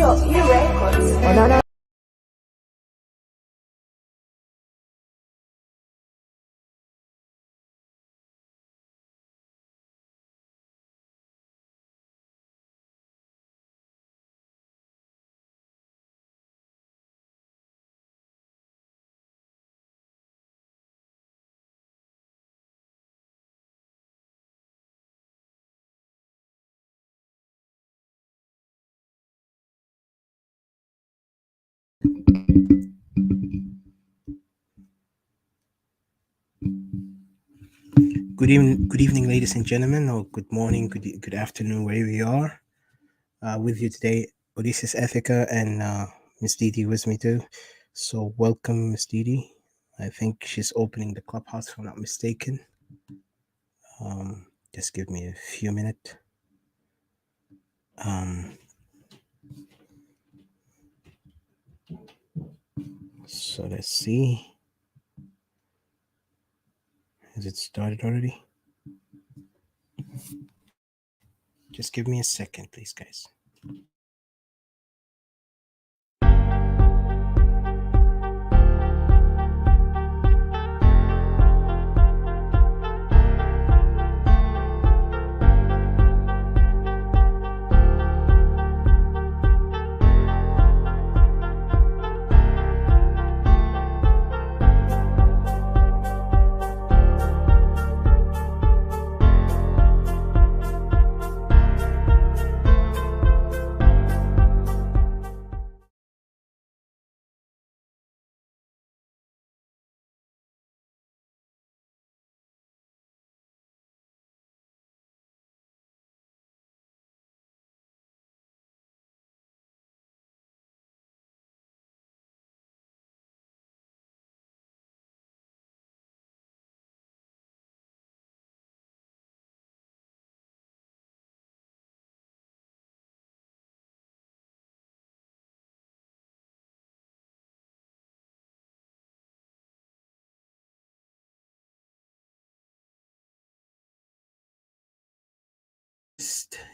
Records. Oh, no, no. Good evening, ladies and gentlemen, or good morning, good afternoon, wherever you are. With you today, Odysseus Ethica and Miss Didi with me too. So welcome, Miss Didi. I think she's opening the clubhouse, if I'm not mistaken. Just give me a few minutes. So let's see. Has it started already? Just give me a second, please, guys.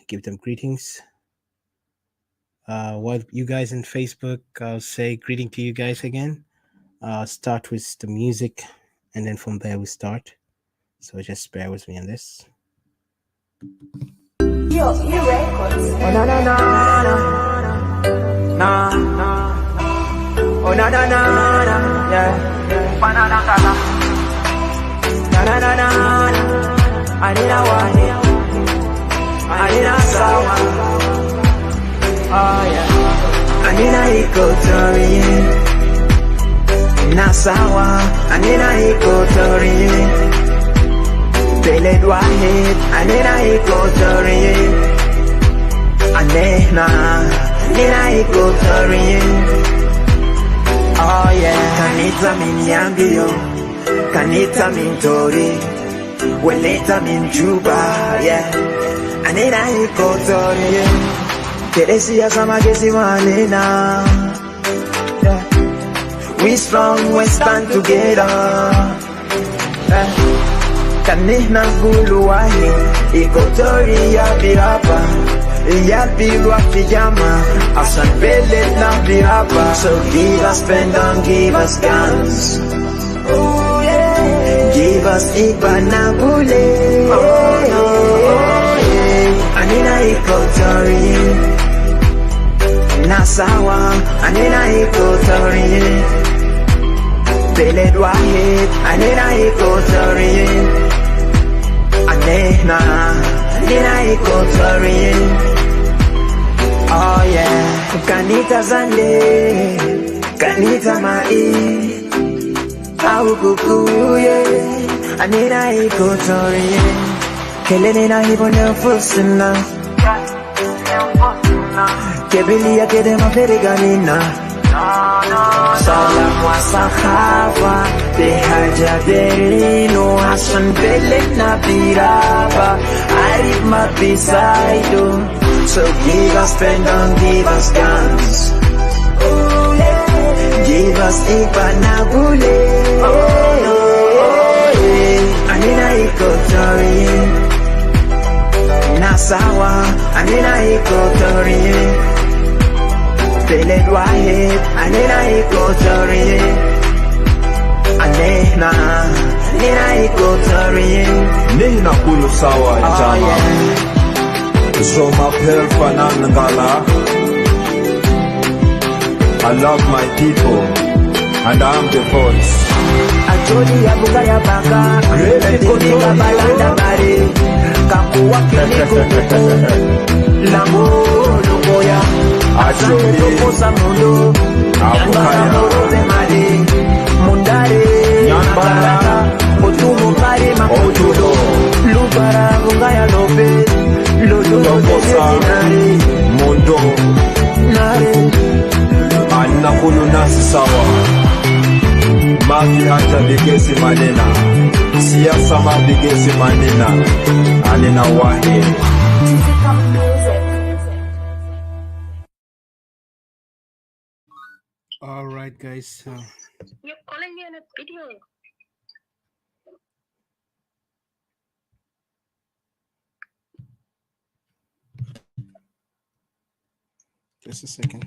Give them greetings. While you guys in Facebook, I'll say greeting to you guys again. Start with the music, and then from there we start. So just bear with me on this. Records. Oh no no no no no no. Oh no no no no yeah. Banana kala. Na na na na. I need a one. I need a someone. Oh yeah. I need a Equatorian. Nasawa. I need a Equatorian. Beled Wahid. I need a Equatorian. Anehna. Need a Equatorian. Oh yeah. Kanita min yambio. Kanita min tori. Weleta min juba. Yeah. I need a Equatoria. Teresia Samagesi Malina. We strong, we stand together. Kanina Guluahi, Equatoria Pirapa. Yalpirwa Pijama, Asan Bele na Pirapa. So give us pen, don't give us guns. Oh yeah. Give us Ipanabule. Oh no. I need a Equatorian. Nasawa, I need a Equatorian. Beled Wahid, I need a Equatorian. Anehna, I need a Equatorian. Oh yeah. Kanita Zande, Kanita Mai, Aukuku, yeah. I need a Equatorian. Kelene hivo neofusina Kebilia kede maferiganina Salam wa sahaba Behaja berino Hasan belena biraba Arif ma beside. So give us pen, don't give us guns. Oh yeah. Give us Ipanabule. Oh yeah. I need a Equatorian. Nasawa, I need a Equatorian. Feeling white, anina Equatorian. Nina Equatorian. Nina kulu sawa jama. Zoma pelfanan ngala. I love my people, and I'm the voice. Acholi ya buka ya baka, Tini kabalanda mare, Kakuwa kiniko kuku, Lango lugoya, Acholi tokosa mundo, Nyangara morobe mare, Mundare, Nyambara, Otumo mare makotudo, Lubara bungaya lobe, Lodo desinare, Mundo, Nare, Anna kulu nasi sawa. Mafi hata bigesi manena. Siasa mabigesi manena. Anena wahe. All right, guys. You're calling me on a video. Just a second.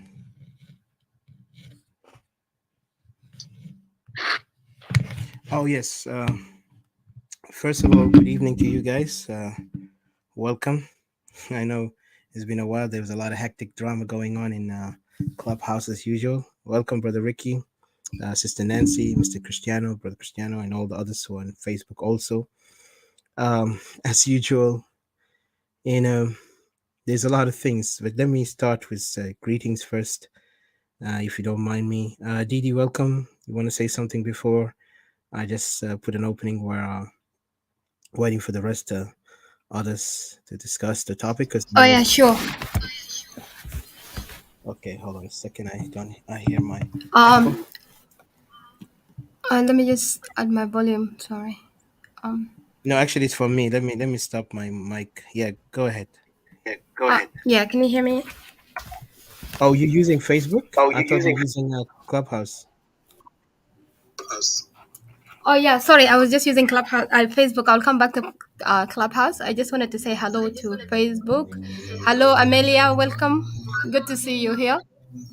Oh, yes. First of all, good evening to you guys. Welcome. I know it's been a while. There was a lot of hectic drama going on in Clubhouse as usual. Welcome, Brother Ricky, Sister Nancy, Mr. Cristiano, Brother Cristiano, and all the others who are on Facebook also. As usual, you know, there's a lot of things, but let me start with greetings first, if you don't mind me. Didi, welcome. You want to say something before I just put an opening where waiting for the rest others to discuss the topic? Because Oh yeah, sure. okay, hold on a second. I hear my Um, echo. let me just add my volume. Sorry. No, actually, it's for me. Let me stop my mic. Yeah, go ahead. Go ahead. Yeah, can you hear me? Oh, you're using Facebook? Oh, I you're thought using. you're using Clubhouse. Oh yeah, sorry. I was just using Clubhouse. Facebook. I'll come back to Clubhouse. I just wanted to say hello to Facebook. Hello, Amelia. Welcome. Good to see you here.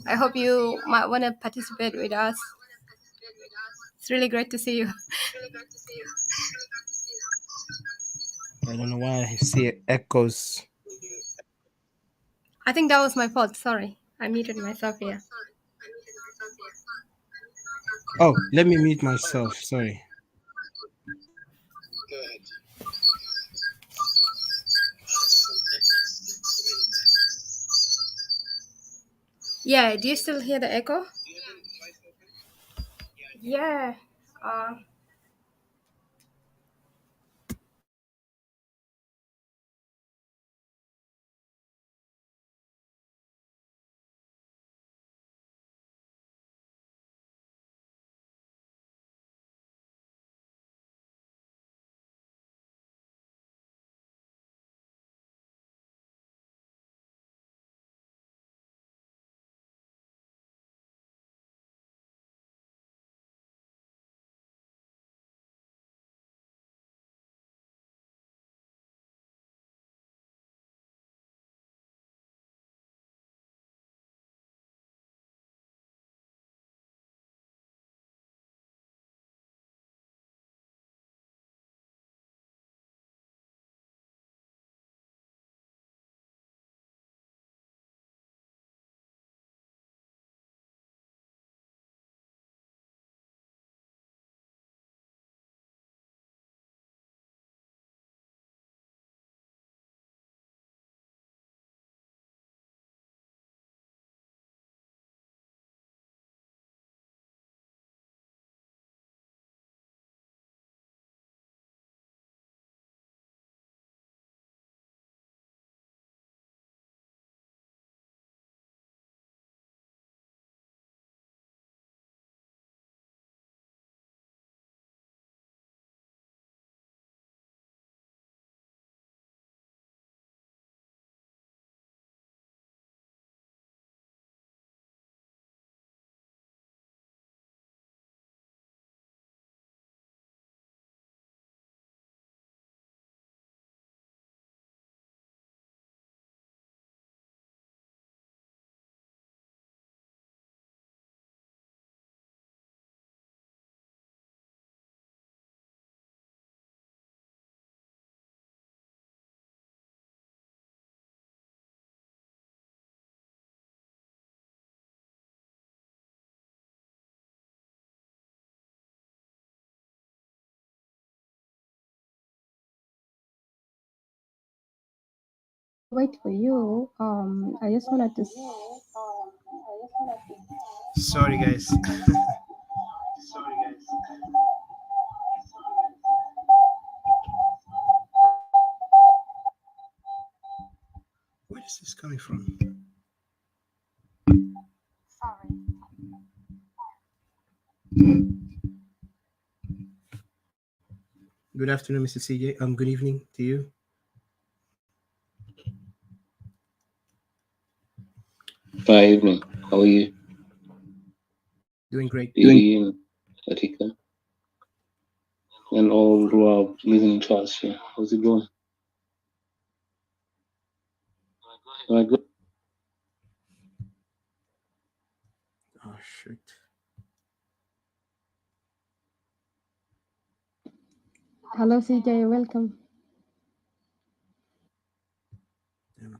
I hope you might want to participate with us. It's really great to see you. I don't know why I see echoes. I think that was my fault. Sorry, I muted myself here. Oh, let me mute myself. Sorry. Yeah. Do you still hear the echo? Yeah. wait for you. I just wanted to. Sorry, guys. Where is this coming from? Good afternoon, Mr. CJ. Good evening to you. Good evening. How are you? Doing great. Doing Atika. And all who are listening to us here. How's it going? Good. Oh, shoot. Hello, CJ. Welcome. Damn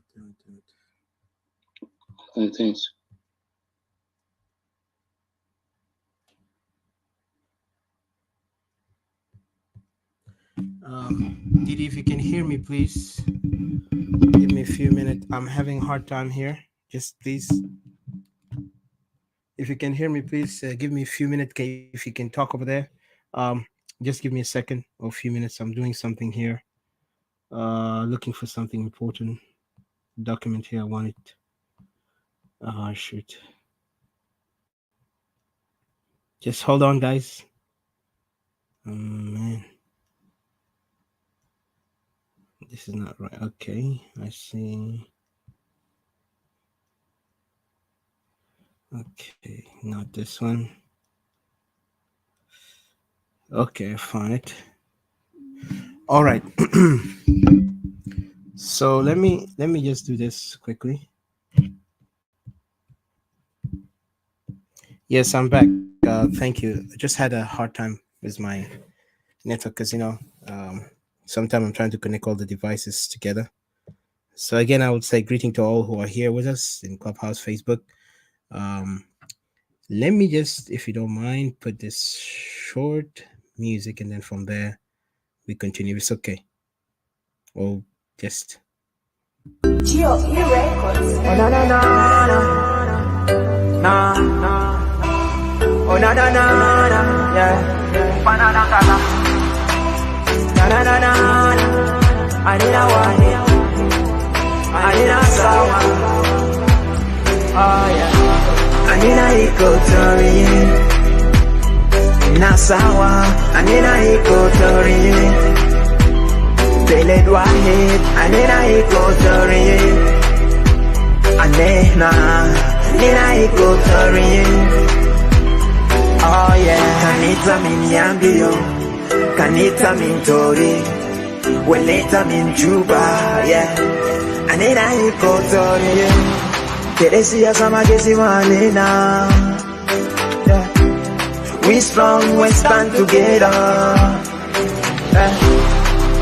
it. Thanks. Didi, if you can hear me, please give me a few minutes. I'm having a hard time here. Just please, if you can hear me, please give me a few minutes. If you can talk over there, just give me a second or a few minutes. I'm doing something here, looking for something important. Document here. I want it. Shoot. Just hold on, guys. Man. This is not right. Okay, I see. Okay, not this one. Okay, I found it. All right. So let me just do this quickly. Yes, I'm back. Thank you. I just had a hard time with my network because sometimes I'm trying to connect all the devices together. So again, I would say greeting to all who are here with us in Clubhouse, Facebook. Let me just, if you don't mind, put this short music, and then from there we continue. It's okay. Or just. Geo Records. Oh na na na na na. Oh na na na na. Yeah. Banana kala. Na na na na. Anina wani. Anina sawa. Oh yeah. Anina Equatorian. Nasawa. Anina Equatorian. Beled wahid. Anina Equatorian. Anina Equatorian. Oh yeah. Kanita minyambio. Kanita mintori. Weleta min Juba. Yeah. Anina Equatorian. Teresia Samagesi Manina. Yeah. We strong, we stand together. Yeah.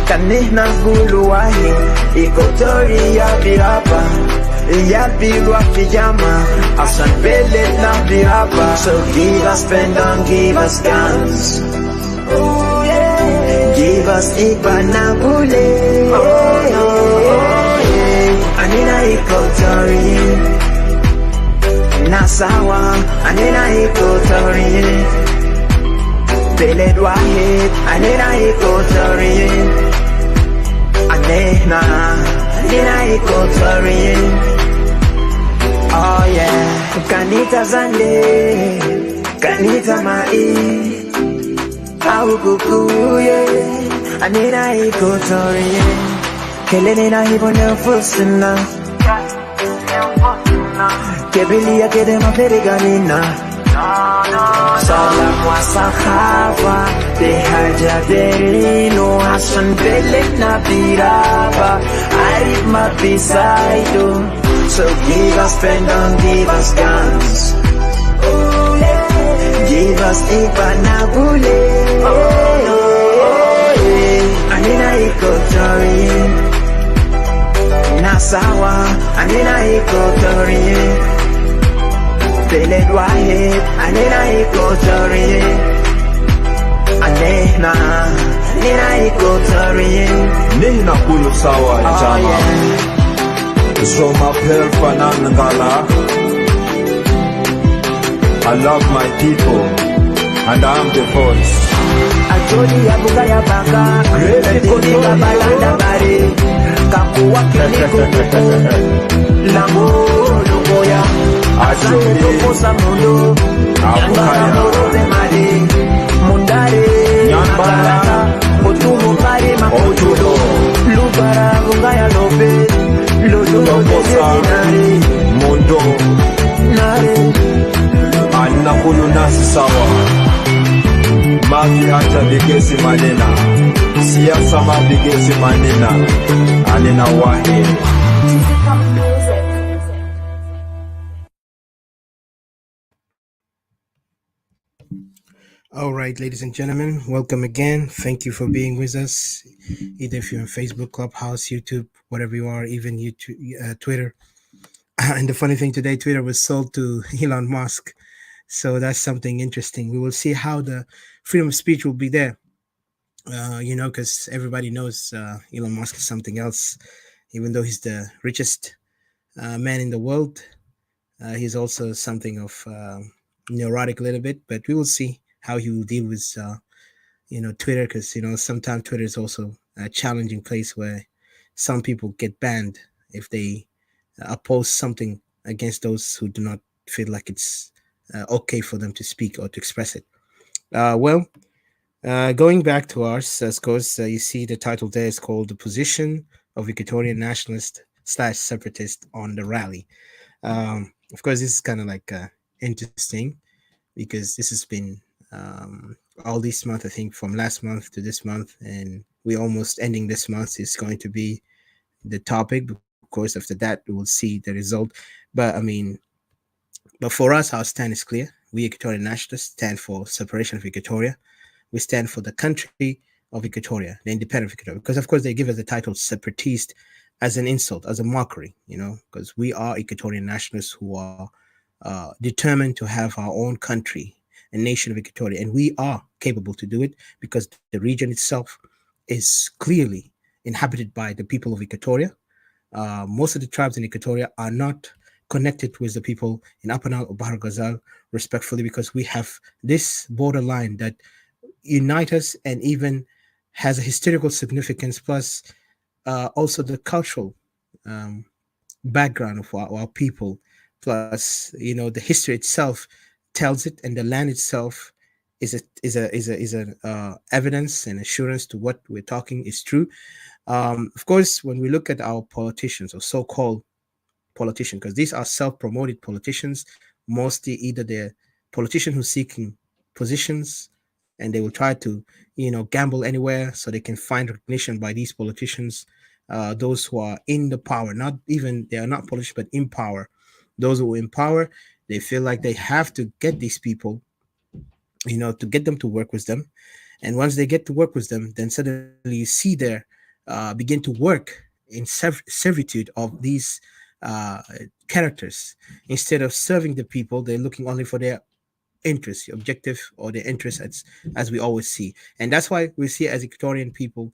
Kanina Guluwahi. Equatoria Birapa. Yabilwa Pijama. Asan Belet na Birapa. So give us pen and give us guns. Oh yeah. Give us Ibanabule. Anina Equatorian. Nasawa. Anina Equatorian. Beled wahid. Anina Equatorian. Anina Equatorian. Oh yeah. Kanita Zande. Kanita Mai. Au kukuye. Anina Equatorian. Kelena hibone fusina. Kebilia kedema feriganina. Salam wa sahaba. Behaja derino. Hasan belet na biraba. Arif ma bisaido. So give us pen and give us guns. Oh yeah. Give us Ibanabule. Anina Equatorian. Nasawa. Anina Equatorian. Beled wahid. Anina Equatorian. Anina Equatorian. Nina kulu sawa jama. Jomapel Fanangala. I love my people, and I'm the voice. Acholi ya buga ya baka, Equatoria balanda bare, kakuwa kiliko Lambo lugoya, Acholi tokosa mundo, Nyangara moro de mare, Mundare, Nyambara, Otumo pare makotulo, Lubara buga ya lobe, Lodo tokosa mundo, Nare, Anakulu nasi sawa. Maki hata bigesi manena, siasa mabigesi manena, anena wahe. All right, ladies and gentlemen, welcome again. Thank you for being with us, either if you're on Facebook, Clubhouse, YouTube, whatever you are, even YouTube, Twitter. And the funny thing today, Twitter was sold to Elon Musk. So that's something interesting. We will see how the freedom of speech will be there. Because everybody knows Elon Musk is something else. Even though he's the richest man in the world, he's also something of neurotic a little bit. But we will see how he will deal with, Twitter. Because sometimes Twitter is also a challenging place where some people get banned if they oppose something against those who do not feel like it's okay for them to speak or to express it. Going back to ours, of course, you see the title there is called "The Position of Equatorian Nationalists / Separatists on the Rally." Of course, this is kind of like interesting because this has been all this month, I think, from last month to this month, and we're almost ending this month. Is going to be the topic. Of course, after that, we will see the result. But for us, our stand is clear. We Equatorian Nationalists stand for separation of Equatoria. We stand for the country of Equatoria, the independent of Equatoria. Because, of course, they give us the title separatist as an insult, as a mockery, because we are Equatorian Nationalists who are determined to have our own country, a nation of Equatoria. And we are capable to do it because the region itself is clearly inhabited by the people of Equatoria. Most of the tribes in Equatoria are not connected with the people in Upper Nile or Bahar Ghazal, respectfully, because we have this borderline that unites us and even has a historical significance, plus also the cultural background of our people, plus the history itself tells it, and the land itself is a evidence and assurance to what we're talking is true. Of course, when we look at our politicians or so-called politicians, because these are self-promoted politicians, mostly either they're politicians who are seeking positions and they will try to gamble anywhere so they can find recognition by these politicians, those who are in the power, not even they are not politicians but in power. Those who are in power, they feel like they have to get these people, to get them to work with them. And once they get to work with them, then suddenly you see their begin to work in servitude of these characters. Instead of serving the people, they're looking only for their interest, objective, or their interest, as we always see. And that's why we see as Equatorian people,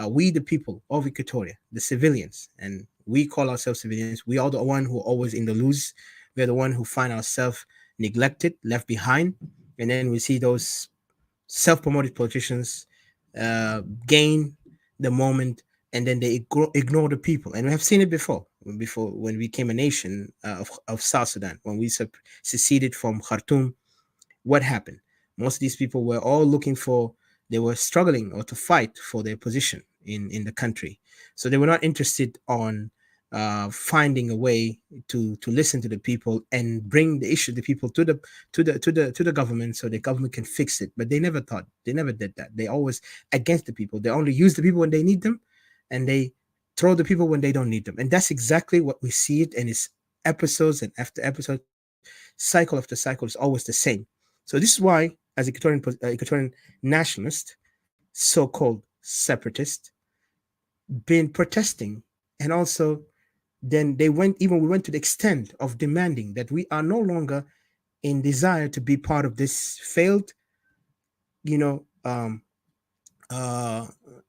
we the people of Equatoria, the civilians, and we call ourselves civilians. We are the one who are always in the loose. We're the one who find ourselves neglected, left behind. And then we see those self-promoted politicians gain the moment, and then they ignore the people. And we have seen it before when we became a nation of South Sudan, when we seceded from Khartoum. What happened? Most of these people were all they were struggling or to fight for their position in the country. So they were not interested on finding a way to listen to the people and bring the issue, the people to the government, so the government can fix it. But they never did that. They always against the people. They only use the people when they need them, and they throw the people when they don't need them. And that's exactly what we see it, and it's episodes and after episode, cycle after cycle is always the same. So this is why, as Equatorian nationalists, so-called separatists, been protesting, and also then we went to the extent of demanding that we are no longer in desire to be part of this failed,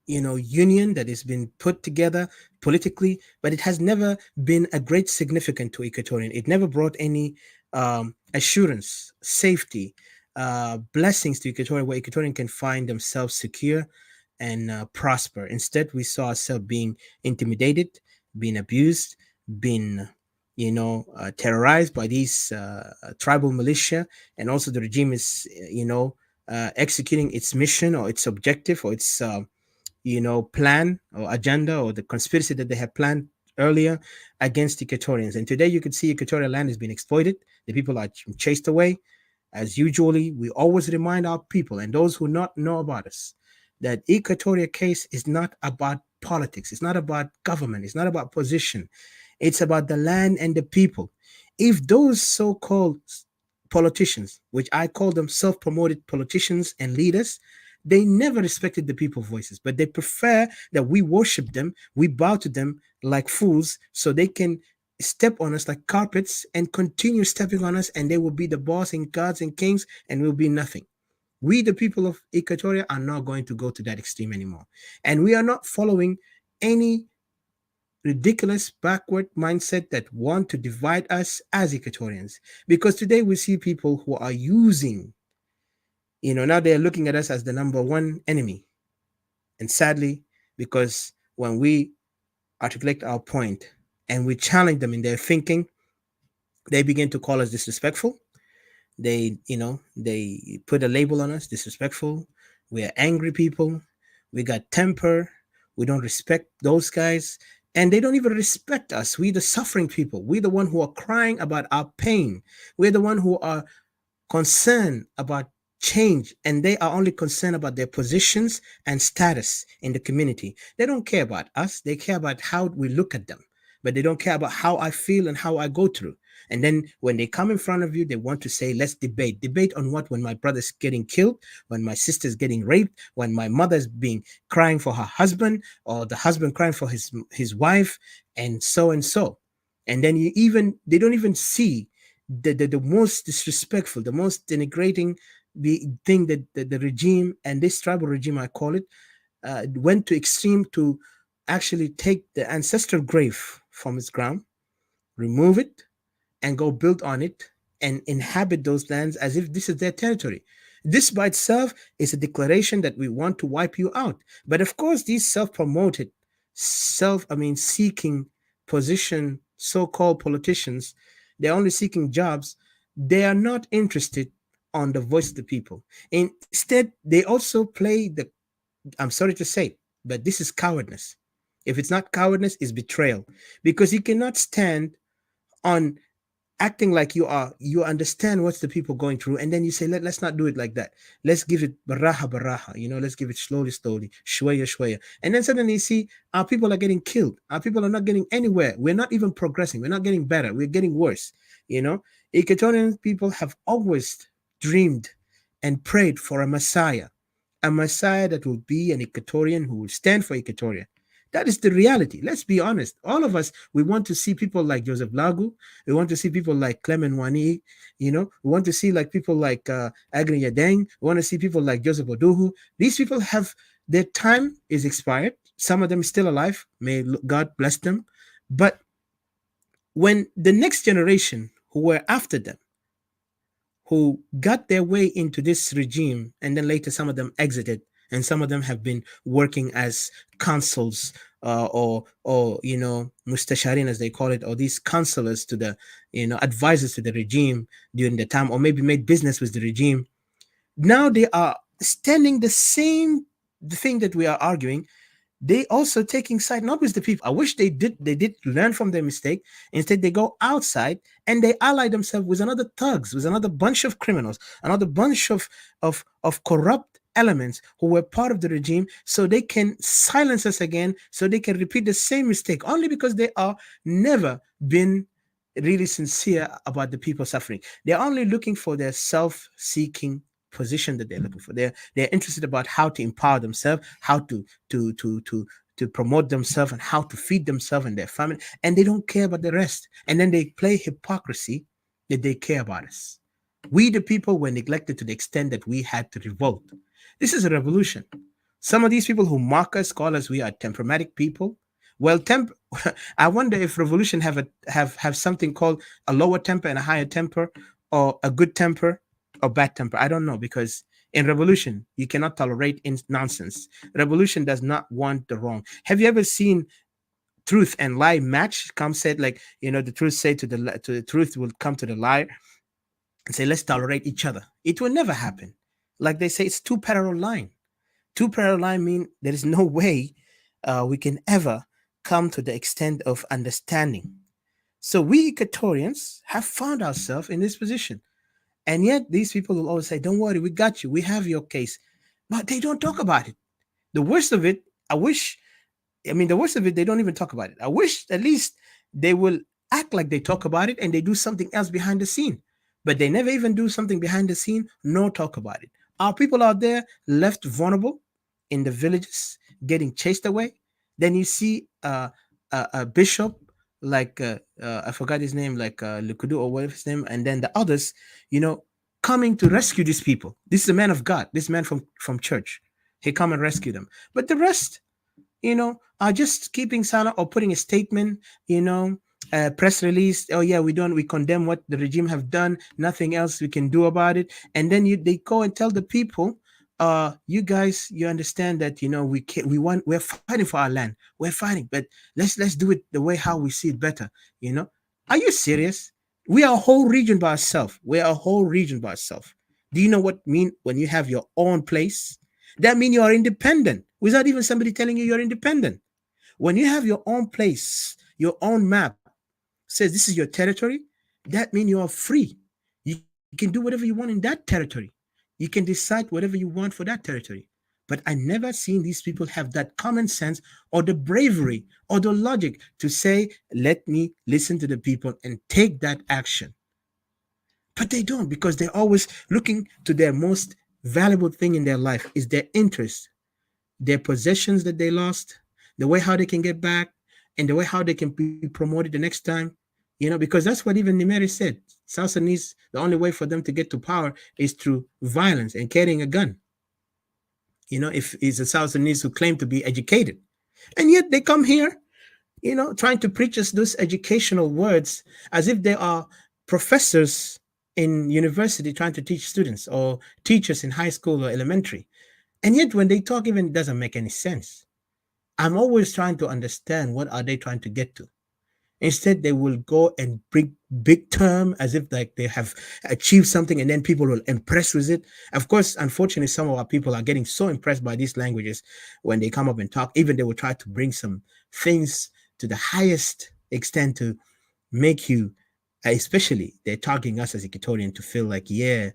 union that has been put together politically, but it has never been a great significant to Equatorian. It never brought any assurance, safety, blessings to Equatoria where Equatorian can find themselves secure and prosper. Instead, we saw ourselves being intimidated, being abused, being terrorized by these tribal militia, and also the regime is executing its mission or its objective or its plan or agenda or the conspiracy that they have planned earlier against Equatorians. And today you can see Equatorial land is being exploited. The people are chased away. As usually, we always remind our people and those who not know about us that Equatoria case is not about politics. It's not about government. It's not about position. It's about the land and the people. If those so-called politicians, which I call them self-promoted politicians and leaders, they never respected the people's voices, but they prefer that we worship them, we bow to them like fools, so they can step on us like carpets and continue stepping on us, and they will be the boss and gods and kings, and we'll be nothing. We, the people of Equatoria, are not going to go to that extreme anymore. And we are not following any ridiculous backward mindset that want to divide us as Equatorians. Because today we see people who are using, now they're looking at us as the number one enemy. And sadly, because when we articulate our point and we challenge them in their thinking, they begin to call us disrespectful. They put a label on us, disrespectful. We're angry people. We got temper. We don't respect those guys. And they don't even respect us. We the suffering people. We're the one who are crying about our pain. We're the one who are concerned about change, and they are only concerned about their positions and status in the community. They don't care about us. They care about how we look at them, but they don't care about how I feel and how I go through. And then when they come in front of you, they want to say, let's debate. Debate on what? When my brother's getting killed, when my sister's getting raped, when my mother's being crying for her husband, or the husband crying for his wife, and so and so. And then they don't even see the most disrespectful, the most denigrating thing that the regime, and this tribal regime, I call it, went to extreme to actually take the ancestral grave from its ground, remove it, and go build on it and inhabit those lands as if this is their territory. This by itself is a declaration that we want to wipe you out. But of course, these self-promoted, seeking position, so-called politicians, they're only seeking jobs. They are not interested on the voice of the people. Instead, they also play I'm sorry to say, but this is cowardness. If it's not cowardness, it's betrayal. Because you cannot stand on acting like you understand what's the people going through, and then you say, let's not do it like that. Let's give it baraha, let's give it slowly, shwaya, shwaya. And then suddenly you see our people are getting killed. Our people are not getting anywhere. We're not even progressing. We're not getting better. We're getting worse. Equatorian people have always dreamed and prayed for a Messiah that will be an Equatorian who will stand for Equatoria. That is the reality. Let's be honest. All of us, we want to see people like Joseph Lagu. We want to see people like Clement Wani. We want to see people like Agni Yadeng. We want to see people like Joseph Oduhu. These people their time is expired. Some of them still alive. May God bless them. But when the next generation who were after them, who got their way into this regime, and then later some of them exited, and some of them have been working as consuls or mustasharin, as they call it, or these counselors to the advisors to the regime during the time, or maybe made business with the regime. Now they are standing the thing that we are arguing. They also taking side not with the people. I wish they did learn from their mistake. Instead, they go outside and they ally themselves with another thugs, with another bunch of criminals, another bunch of corrupt elements who were part of the regime, so they can silence us again, so they can repeat the same mistake, only because they are never been really sincere about the people suffering. They're only looking for their self-seeking position that they're looking for. They're interested about how to empower themselves, how to promote themselves, and how to feed themselves and their family, and they don't care about the rest. And then they play hypocrisy that they care about us. We, the people, were neglected to the extent that we had to revolt. This is a revolution. Some of these people who mock us, call us we are temperamentic people. Well, I wonder if revolution have something called a lower temper and a higher temper, or a good temper or bad temper. I don't know, because in revolution you cannot tolerate nonsense. Revolution does not want the wrong. Have you ever seen truth and lie match? Come said, like, the truth say to the truth will come to the lie and say, let's tolerate each other. It will never happen. Like they say, it's two parallel line. Two parallel line mean there is no way we can ever come to the extent of understanding. So we Equatorians have found ourselves in this position. And yet these people will always say, don't worry, we got you. We have your case. But they don't talk about it. The worst of it, the worst of it, they don't even talk about it. I wish at least they will act like they talk about it and they do something else behind the scene. But they never even do something behind the scene, nor talk about it. Our people out there left vulnerable in the villages, getting chased away. Then you see a bishop like I forgot his name, like Lukudu or whatever his name, and then the others, coming to rescue these people. This is a man of God. This man from church. He come and rescue them. But the rest, are just keeping silent or putting a statement, press release. Oh yeah, we condemn what the regime have done. Nothing else we can do about it. And then they go and tell the people, you guys, you understand that we're fighting for our land. We're fighting, but let's do it the way how we see it better. Are you serious? We are a whole region by ourselves. We are a whole region by ourselves. Do you know what mean when you have your own place? That means you are independent without even somebody telling you you're independent. When you have your own place, your own map says this is your territory, that means you are free. You can do whatever you want in that territory. You can decide whatever you want for that territory. But I never seen these people have that common sense or the bravery or the logic to say, let me listen to the people and take that action. But they don't, because they're always looking to their most valuable thing in their life is their interest, their possessions that they lost, the way how they can get back, and the way how they can be promoted the next time. Because that's what even Nimeri said. South Sudanese, the only way for them to get to power is through violence and carrying a gun. If it's a South Sudanese who claim to be educated. And yet they come here, trying to preach us those educational words as if they are professors in university trying to teach students, or teachers in high school or elementary. And yet when they talk, even doesn't make any sense. I'm always trying to understand what are they trying to get to. Instead, they will go and bring big term as if like they have achieved something, and then people will impress with it. Of course, unfortunately, some of our people are getting so impressed by these languages when they come up and talk. Even they will try to bring some things to the highest extent to make you, especially they're targeting us as Equatorian, to feel like, they're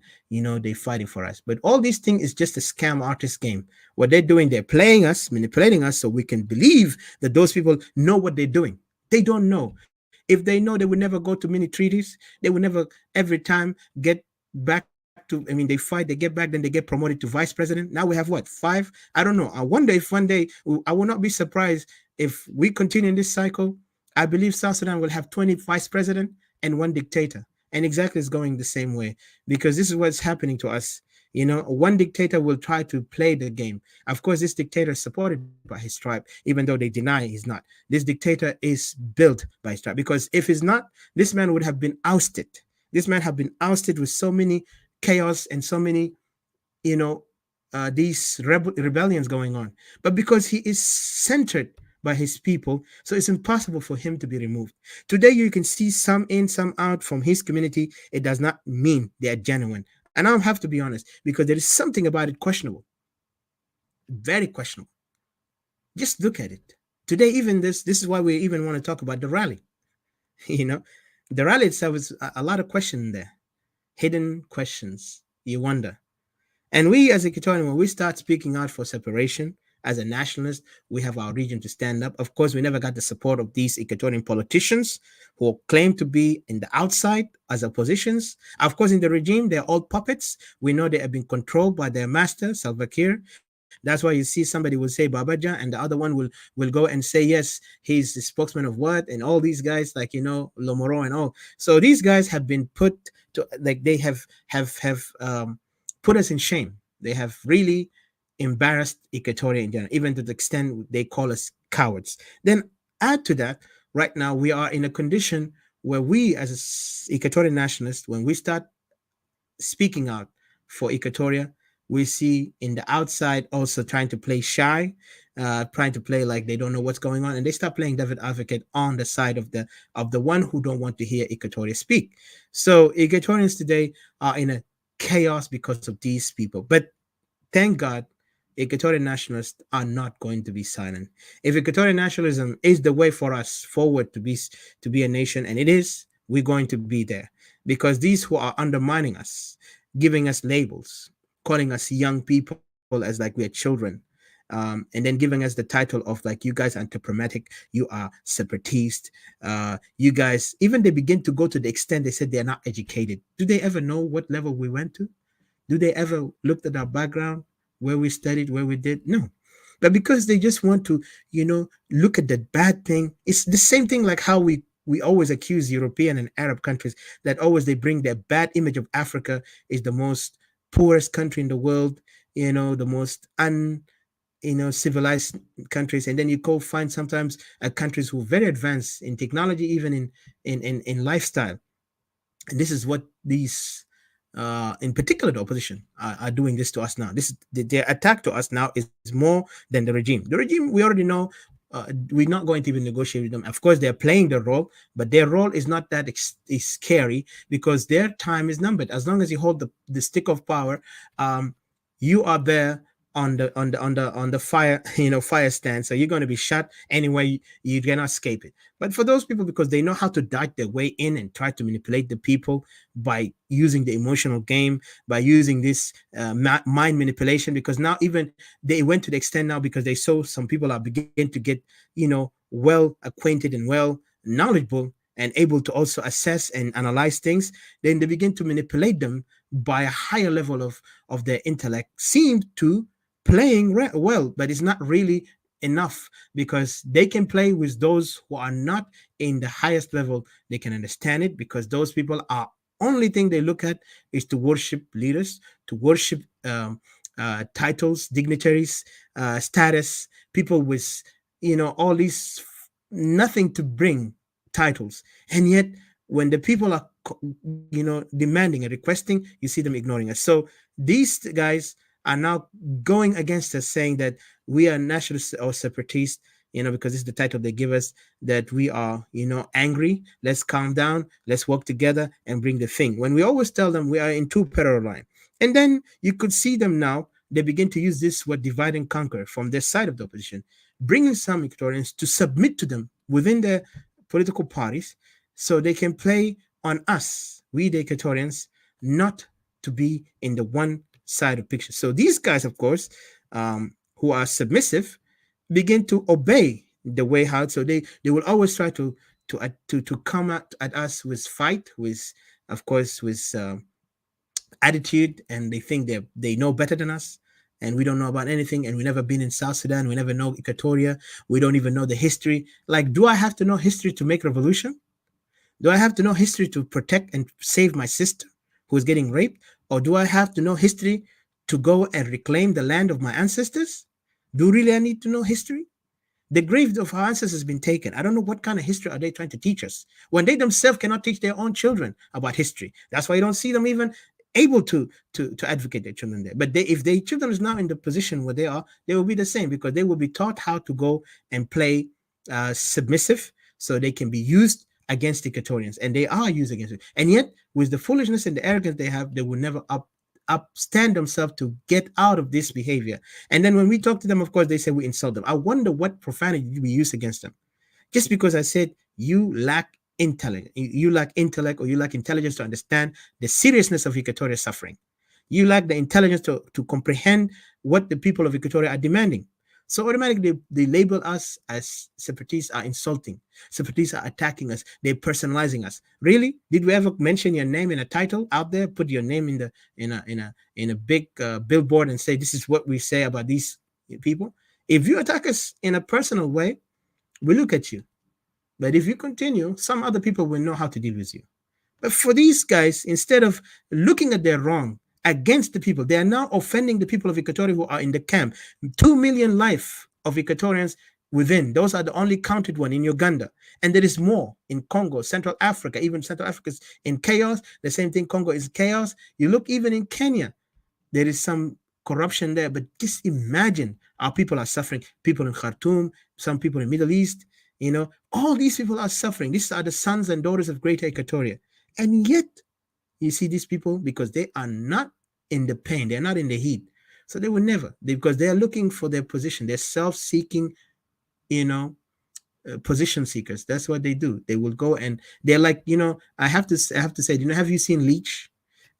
fighting for us. But all these things is just a scam artist game. What they're doing, they're playing us, manipulating us so we can believe that those people know what they're doing. They don't know. If they know, they would never go to many treaties. They would never every time get back to, they fight, they get back, then they get promoted to vice president. Now we have what, 5? I don't know. I wonder if one day, I will not be surprised if we continue in this cycle. I believe South Sudan will have 20 vice president and 1 dictator. And exactly is going the same way, because this is what's happening to us. One dictator will try to play the game. Of course, this dictator is supported by his tribe, even though they deny he's not. This dictator is built by his tribe, because if he's not, this man would have been ousted. This man have been ousted with so many chaos and so many, these rebellions going on. But because he is centered by his people, so it's impossible for him to be removed. Today, you can see some in, some out from his community. It does not mean they are genuine. And I have to be honest, because there is something about it questionable. Very questionable. Just look at it. Today, even this is why we even want to talk about the rally. The rally itself is a lot of questions there. Hidden questions. You wonder. And we as Equatorian, when we start speaking out for separation, as a nationalist, we have our region to stand up. Of course, we never got the support of these Equatorian politicians who claim to be in the outside as oppositions. Of course, in the regime, they're all puppets. We know they have been controlled by their master, Salva Kiir. That's why you see somebody will say Babaja, and the other one will go and say, yes, he's the spokesman of what, and all these guys, like, Lomoro and all. So these guys have been put to, like, they have put us in shame. They have really embarrassed Equatoria in general, even to the extent they call us cowards. Then add to that, right now we are in a condition where we, as Equatorian nationalists, when we start speaking out for Equatoria, we see in the outside also trying to play shy, trying to play like they don't know what's going on, and they start playing devil advocate on the side of the one who don't want to hear Equatoria speak. So Equatorians today are in a chaos because of these people. But thank God, Equatorian nationalists are not going to be silent. If Equatorian nationalism is the way for us forward to be a nation, and it is, we're going to be there because these who are undermining us, giving us labels, calling us young people as like we're children, and then giving us the title of like you guys are anti-pragmatic, you are separatist, you guys even they begin to go to the extent they said they're not educated. Do they ever know what level we went to? Do they ever looked at our background, where we studied, where we did? No. But because they just want to, look at that bad thing, it's the same thing like how we always accuse European and Arab countries that always they bring their bad image of Africa is the most poorest country in the world, the most civilized countries, and then you go find sometimes countries who are very advanced in technology, even in lifestyle. And this is what these in particular the opposition are doing this to us now. This their attack to us now is more than the regime. The regime we already know. We're not going to even negotiate with them. Of course, they're playing their role, but their role is not that is scary because their time is numbered. As long as you hold the stick of power, you are there on the fire fire stand, so you're going to be shot anyway. You cannot escape it. But for those people, because they know how to dodge their way in and try to manipulate the people by using the emotional game, by using this mind manipulation, because now even they went to the extent now because they saw some people are beginning to get well acquainted and well knowledgeable and able to also assess and analyze things, then they begin to manipulate them by a higher level of their intellect, seem to playing well, but it's not really enough because they can play with those who are not in the highest level. They can understand it because those people are only thing they look at is to worship leaders, to worship titles, dignitaries, status, people with all these nothing to bring titles, and yet when the people are demanding and requesting, you see them ignoring us. So these guys are now going against us, saying that we are nationalists or separatists, because this is the title they give us, that we are, angry. Let's calm down. Let's work together and bring the thing. When we always tell them we are in two parallel lines. And then you could see them now, they begin to use this word divide and conquer from their side of the opposition, bringing some Equatorians to submit to them within their political parties so they can play on us, we the Equatorians, not to be in the one side of picture. So these guys, of course, who are submissive, begin to obey the way how. So they will always try to come at us with fight, with of course with attitude, and they think they know better than us, and we don't know about anything, and we never been in South Sudan, we never know Equatoria, we don't even know the history. Like, do I have to know history to make revolution? Do I have to know history to protect and save my sister who is getting raped? Or do I have to know history to go and reclaim the land of my ancestors? Do really I need to know history? The grave of our ancestors has been taken. I don't know what kind of history are they trying to teach us when they themselves cannot teach their own children about history. That's why you don't see them even able to advocate their children there. But if their children is now in the position where they are, they will be the same, because they will be taught how to go and play submissive so they can be used against Equatorians, and they are used against it. And yet, with the foolishness and the arrogance they have, they will never upstand themselves to get out of this behavior. And then when we talk to them, of course, they say we insult them. I wonder what profanity we use against them. Just because I said you lack intellect, or you lack intelligence to understand the seriousness of Equatoria's suffering. You lack the intelligence to comprehend what the people of Equatoria are demanding. So automatically they label us as separatists, are insulting. Separatists are attacking us. They're personalizing us. Really? Did we ever mention your name in a title out there? Put your name in a big billboard and say this is what we say about these people? If you attack us in a personal way, we look at you. But if you continue, some other people will know how to deal with you. But for these guys, instead of looking at their wrong, against the people. They are now offending the people of Equatoria who are in the camp. 2 million life of Equatorians within. Those are the only counted one in Uganda. And there is more in Congo, Central Africa. Even Central Africa is in chaos. The same thing, Congo is chaos. You look even in Kenya, there is some corruption there. But just imagine our people are suffering. People in Khartoum, some people in Middle East, all these people are suffering. These are the sons and daughters of Greater Equatoria. And yet, you see these people, because they are not in the pain, they're not in the heat. So they will never, because they are looking for their position. They're self-seeking, position seekers. That's what they do. They will go and they're like, I have to say, have you seen leech?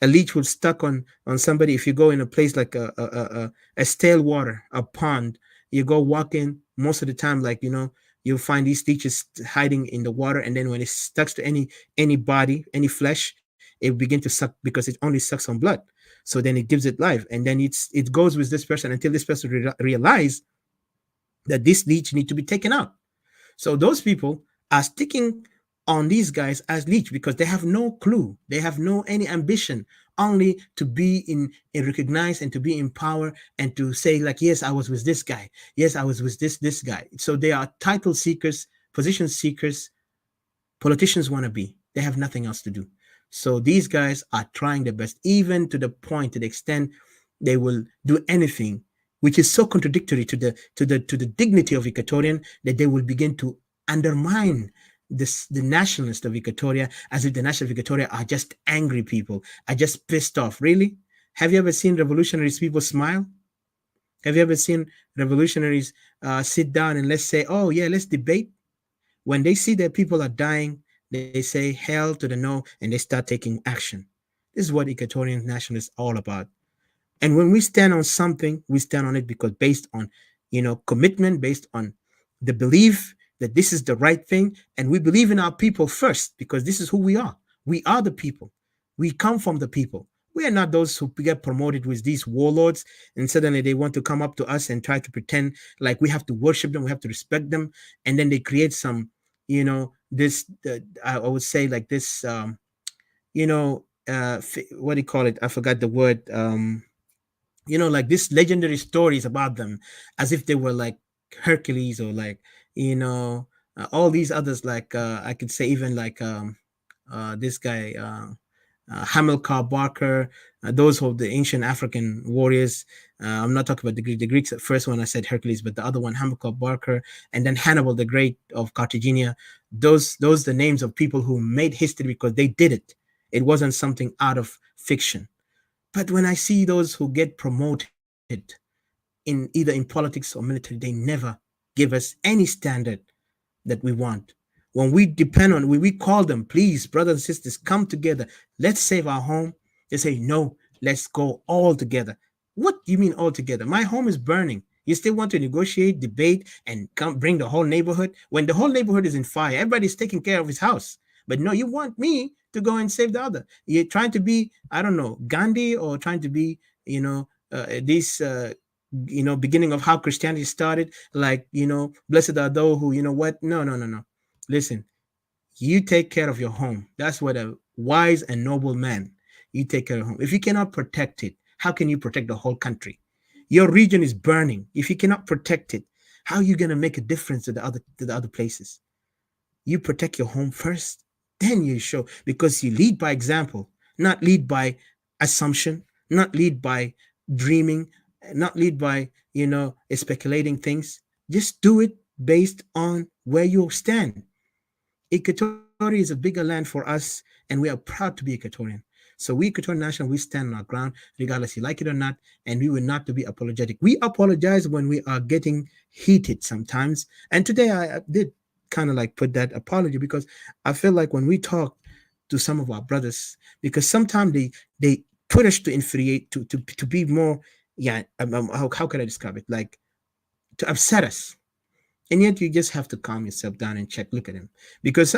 A leech will stuck on somebody. If you go in a place like a stale water, a pond, you go walking most of the time, like, you'll find these leeches hiding in the water. And then when it stuck to any body, any flesh, it will begin to suck, because it only sucks on blood. So then it gives it life. And then it goes with this person until this person realize that this leech need to be taken out. So those people are sticking on these guys as leech because they have no clue. They have no any ambition, only to be in recognized and to be in power and to say, like, yes, I was with this guy. Yes, I was with this guy. So they are title seekers, position seekers. Politicians want to be. They have nothing else to do. So these guys are trying their best, even to the point, to the extent they will do anything, which is so contradictory to the dignity of Equatorian, that they will begin to undermine the nationalists of Equatoria, as if the nationalists of Equatoria are just angry people, are just pissed off. Really? Have you ever seen revolutionaries people smile? Have you ever seen revolutionaries sit down and let's say, oh yeah, let's debate? When they see that people are dying, they say hell to the no, and they start taking action. This is what Equatorian nationalists are all about. And when we stand on something, we stand on it because based on, commitment, based on the belief that this is the right thing. And we believe in our people first, because this is who we are. We are the people. We come from the people. We are not those who get promoted with these warlords and suddenly they want to come up to us and try to pretend like we have to worship them, we have to respect them. And then they create some, I would say like this, what do you call it? I forgot the word. Like this legendary stories about them, as if they were like Hercules or like, all these others, like I could say even like this guy, Hamilcar Barker, those of the ancient African warriors. I'm not talking about the Greeks. The first one I said Hercules, but the other one, Hamilcar Barker, and then Hannibal the Great of Cartagena. Those the names of people who made history because they did it. It wasn't something out of fiction. But when I see those who get promoted in either in politics or military, they never give us any standard that we want. When we depend on, when we call them, please, brothers and sisters, come together. Let's save our home. They say, no, let's go all together. What do you mean all together? My home is burning. You still want to negotiate, debate, and come bring the whole neighborhood? When the whole neighborhood is in fire, everybody's taking care of his house. But no, you want me to go and save the other. You're trying to be, I don't know, Gandhi, or trying to be, beginning of how Christianity started, like, blessed are those who, what? No. Listen, you take care of your home. That's what a wise and noble man, you take care of home. If you cannot protect it, how can you protect the whole country? Your region is burning. If you cannot protect it, how are you going to make a difference to the other places? You protect your home first, then you show, because you lead by example, not lead by assumption, not lead by dreaming, not lead by, speculating things. Just do it based on where you stand. Equatoria is a bigger land for us, and we are proud to be Equatorian. So we Equatorian Nationalists, we stand on our ground, regardless you like it or not, and we will not to be apologetic. We apologize when we are getting heated sometimes. And today I did kind of like put that apology, because I feel like when we talk to some of our brothers, because sometimes they put us to infuriate, to be more, how can I describe it? Like to upset us. And yet you just have to calm yourself down and look at him.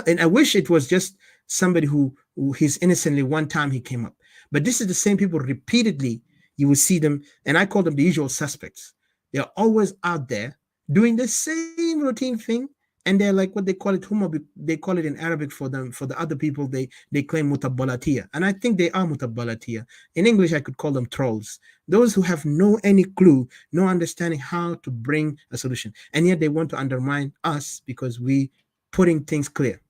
And I wish it was just somebody who he's innocently one time he came up. But this is the same people repeatedly, you will see them, and I call them the usual suspects. They're always out there doing the same routine thing, and they're like what they call it they call it in Arabic for them, for the other people, they claim mutabalatia, and I think they are mutabalatia. In English I could call them trolls, those who have no any clue, no understanding how to bring a solution, and yet they want to undermine us because we putting things clear.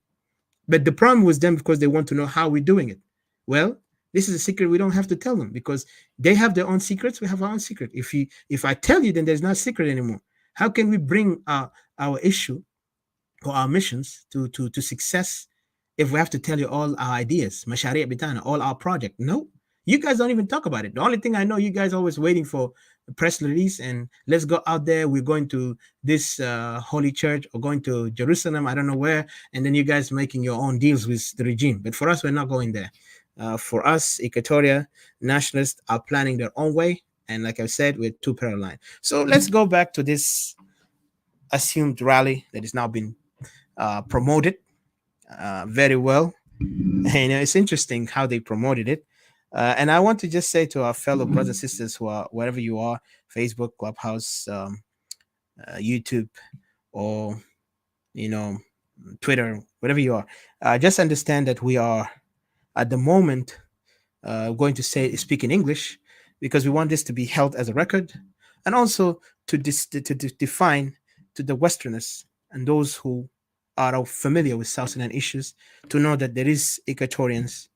But the problem with them, because they want to know how we're doing it. Well, this is a secret we don't have to tell them, because they have their own secrets, we have our own secret. If I tell you, then there's not a secret anymore. How can we bring our issue or our missions to success if we have to tell you all our ideas, mashari' bitana, all our project? No, you guys don't even talk about it. The only thing I know, you guys always waiting for a press release and let's go out there, we're going to this holy church or going to Jerusalem, I don't know where, and then you guys making your own deals with the regime. But for us, we're not going there. For us, Equatoria nationalists are planning their own way, and like I said, we're two parallel lines. So let's go back to this assumed rally that is now been promoted very well. And it's interesting how they promoted it. And I want to just say to our fellow brothers and sisters who are wherever you are, Facebook, Clubhouse, YouTube, or Twitter, whatever you are, just understand that we are at the moment going to speak in English, because we want this to be held as a record, and also to define to the Westerners and those who are familiar with South Sudan issues, to know that there is Equatorians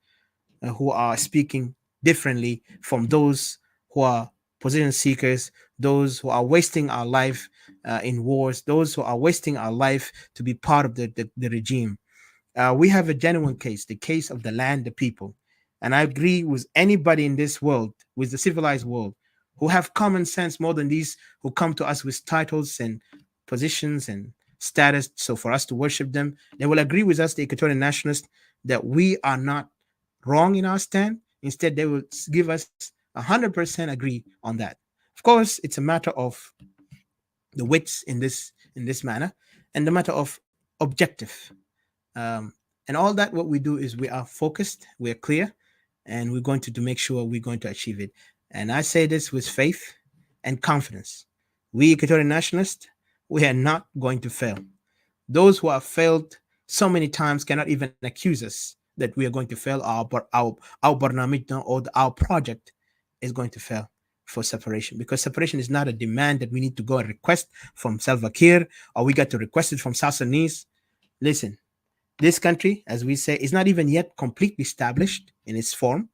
who are speaking differently from those who are position seekers, those who are wasting our life in wars, those who are wasting our life to be part of the regime. We have a genuine case, the case of the land, the people. And I agree with anybody in this world, with the civilized world, who have common sense more than these who come to us with titles and positions and status. So for us to worship them, they will agree with us, the Equatorian Nationalists, that we are not wrong in our stand. Instead, they will give us 100% agree on that. Of course, it's a matter of the wits in this manner, and the matter of objective. And all that, what we do is we are focused, we are clear, and we're going to make sure we're going to achieve it. And I say this with faith and confidence. We Equatorian Nationalists, we are not going to fail. Those who have failed so many times cannot even accuse us that we are going to fail. Our barnamij or our project is going to fail for separation, because separation is not a demand that we need to go and request from Salva Kiir, or we got to request it from South Sudanese. Listen, this country, as we say, is not even yet completely established in its form,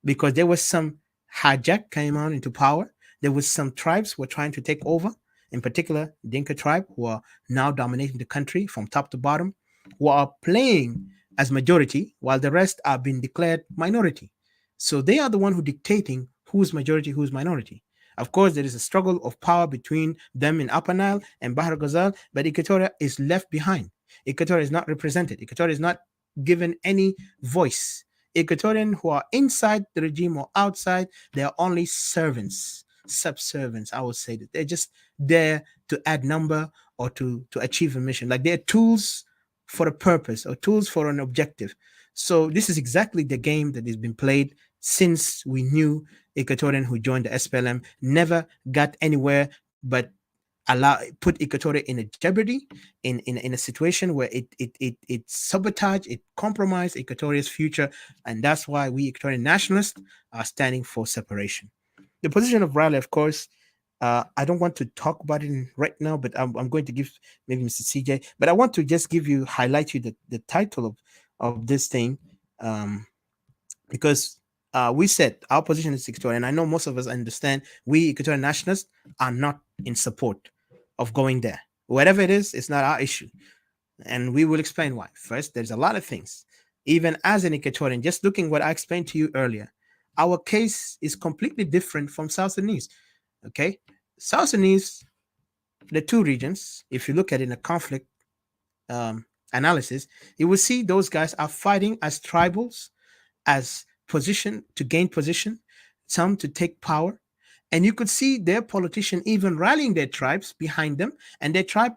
because there was some hijack came on into power. There was some tribes who were trying to take over, in particular Dinka tribe, who are now dominating the country from top to bottom, who are playing as majority while the rest are being declared minority. So they are the one who dictating who's majority, who's minority. Of course, there is a struggle of power between them in Upper Nile and Bahar Ghazal, but Equatoria is left behind. Equatoria is not represented. Equatoria is not given any voice. Equatorian who are inside the regime or outside, they are only servants, subservients. I would say that they're just there to add number or to achieve a mission. Like they're tools for a purpose or tools for an objective. So this is exactly the game that has been played since we knew Equatorian who joined the SPLM never got anywhere but put Equatoria in a jeopardy, in a situation where it sabotaged, it compromised Equatoria's future, and that's why we Equatorian Nationalists are standing for separation. The position of Riley, of course, I don't want to talk about it right now, but I'm going to give maybe Mr. CJ, but I want to just highlight you the title of this thing, because we said our position is Equatorial, and I know most of us understand we Equatorian Nationalists are not in support of going there. Whatever it is, it's not our issue. And we will explain why. First, there's a lot of things. Even as an Equatorian, just looking what I explained to you earlier, our case is completely different from South Sudanese. Okay? South Sudanese, the two regions, if you look at it in a conflict analysis, you will see those guys are fighting as tribals, as position to gain position, some to take power. And you could see their politician even rallying their tribes behind them, and their tribe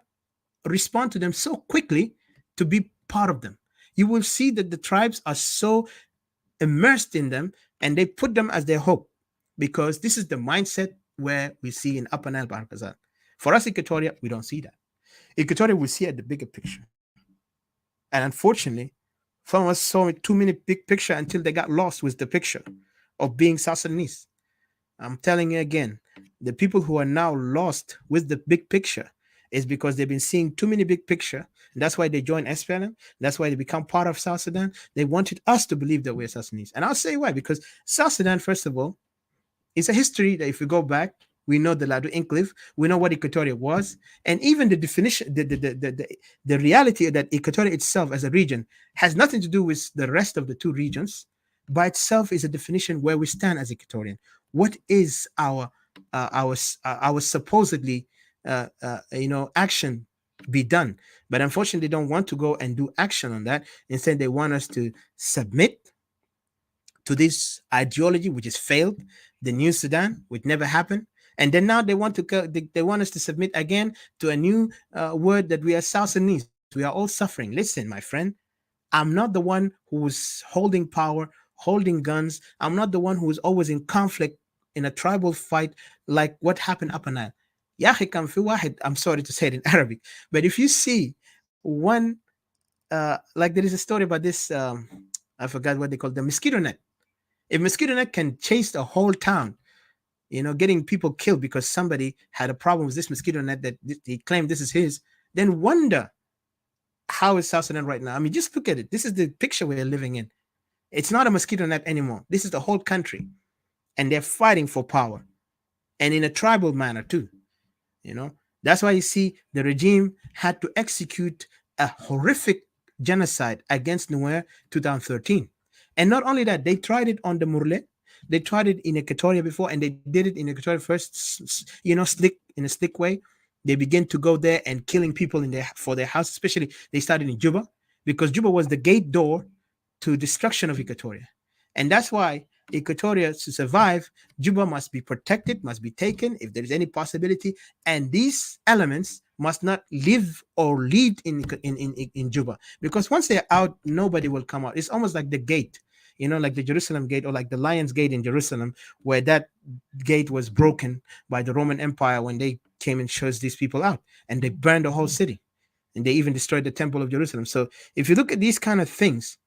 respond to them so quickly to be part of them. You will see that the tribes are so immersed in them, and they put them as their hope, because this is the mindset where we see in Upper Nile, Bahr Ghazal. For us, Equatoria, we don't see that. Equatoria will see at the bigger picture. And unfortunately, some of us saw too many big picture until they got lost with the picture of being South Sudanese. I'm telling you again, the people who are now lost with the big picture is because they've been seeing too many big picture. And that's why they joined SPLM. That's why they become part of South Sudan. They wanted us to believe that we're South Sudanese. And I'll say why. Because South Sudan, first of all, it's a history that if we go back, we know the Lado Enclave, we know what Equatoria was, and even the definition, the reality that Equatoria itself as a region has nothing to do with the rest of the two regions. By itself is a definition where we stand as Equatorian. What is our supposedly action be done? But unfortunately, they don't want to go and do action on that. Instead, they want us to submit to this ideology which has failed, the new Sudan, which never happened. And then now they want us to submit again to a new word that we are South Sudanese. We are all suffering. Listen, my friend, I'm not the one who's holding power, holding guns. I'm not the one who is always in conflict in a tribal fight like what happened up Nile. يا أخي كان في واحد, I'm sorry to say it in Arabic, but if you see one, like there is a story about this, I forgot what they call the mosquito net. If mosquito net can chase the whole town, getting people killed because somebody had a problem with this mosquito net that he claimed this is his, then wonder how is South Sudan right now. I mean, just look at it. This is the picture we're living in. It's not a mosquito net anymore. This is the whole country. And they're fighting for power. And in a tribal manner too. That's why you see the regime had to execute a horrific genocide against Nuer 2013. And not only that, they tried it on the Murle. They tried it in Equatoria before, and they did it in Equatoria first, in a slick way. They began to go there and killing people for their house, especially they started in Juba, because Juba was the gate door to destruction of Equatoria. And that's why Equatoria, to survive, Juba must be protected, must be taken if there is any possibility. And these elements must not live or lead in Juba, because once they're out, nobody will come out. It's almost like the gate, like the Jerusalem gate, or like the Lion's Gate in Jerusalem, where that gate was broken by the Roman Empire when they came and chose these people out, and they burned the whole city, and they even destroyed the Temple of Jerusalem. So if you look at these kind of things,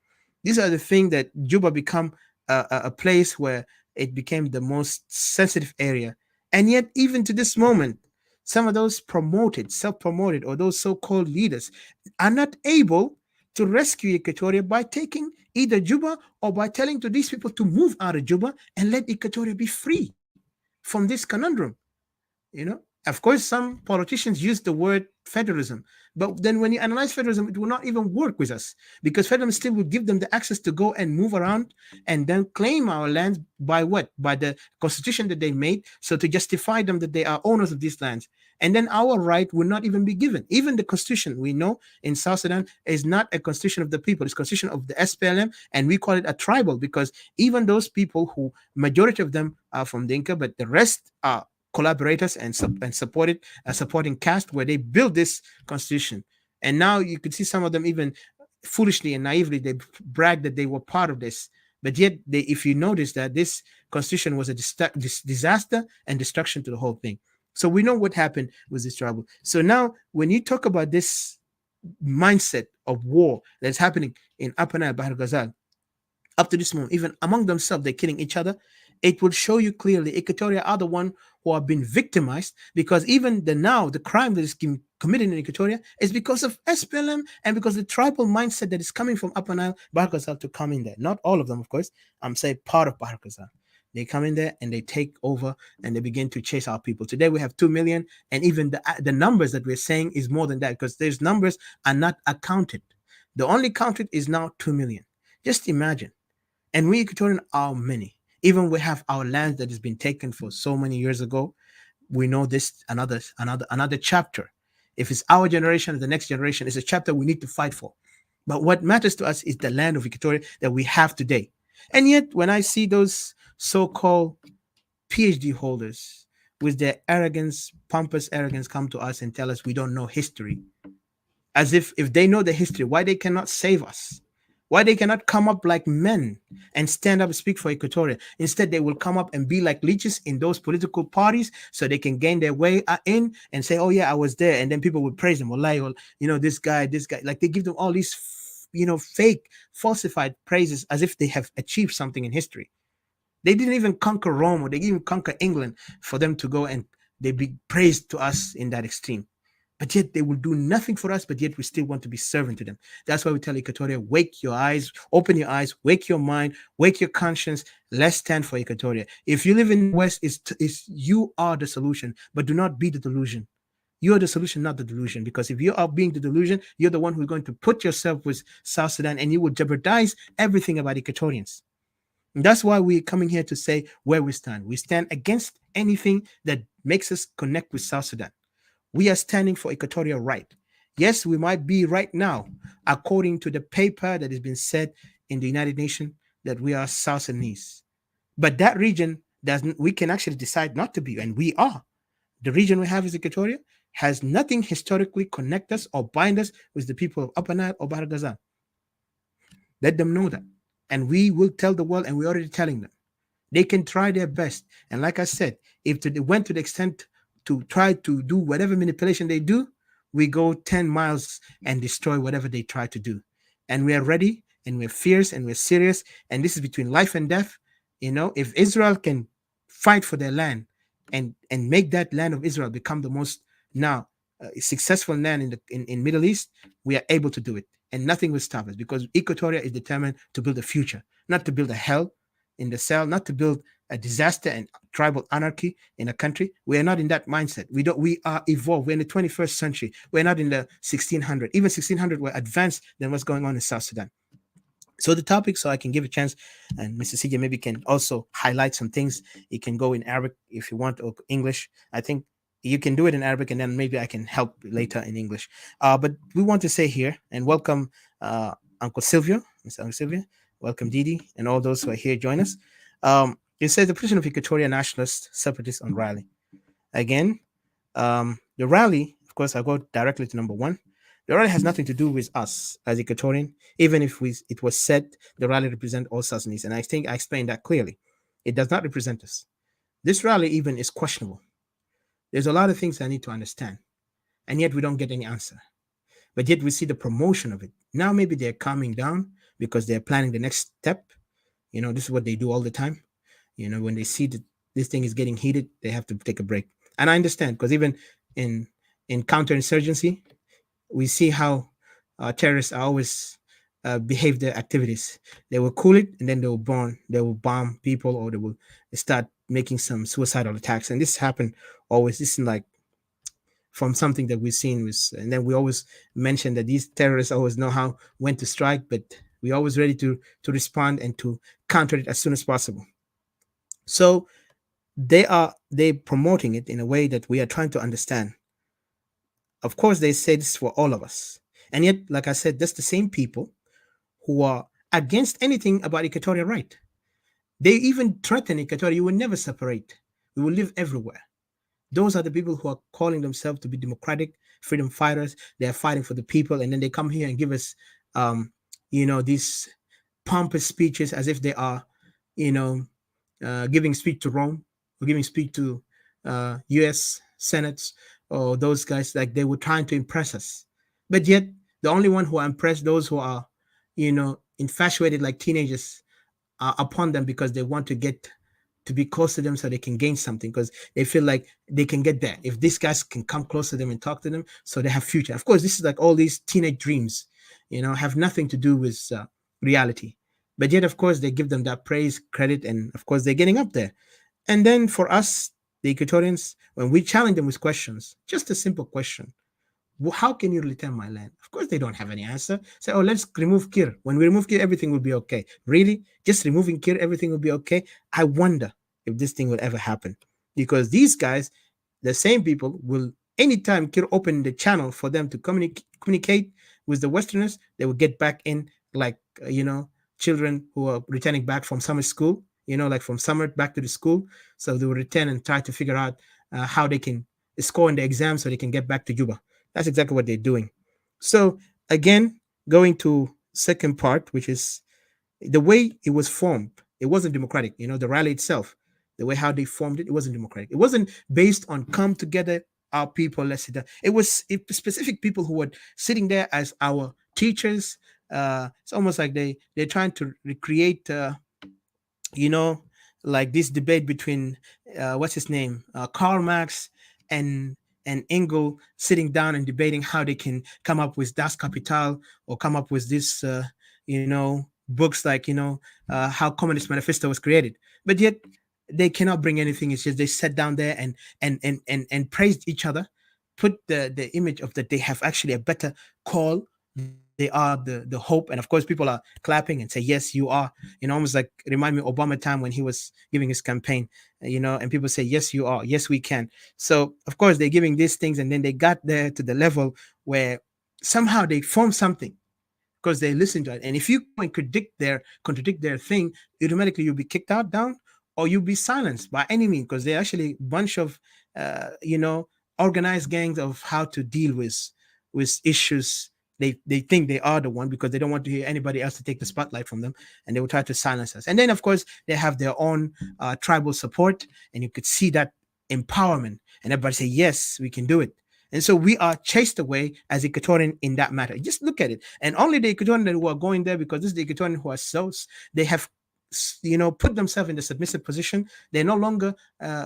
these are the things that Juba become a place where it became the most sensitive area. And yet, even to this moment, some of those self-promoted, or those so-called leaders are not able to rescue Equatoria by taking either Juba or by telling to these people to move out of Juba and let Equatoria be free from this conundrum. Of course, some politicians use the word federalism, but then when you analyze federalism, it will not even work with us, because federalism still will give them the access to go and move around and then claim our lands by what? By the constitution that they made, so to justify them that they are owners of these lands. And then our right will not even be given. Even the constitution we know in South Sudan is not a constitution of the people, it's a constitution of the SPLM, and we call it a tribal, because even those people who, majority of them are from Dinka, but the rest are collaborators and supporting caste, where they build this constitution. And now you could see some of them even foolishly and naively, they brag that they were part of this, but yet if you notice that this constitution was a disaster and destruction to the whole thing. So we know what happened with this tribal. So now when you talk about this mindset of war that's happening in Upper Nile, Bahr Ghazal, up to this moment, even among themselves, they're killing each other. It will show you clearly Equatoria are the one who have been victimized, because even the crime that is committed in Equatoria is because of SPLM and because the tribal mindset that is coming from Upper Nile, Bahr Ghazal, to come in there. Not all of them, of course. I'm saying part of Bahr Ghazal. They come in there and they take over and they begin to chase our people. Today we have 2 million, and even the numbers that we're saying is more than that, because those numbers are not accounted. The only counted is now 2 million. Just imagine. And we Equatorian are many. Even we have our land that has been taken for so many years ago. We know this another chapter. If it's our generation, the next generation, is a chapter we need to fight for. But what matters to us is the land of Equatoria that we have today. And yet, when I see those so-called PhD holders with their arrogance, pompous arrogance, come to us and tell us we don't know history, as if they know the history, why they cannot save us? Why they cannot come up like men and stand up and speak for Equatoria? Instead, they will come up and be like leeches in those political parties so they can gain their way in and say, oh, yeah, I was there. And then people would praise them. Well, this guy. Like they give them all these, fake, falsified praises as if they have achieved something in history. They didn't even conquer Rome or they didn't even conquer England for them to go and they be praised to us in that extreme. But yet they will do nothing for us, but yet we still want to be servant to them. That's why we tell Equatoria, wake your eyes, open your eyes, wake your mind, wake your conscience. Let's stand for Equatoria. If you live in the West, you are the solution, but do not be the delusion. You are the solution, not the delusion. Because if you are being the delusion, you're the one who's going to put yourself with South Sudan and you will jeopardize everything about Equatorians. And that's why we're coming here to say where we stand. We stand against anything that makes us connect with South Sudan. We are standing for Equatoria right. Yes, we might be right now, according to the paper that has been said in the United Nations, that we are South Sudanese. But that region we can actually decide not to be, and we are. The region we have is Equatoria, has nothing historically connect us or bind us with the people of Upper Nile or Bahr Ghazal. Let them know that. And we will tell the world, and we're already telling them. They can try their best. And like I said, if they went to the extent to try to do whatever manipulation they do, we go 10 miles and destroy whatever they try to do. And we are ready, and we're fierce, and we're serious. And this is between life and death. If Israel can fight for their land and make that land of Israel become the most now successful land in Middle East, we are able to do it. And nothing will stop us, because Equatoria is determined to build a future, not to build a hell in the cell, not to build a disaster and tribal anarchy in a country. We are not in that mindset. We are evolved. We're in the 21st century. We're not in the 1600. Even 1600 were advanced than what's going on in South Sudan. So the topic, so I can give a chance, and Mr. CJ maybe can also highlight some things. You can go in Arabic if you want, or English. I think you can do it in Arabic, and then maybe I can help later in English. But we want to say here, and welcome Uncle Silvio, Mr. Uncle Silvio. Welcome Didi, and all those who are here join us. It says the position of Equatorian Nationalists, Separatists on rally. Again, the rally, of course, I'll go directly to number one. The rally has nothing to do with us as Equatorian, even if it was said the rally represents all South Sudanese. And I think I explained that clearly. It does not represent us. This rally even is questionable. There's a lot of things I need to understand. And yet we don't get any answer. But yet we see the promotion of it. Now maybe they're calming down because they're planning the next step. This is what they do all the time. When they see that this thing is getting heated, they have to take a break. And I understand, because even in counterinsurgency, we see how terrorists always behave their activities. They will cool it, and then they will bomb people, or they will start making some suicidal attacks. And this happened always. This is like from something that we've seen. And then we always mention that these terrorists always know when to strike, but we're always ready to respond and to counter it as soon as possible. So they promoting it in a way that we are trying to understand. Of course, they say this is for all of us. And yet, like I said, that's the same people who are against anything about Equatorial right. They even threaten Equatoria. You will never separate. We will live everywhere. Those are the people who are calling themselves to be democratic freedom fighters. They are fighting for the people. And then they come here and give us, these pompous speeches as if they are, giving speech to Rome or giving speech to U.S. Senates, or those guys, like they were trying to impress us. But yet the only one who are impressed, those who are, infatuated like teenagers upon them, because they want to get to be close to them so they can gain something, because they feel like they can get there if these guys can come close to them and talk to them, so they have future. Of course, this is like all these teenage dreams, have nothing to do with reality. But yet, of course, they give them that praise, credit, and of course, they're getting up there. And then for us, the Equatorians, when we challenge them with questions, just a simple question: how can you return my land? Of course, they don't have any answer. Say, oh, let's remove Kir. When we remove Kir, everything will be okay. Really? Just removing Kir, everything will be okay? I wonder if this thing will ever happen. Because these guys, the same people, will, anytime Kir open the channel for them to communicate with the Westerners, they will get back in like, children who are returning back from summer school, like from summer back to the school. So they will return and try to figure out how they can score in the exam so they can get back to Juba. That's exactly what they're doing. So again, going to second part, which is the way it was formed. It wasn't democratic. The rally itself, the way how they formed it, it wasn't democratic. It wasn't based on come together, our people, let's sit down. It was specific people who were sitting there as our teachers. It's almost like they're trying to recreate, you know, like this debate between what's his name, Karl Marx and Engel, sitting down and debating how they can come up with Das Kapital, or come up with this, books like how Communist Manifesto was created. But yet they cannot bring anything. It's just they sat down there and praised each other, put the image of that they have actually a better call. They are the hope, and of course people are clapping and say yes you are, almost like remind me of Obama time when he was giving his campaign, and people say yes you are, yes we can. So of course they're giving these things, and then they got there to the level where somehow they form something because they listen to it. And if you go and contradict their thing, automatically you'll be kicked out down, or you'll be silenced by any means, because they're actually a bunch of organized gangs of how to deal with issues. They think they are the one because they don't want to hear anybody else to take the spotlight from them, and they will try to silence us. And then of course they have their own tribal support, and you could see that empowerment, and everybody say yes we can do it. And so we are chased away as Equatorian in that matter. Just look at it. And only the Equatorian who are going there, because this is the Equatorian who are they have put themselves in the submissive position. They're no longer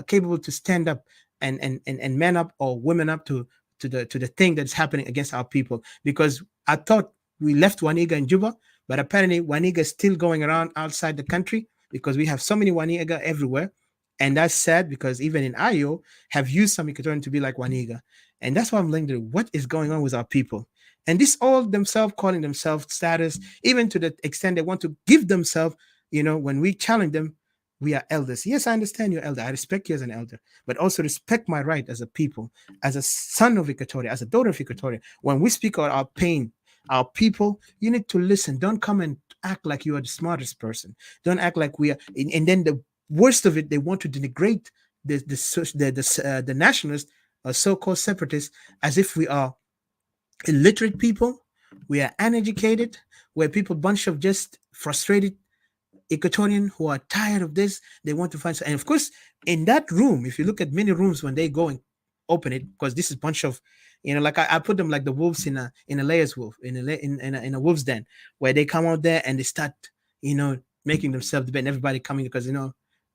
capable to stand up and man up or women up to the thing that's happening against our people. Because I thought we left Waniga in Juba, but apparently Waniga is still going around outside the country, because we have so many Waniga everywhere. And that's sad, because even in Ayo have used some Equatorian to be like Waniga. And that's why I'm wondering what is going on with our people. And this all themselves calling themselves status, even to the extent they want to give themselves, when we challenge them, we are elders. Yes, I understand you're elder. I respect you as an elder, but also respect my right as a people, as a son of Equatoria, as a daughter of Equatoria. When we speak about our pain, our people, you need to listen. Don't come and act like you are the smartest person. Don't act like we are. And then the worst of it, they want to denigrate the nationalists, or so-called separatists, as if we are illiterate people, we are uneducated, we're people, bunch of just frustrated Equatorian who are tired of this. They want to find, and of course, in that room, if you look at many rooms when they go and open it, because this is a bunch of, like I put them like the wolves in a layers wolf, in a wolf's den, where they come out there and they start, making themselves the bed, and everybody coming, because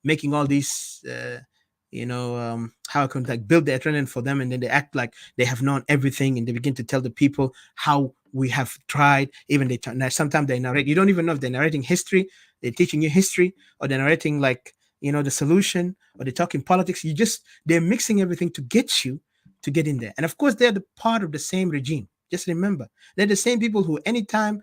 making all these how can like build the adrenaline for them, and then they act like they have known everything, and they begin to tell the people how we have tried. Even sometimes they narrate, you don't even know if they're narrating history, they're teaching you history, or they're narrating like the solution, or they're talking politics. They're mixing everything to get you to get in there. And of course they're the part of the same regime. Just remember, they're the same people who anytime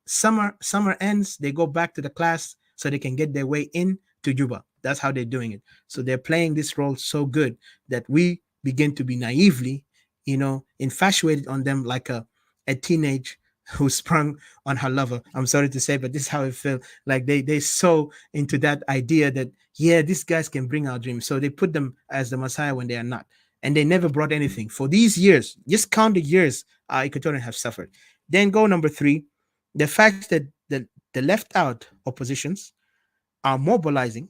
summer ends, they go back to the class so they can get their way in to Juba. That's how they're doing it. So they're playing this role so good that we begin to be naively, infatuated on them, like a teenage who sprung on her lover. I'm sorry to say, but this is how it feels. Like they so into that idea that, yeah, these guys can bring our dreams. So they put them as the Messiah when they are not. And they never brought anything. For these years, just count the years our Equatorians have suffered. Then go number 3, the fact that the left out oppositions are mobilizing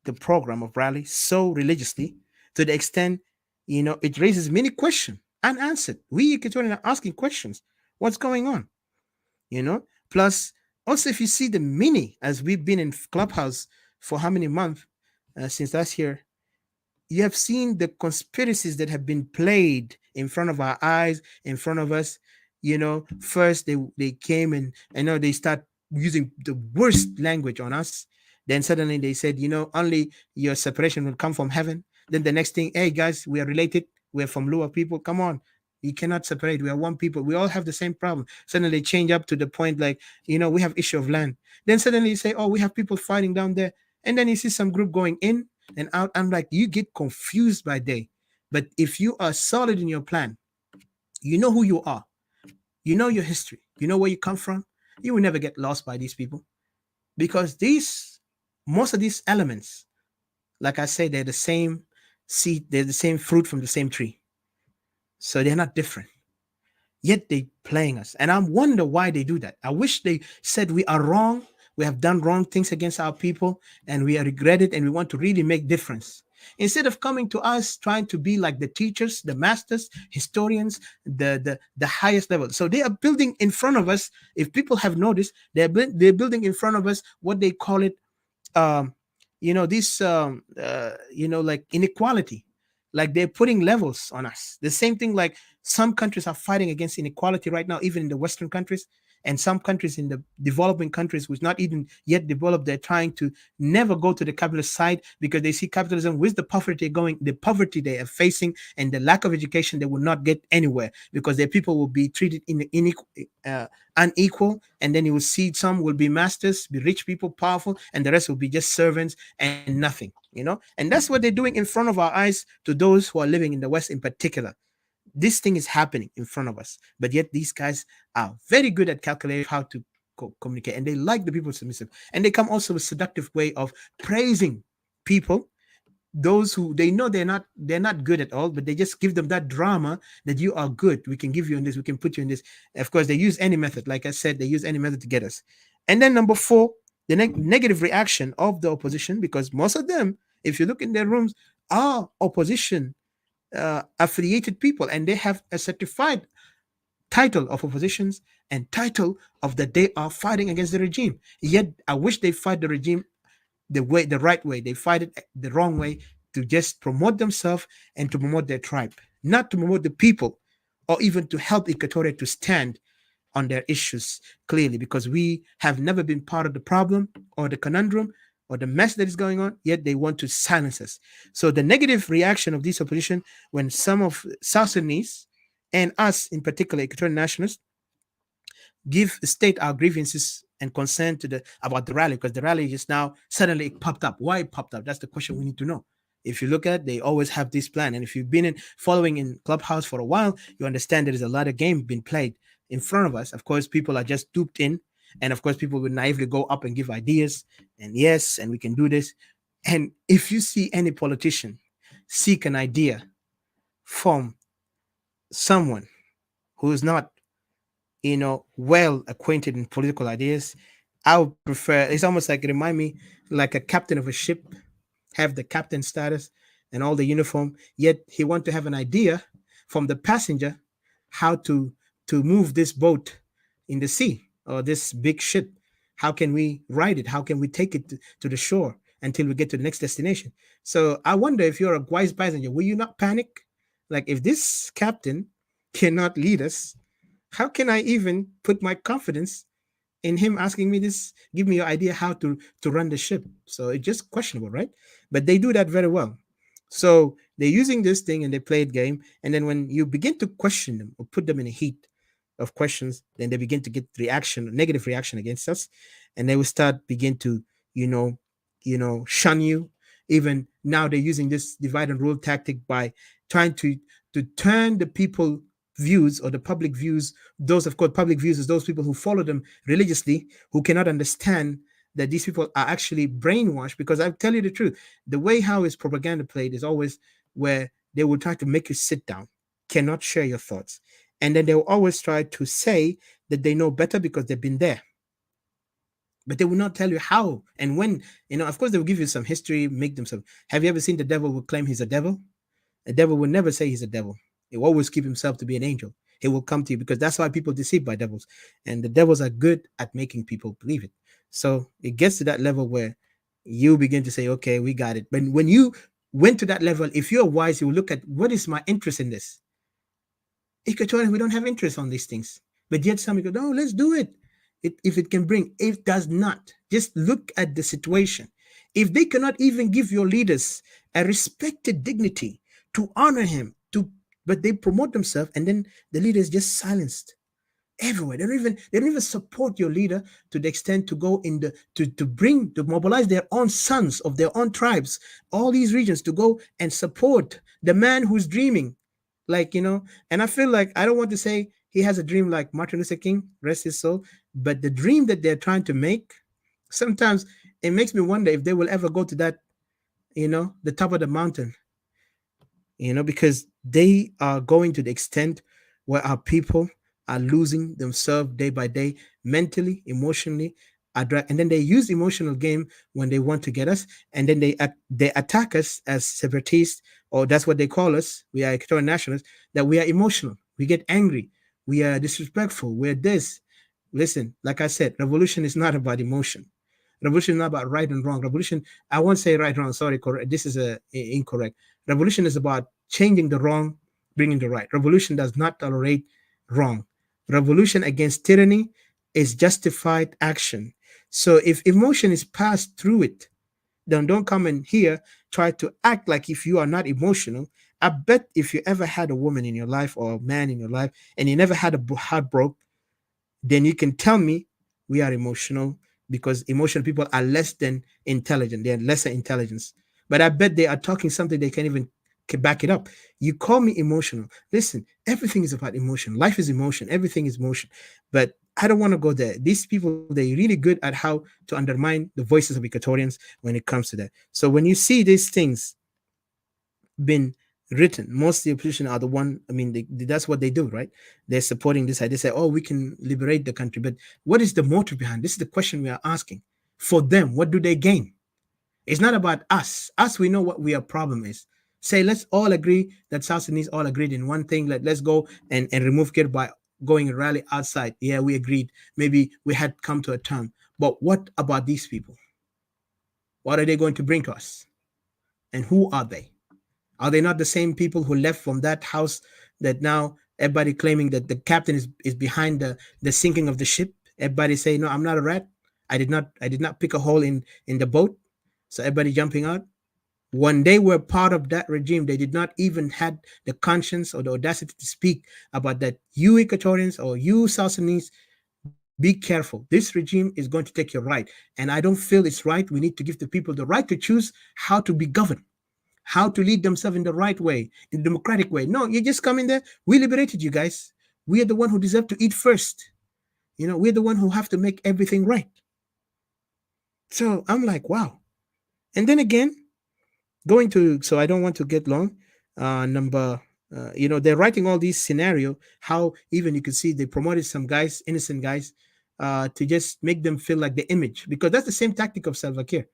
the program of rally so religiously, to the extent, it raises many questions unanswered. We Equatorians are asking questions. What's going on? Plus, also, if you see the mini, as we've been in Clubhouse for how many months since last year, you have seen the conspiracies that have been played in front of our eyes, in front of us. First they came and they start using the worst language on us. Then suddenly they said, only your separation will come from heaven. Then the next thing, hey guys, we are related. We're from lower people. Come on. You cannot separate. We are one people. We all have the same problem. Suddenly they change up to the point like, we have issue of land. Then suddenly you say, oh, we have people fighting down there. And then you see some group going in and out. I'm like, you get confused by day. But if you are solid in your plan, you know who you are. You know your history. You know where you come from. You will never get lost by these people. Because most of these elements, like I say, they're the same seed, they're the same fruit from the same tree. So they're not different. yet they playing us. And I wonder why they do that. I wish they said we are wrong, we have done wrong things against our people, and we regret it, and we want to really make difference. Instead of coming to us trying to be like the teachers, the masters, historians, the highest level. So they are building in front of us. If people have noticed, they're building in front of us what they call it, um, this like inequality. Like they're putting levels on us. The same thing, like some countries are fighting against inequality right now, even in the Western countries, and some countries in the developing countries, which not even yet developed, they're trying to never go to the capitalist side because they see capitalism with the poverty they are facing, and the lack of education, they will not get anywhere because their people will be treated unequal, and then you will see some will be masters, be rich people, powerful, and the rest will be just servants and nothing. And that's what they're doing in front of our eyes to those who are living in the West in particular. This thing is happening in front of us, but yet these guys are very good at calculating how to communicate, and they like the people submissive, and they come also with seductive way of praising people, those who they know they're not good at all, but they just give them that drama that you are good, we can give you in this, we can put you in this. Of course, they use any method. Like I said, they use any method to get us. And then number 4, the negative reaction of the opposition, because most of them, if you look in their rooms, are opposition affiliated people, and they have a certified title of oppositions and title of that they are fighting against the regime. Yet I wish they fight the regime the right way. They fight it the wrong way, to just promote themselves and to promote their tribe, not to promote the people, or even to help Equatoria to stand on their issues clearly, because we have never been part of the problem or the conundrum or the mess that is going on, yet they want to silence us. So the negative reaction of this opposition, when some of South Sudanese and us in particular, Equatorian Nationalists, state our grievances and concern about the rally, because the rally just now suddenly it popped up. Why it popped up? That's the question we need to know. If you look at, they always have this plan, and if you've been following in Clubhouse for a while, you understand there is a lot of game being played in front of us. Of course, people are just duped in, and of course, people will naively go up and give ideas, and yes, and we can do this. And if you see any politician seek an idea from someone who is not well acquainted in political ideas, I would prefer, it's almost like, remind me like a captain of a ship, have the captain status and all the uniform, yet he want to have an idea from the passenger how to move this boat in the sea, or this big ship. How can we ride it? How can we take it to the shore until we get to the next destination? So I wonder, if you're a wise passenger, will you not panic? Like, if this captain cannot lead us, how can I even put my confidence in him asking me this, give me your idea how to run the ship? So it's just questionable, right? But they do that very well. So they're using this thing and they play it game. And then when you begin to question them or put them in a heat of questions, then they begin to get negative reaction against us. And they will begin to, shun you. Even now they're using this divide and rule tactic by trying to turn the people views, or the public views, those, of course, public views is those people who follow them religiously, who cannot understand that these people are actually brainwashed. Because I tell you the truth, the way how is propaganda played is always where they will try to make you sit down, cannot share your thoughts, and then they will always try to say that they know better because they've been there, but they will not tell you how and when. Of course, they will give you some history, make them some. Have you ever seen the devil who claim he's a devil? A devil will never say he's a devil. He will always keep himself to be an angel. He will come to you, because that's why people are deceived by devils. And the devils are good at making people believe it. So it gets to that level where you begin to say, okay, we got it. But when you went to that level, if you're wise, you will look at, what is my interest in this? Equatorian, we don't have interest on these things. But yet some go, no, let's do it. If it can bring, it does not. Just look at the situation. If they cannot even give your leaders a respected dignity to honor him, but they promote themselves, and then the leader is just silenced everywhere. They don't even support your leader to the extent to go in to mobilize their own sons of their own tribes, all these regions, to go and support the man who's dreaming, and I feel like, I don't want to say he has a dream like Martin Luther King, rest his soul, but the dream that they're trying to make, sometimes it makes me wonder if they will ever go to that, the top of the mountain, because they are going to the extent where our people are losing themselves day by day, mentally, emotionally, and then they use emotional game when they want to get us, and then they attack us as separatists, or that's what they call us. We are Equatorian nationalists. That we are emotional, we get angry, we are disrespectful, we're this. Listen, like I said, revolution is not about emotion. Revolution is not about right and wrong. Revolution, I won't say right and wrong. Sorry, correct. This is incorrect. Revolution is about changing the wrong, bringing the right. Revolution does not tolerate wrong. Revolution against tyranny is justified action. So if emotion is passed through it, then don't come in here try to act like if you are not emotional. I bet if you ever had a woman in your life or a man in your life and you never had a heartbreak, then you can tell me we are emotional, because emotional people are less than intelligent. They are lesser intelligence. But I bet they are talking something they can't even back it up. You call me emotional. Listen, everything is about emotion. Life is emotion. Everything is motion. But I don't want to go there. These people, they're really good at how to undermine the voices of Equatorians when it comes to that. So when you see these things been written, most of the opposition are the one, I mean, that's what they do, right? They're supporting this idea. They say, oh, we can liberate the country. But what is the motive behind this? Is the question we are asking. For them, what do they gain? It's not about us. Us, we know what our problem is. Say, let's all agree that South Sudanese all agreed in one thing. Let's go and remove Kir by going and rally outside. Yeah, we agreed. Maybe we had come to a term. But what about these people? What are they going to bring to us? And who are they? Are they not the same people who left from that house that now everybody claiming that the captain is behind the sinking of the ship? Everybody say, no, I'm not a rat. I did not pick a hole in the boat. So everybody jumping out. When they were part of that regime, they did not even had the conscience or the audacity to speak about that. You Equatorians or you South Sudanese, be careful. This regime is going to take your right. And I don't feel it's right. We need to give the people the right to choose how to be governed, how to lead themselves in the right way, in the democratic way. No, you just come in there. We liberated you guys. We are the one who deserve to eat first. We're the one who have to make everything right. So I'm like, wow. And then again, so I don't want to get long. They're writing all these scenario, how even you can see they promoted some guys, innocent guys, to just make them feel like the image, because that's the same tactic of Salva Kiir.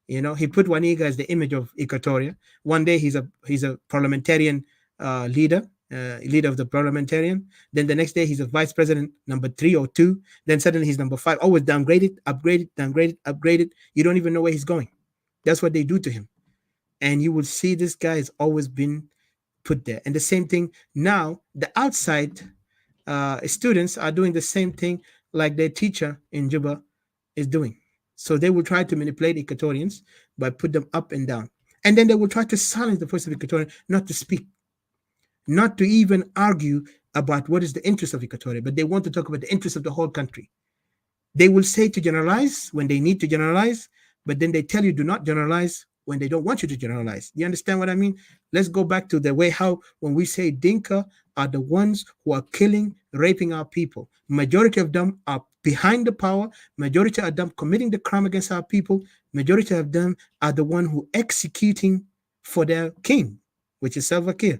He put Waniga as the image of Equatoria. One day he's a parliamentarian leader of the parliamentarian. Then the next day he's a vice president number 3 or 2. Then suddenly he's number 5. Always downgraded, upgraded, downgraded, upgraded. You don't even know where he's going. That's what they do to him. And you will see this guy has always been put there. And the same thing now, the outside students are doing the same thing like their teacher in Juba is doing. So they will try to manipulate Equatorians by put them up and down. And then they will try to silence the voice of Equatorian, not to speak, not to even argue about what is the interest of Equatoria, but they want to talk about the interest of the whole country. They will say to generalize when they need to generalize, but then they tell you do not generalize when they don't want you to generalize. Do you understand what I mean? Let's go back to the way how when we say Dinka are the ones who are killing, raping our people. Majority of them are behind the power. Majority of them committing the crime against our people. Majority of them are the one who executing for their king, which is Salva Kiir.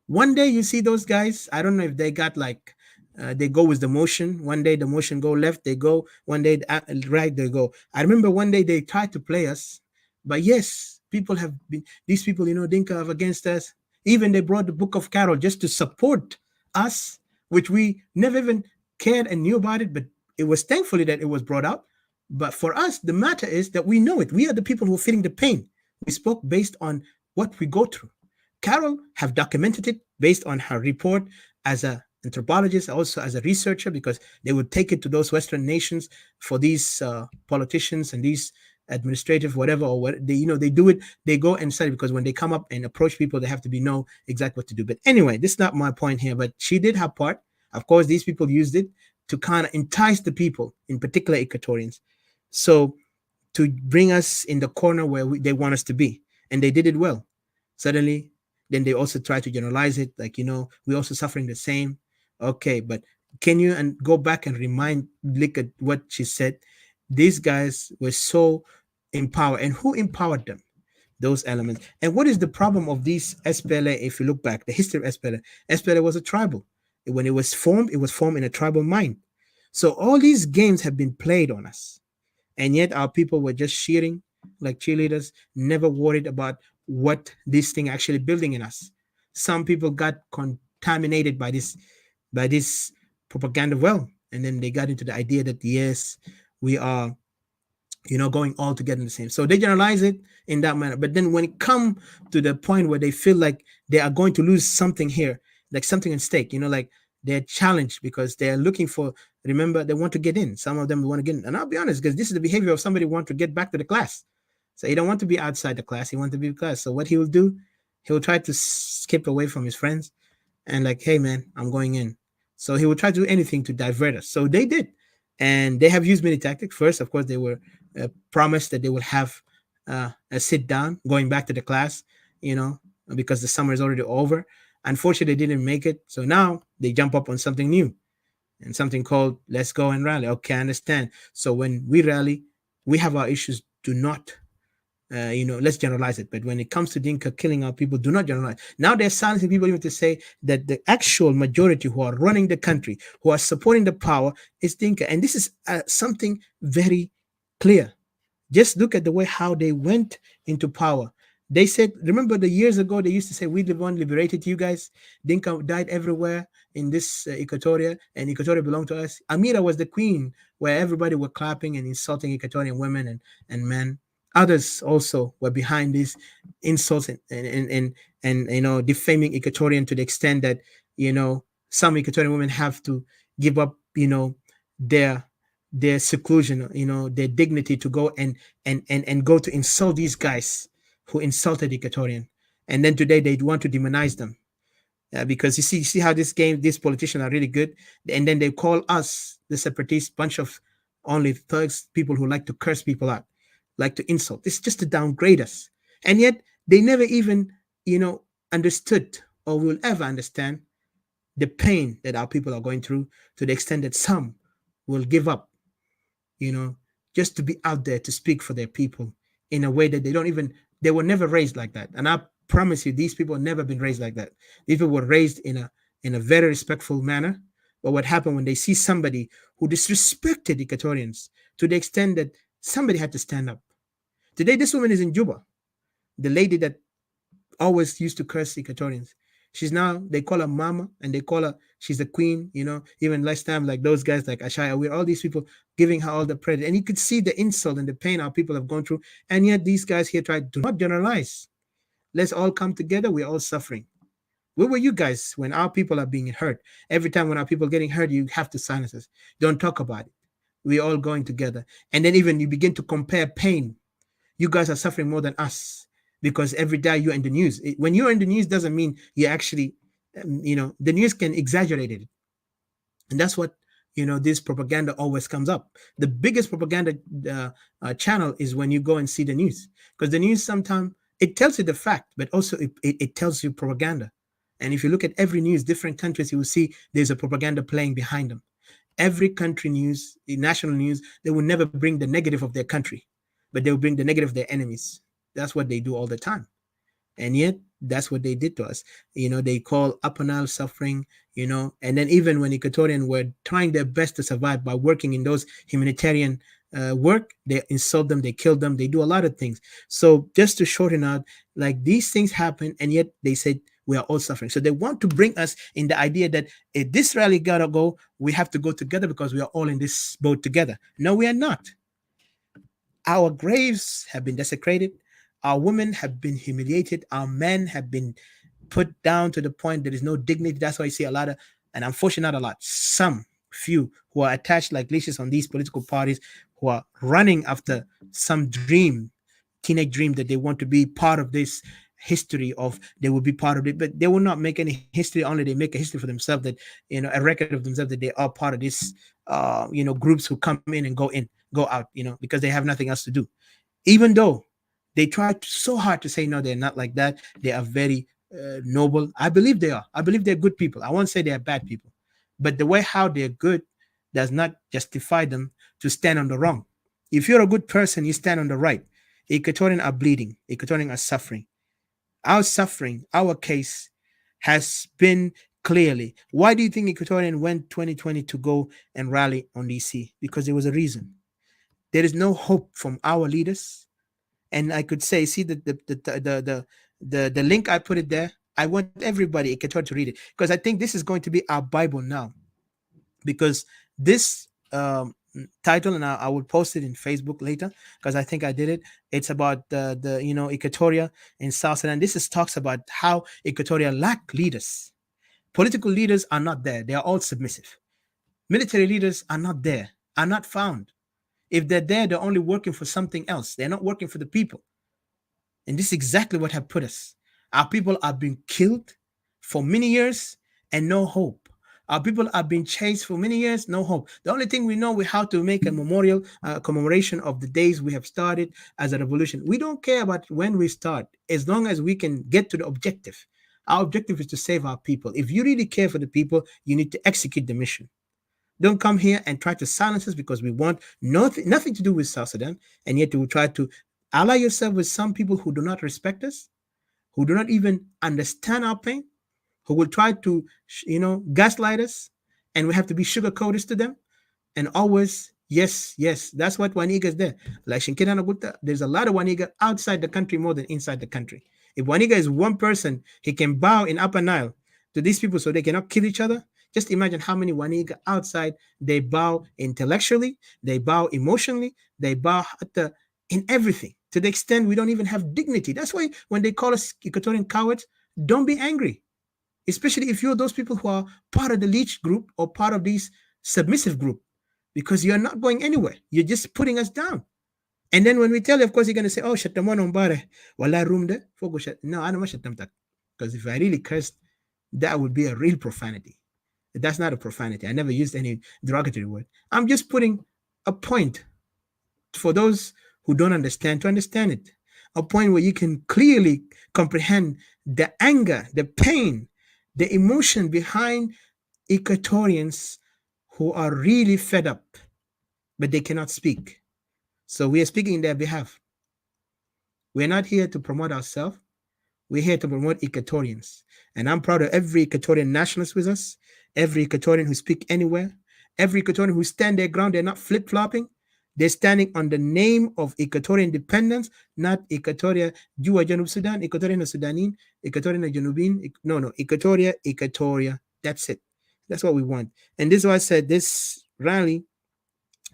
One day you see those guys, I don't know if they got like, they go with the motion. One day the motion go left, they go. One day right, they go. I remember one day they tried to play us, but yes, people have been, these people, Dinka have against us. Even they brought the Book of Carol just to support us, which we never even cared and knew about it, but it was thankfully that it was brought out. But for us, the matter is that we know it. We are the people who are feeling the pain. We spoke based on what we go through. Carol have documented it based on her report as an anthropologist, also as a researcher, because they would take it to those Western nations for these politicians and these administrative whatever, or what they do it. They go and study, because when they come up and approach people, they have to know exactly what to do. But anyway, this is not my point here. But she did her part. Of course, these people used it to kind of entice the people, in particular Equatorians, so to bring us in the corner where they want us to be, and they did it well. Suddenly. Then they also try to generalize it, like, we're also suffering the same. Okay, but can you go back and look at what she said? These guys were so empowered. And who empowered them? Those elements. And what is the problem of these SPLA? If you look back, the history of SPLA was a tribal. When it was formed in a tribal mind. So all these games have been played on us, and yet our people were just cheering like cheerleaders, never worried about what this thing actually building in us. Some people got contaminated by this propaganda well, and then they got into the idea that yes, we are going all together in the same. So they generalize it in that manner. But then when it come to the point where they feel like they are going to lose something here, like something at stake, like they're challenged because they're looking for, remember, they want to get in. Some of them want to get in. And I'll be honest, because this is the behavior of somebody who want to get back to the class. So he don't want to be outside the class. He wants to be in class. So what he will do, he will try to skip away from his friends and like, hey man, I'm going in. So he will try to do anything to divert us. So they did. And they have used many tactics. First, of course, they were promised that they will have a sit down going back to the class, because the summer is already over. Unfortunately, they didn't make it. So now they jump up on something new and something called let's go and rally. Okay, I understand. So when we rally, we have our issues. Do not, let's generalize it. But when it comes to Dinka killing our people, do not generalize. Now they're silencing people even to say that the actual majority who are running the country, who are supporting the power, is Dinka. And this is something very clear. Just look at the way how they went into power. They said, remember the years ago, they used to say, we the one liberated you guys. Dinka died everywhere in this Equatoria, and Equatoria belonged to us. Amira was the queen, where everybody were clapping and insulting Equatorian women and men. Others also were behind these insults and defaming Equatorian to the extent that, some Equatorian women have to give up, their seclusion, their dignity to go and go to insult these guys who insulted Equatorian. And then today they want to demonize them. Because you see how these politicians are really good. And then they call us, the separatists, bunch of only thugs, people who like to curse people out, like to insult. It's just to downgrade us. And yet they never even, understood or will ever understand the pain that our people are going through, to the extent that some will give up, just to be out there to speak for their people in a way that they were never raised like that. And I promise you, these people have never been raised like that. These people were raised in a very respectful manner. But what happened when they see somebody who disrespected Equatorians to the extent that somebody had to stand up. Today, this woman is in Juba, the lady that always used to curse Equatorians. She's now, they call her mama, and they call her, she's the queen, even last time, like those guys like Ashaya, we're all these people giving her all the credit. And you could see the insult and the pain our people have gone through. And yet these guys here try to not generalize. Let's all come together. We're all suffering. Where were you guys when our people are being hurt? Every time when our people are getting hurt, you have to silence us. Don't talk about it. We're all going together. And then even you begin to compare pain. You guys are suffering more than us, because every day you're in the news. When you're in the news doesn't mean you actually, the news can exaggerate it. And that's what, this propaganda always comes up. The biggest propaganda channel is when you go and see the news, because the news sometimes it tells you the fact, but also it tells you propaganda. And if you look at every news, different countries, you will see there's a propaganda playing behind them. Every country news, the national news, they will never bring the negative of their country, but they will bring the negative of their enemies. That's what they do all the time. And yet, that's what they did to us. They call Upper Nile suffering, and then even when Equatorian were trying their best to survive by working in those humanitarian work, they insult them, they kill them, they do a lot of things. So just to shorten out, like these things happen, and yet they said we are all suffering. So they want to bring us in the idea that if this rally gotta go, we have to go together because we are all in this boat together. No, we are not. Our graves have been desecrated. Our women have been humiliated. Our men have been put down to the point there is no dignity. That's why you see a lot of, and unfortunately not a lot, some few who are attached like leashes on these political parties, who are running after some dream, teenage dream, that they want to be part of this history of, they will be part of it, but they will not make any history. Only they make a history for themselves, that, a record of themselves, that they are part of this, groups who come in and go out, because they have nothing else to do. Even though they try so hard to say, no, they're not like that. They are very noble. I believe they are. I believe they're good people. I won't say they are bad people. But the way how they're good does not justify them to stand on the wrong. If you're a good person, you stand on the right. Equatorians are bleeding. Equatorians are suffering. Our suffering, our case has been clearly. Why do you think Equatorian went 2020 to go and rally on DC? Because there was a reason. There is no hope from our leaders. And I could say, see the link I put it there. I want everybody Equatorial to read it, because I think this is going to be our Bible now. Because this title, and I will post it in Facebook later, because I think I did it. It's about the Equatoria in South Sudan. This talks about how Equatoria lack leaders. Political leaders are not there. They are all submissive. Military leaders are not there, are not found. If they're there, they're only working for something else. They're not working for the people. And this is exactly what have put us. Our people are being killed for many years and no hope. Our people are being chased for many years, no hope. The only thing we know, we have to make a memorial commemoration of the days we have started as a revolution. We don't care about when we start, as long as we can get to the objective. Our objective is to save our people. If you really care for the people, you need to execute the mission. Don't come here and try to silence us because we want nothing to do with South Sudan, and yet you will try to ally yourself with some people who do not respect us, who do not even understand our pain, who will try to, gaslight us, and we have to be sugarcoated to them. And always, yes, that's what Waniga is there. Like Shinkita Naguta, there's a lot of Waniga outside the country more than inside the country. If Waniga is one person, he can bow in Upper Nile to these people so they cannot kill each other. Just imagine how many Waniga outside, they bow intellectually, they bow emotionally, they bow in everything, to the extent we don't even have dignity. That's why when they call us Equatorian cowards, don't be angry. Especially if you're those people who are part of the leech group or part of this submissive group, because you're not going anywhere. You're just putting us down. And then when we tell you, of course, you're going to say, oh, shatamon ombare, wala room there. No, I don't want shatamtak. Because if I really cursed, that would be a real profanity. That's not a profanity. I never used any derogatory word. I'm just putting a point for those who don't understand to understand it. A point where you can clearly comprehend the anger, the pain, the emotion behind Equatorians who are really fed up, but they cannot speak. So we are speaking in their behalf. We're not here to promote ourselves. We're here to promote Equatorians. And I'm proud of every Equatorian nationalist with us, every Equatorian who speak anywhere, every Equatorian who stand their ground. They're not flip-flopping. They're standing on the name of Equatorian independence, not Equatoria, Jua Janub Sudan, Equatorian Sudanin, Equatorian Janubin. No, Equatoria. That's it. That's what we want. And this is why I said this rally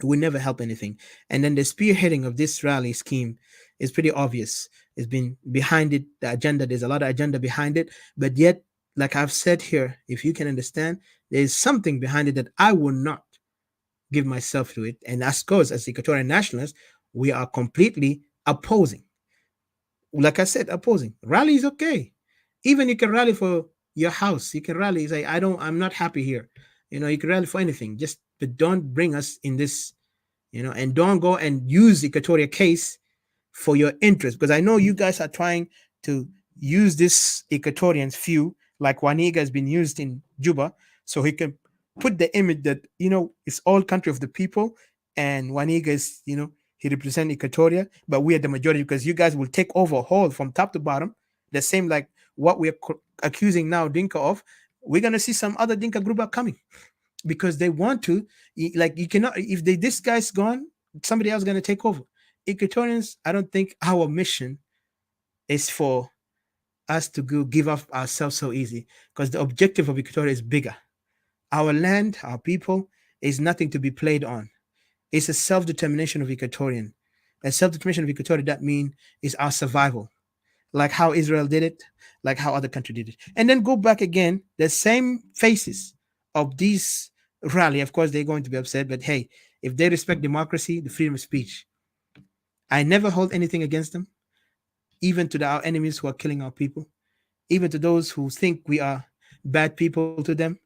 will never help anything. And then the spearheading of this rally scheme is pretty obvious. It's been behind it, the agenda. There's a lot of agenda behind it. But yet, like I've said here, if you can understand, there's something behind it that I will not give myself to it. And as goes, as Equatorian Nationalists, we are completely opposing. Like I said, opposing. Rally is okay. Even you can rally for your house. You can rally, say, I'm not happy here. You can rally for anything. But don't bring us in this, and don't go and use the Equatoria case for your interest. Because I know you guys are trying to use this Equatorian few, like Waniga has been used in Juba, so he can put the image that, it's all country of the people, and Waniga is, he represents Equatoria, but we are the majority, because you guys will take over whole from top to bottom, the same like what we're accusing now Dinka of. We're going to see some other Dinka group are coming, because they want to, like, you cannot, if this guy's gone, somebody else is going to take over. Equatorians, I don't think our mission is for us to give up ourselves so easy, because the objective of Equatoria is bigger. Our land, our people, is nothing to be played on. It's a self-determination of Equatorian. A self-determination of Equatoria, that means is our survival. Like how Israel did it, like how other countries did it. And then go back again, the same faces of these rally, of course, they're going to be upset, but hey, if they respect democracy, the freedom of speech, I never hold anything against them, even to our enemies who are killing our people, even to those who think we are bad people to them.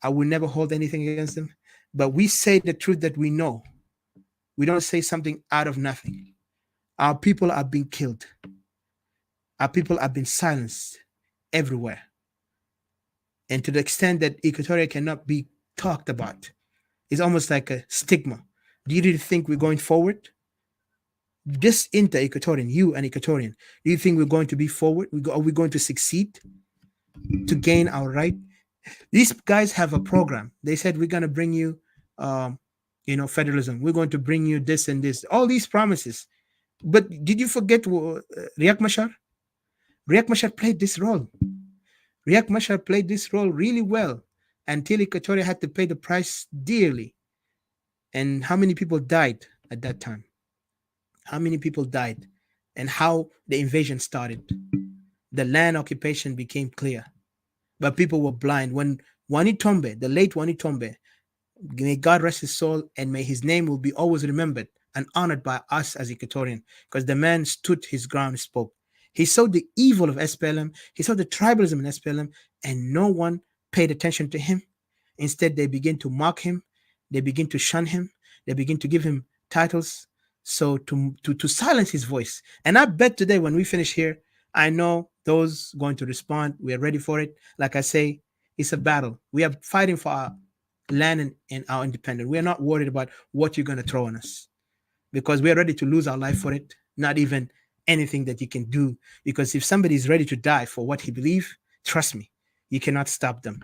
I will never hold anything against them. But we say the truth that we know. We don't say something out of nothing. Our people are being killed. Our people are being silenced everywhere. And to the extent that Equatoria cannot be talked about, it's almost like a stigma. Do you really think we're going forward? Just inter-Equatorian, you and Equatorian, do you think we're going to be forward? Are we going to succeed to gain our right? These guys have a program. They said, we're going to bring you, federalism. We're going to bring you this and this. All these promises. But did you forget Riek Machar? Riek Machar played this role. Riek Machar played this role really well until Equatoria had to pay the price dearly. And how many people died at that time? How many people died? And how the invasion started. The land occupation became clear. But people were blind. When Wani Tombe, the late Wani Tombe, may God rest his soul, and may his name will be always remembered and honored by us as Equatorian, because the man stood his ground and spoke. He saw the evil of SPLM. He saw the tribalism in SPLM, and no one paid attention to him. Instead, they begin to mock him. They begin to shun him. They begin to give him titles, so to silence his voice. And I bet today when we finish here, I know those going to respond. We are ready for it. Like I say, it's a battle. We are fighting for our land and our independence. We are not worried about what you're going to throw on us, because we are ready to lose our life for it. Not even anything that you can do. Because if somebody is ready to die for what he believes, trust me, you cannot stop them.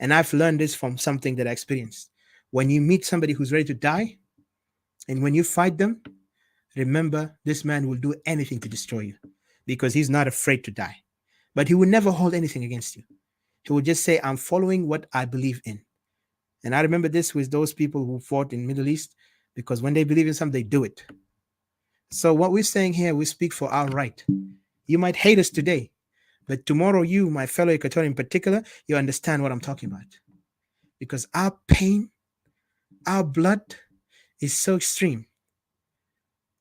And I've learned this from something that I experienced. When you meet somebody who's ready to die, and when you fight them, remember, this man will do anything to destroy you, because he's not afraid to die. But he will never hold anything against you. He will just say, I'm following what I believe in. And I remember this with those people who fought in Middle East, because when they believe in something, they do it. So what we're saying here, we speak for our right. You might hate us today, but tomorrow you, my fellow Equatorian in particular, you understand what I'm talking about. Because our pain, our blood is so extreme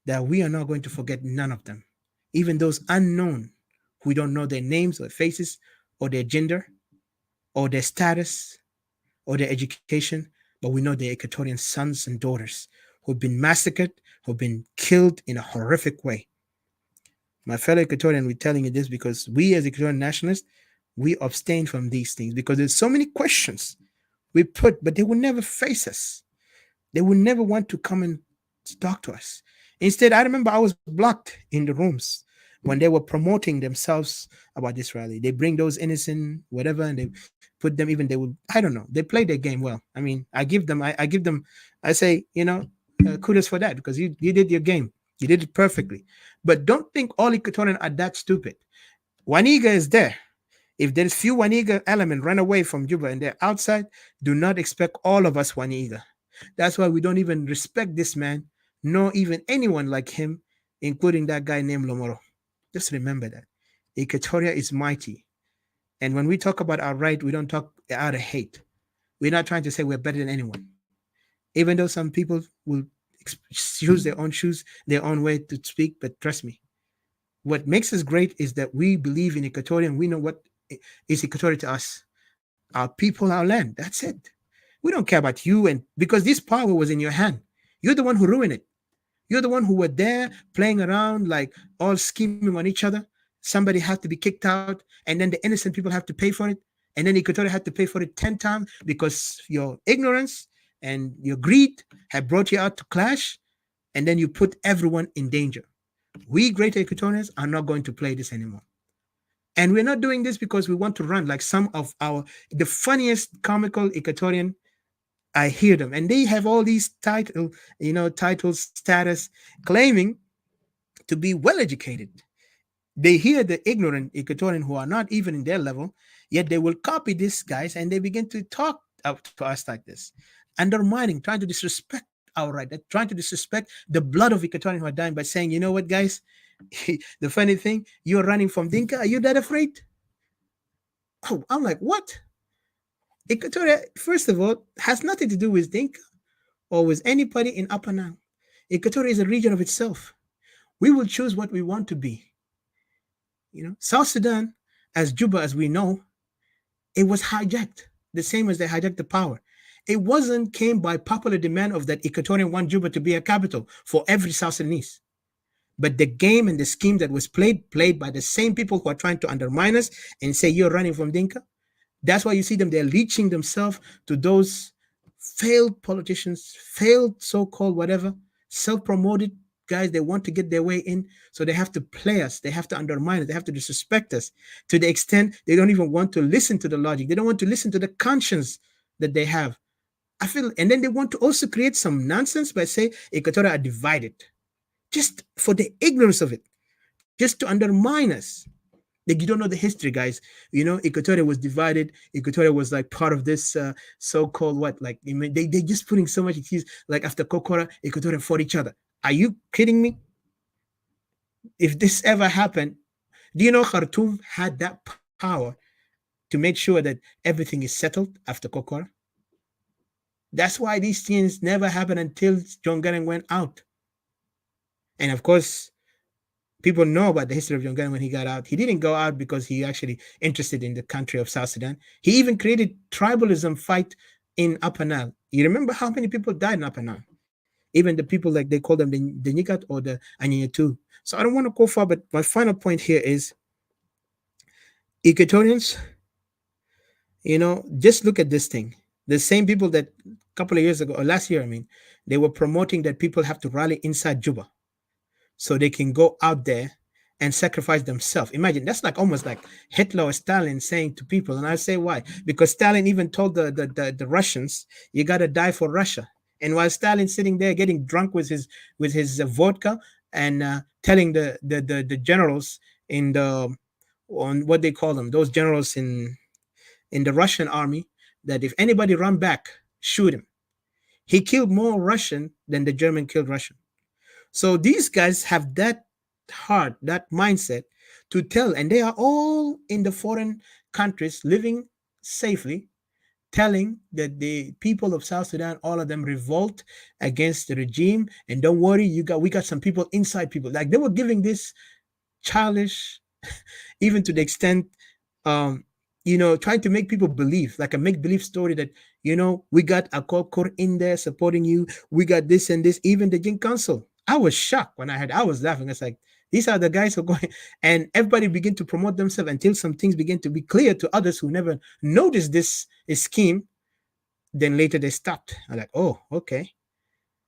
that we are not going to forget none of them. Even those unknown, who we don't know their names or faces or their gender or their status or their education, but we know they're Equatorian sons and daughters who've been massacred, who've been killed in a horrific way. My fellow Equatorian, we're telling you this because we as Equatorian nationalists, we abstain from these things because there's so many questions we put, but they will never face us. They will never want to come and talk to us. Instead, I remember I was blocked in the rooms when they were promoting themselves about this rally. They bring those innocent whatever, and they put them, even they would, I don't know, they play their game well. I mean, I say, kudos for that, because you did your game. You did it perfectly. But don't think all Equatorians are that stupid. Waniga is there. If there's few Waniga element run away from Juba and they're outside, do not expect all of us Waniga. That's why we don't even respect this man, nor even anyone like him, including that guy named Lomoro. Just remember that. Equatoria is mighty. And when we talk about our right, we don't talk out of hate. We're not trying to say we're better than anyone. Even though some people will choose their own shoes, their own way to speak, but trust me, what makes us great is that we believe in Equatoria and we know what is Equatoria to us. Our people, our land. That's it. We don't care about you, and because this power was in your hand. You're the one who ruined it. You're the one who were there playing around, like all scheming on each other. Somebody had to be kicked out, and then the innocent people have to pay for it. And then Equatoria had to pay for it 10 times because your ignorance and your greed have brought you out to clash, and then you put everyone in danger. We greater Equatorians are not going to play this anymore. And we're not doing this because we want to run like some of the funniest comical Equatorian. I hear them, and they have all these titles, status, claiming to be well-educated. They hear the ignorant Equatorian who are not even in their level, yet they will copy these guys, and they begin to talk out to us like this, undermining, trying to disrespect our right, trying to disrespect the blood of Equatorian who are dying by saying, you know what, guys, the funny thing, you're running from Dinka. Are you that afraid? Oh, I'm like, what? Equatoria, first of all, has nothing to do with Dinka or with anybody in Upper Nile. Equatoria is a region of itself. We will choose what we want to be. South Sudan, as Juba, as we know, it was hijacked, the same as they hijacked the power. It came by popular demand of that Equatorian want Juba to be a capital for every South Sudanese. But the game and the scheme that was played by the same people who are trying to undermine us and say you're running from Dinka. That's why you see them, they're leeching themselves to those failed politicians, failed so-called whatever, self-promoted guys, they want to get their way in, so they have to play us, they have to undermine us, they have to disrespect us to the extent they don't even want to listen to the logic, they don't want to listen to the conscience that they have. I feel, and then they want to also create some nonsense by saying Equatoria are divided, just for the ignorance of it, just to undermine us. Like, you don't know the history, guys. Equatoria was divided. Equatoria was like part of this so-called what? Like, they just putting so much excuse. Like after Kokora, Equatoria fought each other. Are you kidding me? If this ever happened, do you know Khartoum had that power to make sure that everything is settled after Kokora? That's why these things never happened until John Garang went out. And of course, people know about the history of John Garang when he got out. He didn't go out because he actually interested in the country of South Sudan. He even created tribalism fight in Upper Nile. You remember how many people died in Upper Nile? Even the people, like they call them the Nikat or the Anyanyatu. So I don't want to go far, but my final point here is Equatorians, just look at this thing. The same people that a couple of years ago, or last year, I mean, they were promoting that people have to rally inside Juba so they can go out there and sacrifice themselves. Imagine, that's like almost like Hitler or Stalin saying to people, and I say why? Because Stalin even told the Russians, you got to die for Russia. And while Stalin's sitting there getting drunk with his vodka and telling the generals in the, on what they call them, those generals in the Russian army, that if anybody run back, shoot him. He killed more Russian than the German killed Russian. So these guys have that heart, that mindset to tell, and they are all in the foreign countries living safely, telling that the people of South Sudan, all of them revolt against the regime, and don't worry, we got some people inside people. Like they were giving this childish, even to the extent, trying to make people believe, like a make-believe story that, we got a Kokor in there supporting you, we got this and this, even the Jin Council. I was shocked when I was laughing. It's like, these are the guys who are going, and everybody begin to promote themselves until some things begin to be clear to others who never noticed this scheme. Then later they stopped. I'm like, oh, okay.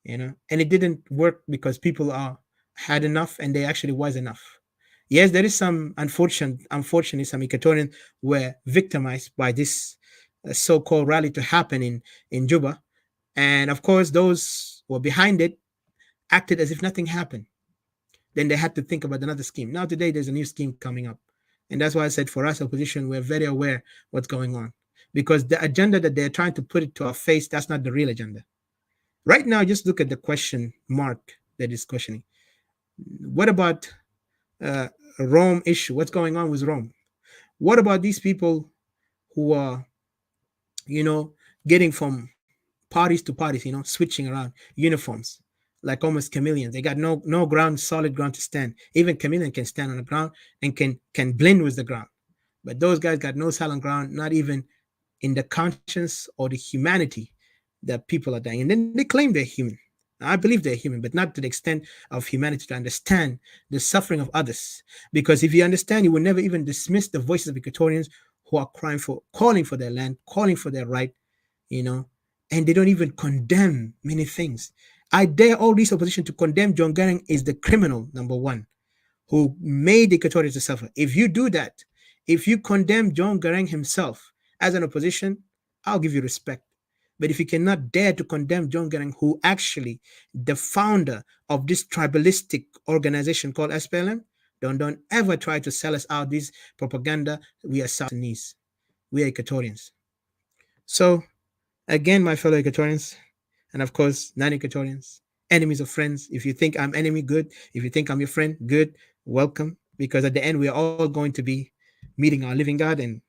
And it didn't work because people had enough and they actually was enough. Yes, there is some unfortunately, some Equatorians were victimized by this so-called rally to happen in Juba. And of course, those who were behind it acted as if nothing happened. Then they had to think about another scheme. Now today, there's a new scheme coming up. And that's why I said for us, opposition, we're very aware what's going on. Because the agenda that they're trying to put it to our face, that's not the real agenda. Right now, just look at the question mark that is questioning. What about Rome issue? What's going on with Rome? What about these people who are, getting from parties to parties, switching around uniforms, like almost chameleons? They got no solid ground to stand. Even chameleon can stand on the ground and can blend with the ground. But those guys got no solid ground, not even in the conscience or the humanity that people are dying. And then they claim they're human. I believe they're human, but not to the extent of humanity to understand the suffering of others. Because if you understand, you will never even dismiss the voices of Equatorians who are calling for their land, calling for their right, and they don't even condemn many things. I dare all this opposition to condemn John Garang is the criminal, number one, who made Equatoria to suffer. If you do that, if you condemn John Garang himself as an opposition, I'll give you respect. But if you cannot dare to condemn John Garang, who actually the founder of this tribalistic organization called SPLM, don't ever try to sell us out this propaganda. We are South Sudanese. We are Equatorians. So, again, my fellow Equatorians, and of course, non-Equatorians, enemies of friends. If you think I'm enemy, good. If you think I'm your friend, good. Welcome. Because at the end, we are all going to be meeting our living God. And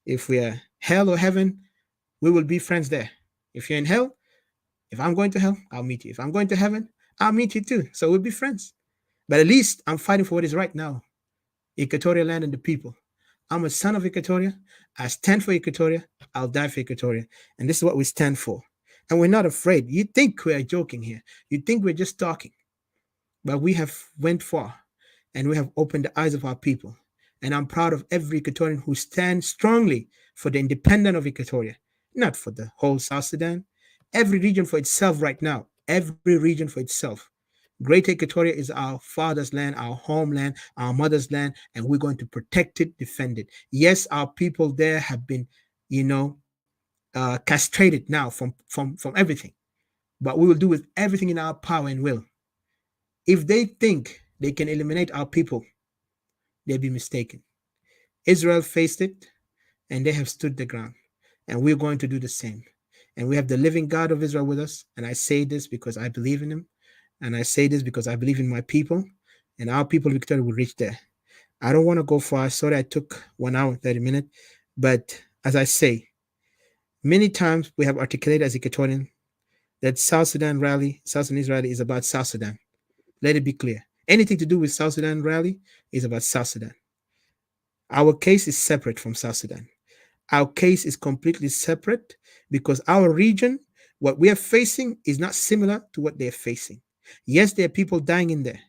if we are hell or heaven, we will be friends there. If you're in hell, if I'm going to hell, I'll meet you. If I'm going to heaven, I'll meet you too. So we'll be friends. But at least I'm fighting for what is right now. Equatoria land and the people. I'm a son of Equatoria. I stand for Equatoria. I'll die for Equatoria. And this is what we stand for. And we're not afraid. You think we are joking here. You think we're just talking. But we have went far. And we have opened the eyes of our people. And I'm proud of every Equatorian who stands strongly for the independence of Equatoria. Not for the whole South Sudan. Every region for itself right now. Every region for itself. Great Equatoria is our father's land, our homeland, our mother's land, and we're going to protect it, defend it. Yes, our people there have been, castrated now from everything, but we will do with everything in our power and will. If they think they can eliminate our people, they'll be mistaken. Israel faced it, and they have stood the ground, and we're going to do the same. And we have the living God of Israel with us, and I say this because I believe in him, and I say this because I believe in my people, and our people of Victoria will reach there. I don't want to go far. Sorry I took 1 hour and 30 minutes, but as I say, many times we have articulated as Equatorian that South Sudanese rally is about South Sudan. Let it be clear. Anything to do with South Sudan rally is about South Sudan. Our case is separate from South Sudan. Our case is completely separate because our region, what we are facing is not similar to what they're facing. Yes, there are people dying in there.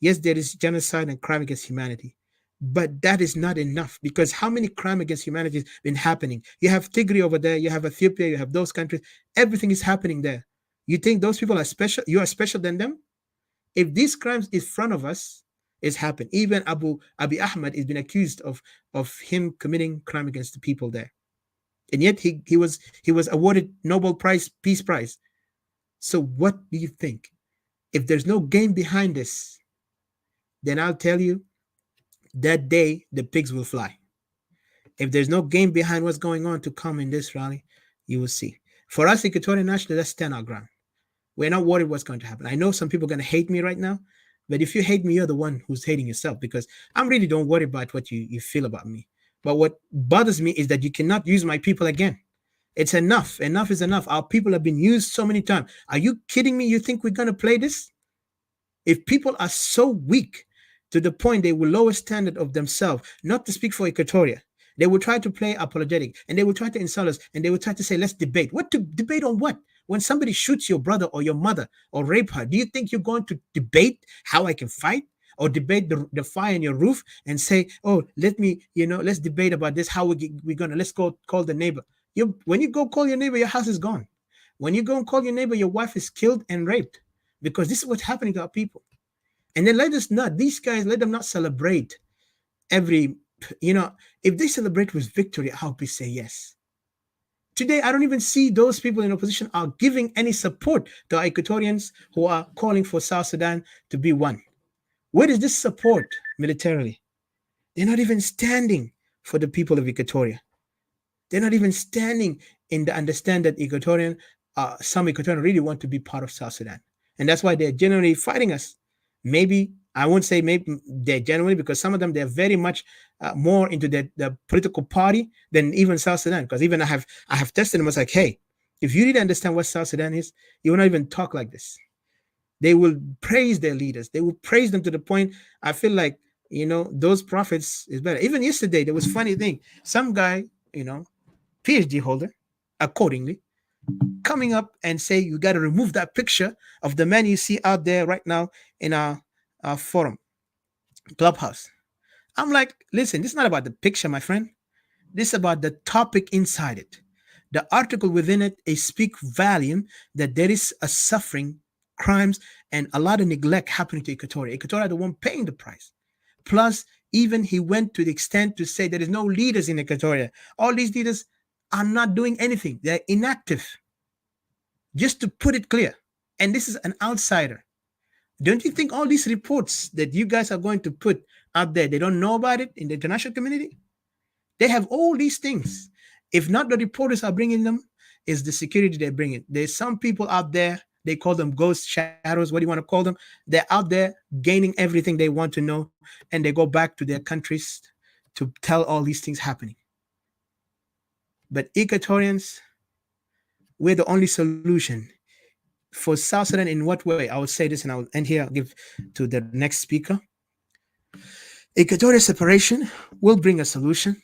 Yes, there is genocide and crime against humanity. But that is not enough, because how many crime against humanity has been happening? You have Tigray over there, you have Ethiopia, you have those countries. Everything is happening there. You think those people are special? You are special than them? If these crimes in front of us is happening, even Abiy Ahmed has been accused of him committing crime against the people there, and yet he was awarded Nobel Peace Prize. So what do you think? If there's no game behind this, then I'll tell you, that day the pigs will fly. If there's no game behind what's going on to come in this rally, you will see. For us, Equatorian Nationalists, let's stand our ground. We're not worried what's going to happen. I know some people are going to hate me right now, but if you hate me, you're the one who's hating yourself, because I really don't worry about what you feel about me. But what bothers me is that you cannot use my people again. It's enough. Enough is enough. Our people have been used so many times. Are you kidding me? You think we're going to play this? If people are so weak to the point they will lower standard of themselves, not to speak for Equatoria, they will try to play apologetic, and they will try to insult us, and they will try to say, let's debate. What to debate on what? When somebody shoots your brother or your mother or rape her, do you think you're going to debate how I can fight? Or debate the fire in your roof and say, oh, let's debate about this, how we're going to, let's go call the neighbor. When you go call your neighbor, your house is gone. When you go and call your neighbor, your wife is killed and raped, because this is what's happening to our people. And then these guys, let them not celebrate if they celebrate with victory, I hope we say yes. Today, I don't even see those people in opposition are giving any support to our Equatorians who are calling for South Sudan to be one. Where is this support militarily? They're not even standing for the people of Equatoria. They're not even standing in the understand that some Equatorian really want to be part of South Sudan. And that's why they're generally fighting us. Maybe, I won't say maybe they're genuinely, because some of them, they're very much more into the political party than even South Sudan. Because even I have tested them. I was like, hey, if you really understand what South Sudan is, you will not even talk like this. They will praise their leaders. They will praise them to the point, I feel like, those prophets is better. Even yesterday, there was a funny thing. Some guy, PhD holder, accordingly, coming up and say, you got to remove that picture of the man you see out there right now in our forum, Clubhouse. I'm like, listen, this is not about the picture, my friend. This is about the topic inside it. The article within it, speak volume that there is a suffering, crimes, and a lot of neglect happening to Equatoria. Equatoria, the one paying the price. Plus, even he went to the extent to say there is no leaders in Equatoria. All these leaders are not doing anything. They're inactive. Just to put it clear. And this is an outsider. Don't you think all these reports that you guys are going to put out there, they don't know about it in the international community? They have all these things. If not the reporters are bringing them, it's the security they're bringing. There's some people out there, they call them ghost shadows, what do you want to call them? They're out there gaining everything they want to know, and they go back to their countries to tell all these things happening. But Equatorians, we're the only solution. For South Sudan, in what way? I will say this and I will end here. I'll give to the next speaker. Equatoria separation will bring a solution.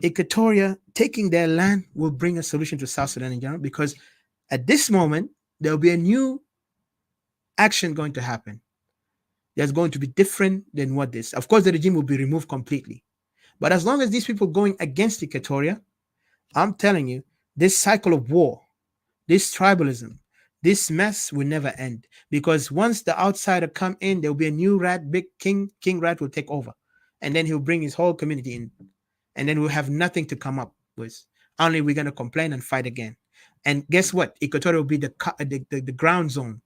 Equatoria taking their land will bring a solution to South Sudan in general, because at this moment, there will be a new action going to happen. There's going to be different than what this. Of course, the regime will be removed completely. But as long as these people going against Equatoria, I'm telling you, this cycle of war, this tribalism, this mess will never end, because once the outsider come in, there will be a new rat, big king rat will take over, and then he'll bring his whole community in, and then we'll have nothing to come up with. Only we're going to complain and fight again. And guess what? Equatoria will be the ground zone,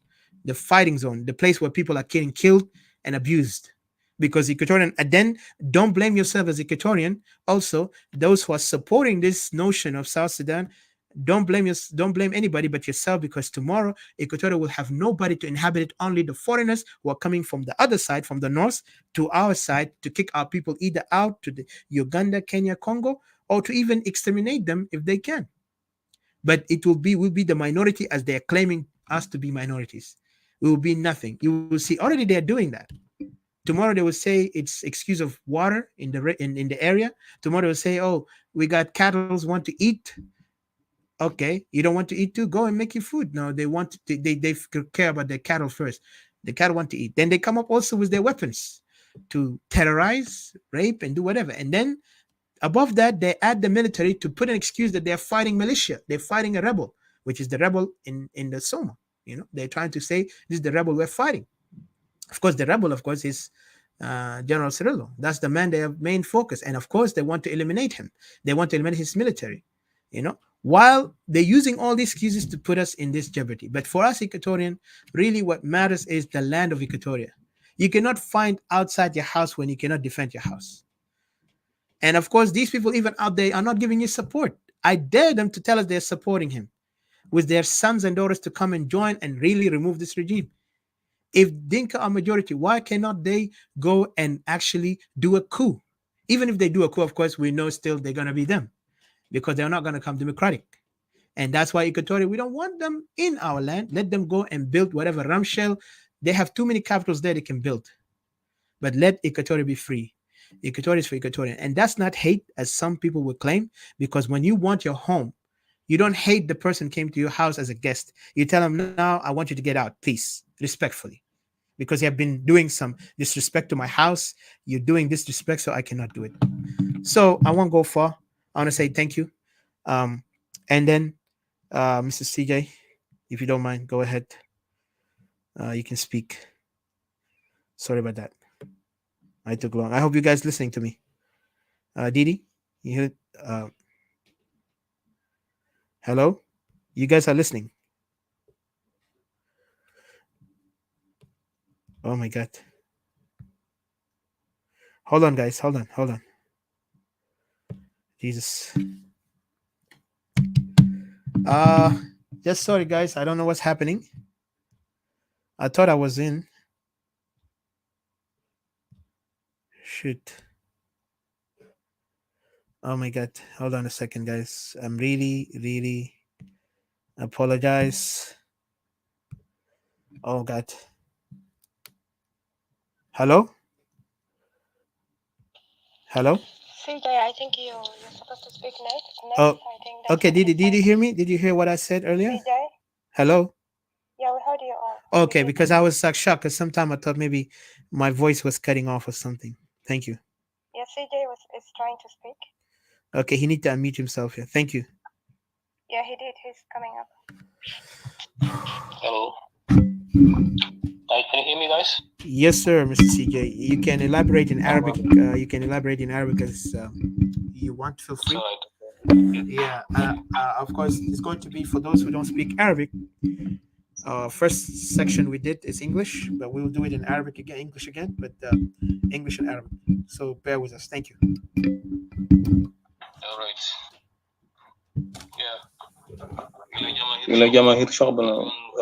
the fighting zone, the place where people are getting killed and abused. Because Equatorian, and then don't blame yourself as Equatorian. Also, those who are supporting this notion of South Sudan, don't blame anybody but yourself, because tomorrow Equatoria will have nobody to inhabit it, only the foreigners who are coming from the other side, from the north to our side, to kick our people either out to the Uganda, Kenya, Congo, or to even exterminate them if they can. But it will be the minority, as they are claiming us to be minorities. We will be nothing. You will see already they are doing that. Tomorrow they will say it's excuse of water in the area. Tomorrow they will say, oh, we got cattle want to eat. Okay, you don't want to eat too? Go and make your food. No, they want to, they care about their cattle first. The cattle want to eat. Then they come up also with their weapons to terrorize, rape, and do whatever. And then above that, they add the military to put an excuse that they're fighting militia. They're fighting a rebel, which is the rebel in the Soma. They're trying to say this is the rebel we're fighting. Of course, the rebel, of course, is General Cirillo. That's the man, their main focus. And of course, they want to eliminate him. They want to eliminate his military, while they're using all these excuses to put us in this jeopardy. But for us, Equatorian, really what matters is the land of Equatoria. You cannot find outside your house when you cannot defend your house. And of course, these people even out there are not giving you support. I dare them to tell us they're supporting him with their sons and daughters to come and join and really remove this regime. If Dinka are majority, why cannot they go and actually do a coup? Even if they do a coup, of course, we know still they're going to be them, because they're not going to come democratic. And that's why Equatoria, we don't want them in our land. Let them go and build whatever ramshell. They have too many capitals there they can build. But let Equatoria be free. Equatoria is for Equatorian. And that's not hate, as some people would claim, because when you want your home, you don't hate the person who came to your house as a guest. You tell them, now I want you to get out, please, respectfully, because you have been doing some disrespect to my house. You're doing this disrespect, so I cannot do it. So I won't go far. I want to say thank you. And then, Mr. CJ, if you don't mind, go ahead. You can speak. Sorry about that. I took long. I hope you guys listening to me. Didi, you hear? Hello? You guys are listening. Oh my God. Hold on, guys. Hold on. Jesus. Just sorry, guys. I don't know what's happening. I thought I was in. Shoot. Oh my God. Hold on a second, guys. I'm really apologize. Oh God. Hello? CJ, I think you're supposed to speak next. Oh, I think okay. Did you hear me? Did you hear what I said earlier? CJ? Hello? Yeah, we heard you all. Okay, because I was shocked, because sometimes I thought maybe my voice was cutting off or something. Thank you. Yeah, CJ is trying to speak. Okay, he need to unmute himself here. Thank you. Yeah, he did. He's coming up. Hello. Can you hear me, guys? Yes, sir, Mr. CJ. You can elaborate in Arabic. You can elaborate in Arabic as you want. Feel free. Yeah. Of course, it's going to be for those who don't speak Arabic. First section we did is English, but we will do it in Arabic again, English again, but English and Arabic. So bear with us. Thank you. All right. Yeah. إلى جماهير شعبنا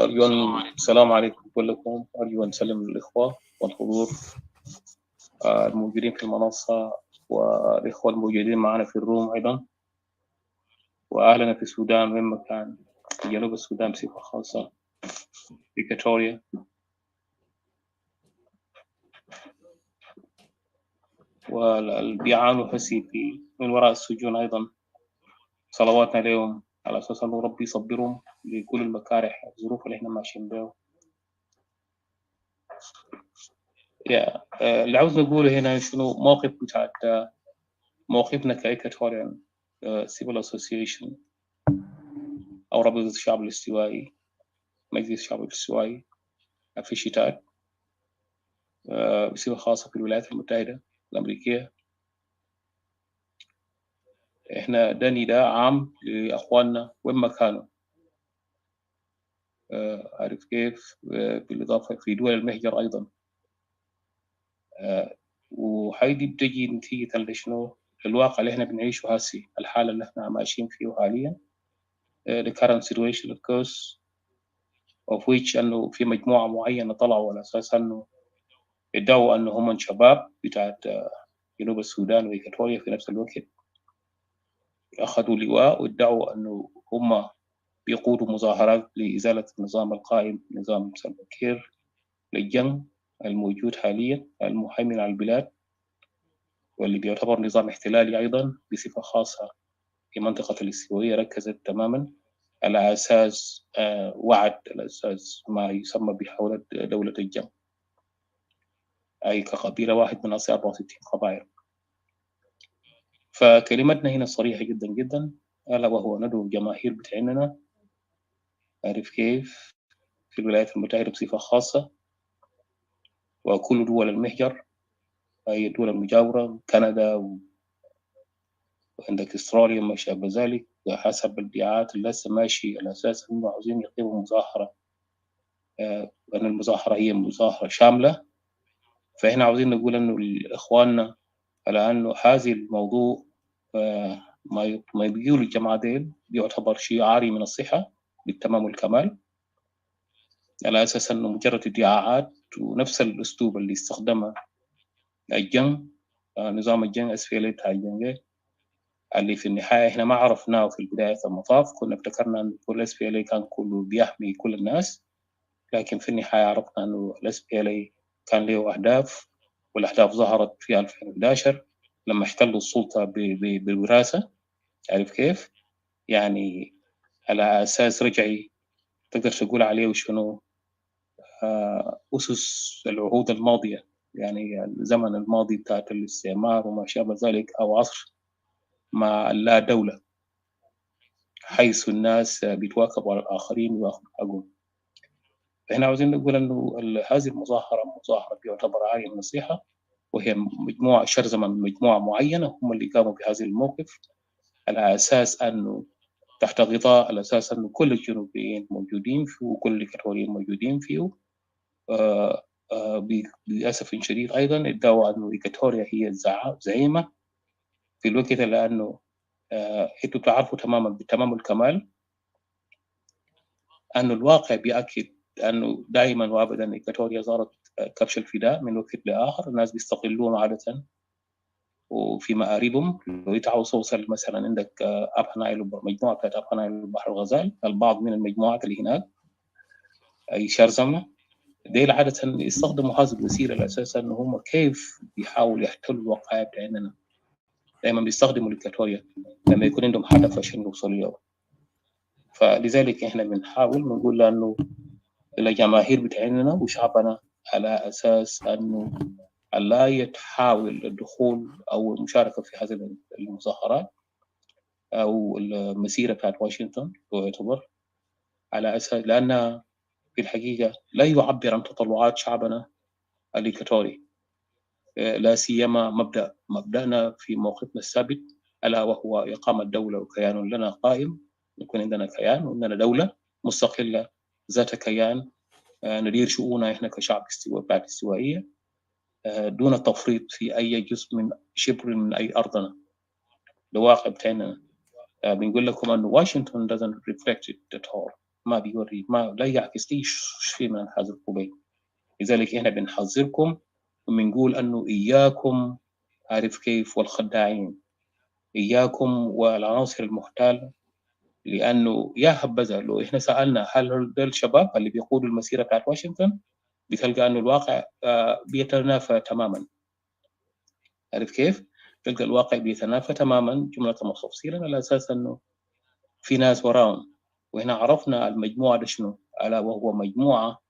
أرجو السلام عليكم كلكم. أرجو أن نسلم الإخوة والحضور الموجودين في المنصة والإخوة الموجودين معنا في الروم أيضا، وأهلنا في السودان وين مكان، في جنوب السودان بصفة خاصة في إكواتوريا. واللي بيعانوا هسي من وراء السجون أيضا، صلواتنا لهم على أساس أنه ربي يصبرهم لكل المكارح الظروف اللي إحنا ماشيين بها. اللي عاوز نقوله هنا شنو موقف بتاعت موقفنا كإكواتوريان سيفل أسوسيشن أو رابطة الشعب الاستوائي مجلس الشعب الاستوائي في الشتات بصفة خاصة في الولايات المتحدة الأمريكية. إحنا ده نداء عام لأخواننا وين ما كانوا، عارف كيف، بالإضافة في دول المهجر أيضا. وهيدي بتجي نتيجة لشنو؟ الواقع اللي إحنا بنعيشه هسي، الحالة اللي إحنا ماشيين فيه حاليا، the current situation of course of which أنه في مجموعة معينة طلعوا على أساس أنه ادعوا أنه هم شباب بتاعت جنوب السودان وإيكاتوريا في نفس الوقت، أخذوا لواء وادعوا أنه هم بيقودوا مظاهرات لإزالة النظام القائم، نظام سلفا كير، للجنگ الموجود حاليا المهيمن على البلاد، واللي بيعتبر نظام احتلالي أيضا بصفة خاصة في منطقة الاستوائية. ركزت تماما على أساس وعد، على أساس ما يسمى بحولة دولة الجنگ، أي كقبيلة واحد من أصل 64 قبائل. فكلمتنا هنا صريحة جدا جدا، ألا وهو ندعو الجماهير بتاعنا، عارف كيف، في الولايات المتحدة بصفة خاصة وكل دول المهجر، أي الدول المجاورة، كندا وعندك استراليا وما شابه ذلك، وحسب الادعاءات اللي لسه ماشي على أساس إنه عاوزين يقيموا مظاهرة، وأن المظاهرة هي مظاهرة شاملة. فإحنا عاوزين نقول إنه لإخواننا على أنه هذا الموضوع ما بيقولوا الجماعة ديل بيعتبر شيء عاري من الصحة بالتمام والكمال، على أساس أنه مجرد ادعاءات، ونفس الأسلوب اللي استخدمه الجنگ، نظام الجنگ أسفلي بتاع الجنگ، اللي في النهاية إحنا ما عرفناه في بداية المطاف. كنا افتكرنا أن كل أسفلي كان كله بيحمي كل الناس، لكن في النهاية عرفنا أنه الأسفلي كان له أهداف، والأهداف ظهرت في 2011 لما احتلوا السلطة بالوراثة، عارف كيف؟ يعني على أساس رجعي تقدر تقول عليه وشنو، أسس العهود الماضية، يعني الزمن الماضي بتاعت الاستعمار وما شابه ذلك، أو عصر ما لا دولة، حيث الناس بيتواكبوا على الآخرين ويأخذوا حقهم. فهنا عاوزين نقول أنه هذه المظاهرة مظاهرة بيعتبر عارية من الصحة، وهي مجموعة شرذمة من مجموعة معينة هم اللي قاموا بهذا الموقف، على أساس أنه تحت غطاء، على أساس أنه كل الجنوبيين موجودين فيه وكل الإكواتوريين موجودين فيه. بللأسف شديد أيضا ادعوا أنه إيكاتوريا هي الزعيمة في الوقت، لأنه أنتوا تعرفوا تماما بالتمام الكمال أنه الواقع بيأكد أنه دائما وأبدا إيكاتوريا صارت كبش الفداء من وقت لآخر. الناس بيستغلون عادة وفي مآربهم. لو يتعاوز توصل مثلا عندك أبنايل، مجموعة بتاعت أبنايل بحر الغزال، البعض من المجموعات اللي هناك أي شرذمة ديل عادة يستخدموا هذه الوسيلة على أساس أنه هم كيف بيحاولوا يحتلوا الواقع بتاعنا. دائما بيستخدموا الإكواتوريا لما يكون عندهم هدف عشان يوصلوا له. فلذلك إحنا بنحاول نقول لأنه الجماهير بتاعنا وشعبنا على أساس أنه لا يتحاول الدخول أو المشاركة في هذه المظاهرات أو المسيرة بتاعت واشنطن، ويعتبر على أساس لأن في الحقيقة لا يعبر عن تطلعات شعبنا الإكواتوري، لا سيما مبدأنا في موقفنا الثابت، ألا وهو إقامة دولة وكيان لنا قائم، يكون عندنا كيان وعندنا دولة مستقلة ذات كيان، ندير شؤوننا إحنا كشعب بعد استوائية دون التفريط في أي جزء من شبر من أي أرضنا. الواقع بتاعنا بنقول لكم أن واشنطن doesn't reflect it at all، ما بيوري، ما لا يعكس أي شيء من هذا القبيل. لذلك إحنا بنحذركم وبنقول أنه إياكم، عارف كيف، والخداعين، إياكم والعناصر المحتالة، لأنه يا حبذا لو إحنا سألنا هل ده الشباب اللي بيقودوا المسيرة بتاعت واشنطن، بتلقى أنه الواقع بيتنافى تماما، عارف كيف؟ تلقى الواقع بيتنافى تماما جملة وتفصيلا، على أساس أنه في ناس وراهم. وهنا عرفنا المجموعة ده شنو، ألا وهو مجموعة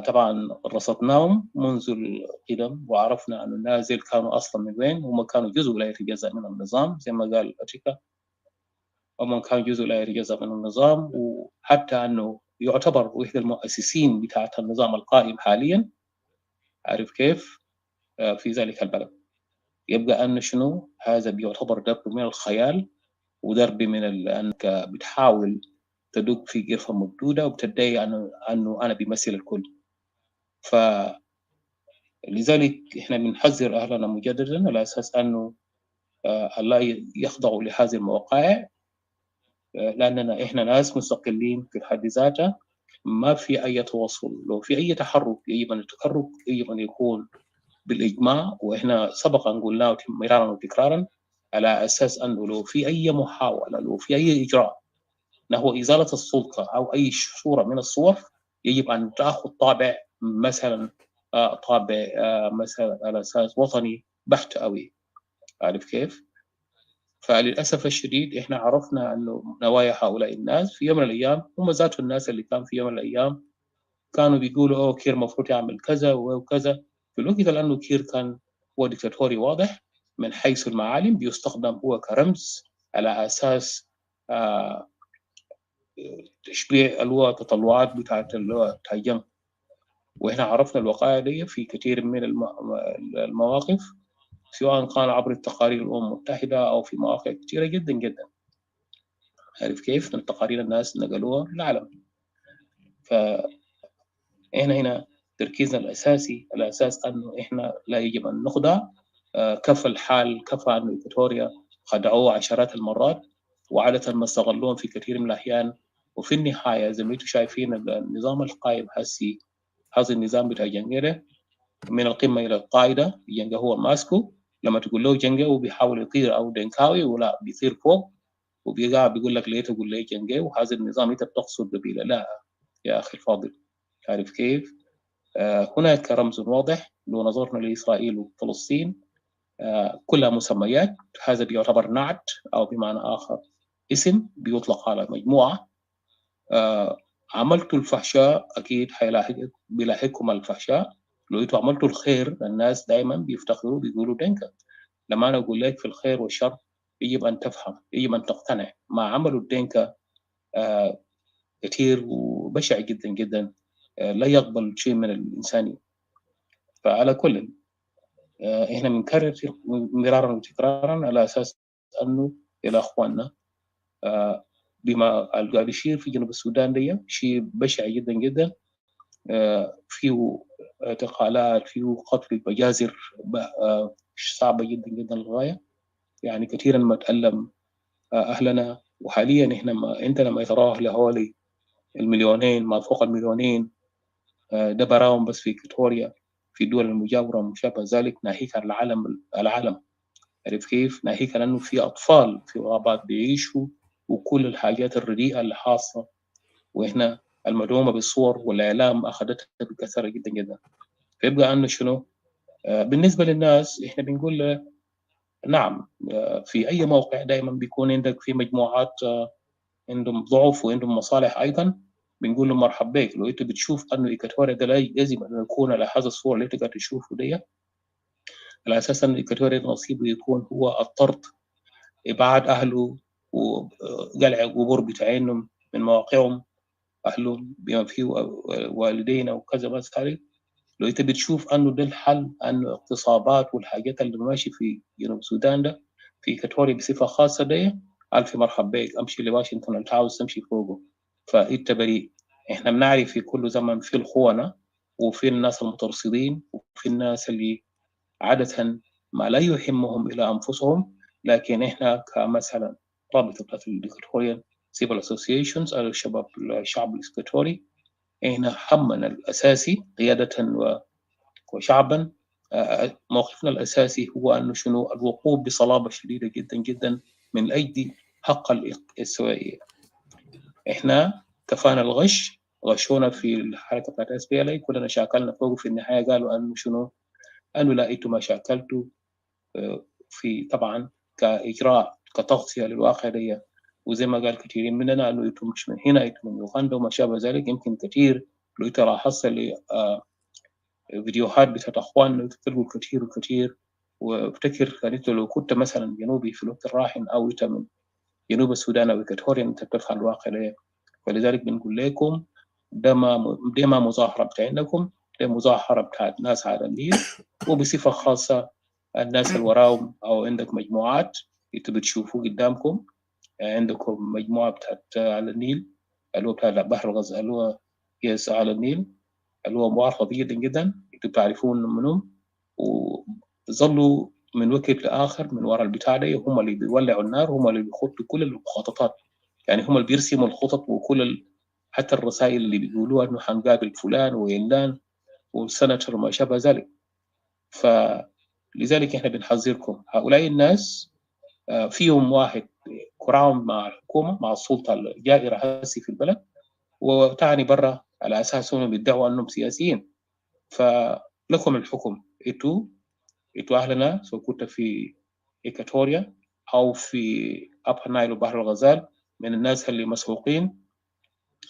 طبعا رصدناهم منذ القدم، وعرفنا أن الناس ديل كانوا أصلا من وين. هم كانوا جزء لا يتجزأ من النظام زي ما قال أتيكا، هم كانوا جزء لا يتجزأ من النظام، وحتى أنه يعتبر واحد المؤسسين بتاعة النظام القائم حاليا، عارف كيف، في ذلك البلد. يبقى أن شنو هذا بيعتبر درب من الخيال ودرب من أنك بتحاول تدق في غرفة مبدودة وبتدعي أنه أنا بيمثل الكل. فلذلك إحنا بنحذر أهلنا مجددا على أساس أنه لا يخضعوا لهذه المواقع، لأننا إحنا ناس مستقلين في حد ذاتها، ما في أي تواصل. لو في أي تحرك يجب أن التحرك يجب أن يكون بالإجماع، وإحنا سبقا قلنا مرارا وتكرارا على أساس أنه لو في أي محاولة، لو في أي إجراء نحو إزالة السلطة أو أي صورة من الصور، يجب أن تأخذ طابع مثلا طابع مثلا على أساس وطني بحت أوي، عارف كيف؟ فللأسف الشديد إحنا عرفنا أنه نوايا هؤلاء الناس في يوم من الأيام هم ذات الناس اللي كان في يوم من الأيام كانوا بيقولوا أوه كير مفروض يعمل كذا وكذا، في الوقت لأنه كير كان هو ديكتاتوري واضح من حيث المعالم، بيستخدم هو كرمز على أساس تشبيع التطلعات بتاعت الجنگ. وإحنا عرفنا الوقائع دي في كثير من المواقف، سواء كان عبر التقارير الأمم المتحدة أو في مواقع كثيرة جدا جدا، عارف كيف، من تقارير الناس نقلوها للعالم. فإحنا هنا تركيزنا الأساسي على أساس أنه إحنا لا يجب أن نخدع. كفى الحال، كفى أن إكواتوريا خدعوه عشرات المرات وعادة ما استغلوهم في كثير من الأحيان. وفي النهاية زي ما انتم شايفين النظام القائم هسي، هذا النظام بتاع جنجيرة من القمة إلى القاعدة، جنجا هو ماسكو، لما تقول له جنجا وبيحاول يطير أو دنكاوي ولا بيطير فوق وبيقع بيقول لك ليه تقول لي جنجا، وهذا النظام أنت بتقصد قبيلة. لا يا أخي الفاضل، تعرف كيف؟ هناك رمز واضح لو نظرنا لإسرائيل وفلسطين، كلها مسميات. هذا بيعتبر نعت أو بمعنى آخر اسم بيطلق على مجموعة. عملتوا الفحشاء أكيد بيلاحقكم الفحشاء، لو أنتوا عملتوا الخير الناس دائما بيفتخروا بيقولوا دينكا. لما أنا أقول لك في الخير والشر يجب أن تفهم، يجب أن تقتنع. ما عملوا الدينكا كثير وبشع جدا جدا، لا يقبل شيء من الإنسانية. فعلى كل إحنا بنكرر مرارا وتكرارا على أساس أنه إلى أخواننا بما قاعد يصير في جنوب السودان دي شيء بشع جدا جدا، فيه اعتقالات، فيه قتل، مجازر صعبة جدا جدا للغاية. يعني كثيرا ما تألم أهلنا. وحاليا إحنا عندنا ما يتراوح لحوالي المليونين، ما فوق المليونين، ده براهم بس في إكواتوريا، في الدول المجاورة وما شابه ذلك، ناهيك عن العالم. عارف كيف؟ ناهيك عن أنه في أطفال في غابات بيعيشوا وكل الحاجات الرديئة اللي حاصلة، وإحنا المدعومة بالصور والإعلام أخذتها بكثرة جدا جدا. فيبقى أنه شنو؟ بالنسبة للناس إحنا بنقول نعم، في أي موقع دائما بيكون عندك في مجموعات عندهم ضعف وعندهم مصالح أيضا، بنقول له مرحبا بك. لو أنت بتشوف أنه إكواتوريا ده لا يجب أن يكون على هذا الصورة اللي أنت قاعد تشوفه دي، على أساس أن إكواتوريا نصيبه يكون هو الطرد، إبعاد أهله وقلع قبور بتاعينهم من مواقعهم، أهلهم بما فيه والدينا وكذا. بس هذه لو أنت بتشوف أنه ده الحل، أنه اغتصابات والحاجات اللي ماشي في جنوب السودان ده في إكواتوريا بصفة خاصة ده، ألف مرحبا بك، أمشي لواشنطن أنت عاوز تمشي فوقه، فأنت بريء. إحنا بنعرف في كل زمن في الخونة وفي الناس المترصدين وفي الناس اللي عادة ما لا يهمهم إلى أنفسهم، لكن إحنا كمثلا رابطة الإكواتوريان Civil Associations أو الشعب الإكواتوري، إحنا همنا الأساسي قيادة وشعبا، موقفنا الأساسي هو أنه شنو الوقوف بصلابة شديدة جدا جدا من أجل حق السوائية. إحنا كفانا الغش، غشونا في الحركة بتاعت SPLA، كلنا شاكلنا فوق، في النهاية قالوا أنه شنو، أنه لا أنتم ما شاكلتوا، في طبعا كإجراء كتغطية للواقع دي. وزي ما قال كثيرين مننا أنه أنتم مش من هنا، أنتم من يوغندا وما شابه ذلك. يمكن كثير لو أنت لاحظت فيديوهات بتاعت أخواننا تلقوا كثير وكثير، وافتكر أنت لو كنت مثلا جنوبي في الوقت الراهن أو أنت من جنوب السودان أو إكواتوريا أنت بتفهم الواقع ده. ولذلك بنقول لكم ده ما مظاهرة بتاعتكم، ده مظاهرة بتاعت ناس على النيل، وبصفة خاصة الناس اللي وراهم أو عندك مجموعات انتوا بتشوفوا قدامكم. عندكم مجموعة بتاعت على النيل اللي هو بتاع البحر الغزال اللي هو يس على النيل اللي هو معروف جدا جدا، انتوا بتعرفون منهم، وظلوا من وقت لآخر من وراء البتاع ده، هم اللي بيولعوا النار، هم اللي بيخطوا كل المخططات، يعني هم اللي بيرسموا الخطط وكل حتى الرسائل اللي بيقولوها انه حنقابل فلان وعلان والسنتر وما شابه ذلك. فلذلك احنا بنحذركم هؤلاء الناس فيهم واحد كراهم مع الحكومه مع السلطه الجائره هسي في البلد، وتعني برا على اساس انهم بيدعوا انهم سياسيين. فلكم الحكم، انتوا اهلنا سواء كنت في إيكاتوريا او في ابر نايل وبحر الغزال من الناس اللي مسحوقين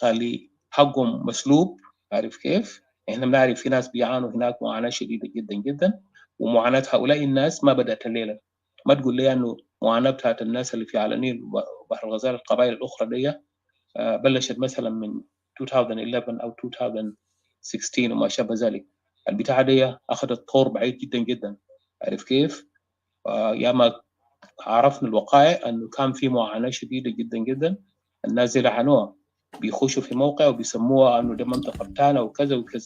اللي حقهم مسلوب. عارف كيف؟ احنا بنعرف في ناس بيعانوا هناك معاناه شديده جدا جدا، ومعاناه هؤلاء الناس ما بدات الليله. ما تقول لي انه معاناه بتاعت الناس اللي في على النيل وبحر الغزال القبائل الاخرى دي بلشت مثلا من 2011 او 2016 وما شابه ذلك. البتاعه دي اخذت طور بعيد جدا جدا. عارف كيف؟ يا ما عرفنا الوقائع انه كان في معاناه شديده جدا جدا، الناس دي لعنوها، بيخشوا في موقع وبيسموها انه ده منطقه بتاعنا وكذا وكذا.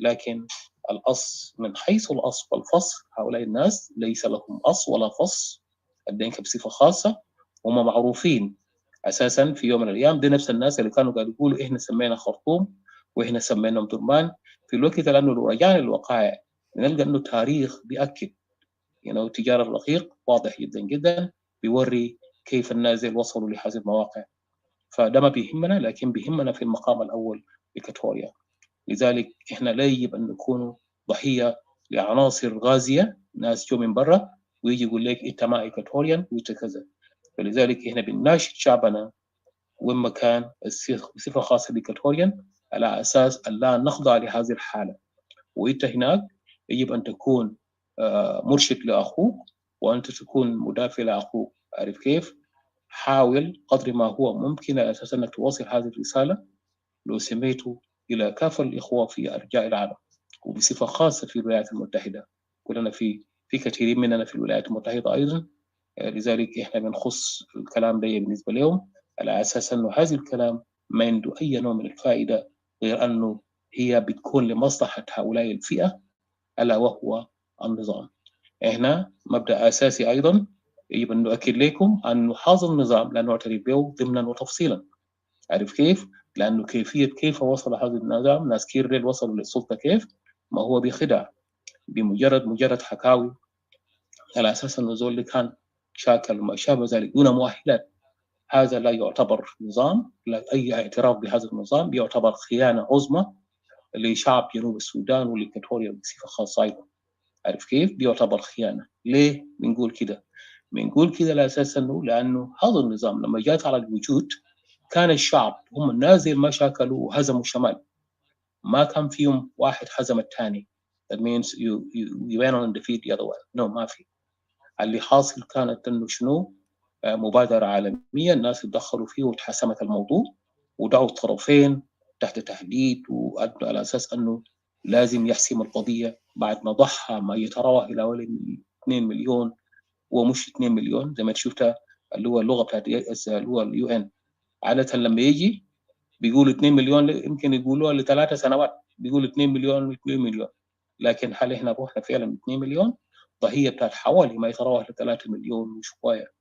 لكن الاصل من حيث الاصل والفصل هؤلاء الناس ليس لهم اصل ولا فصل. الدنكة بصفه خاصه هم معروفين اساسا في يوم من الايام، دي نفس الناس اللي كانوا قاعدين يقولوا احنا سمينا خرطوم واحنا سمينا درمان في الوقت، لانه لو رجعنا للوقائع نلقى انه التاريخ بيأكد تجار الرقيق واضح جدا جدا بيوري كيف الناس وصلوا لهذه المواقع. فده ما بيهمنا، لكن بيهمنا في المقام الأول إكواتوريا. لذلك إحنا لا يجب أن نكون ضحية لعناصر غازية، ناس جو من برا ويجي يقول لك أنت ما إكواتوريان وأنت كذا. فلذلك إحنا بنناشد شعبنا وين كان بصفة خاصة بإكواتوريان على أساس أن لا نخضع لهذه الحالة. وأنت هناك يجب أن تكون مرشد لأخوك وأنت تكون مدافع لأخوك. عارف كيف؟ حاول قدر ما هو ممكن على أساس أنك توصل هذه الرسالة لو سميته إلى كافة الإخوة في أرجاء العالم، وبصفة خاصة في الولايات المتحدة. كلنا في كثيرين مننا في الولايات المتحدة أيضا. لذلك إحنا بنخص الكلام ده بالنسبة لهم على أساس أنه هذا الكلام ما عنده أي نوع من الفائدة غير أنه هي بتكون لمصلحة هؤلاء الفئة ألا وهو النظام. إحنا مبدأ أساسي أيضا يجب أن نؤكد لكم أن هذا النظام لا نعترف به ضمنا وتفصيلا. عارف كيف؟ لأنه كيف وصل هذا النظام، ناس كير وصلوا للسلطة كيف؟ ما هو بخدع بمجرد حكاوي على أساس أنه زول اللي كان شاكل وما شابه ذلك دون مؤهلات. هذا لا يعتبر نظام، لا أي اعتراف بهذا النظام بيعتبر خيانة عظمى لشعب جنوب السودان ولإكواتوريا بصفة خاصة أيضا. عارف كيف؟ بيعتبر خيانة. ليه بنقول كده؟ بنقول كده على أساس لأنه هذا النظام لما جات على الوجود كان الشعب هم الناس ما شاكلوا وهزموا الشمال، ما كان فيهم واحد هزم الثاني. that means you went on defeat the other one. no ما في. اللي حاصل كانت انه شنو؟ مبادرة عالمية الناس تدخلوا فيه وتحسمت الموضوع ودعوا الطرفين تحت تهديد وأدوا على أساس أنه لازم يحسم القضية بعد ما ضحى ما يتراوح إلى 2 مليون ومش 2 مليون زي ما شفتها اللي هو اللغة بتاعت اللي هو اليو ان. عادة لما يجي بيقولوا 2 مليون يمكن يقولوها ل3 سنوات بيقولوا 2 مليون و2 مليون، لكن هل احنا روحنا فعلا 2 مليون؟ ضحية بتاعت حوالي ما يتراوح ل3 مليون وشوية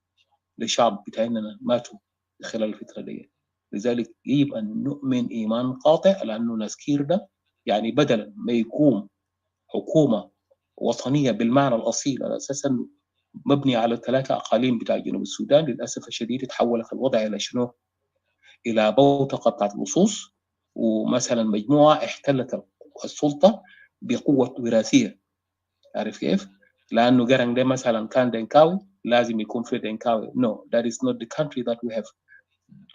لشعب بتاعنا ماتوا خلال الفترة دي. لذلك يجب أن نؤمن إيمان قاطع على أنه نسكير ده يعني بدلا ما يقوم حكومة وطنية بالمعنى الأصيل على أساس أنه مبني على 3 أقاليم بتاع جنوب السودان، للأسف الشديد تحولت الوضع إلى شنو؟ إلى بوتقة بتاعت اللصوص، ومثلا مجموعة احتلت السلطة بقوة وراثية. عارف كيف؟ لأنه قرن ده مثلا كان دنكاوي لازم يكون في دنكاوي. No, that is not the country that we have.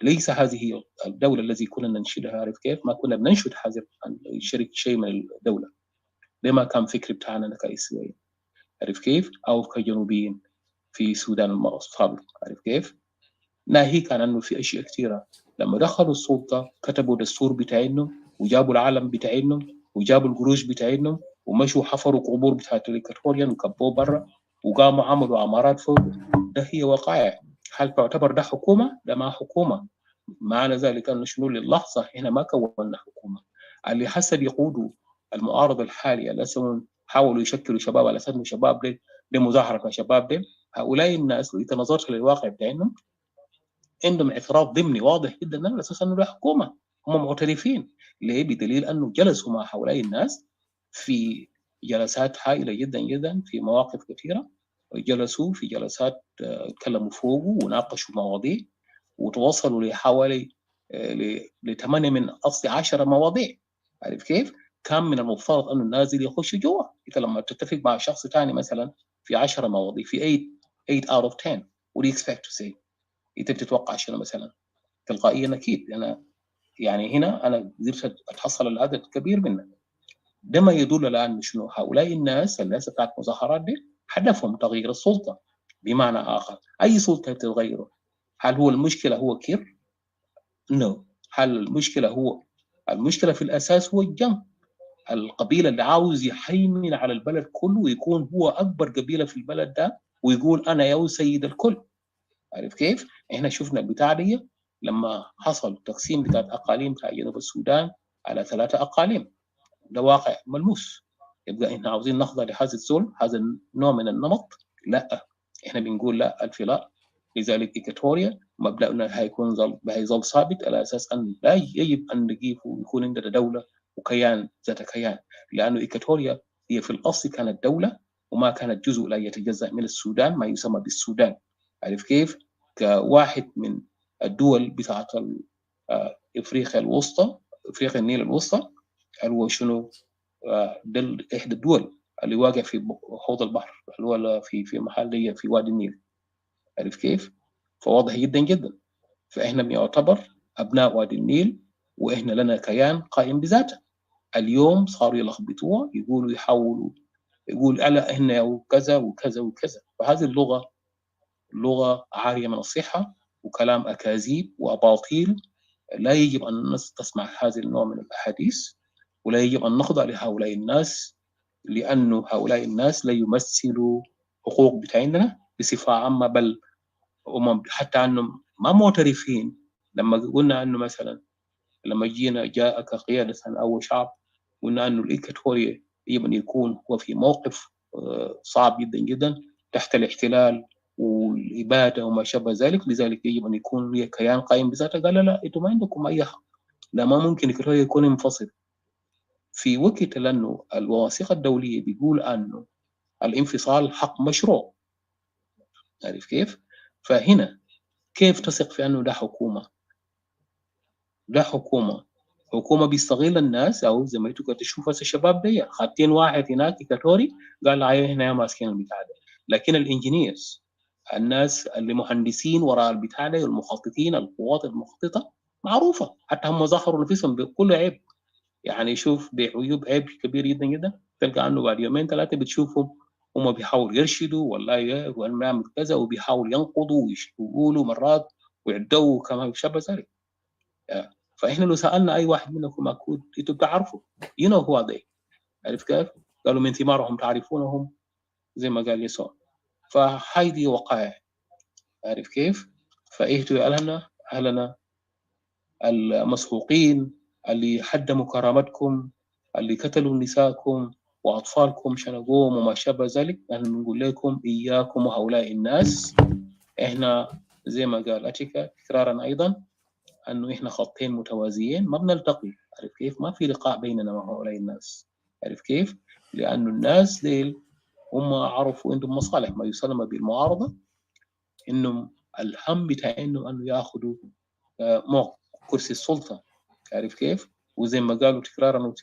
ليس هذه هي الدولة التي كنا ننشدها. عارف كيف؟ ما كنا بننشد هذا شيء من الدولة. ده ما كان فكر بتاعنا كإسرائيل. عارف كيف؟ أو كجنوبيين في السودان السابق. عارف كيف؟ ناهيك عن أنه في أشياء كثيرة لما دخلوا السلطة كتبوا دستور بتاعهم وجابوا العلم بتاعهم وجابوا القروش بتاعهم ومشوا حفروا قبور بتاعت الإكواتوريان وكبوه برا وقاموا عملوا عمارات فوق. ده هي وقائع. هل تعتبر ده حكومة؟ ده ما حكومة. معنى ذلك أنه شنو للحظة هنا ما كونا حكومة. اللي حسب يقودوا المعارضة الحالية لسه حاولوا يشكلوا شباب على أساس شباب لمظاهرة شباب دي. هؤلاء الناس لو أنت نظرت للواقع بتاعهم عندهم اعتراف ضمني واضح جدا على أساس أنه ده حكومة. هم معترفين. ليه؟ بدليل أنه جلسوا مع هؤلاء الناس في جلسات هائلة جدا جدا في مواقف كثيرة. جلسوا في جلسات تكلموا فوقه وناقشوا مواضيع وتوصلوا لحوالي ل8 من أصل 10 مواضيع. عارف كيف؟ كان من المفترض أنه النازل يخش جوا. أنت لما تتفق مع شخص ثاني مثلا في 10 مواضيع في 8 out of 10 what do you expect to say؟ أنت بتتوقع شنو مثلا؟ تلقائيا أكيد أنا يعني هنا أنا قدرت أتحصل العدد كبير منه. ده ما يدل على أن شنو هؤلاء الناس اللي بتاعت مظاهرات دي هدفهم تغيير السلطة. بمعنى آخر أي سلطة تتغيره، هل هو المشكلة هو كير؟ No. هل المشكلة في الأساس هو الجنب. القبيلة اللي عاوز يحيمن على البلد كله ويكون هو أكبر قبيلة في البلد ده ويقول أنا يا سيد الكل. عارف كيف؟ إحنا شفنا البتاع دي لما حصل تقسيم بتاعت أقاليم بتاع جنوب السودان على 3 أقاليم. ده واقع ملموس. يبقى إحنا عاوزين نخضع لهذا الظلم، هذا النوع من النمط؟ لا، إحنا بنقول لا الفراق. لذلك إكواتوريا مبدأنا هيظل ثابت على أساس أن لا يجب أن نجيب ويكون عندنا دولة وكيان ذات كيان. لأنه إكواتوريا هي في الأصل كانت دولة وما كانت جزء لا يتجزأ من السودان ما يسمى بالسودان. عارف كيف؟ كواحد من الدول بتاعت إفريقيا الوسطى، إفريقيا النيل الوسطى، هو شنو؟ ده إحدى الدول اللي واقع في حوض البحر اللي هو في محل دي في وادي النيل. عارف كيف؟ فواضح جدا جدا. فإحنا بنعتبر أبناء وادي النيل وإحنا لنا كيان قائم بذاته. اليوم صاروا يلخبطوها يقولوا يحاولوا يقول ألا إحنا وكذا وكذا وكذا. فهذه اللغة عارية من الصحة وكلام أكاذيب وأباطيل. لا يجب أن تسمع هذا النوع من الأحاديث ولا يجب أن نخضع لهؤلاء الناس لأنه هؤلاء الناس لا يمثلوا حقوق بتاعنا بصفة عامة. بل هم حتى أنهم ما معترفين. لما قلنا أنه مثلا لما جاء كقيادة أو شعب قلنا أنه الإكواتوريا يجب أن يكون هو في موقف صعب جدا جدا تحت الاحتلال والإبادة وما شابه ذلك. لذلك يجب أن يكون هي كيان قائم بذاته. قال لا أنتم ما عندكم أي حق. لا، ما ممكن إكواتوريا يكون منفصل في وقت لأنه الوثيقة الدولية بيقول أنه الانفصال حق مشروع. عارف كيف؟ فهنا كيف تثق في أنه ده حكومة؟ ده حكومة بيستغل الناس أو زي ما انتوا تشوفوا الشباب دي خاطين واحد هناك كاتوري قال عليه هنا ماسكين البتاع ده. لكن الانجينيرز الناس اللي مهندسين وراء البتاع ده والمخططين القوات المخططة معروفة. حتى هم ظهروا نفسهم بكل عيب. يعني شوف بعيوب عيب كبير جدا جدا تلقى عنه بعد يومين 3 بتشوفهم هم بيحاولوا يرشدوا والله ويعمل كذا وبيحاول ينقضوا ويقولوا مرات ويعدوا كما شابه ذلك. فإحنا لو سألنا أي واحد منكم أكيد أنتوا بتعرفوا you know who are they. عارف كيف؟ قالوا من ثمارهم تعرفونهم زي ما قال يسوع. فهيدي وقائع. عارف كيف؟ فإيه أهلنا المسحوقين اللي حدموا كرامتكم اللي قتلوا نساءكم وأطفالكم شنقوهم وما شابه ذلك. نحن بنقول لكم إياكم وهؤلاء الناس. إحنا زي ما قال أتيكا تكرارا أيضا أنه إحنا خطين متوازيين ما بنلتقي. عارف كيف؟ ما في لقاء بيننا وهؤلاء الناس. عارف كيف؟ لأنه الناس ديل هم عرفوا عندهم مصالح ما يسمى بالمعارضة. إنهم الهم بتاع إنه يأخذوا كرسي السلطة. عارف كيف؟ وزي ما قالوا تكرارا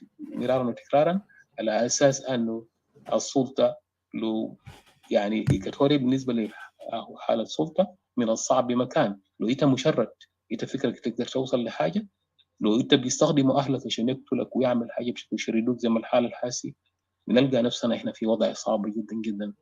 وتكرارا على أساس أنه السلطة لو يعني إكواتوريا بالنسبة لحالة السلطة من الصعب بمكان. لو أنت مشرد أنت فكرك تقدر توصل لحاجة. لو أنت بيستخدموا أهلك عشان يقتلك ويعمل حاجة بشكل يشردوك زي ما الحالة الحاسي بنلقى نفسنا إحنا في وضع صعب جدا جدا.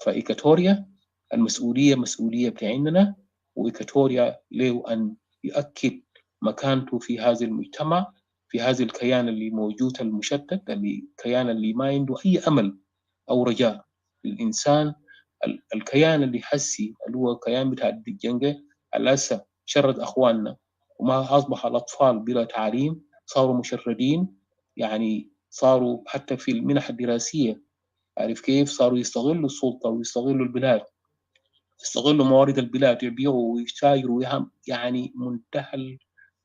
فإكواتوريا المسؤولية مسؤولية بتاعنا وإكواتوريا له أن يؤكد مكانته في هذا المجتمع في هذا الكيان اللي موجود المشتت، الكيان اللي ما عنده أي أمل أو رجاء الإنسان. الكيان اللي حسي اللي هو كيان بتاع الجنجة الأسى شرد أخواننا، وما أصبح الأطفال بلا تعليم، صاروا مشردين، يعني صاروا حتى في المنح الدراسية عارف كيف صاروا يستغلوا السلطة ويستغلوا البلاد، يستغلوا موارد البلاد، يبيعوا ويشتاجروا يعني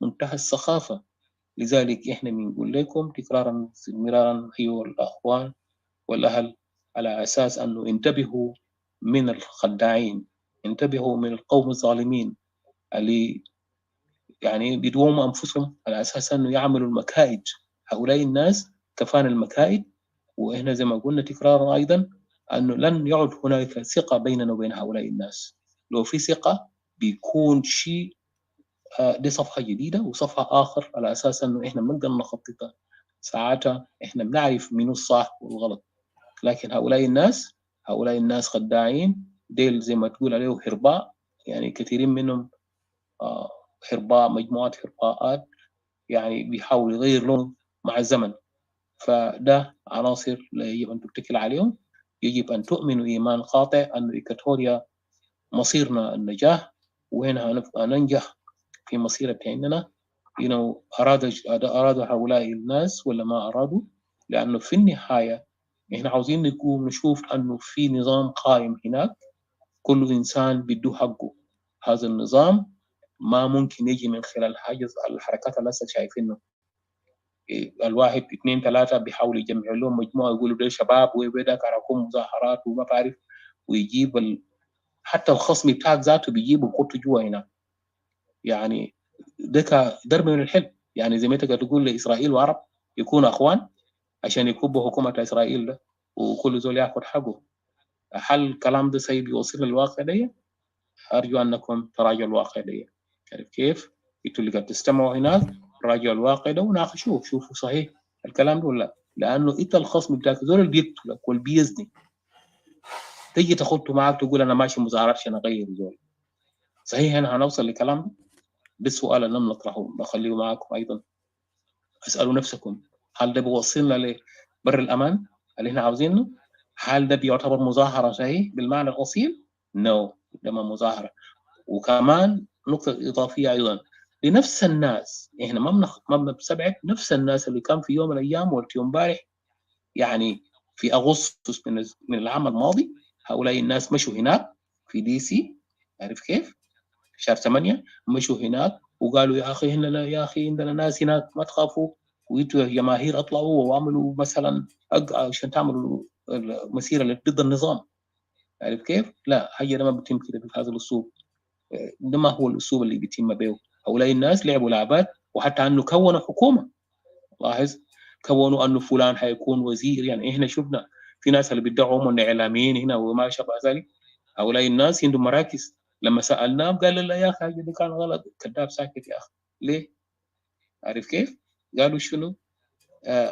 منتهى السخافة. لذلك إحنا بنقول لكم تكرارا مرارا أيها الأخوان والأهل على أساس أنه انتبهوا من الخداعين، انتبهوا من القوم الظالمين اللي يعني بيدوموا أنفسهم على أساس أنه يعملوا المكائد. هؤلاء الناس كفانا المكائد، وإحنا زي ما قلنا تكرارا أيضا أنه لن يعد هناك ثقة بيننا وبين هؤلاء الناس. لو في ثقة بيكون شيء دي صفحة جديدة وصفحة آخر على أساس أنه إحنا بنقدر نخططها. ساعتها إحنا بنعرف منو الصح والغلط. لكن هؤلاء الناس خداعين، ديل زي ما تقول عليه هرباء، يعني كثيرين منهم هرباء، مجموعات هرباءات يعني بيحاولوا يغير لون مع الزمن. فده عناصر لا يجب أن تتكل عليهم. يجب أن تؤمنوا إيمان قاطع أن إكواتوريا مصيرنا النجاح، وهنا هننجح في مصيرة عندنا. أرادوا هؤلاء الناس ولا ما أرادوا، لأنه في النهاية إحنا عاوزين نشوف أنه في نظام قائم هناك، كل إنسان بده حقه. هذا النظام ما ممكن يجي من خلال الحركات اللي هسه شايفينه. الواحد اثنين ثلاثة بيحاولوا يجمعوا لهم مجموعة يقولوا ده شباب وبدك أراكم مظاهرات وما بعرف، ويجيب حتى الخصم بتاعك ذاته بيجيبه ويحطه جوا هنا. يعني ده ضرب من الحلم. يعني زي ما انت تقول لإسرائيل وعرب يكونوا أخوان عشان يكبوا حكومة إسرائيل ده وكل زول ياخد حقه. هل الكلام ده سيوصل للواقع ده؟ أرجو أنكم تراجعوا الواقع ده. عارف كيف؟ انتوا اللي قاعد تستمعوا هناك راجعوا الواقع ده وناقشوه، شوفوا صحيح الكلام ده ولا لا. لأنه انت الخصم بتاعك زول اللي بيقتلك والبيزني تيجي تاخده معك تقول أنا ماشي مظاهرات عشان أغير زول. صحيح هنا هنوصل لكلام ده؟ ده السؤال اللي نطرحه بخليه معكم أيضا. اسألوا نفسكم هل ده بيوصلنا لبر الأمان اللي احنا عاوزينه؟ هل ده بيعتبر مظاهرة صحيح بالمعنى الأصيل؟ نو، ده ما مظاهرة. وكمان نقطة إضافية أيضا لنفس الناس، إحنا ما بنستبعد نفس الناس اللي كان في يوم من الأيام واليوم امبارح يعني في أغسطس من العام الماضي، هؤلاء الناس مشوا هناك في دي سي، عارف كيف؟ شهر 8 مشوا هناك وقالوا يا أخي عندنا ناس هناك ما تخافوا، وانتوا جماهير اطلعوا وعملوا مثلا عشان تعملوا مسيرة ضد النظام. عارف كيف؟ لا، حاجة ما بتتم كده بهذا الأسلوب. ده ما هو الأسلوب اللي بيتم به. هؤلاء الناس لعبوا لعبات، وحتى أنه كونوا حكومة. لاحظ كونوا أنه فلان حيكون وزير. يعني إحنا شفنا في ناس اللي بيدعوا أنهم إعلاميين هنا وما شابه ذلك. هؤلاء الناس عندهم مراكز. لما سألناهم قال لا يا أخي دي كان غلط، كذاب ساكت يا أخي. ليه؟ عارف كيف؟ قالوا شنو؟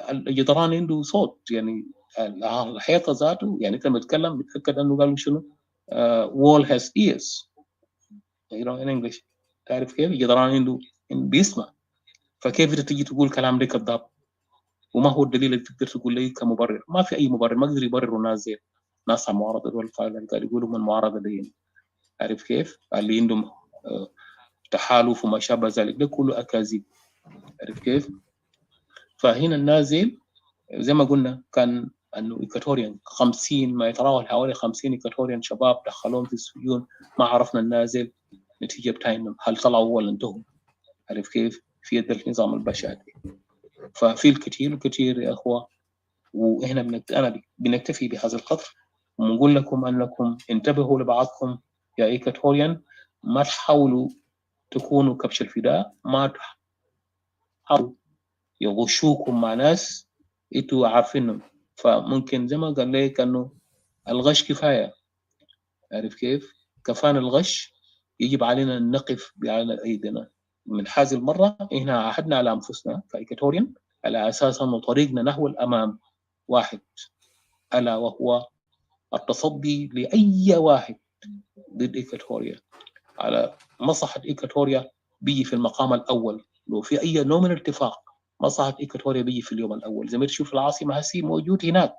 الجدران عنده صوت، يعني الحيطة ذاته، يعني أنت لما تتكلم بتأكد أنه قالوا شنو؟ wall has ears. in English. تعرف كيف؟ الجدران عنده بيسمع. فكيف انت تيجي تقول كلام ده كذاب؟ وما هو الدليل اللي تقدر تقول لي كمبرر؟ ما في اي مبرر، ما يقدر يبرروا ناس زي ناس المعارضه دول اللي قاعد يقولوا من المعارضه دي. عارف كيف؟ اللي عندهم تحالف وما شابه ذلك، ده كله اكاذيب. عارف كيف؟ فهنا النازل زي ما قلنا كان انه إيكواتوريان 50 ما يتراوح حوالي 50 إيكواتوريان شباب دخلوهم في السجون، ما عرفنا النازل نتيجه بتاعهم هل طلعوا ولا انتهوا. عارف كيف؟ في يد النظام البشري. ففي الكثير يا اخوه، واحنا بنكتفي بهذا القدر ونقول لكم انكم انتبهوا لبعضكم يا إيكواتوريان. ما تحاولوا تكونوا كبش الفداء، ما تحاولوا يغشوكم مع ناس انتوا عارفينهم. فممكن زي ما قال لك انه الغش كفايه. عارف كيف؟ كفانا الغش، يجب علينا ان نقف على ايدينا. من هذه المره احنا عهدنا على انفسنا كإيكواتوريان على اساس انه طريقنا نحو الامام واحد، الا وهو التصدي لاي واحد ضد إيكواتوريا. على مصلحه إيكواتوريا بيجي في المقام الاول. لو في اي نوع من الاتفاق مصلحة إيكواتوريا بيجي في اليوم الأول. زي ما تشوف العاصمة هسي موجود هناك،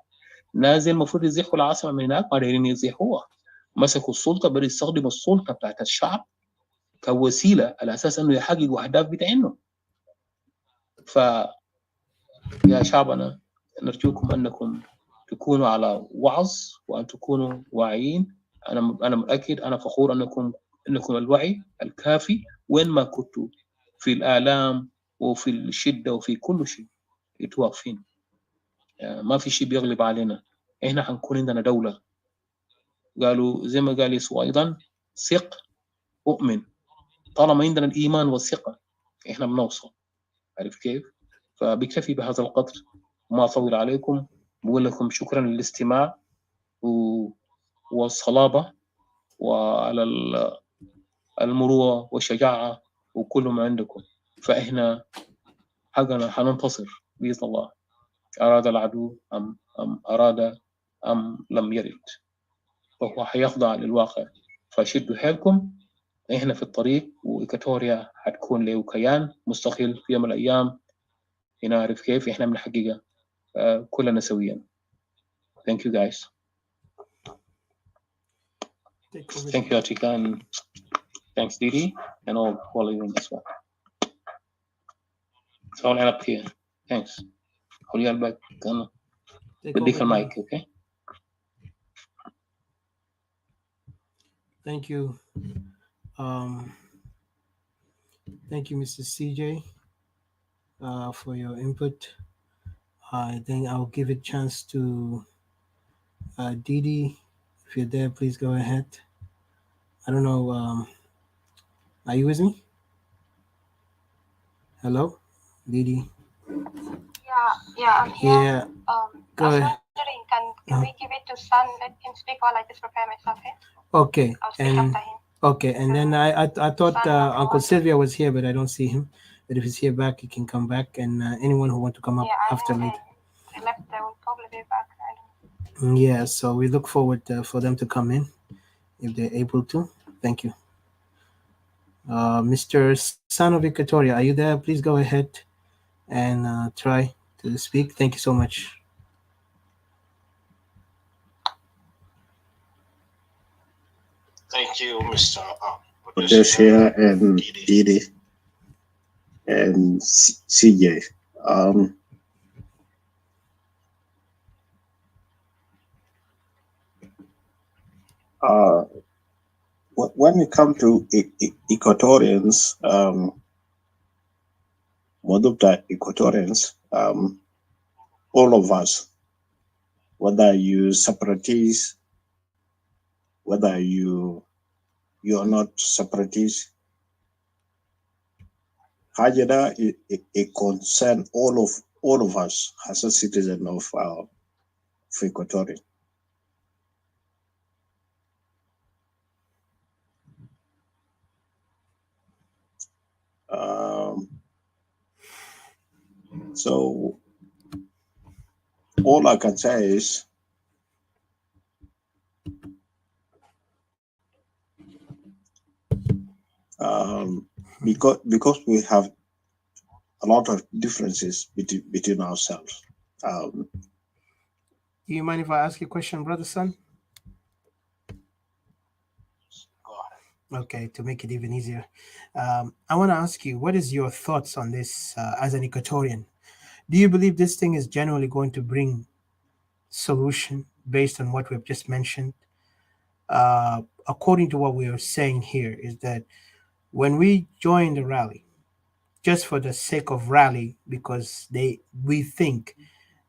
نازل المفروض يزيحوا العاصمة من هناك، ما دايرين يزيحوها. مسكوا السلطة، بدأوا يستخدموا السلطة بتاعت الشعب كوسيلة على أساس أنه يحققوا أهداف بتاعهم. فيا شعبنا نرجوكم أنكم تكونوا على وعظ وأن تكونوا واعيين. أنا متأكد، أنا فخور أنكم الوعي الكافي وين ما كنتوا، في الآلام وفي الشدة وفي كل شيء يتواقفين. ما في شيء بيغلب علينا، إحنا حنكون عندنا دولة. قالوا زي ما قال يسوع أيضا، ثق أؤمن. طالما عندنا الإيمان والثقة إحنا بنوصل. عارف كيف؟ فبكتفي بهذا القدر، وما أطول عليكم. بقول لكم شكرا للاستماع والصلابة وعلى المروءة والشجاعة وكل ما عندكم. فإحنا حقنا حننتصر بإذن الله، أراد العدو أم أراد أم لم يرد، فهو حيخضع للواقع. فشدوا حيلكم، إحنا في الطريق، وإيكواتوريا حتكون له كيان مستقل في يوم من الأيام. هنا عارف كيف إحنا بنحققها كلنا سويا. Thank you guys. Thank you Atika, and thanks Didi and all following as well. It's all up here. Thanks. Hold your back. بديك المايك. Okay. Thank you. Thank you, Mr. CJ, for your input. I think I'll give a chance to Didi. If you're there, please go ahead. I don't know. Are you with me? Hello, Didi. Yeah, I'm here. Yeah. Go I was ahead. wondering, can we give it to Sun? Let him speak while I just prepare myself here. Okay. I'll speak after him. Okay, and then I thought Uncle Sylvia was here, but I don't see him. But if he's here back, he can come back, and anyone who want to come up after later. They left. They will probably be back. Yeah, so we look forward for them to come in if they're able to. Thank you. Mr. Son of Equatoria, are you there? Please go ahead and try to speak. Thank you so much. Thank you, Mr. Odessia and Didi and CJ. When it comes to Equatorians, Modupta Equatorians, all of us, whether you separatists, whether you're not separatists, Hajada, it concerns all of us as a citizen of Equatoria. So all I can say is because we have a lot of differences between ourselves. Do you mind if I ask you a question, Brother Son? Go ahead. Okay, to make it even easier. I want to ask you, what is your thoughts on this as an Equatorian? Do you believe this thing is generally going to bring solution based on what we've just mentioned? According to what we are saying here, is that when we join the rally, just for the sake of rally, because we think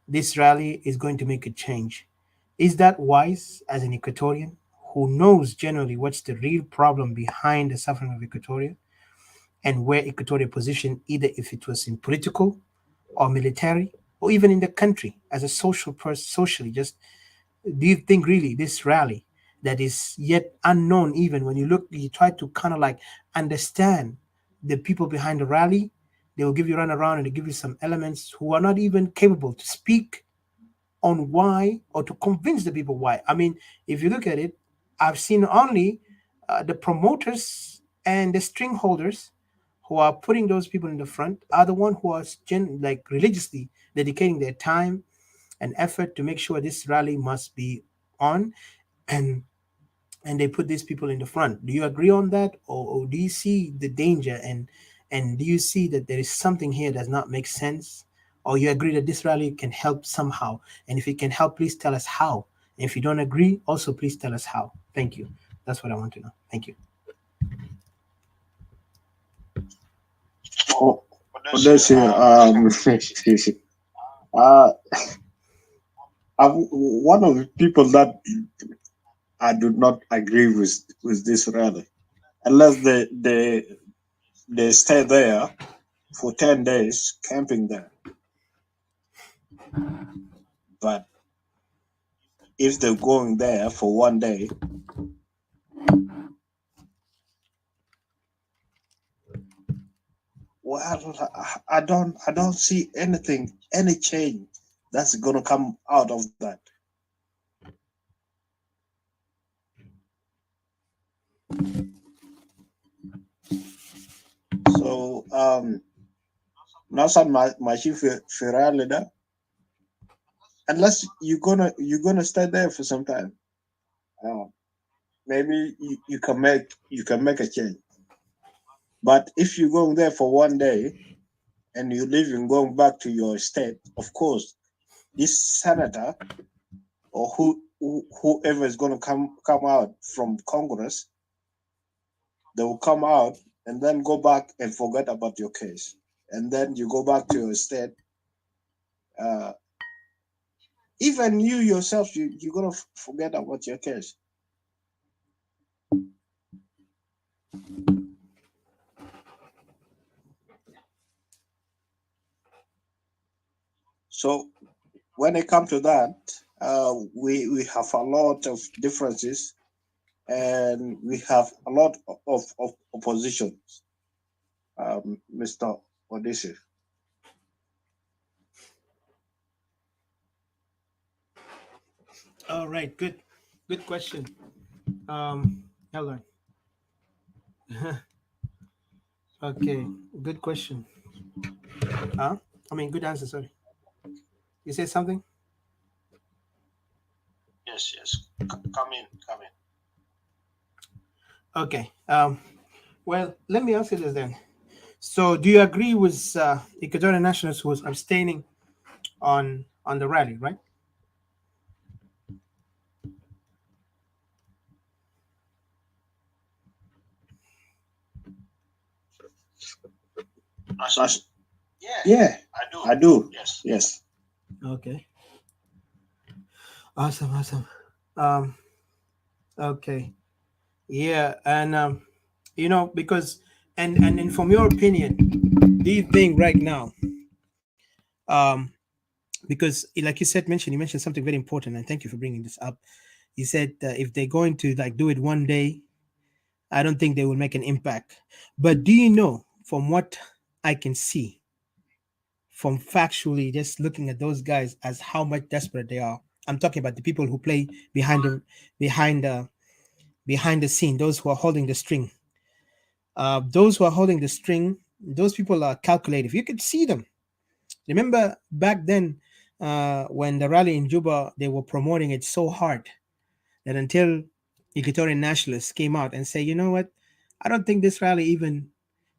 this rally is going to make a change, is that wise as an Equatorian who knows generally what's the real problem behind the suffering of Equatoria and where Equatoria positioned, either if it was in political or military or even in the country as a social person, socially? Just do you think really this rally that is yet unknown, even when you try to kind of like understand the people behind the rally, they will give you run around and they give you some elements who are not even capable to speak on why or to convince the people why. I mean, if you look at it, I've seen only the promoters and the string holders who are putting those people in the front are the one who are religiously dedicating their time and effort to make sure this rally must be on, and they put these people in the front. Do you agree on that, or do you see the danger, and do you see that there is something here that does not make sense, or you agree that this rally can help somehow? And if it can help, please tell us how. And if you don't agree, also please tell us how. Thank you. That's what I want to know. Thank you. Oh, let's see. I'm one of the people that I do not agree with this rally, unless they stay there for 10 days camping there. But if they're going there for one day, well, I don't see anything, any change that's gonna come out of that. So Nasan Mashi Firalida, unless you're gonna stay there for some time, maybe you can make a change. But if you're going there for one day and you're leaving, going back to your state, of course, this senator or whoever is going to come out from Congress, they will come out and then go back and forget about your case, and then you go back to your state. Even you yourself, you're going to forget about your case. So when it comes to that, we have a lot of differences, and we have a lot of oppositions, Mr. Odysseus. All right, good question. Hold on. Okay, good question. Good answer. Sorry, you said something. Yes. Come in. Okay. Well, let me ask you this then. So, do you agree with Equatorian Nationalists who was abstaining on the rally, right? Yeah, I do. Yes. Okay. Awesome. Okay. Yeah, and because and from your opinion, do you think right now, because like you mentioned something very important, and thank you for bringing this up. You said if they're going to do it one day, I don't think they will make an impact. But do you know, from what I can see, from factually just looking at those guys, as how much desperate they are? I'm talking about the people who play behind the scene, those who are holding the string. Those who are holding the string, those people are calculative. You could see them. Remember back then, when the rally in Juba, they were promoting it so hard that until Equatorian Nationalists came out and say, you know what, I don't think this rally even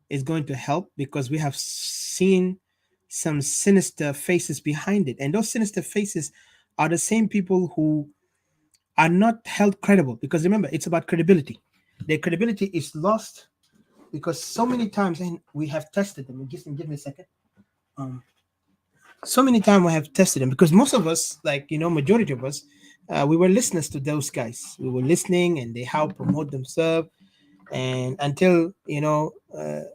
is going to help, because we have seen some sinister faces behind it. And those sinister faces are the same people who are not held credible, because remember, it's about credibility. Their credibility is lost because so many times, and we have tested them. Give me a second. So many times we have tested them, because most of us, majority of us, we were listeners to those guys. We were listening, and they how promote themselves, and until the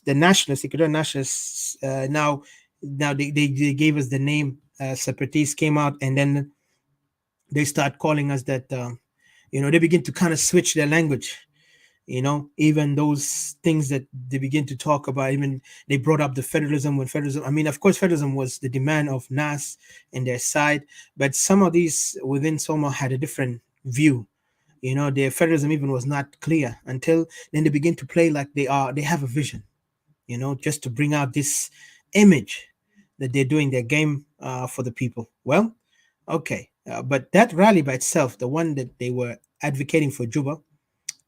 nationalists, Equatorian Nationalists, now they gave us the name. Separatists came out, and then they start calling us that. They begin to kind of switch their language. Even those things that they begin to talk about, even they brought up the federalism. When federalism, of course, federalism was the demand of NAS and their side, but some of these within Soma had a different view. Their federalism even was not clear until then they begin to play like they have a vision, just to bring out this image that they're doing their game for the people. Well, okay, but that rally by itself, the one that they were advocating for Juba,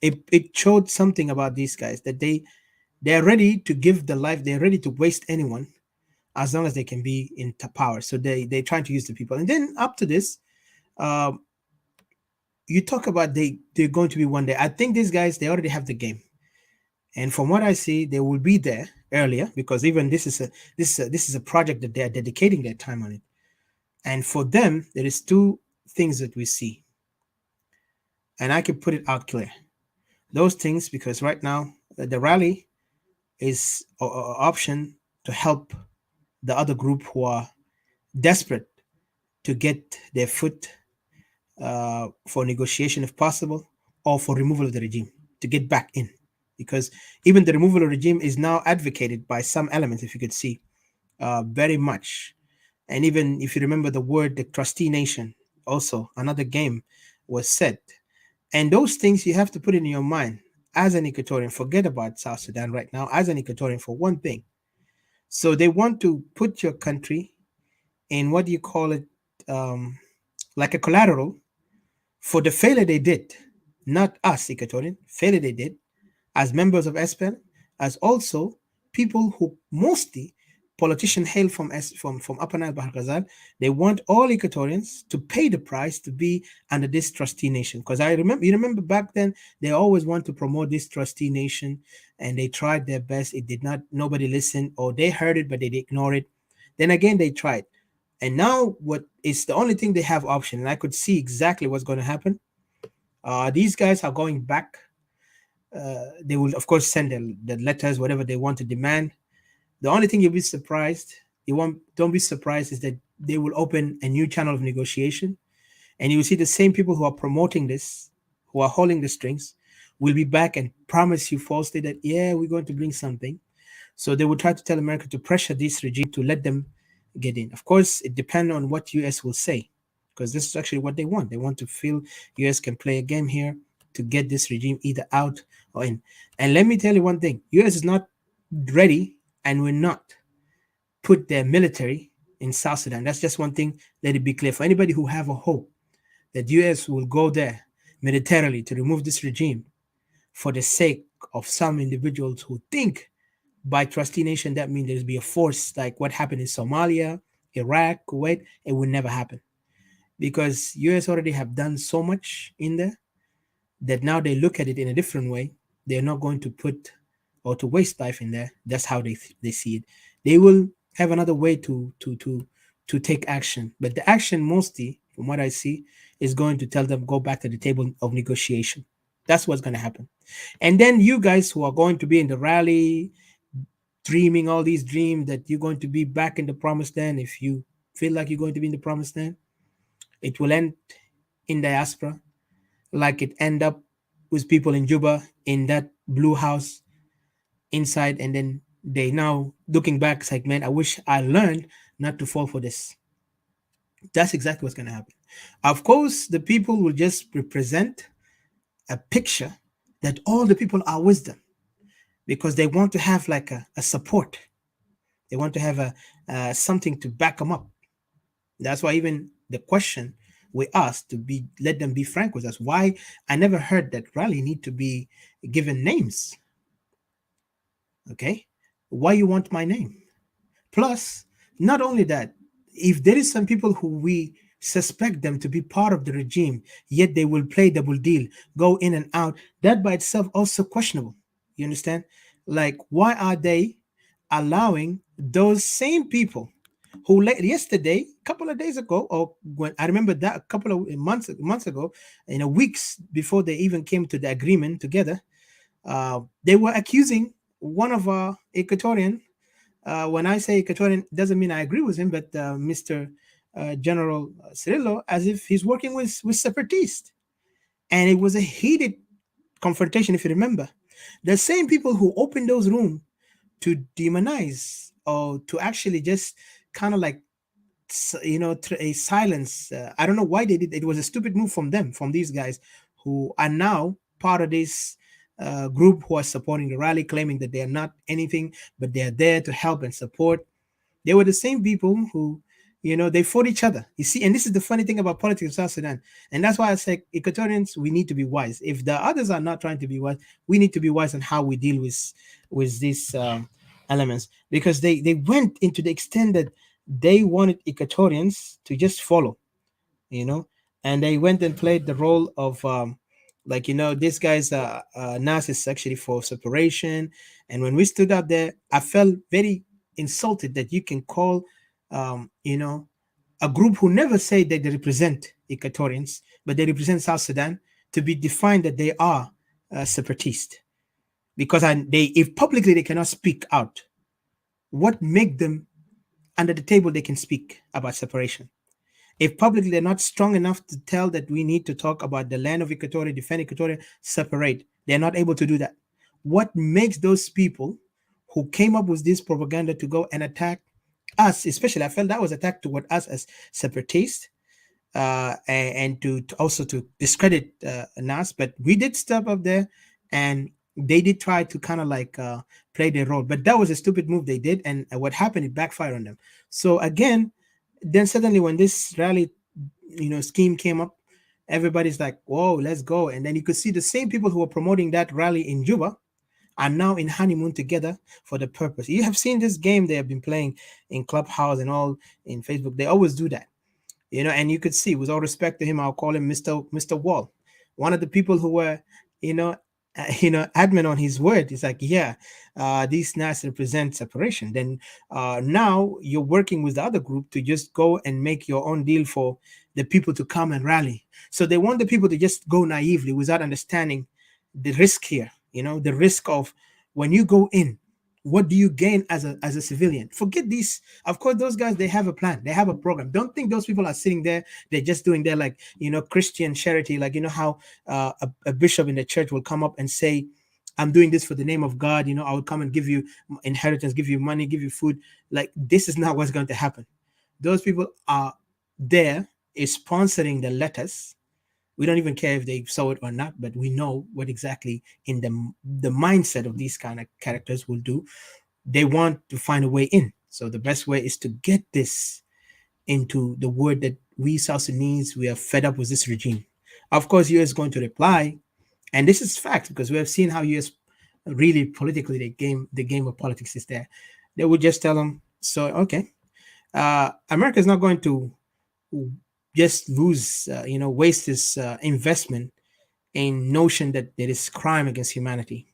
it showed something about these guys, that they're ready to give the life, they're ready to waste anyone as long as they can be in power. So they're trying to use the people. And then up to this, you talk about they're going to be one day. I think these guys, they already have the game. And from what I see, they will be there earlier, because even this is a project that they're dedicating their time on it. And for them, there is two things that we see. And I can put it out clear. Those things, because right now, the rally is an option to help the other group who are desperate to get their foot for negotiation if possible, or for removal of the regime, to get back in. Because even the removal of the regime is now advocated by some elements, if you could see, very much. And even if you remember the word, the trustee nation, also another game was said. And those things you have to put in your mind as an Equatorian. Forget about South Sudan right now, as an Equatorian, for one thing. So they want to put your country in, what do you call it, like a collateral for the failure they did, not us Equatorian, failure they did as members of SPL, as also people who mostly politicians hail from Upper Nile Bahar Ghazal. They want all Equatorians to pay the price to be under this trustee nation. Because you remember back then, they always want to promote this trustee nation, and they tried their best. It did not, nobody listened, or they heard it, but they ignore it. Then again, they tried. And now what is the only thing they have option, and I could see exactly what's going to happen. These guys are going back. They will, of course, send the letters, whatever they want to demand. The only thing you'll be surprised, don't be surprised, is that they will open a new channel of negotiation, and you will see the same people who are promoting this, who are holding the strings, will be back and promise you falsely that, yeah, we're going to bring something. So they will try to tell America to pressure this regime to let them get in. Of course, it depends on what US will say, because this is actually what they want. They want to feel US can play a game here to get this regime either out or in. And let me tell you one thing, US is not ready and will not put their military in South Sudan. That's just one thing. Let it be clear for anybody who have a hope that US will go there militarily to remove this regime for the sake of some individuals who think by trustee nation that means there's be a force like what happened in Somalia, Iraq, Kuwait. It will never happen, because US already have done so much in there that now they look at it in a different way. They're not going to put or to waste life in there. That's how they see it. They will have another way to take action, but the action mostly, from what I see, is going to tell them go back to the table of negotiation. That's what's going to happen. And then you guys who are going to be in the rally, dreaming all these dreams that you're going to be back in the promised land, if you feel like you're going to be in the promised land, it will end in diaspora, like it end up with people in Juba in that blue house inside, and then they now looking back, it's like, man, I wish I learned not to fall for this. That's exactly what's going to happen. Of course, the people will just represent a picture that all the people are with them, because they want to have like a support. They want to have a something to back them up. That's why even the question we asked to be, let them be frank with us. Why? I never heard that rally need to be given names. Okay, why you want my name? Plus, not only that, if there is some people who we suspect them to be part of the regime, yet they will play double deal, go in and out, that by itself also questionable. You understand? Like, why are they allowing those same people who yesterday, a couple of days ago, or when I remember that a couple of months ago, weeks before they even came to the agreement together, they were accusing one of our Equatorian. When I say Equatorian, doesn't mean I agree with him, but Mr. General Cirillo, as if he's working with Separatists. And it was a heated confrontation, if you remember. The same people who opened those rooms to demonize or to actually just kind of like, a silence. I don't know why they did. It was a stupid move from them, from these guys who are now part of this group who are supporting the rally, claiming that they are not anything, but they are there to help and support. They were the same people who, they fought each other. You see, and this is the funny thing about politics in South Sudan. And that's why I say, Equatorians, we need to be wise. If the others are not trying to be wise, we need to be wise on how we deal with these elements. Because they went into the extent that they wanted Equatorians to just follow, and they went and played the role of this guy's Nas actually for separation. And when we stood out there, I felt very insulted that you can call a group who never say that they represent Equatorians, but they represent South Sudan, to be defined that they are separatist. Because if publicly they cannot speak out, what make them under the table they can speak about separation? If publicly they're not strong enough to tell that we need to talk about the land of Equatoria, defend Equatoria, separate, they're not able to do that. What makes those people who came up with this propaganda to go and attack us, especially, I felt that was attack toward us as separatists, and to also to discredit Nas. But we did step up there, and they did try to kind of play their role. But that was a stupid move they did, and what happened, it backfired on them. So again, then suddenly when this rally, scheme came up, everybody's like, whoa, let's go. And then you could see the same people who were promoting that rally in Juba are now in honeymoon together for the purpose. You have seen this game they have been playing in Clubhouse and all in Facebook. They always do that, and you could see, with all respect to him, I'll call him Mr. Wall. One of the people who were, admin on his word. It's like, these NAS represent separation. Then now you're working with the other group to just go and make your own deal for the people to come and rally. So they want the people to just go naively without understanding the risk here, the risk of when you go in, what do you gain as a civilian? Forget these. Of course, those guys, they have a plan. They have a program. Don't think those people are sitting there. They're just doing their Christian charity. How a bishop in the church will come up and say, I'm doing this for the name of God. I will come and give you inheritance, give you money, give you food. This is not what's going to happen. Those people are there is sponsoring the letters. We don't even care if they saw it or not, but we know what exactly in the mindset of these kind of characters will do. They want to find a way in. So the best way is to get this into the word that we South Sudanese, we are fed up with this regime. Of course, US is going to reply, and this is fact because we have seen how US really politically the game of politics is there. They would just tell them, so okay, America is not going to just lose, waste this investment in notion that there is crime against humanity.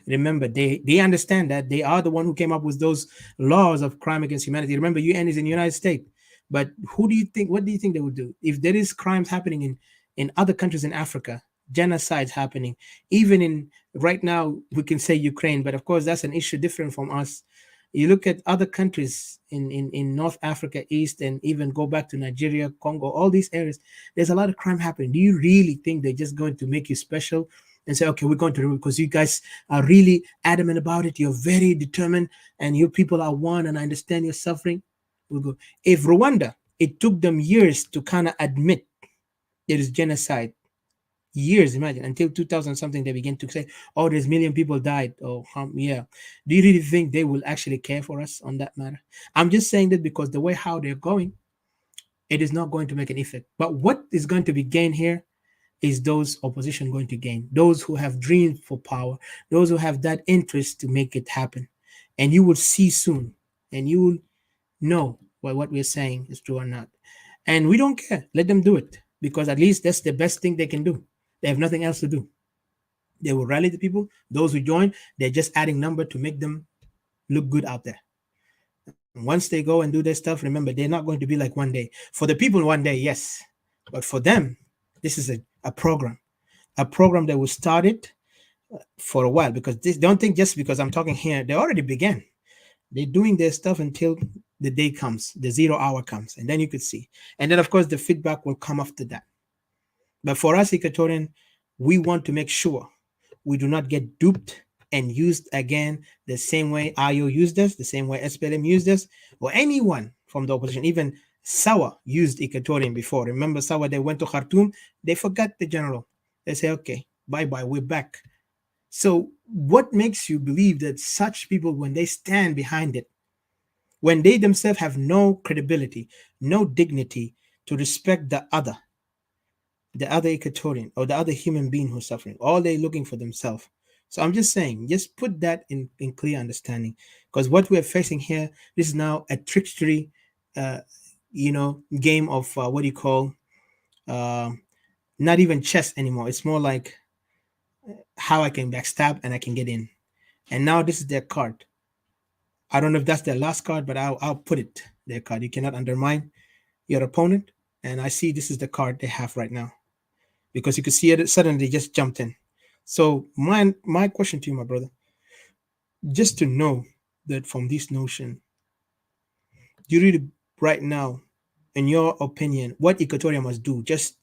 Remember, they understand that they are the one who came up with those laws of crime against humanity. Remember, UN is in the United States, but what do you think they would do if there is crimes happening in other countries in Africa, genocides happening, even in right now we can say Ukraine, but of course that's an issue different from us. You look at other countries in North Africa, East, and even go back to Nigeria, Congo, all these areas, there's a lot of crime happening. Do you really think they're just going to make you special and say, okay, we're going to do it because you guys are really adamant about it, you're very determined, and you people are one, and I understand your suffering? We'll go. If Rwanda, it took them years to kind of admit there is genocide. Years, imagine, until 2000 something they begin to say, oh, there's million people died. Oh, yeah. Do you really think they will actually care for us on that matter? I'm just saying that because the way how they're going, it is not going to make an effect. But what is going to be gained here is those opposition going to gain, those who have dreamed for power, those who have that interest to make it happen. And you will see soon, and you will know what we're saying is true or not. And we don't care. Let them do it, because at least that's the best thing they can do. They have nothing else to do. They will rally the people. Those who join, they're just adding number to make them look good out there. And once they go and do their stuff, remember, they're not going to be like one day. For the people, one day, yes. But for them, this is a program that was started for a while. Because don't think just because I'm talking here, they already began. They're doing their stuff until the day comes, the 0 hour comes, and then you could see. And then, of course, the feedback will come after that. But for us, Equatorian, we want to make sure we do not get duped and used again the same way IO used us, the same way SPLM used us, or anyone from the opposition. Even Sawa used Equatorian before. Remember Sawa, they went to Khartoum, they forgot the general. They say, okay, bye-bye, we're back. So what makes you believe that such people, when they stand behind it, when they themselves have no credibility, no dignity to respect the other Equatorian or the other human being who's suffering, all they're looking for themselves. So I'm just saying, just put that in clear understanding, because what we're facing here, this is now a trickstery, uh, game of what do you call, uh, not even chess anymore. It's more like how I can backstab and I can get in. And now this is their card. I don't know if that's their last card, but I'll put it their card. You cannot undermine your opponent, and I see this is the card they have right now, because you could see it suddenly just jumped in. So my question to you, my brother, just to know that from this notion, do you really right now, in your opinion, what Equatoria must do? Just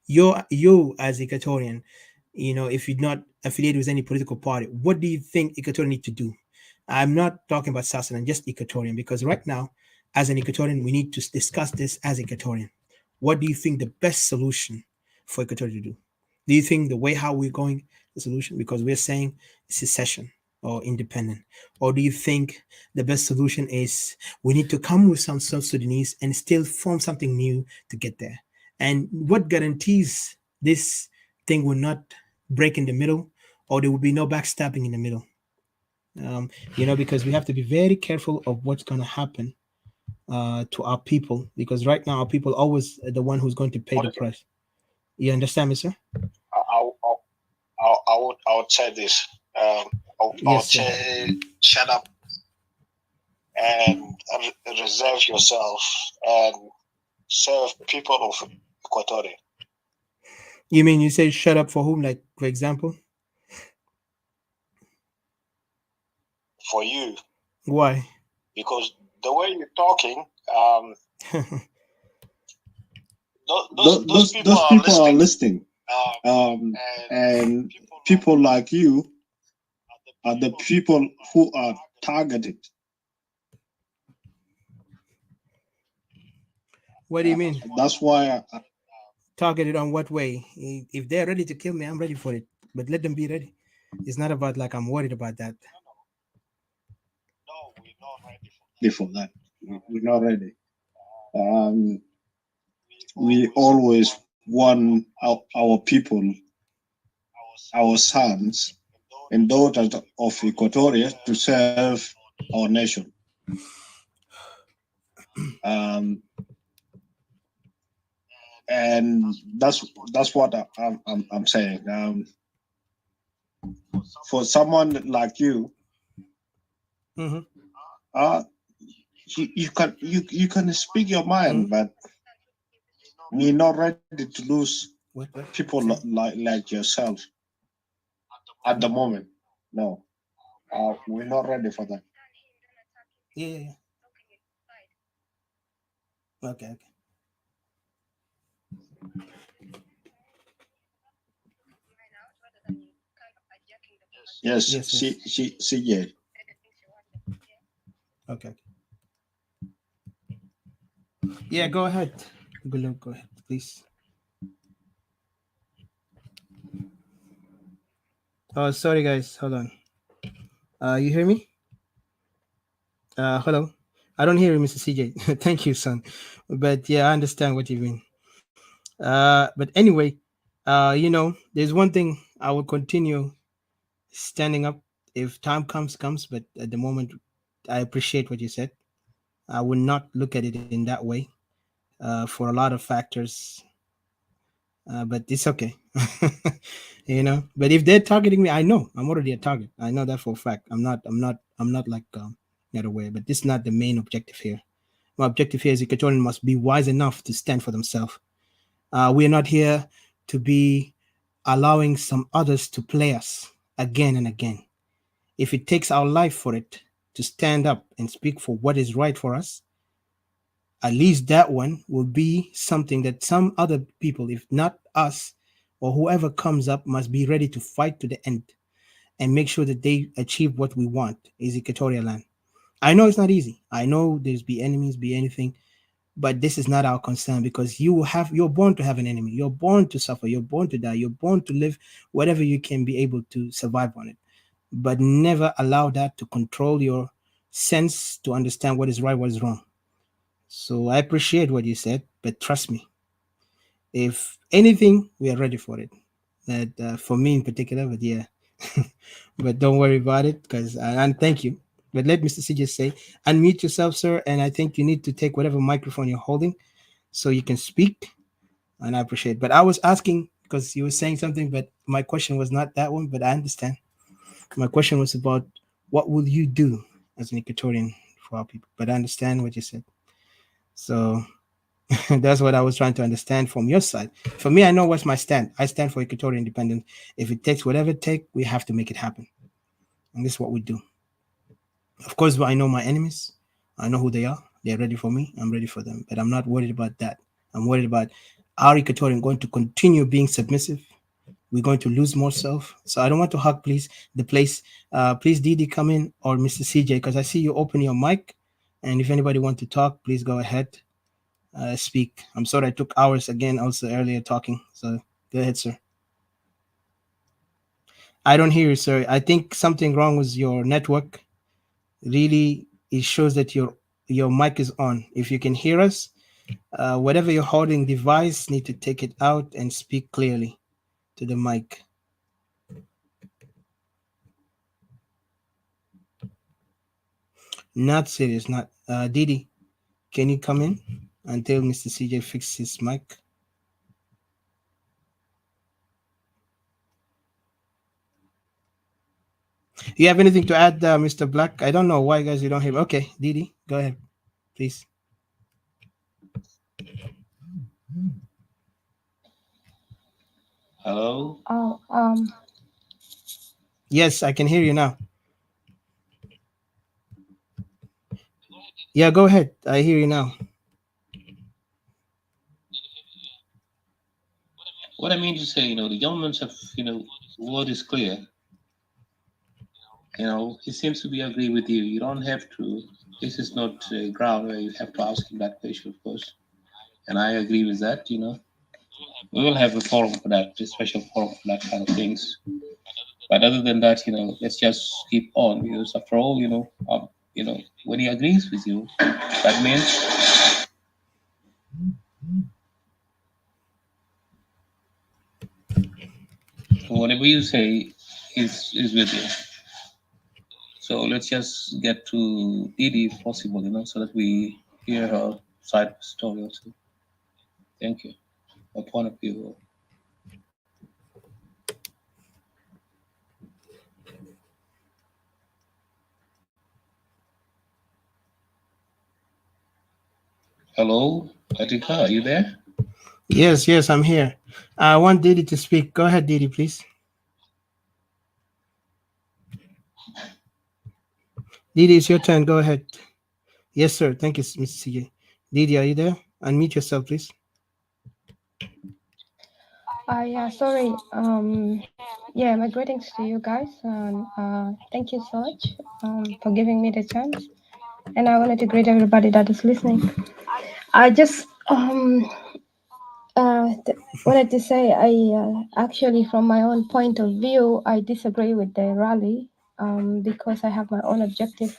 you as Equatorian, if you're not affiliated with any political party, what do you think Equatorian need to do? I'm not talking about South Sudan, just Equatorian, because right now, as an Equatorian, we need to discuss this as Equatorian. What do you think the best solution for Equatoria to do? Do you think the way how we're going, the solution, because we're saying secession or independent, or do you think the best solution is we need to come with some South Sudanese and still form something new to get there? And what guarantees this thing will not break in the middle, or there will be no backstabbing in the middle? Because we have to be very careful of what's going to happen to our people, because right now our people always the one who's going to pay the price. You understand me, sir? I would say this. I would say shut up and reserve yourself and serve people of Equatoria. You mean you say shut up for whom? Like, for example? For you. Why? Because the way you're talking, those people are listening. And people like you are the people who are targeted. What do you mean? That's why targeted on what way? If they're ready to kill me, I'm ready for it. But let them be ready. It's not about like I'm worried about that. No, we're not ready for that. We're not ready. We always want our people, our sons and daughters of Equatoria to serve our nation. And that's what I'm saying. For someone like you, mm-hmm. You can speak your mind, but we're not ready to lose people like yourself at the moment. No, we're not ready for that. Yeah. Okay. Yes. CJ. Okay. Yeah, go ahead. Go ahead, please. Oh, sorry, guys. Hold on. You hear me? Hello. I don't hear you, Mr. CJ. Thank you, son. But yeah, I understand what you mean. But anyway, there's one thing I will continue standing up if time comes. But at the moment, I appreciate what you said. I will not look at it in that way for a lot of factors. But it's okay. But if they're targeting me, I know I'm already a target. I know that for a fact. I'm not like not aware. But this is not the main objective here. My objective here is Equatorians must be wise enough to stand for themselves. We are not here to be allowing some others to play us again and again. If it takes our life for it to stand up and speak for what is right for us, at least that one will be something that some other people, if not us or whoever comes up, must be ready to fight to the end and make sure that they achieve what we want, is Equatorial land. I know it's not easy. I know there's be enemies, be anything, But this is not our concern, because you're born to have an enemy. You're born to suffer. You're born to die. You're born to live whatever you can be able to survive on it. But never allow that to control your sense to understand what is right, what is wrong. So I appreciate what you said, but trust me, if anything, we are ready for it. That for me in particular, but yeah, but don't worry about it, because and thank you. But let Mr. C just say, unmute yourself, sir, and I think you need to take whatever microphone you're holding so you can speak, and I appreciate. But I was asking because you were saying something, but my question was not that one. But I understand. My question was about what will you do as an Equatorian for our people. But I understand what you said. So that's what I was trying to understand from your side. For me, I know what's my stand. I stand for Equatorial independence. If it takes whatever it takes, we have to make it happen. And this is what we do. Of course, I know my enemies. I know who they are. They're ready for me. I'm ready for them. But I'm not worried about that. I'm worried about our Equatorian going to continue being submissive. We're going to lose more self. So I don't want to hug, please, the place. Please, Didi, come in, or Mr. CJ, because I see you open your mic. And if anybody want to talk, please go ahead. Speak. I'm sorry I took hours again also earlier talking. So go ahead, sir. I don't hear you, sir. I think something wrong with your network. Really, it shows that your mic is on. If you can hear us, whatever you're holding device, need to take it out and speak clearly to the mic. Not serious, not Didi. Can you come in until Mr. CJ fixes his mic? You have anything to add, Mr. Black? I don't know why, guys, you don't hear. Okay, Didi, go ahead, please. Hello? Yes, I can hear you now. Yeah, go ahead. I hear you now. What I mean to say, the governments have, word is clear. He seems to be agree with you. You don't have to. This is not a ground where you have to ask him that question, of course. And I agree with that. We will have a forum for that, a special forum for that kind of things. But other than that, let's just keep on, because after all, when he agrees with you, that means whatever you say is with you. So let's just get to Didi if possible, so that we hear her side of the story also. Thank you. My point of view. Hello, Atika, are you there? Yes, I'm here. I want Didi to speak. Go ahead, Didi, please. Didi, it's your turn. Go ahead. Yes, sir. Thank you, Mr. CJ. Didi, are you there? Unmute yourself, please. Yeah, sorry. Yeah, my greetings to you guys. Thank you so much for giving me the chance. And I wanted to greet everybody that is listening. I just wanted to say I actually, from my own point of view, I disagree with the rally because I have my own objective.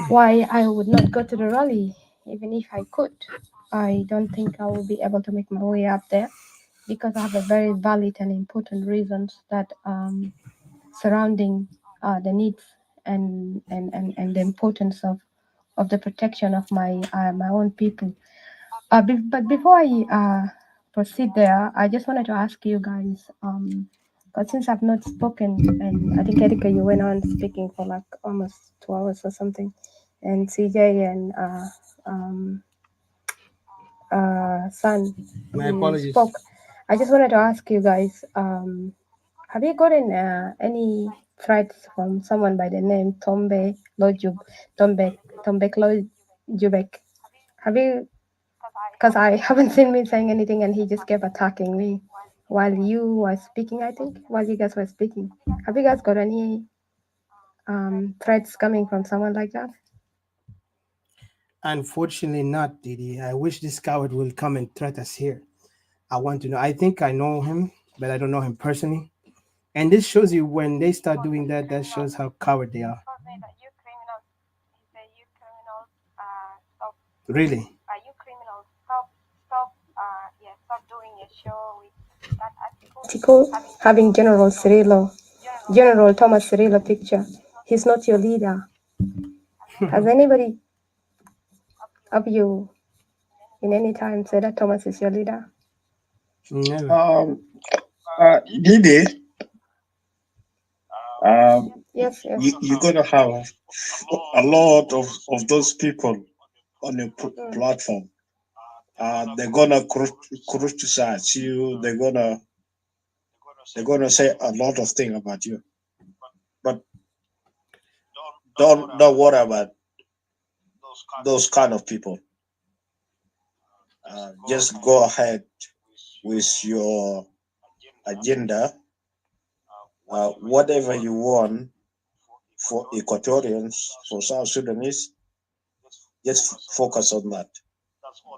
Why I would not go to the rally, even if I could. I don't think I will be able to make my way up there, because I have a very valid and important reasons that surrounding the needs and the importance of the protection of my own people. But before I proceed there, I just wanted to ask you guys, because since I've not spoken, and I think Erika, you went on speaking for like almost 2 hours or something, and CJ and Sun My apologies. spoke. I just wanted to ask you guys, have you gotten any threats from someone by the name Tombe Lojubek? Have you? Because I haven't seen me saying anything, and he just kept attacking me while you were speaking. I think while you guys were speaking, have you guys got any threats coming from someone like that? Unfortunately, not, Didi. I wish this coward will come and threat us here. I want to know. I think I know him, but I don't know him personally. And this shows you when they start doing that, that shows how coward they are. told me that you criminals, he said you criminals, stop, Really. you criminals, stop doing your show with that article having General Thomas Cirillo picture. He's not your leader. Has anybody of you in any time said that Thomas is your leader? Never. Didi, Yes. you're gonna have a lot of those people on your platform. They're gonna criticize you. They're gonna say a lot of things about you. But don't worry about those kind of people. Just go ahead with your agenda. Whatever you want for Equatorians, for South Sudanese, just focus on that.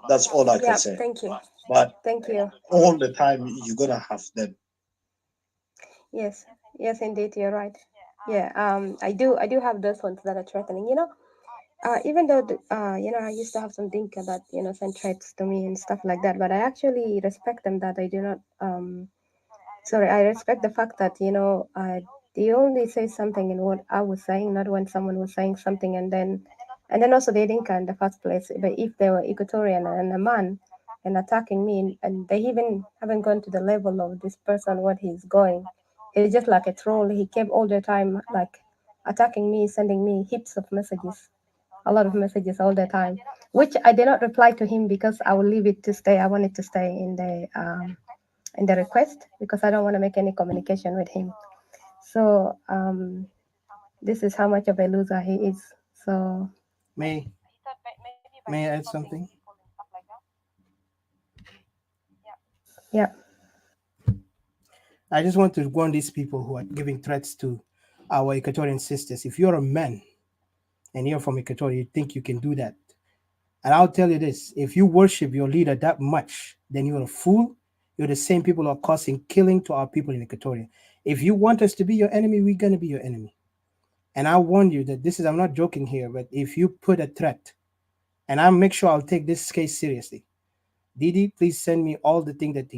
That's all I can say. Thank you. But Thank you. all the time you're gonna have them. Yes, indeed, you're right. Yeah, I do have those ones that are threatening. Even though I used to have some dinka that send threats to me and stuff like that, but I actually respect them. That I do not. Sorry, I respect the fact that they only say something in what I was saying, not when someone was saying something, and then also they dinka in the first place. But if they were Equatorian and a man and attacking me, and they even haven't gone to the level of this person what he's going. He's just like a troll. He kept all the time like attacking me, sending me heaps of messages, a lot of messages all the time, which I did not reply to him because I will leave it to stay. I want it to stay in the request because I don't want to make any communication with him. So this is how much of a loser he is. So May I add something? Yeah. I just want to warn these people who are giving threats to our Equatorian sisters. If you're a man and you're from Equatoria, you think you can do that. And I'll tell you this, if you worship your leader that much, then you're a fool. You're the same people who are causing killing to our people in Equatoria. If you want us to be your enemy, we're going to be your enemy. And I warn you that this is, I'm not joking here, but if you put a threat, and I'll make sure I'll take this case seriously. Didi, please send me all the things that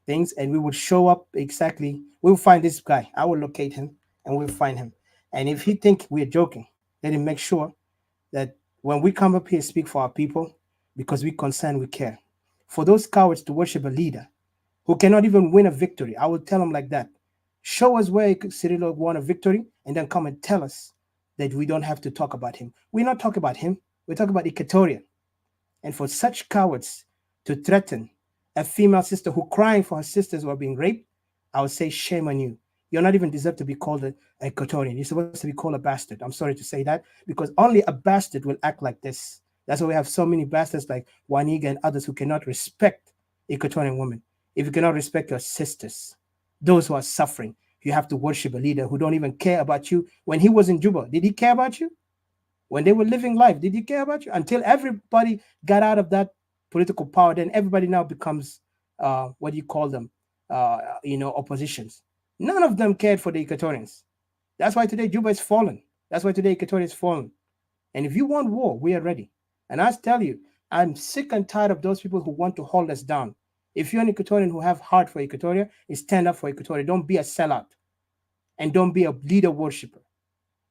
things, and we will show up exactly. We'll find this guy. I will locate him, and we'll find him. And if he think we're joking, let him make sure that when we come up here, speak for our people, because we concern, we care. For those cowards to worship a leader who cannot even win a victory, I will tell them like that. Show us where Cirillo won a victory, and then come and tell us that we don't have to talk about him. We're not talking about him. We're talking about Equatoria. And for such cowards to threaten a female sister who crying for her sisters who are being raped, I would say shame on you. You're not even deserved to be called a Equatorian. You're supposed to be called a bastard. I'm sorry to say that, because only a bastard will act like this. That's why we have so many bastards like Waniga and others who cannot respect Equatorian women. If you cannot respect your sisters, those who are suffering, you have to worship a leader who don't even care about you. When he was in Juba, did he care about you? When they were living life, did he care about you? Until everybody got out of that political power, then everybody now becomes, what do you call them? Oppositions. None of them cared for the Equatorians. That's why today Juba is fallen. That's why today Equatoria is fallen. And if you want war, we are ready. And I tell you, I'm sick and tired of those people who want to hold us down. If you're an Equatorian who have heart for Equatoria, stand up for Equatoria. Don't be a sellout. And don't be a leader worshiper.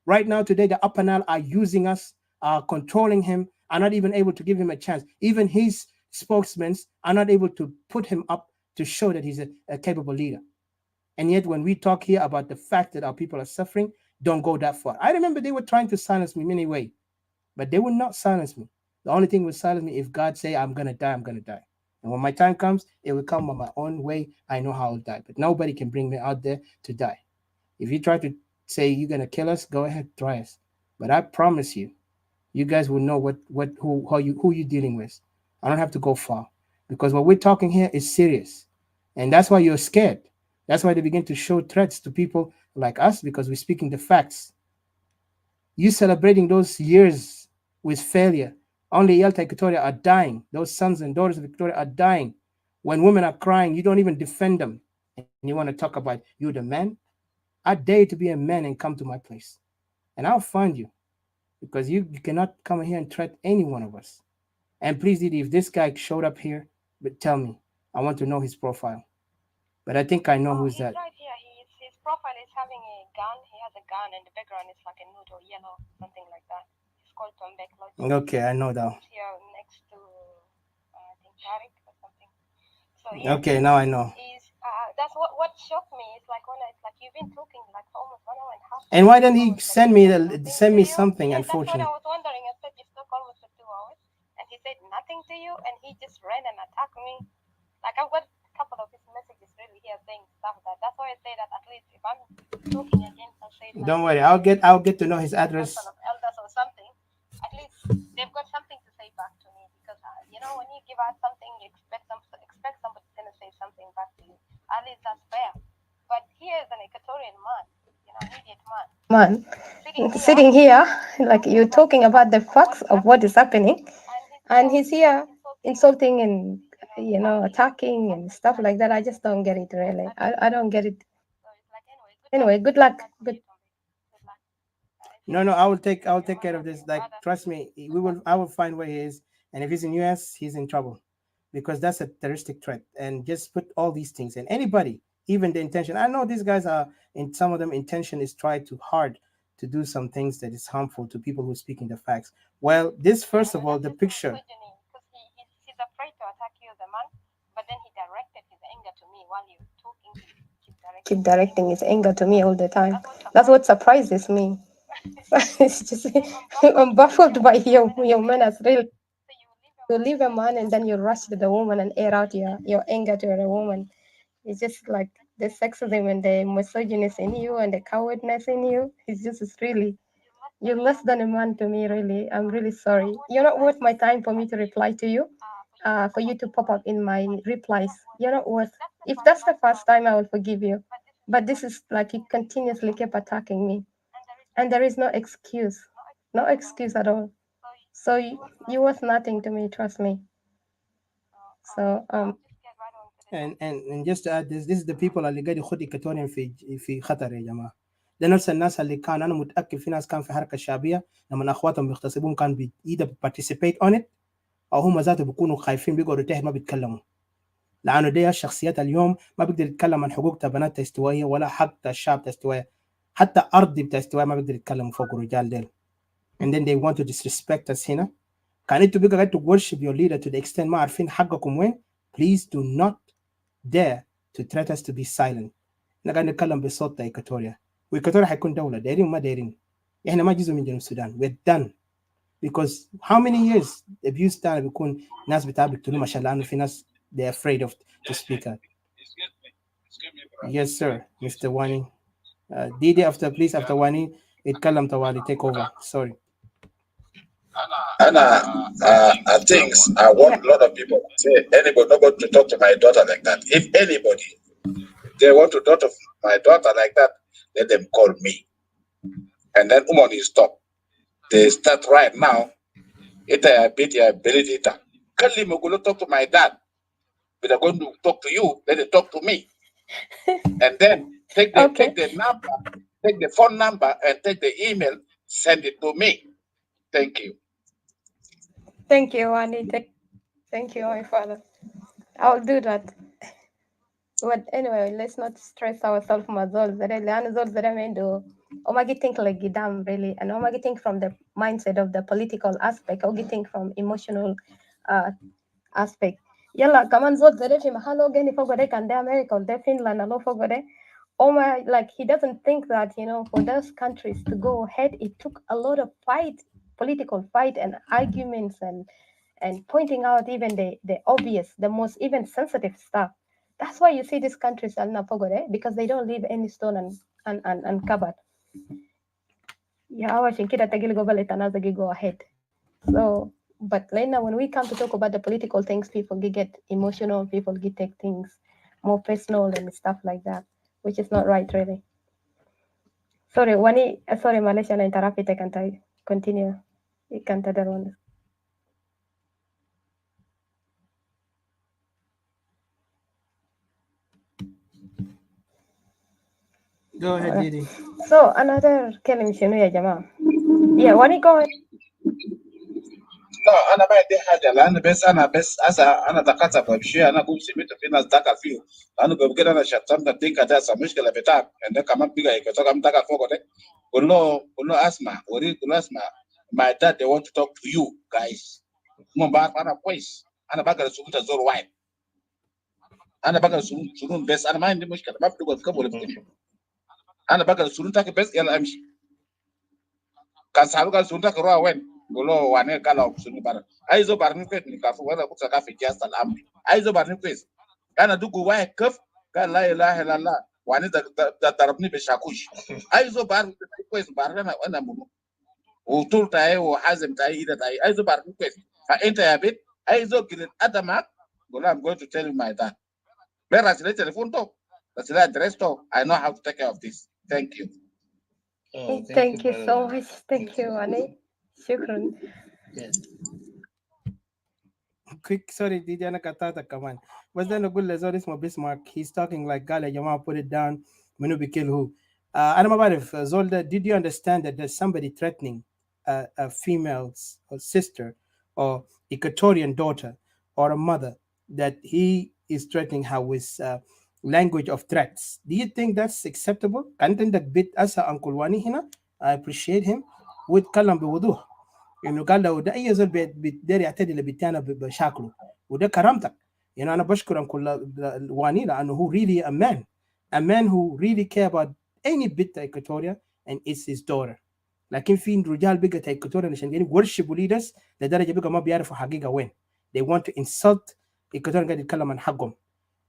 Right now, today, the Upper Nile are using us, are controlling him, are not even able to give him a chance. Even his spokesmen are not able to put him up to show that he's a capable leader. And yet, when we talk here about the fact that our people are suffering, don't go that far. I remember they were trying to silence me many ways, but they will not silence me. The only thing will silence me if God say, I'm going to die, I'm going to die. And when my time comes, it will come on my own way. I know how I'll die, but nobody can bring me out there to die. If you try to say you're going to kill us, go ahead, try us. But I promise you, you guys will know who you're dealing with. I don't have to go far, because what we're talking here is serious. And that's why you're scared. That's why they begin to show threats to people like us, because we're speaking the facts. You celebrating those years with failure. Only Yalta Equatoria are dying. Those sons and daughters of Equatoria are dying. When women are crying, you don't even defend them. And you want to talk about you the man? I dare you to be a man and come to my place. And I'll find you. Because you cannot come here and threaten any one of us. And please, Didi, if this guy showed up here, but tell me. I want to know his profile. But I think I know who's that. Right here. His profile is having a gun. He has a gun, and the background is like a nude or yellow, something like that. It's called Tombek Logic. Okay, I know that. It's here next to, I think, Tariq or something. So yeah. Okay, now I know. That's what shocked me. It's like you've been talking like for almost 1 hour and a half. And why didn't he send me something? Yeah, Unfortunately, that's what I was wondering. I said you spoke almost for 2 hours, and he said nothing to you, and he just ran and attacked me. Like I've got a couple of his messages really here saying stuff that. That's why I say that at least if I'm talking again, I'll say. Don't worry, I'll get to know his address. Of elders or something. At least they've got something to say back to me because when you give out something, you expect somebody's gonna say something back to you. At least that's fair. But here is an Equatorian man, idiot man. Sitting here, like you're talking about the facts of what is happening, and he's here insulting and attacking and stuff like that. I just don't get it really. I don't get it. Anyway, good luck. Good. No, I will take care of this. Like, trust me, I will find where he is, and if he's in US, he's in trouble, because that's a terroristic threat. And just put all these things, and anybody, even the intention. I know these guys are, in some of them, intention is try too hard to do some things that is harmful to people who are speaking the facts. Well, this first of all, the picture. He's afraid to attack you, the man, but then he directed his anger to me while you were talking. Keep directing his anger to me all the time. That's what surprises me. It's just I'm baffled by your manners, really. You leave a man and then you rush to the woman and air out your anger to the woman. It's just like the sexism and the misogynist in you and the cowardness in you. It's really, you're less than a man to me, really. I'm really sorry. You're not worth my time for me to reply to you, for you to pop up in my replies. You're not worth. If that's the first time, I will forgive you. But this is like you continuously keep attacking me. And there is no excuse. No excuse at all. So you're worth nothing to me, trust me. So and just to add this is the people اللي قاعد يخد إيكواتوريان في خطر يا جماعه. ده نفس الناس اللي كان انا متاكد في ناس كان في حركه الشعبيه لما اخواتهم بيغتصبون كان either participate on it او هم ذاته بيكونوا خايفين بيقعدوا تحت ما بيتكلموا. لانه دي الشخصيات اليوم ما بيقدر يتكلم عن حقوق بنات استوائيه ولا حق الشعب استوائيه. حتى ارض بتاع استواء ما بيقدر يتكلموا فوق الرجال ديل. And then they want to disrespect us هنا. كان انتوا بقى قاعد to worship your leader to the extent ما عارفين حقكم وين. Please do not dare to threat us to be silent. احنا قاعد نتكلم بصوت إيكواتوريا. وإيكواتوريا حيكون دولة دايرين وما دايرين. احنا ما جزء من جنوب السودان. We're done. Because how many years abuse تاعنا بيكون ناس بتاع بيقتلوا ما شاء الله لأنه في ناس they're afraid of to speak out. Yes sir, Mr. Wani. Didi after Wani يتكلم طوالي take over. Sorry. I think I want a lot of people to say anybody not going to talk to my daughter like that. If anybody they want to talk to my daughter like that, let them call me. And then is stop. They start right now. It's a bit your ability to talk to my dad. But they're going to talk to you, let them talk to me. And then take the number, take the phone number and take the email, send it to me. Thank you. Thank you, Wani. Thank you, my father. I'll do that. But anyway, let's not stress ourselves. Omagi think like Gidam, really. And Omagi think from the mindset of the political aspect. Omagi think from emotional aspect. Yalla, kaman zod zere fi mahalo geni fogode kande America or Finland alo fogode. Like he doesn't think that, for those countries to go ahead, it took a lot of political fight and arguments and pointing out even the obvious, the most even sensitive stuff. That's why you see these countries are not forgotten, because they don't leave any stone uncovered. Go ahead. So, but later when we come to talk about the political things, people get emotional, people take things more personal and stuff like that, which is not right, really. Sorry, Malaysia, I interrupted. I can continue. ikan tadaron. Go ahead, Didi. So another كلمة شنو يا جماعة؟ Yeah, when you go لا انا ما عندي حاجه لان بس انا دقت بمشي انا قلت سمعت في ناس دقت فيه لانه قبل كده انا شتمت الدين كده مشكله بتاعك عندك كمان بقى كده كمان دقت فوق ده قول له اسمع وريك قول له اسمع my dad they want to talk to you guys هم بعرف انا كويس انا بقدر اسوق الزور واحد انا بقدر اسوق بس انا ما عندي مشكله ما بدي اقول ولا بتكلم انا بقدر اسوق بس يلا امشي كان سالوك اسوق روح وين قول له وانا قال له شنو بار عايزه بارني كويس من كافو ولا كنت كافي جاست الامر عايزه بارني كويس انا دوغو واحد كف قال لا اله الا الله وانا ضربني بشاكوش عايزه بارني كويس بارني انا منو وطول تاعي وحازم تاعي ايده تاعي عايزه بارني كويس فانت يا بيت عايزه قلت ادمك قول I'm going to tell you my dad بير راسل التليفون تو راسل ادريس تو I know how to take care of this thank you. thank you so much. Thank you, Ani. شكرا. Quick, sorry, Didi, أنا قطعتك كمان. بس أنا أقول لزول اسمه Bismarck, he's talking like قال يا جماعة put it down. منو بيكيل هو؟ أنا ما بعرف زول ده. Did you understand that there's somebody threatening a female's or sister or Equatorian daughter or a mother that he is threatening her with language of threats? Do you think that's acceptable? كانت عندك بيت أسا أنكل واني هنا. I appreciate him. ويتكلم بوضوح. انه قال لو ده اي زول بيقدر يعتدي لبيتانا بشكله وده كرامتك. انا بشكر انكل واني لانه هو really a man who really care about any bit of Equatoria and it's his daughter. لكن في رجال بقى Equatoria عشان قاعدين worship leaders لدرجه بقى ما بيعرفوا حقيقه وين. They want to insult Equatoria قاعد يتكلم عن حقهم.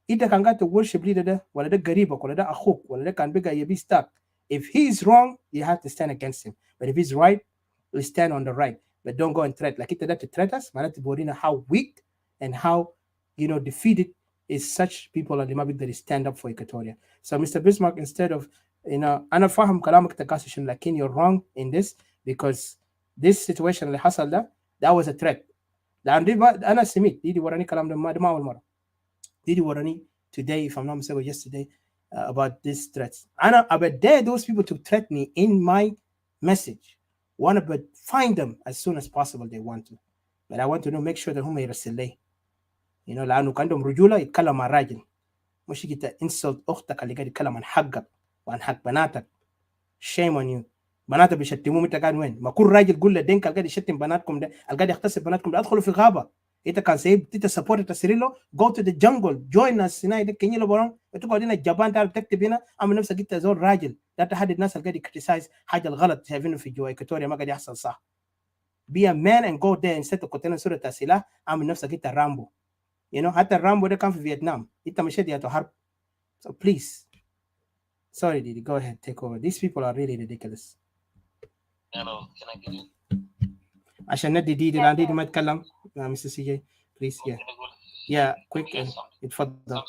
إذا كان قاعد worship leader ده ولا ده قريبك ولا ده اخوك ولا ده كان بقى يبي stuck. If he is wrong you have to stand against him. But if he's right we stand on the right. But don't go and threat. Like it to threat us, معناته بورينا how weak and how defeated is such people اللي ما بيقدر stand up for Equatoria. So Mr. Bismarck, instead of أنا فاهم كلامك تكاسشن لكن you're wrong in this because this situation اللي حصل ده that was a threat. لأن أنا سمعت دي وراني كلام ده ما أول مرة. دي وراني today if I'm not mistaken yesterday about these threats. أنا dare those people to threat me in my message. Want to find them as soon as possible they want to. But I want to know make sure that هم يرسل لي لأنه كان عندهم رجولة يتكلم مع راجل مش جيت insult أختك اللي قاعد يتكلم عن حقك وعن حق بناتك. shame on you. بناتك بيشتموه انت قاعد وين؟ ما كل راجل قول لدينك اللي قاعد يشتم بناتكم ده اللي قاعد يغتصب بناتكم ده ادخلوا في غابة. انت كان سيب انت سبورت تسريله go to the jungle join us هنا كني لو برام تقعد هنا الجبان تعرف تكتب هنا اعمل نفسك انت زول راجل لا تحدد الناس اللي قاعد يكريتيسايز حاجه الغلط شايفينه في جوا إكواتوريا ما قاعد يحصل صح. be a man and go there instead of كنت صورة السلاح اعمل نفسك انت رامبو. حتى الرامبو ده كان في فيتنام انت مشيت يا حرب. So please sorry Didi go ahead take over. These people are really ridiculous. Hello, can I get in? عشان ندي ديدي لان ديدي ما يتكلم Mr. CJ please yeah quick and اتفضل.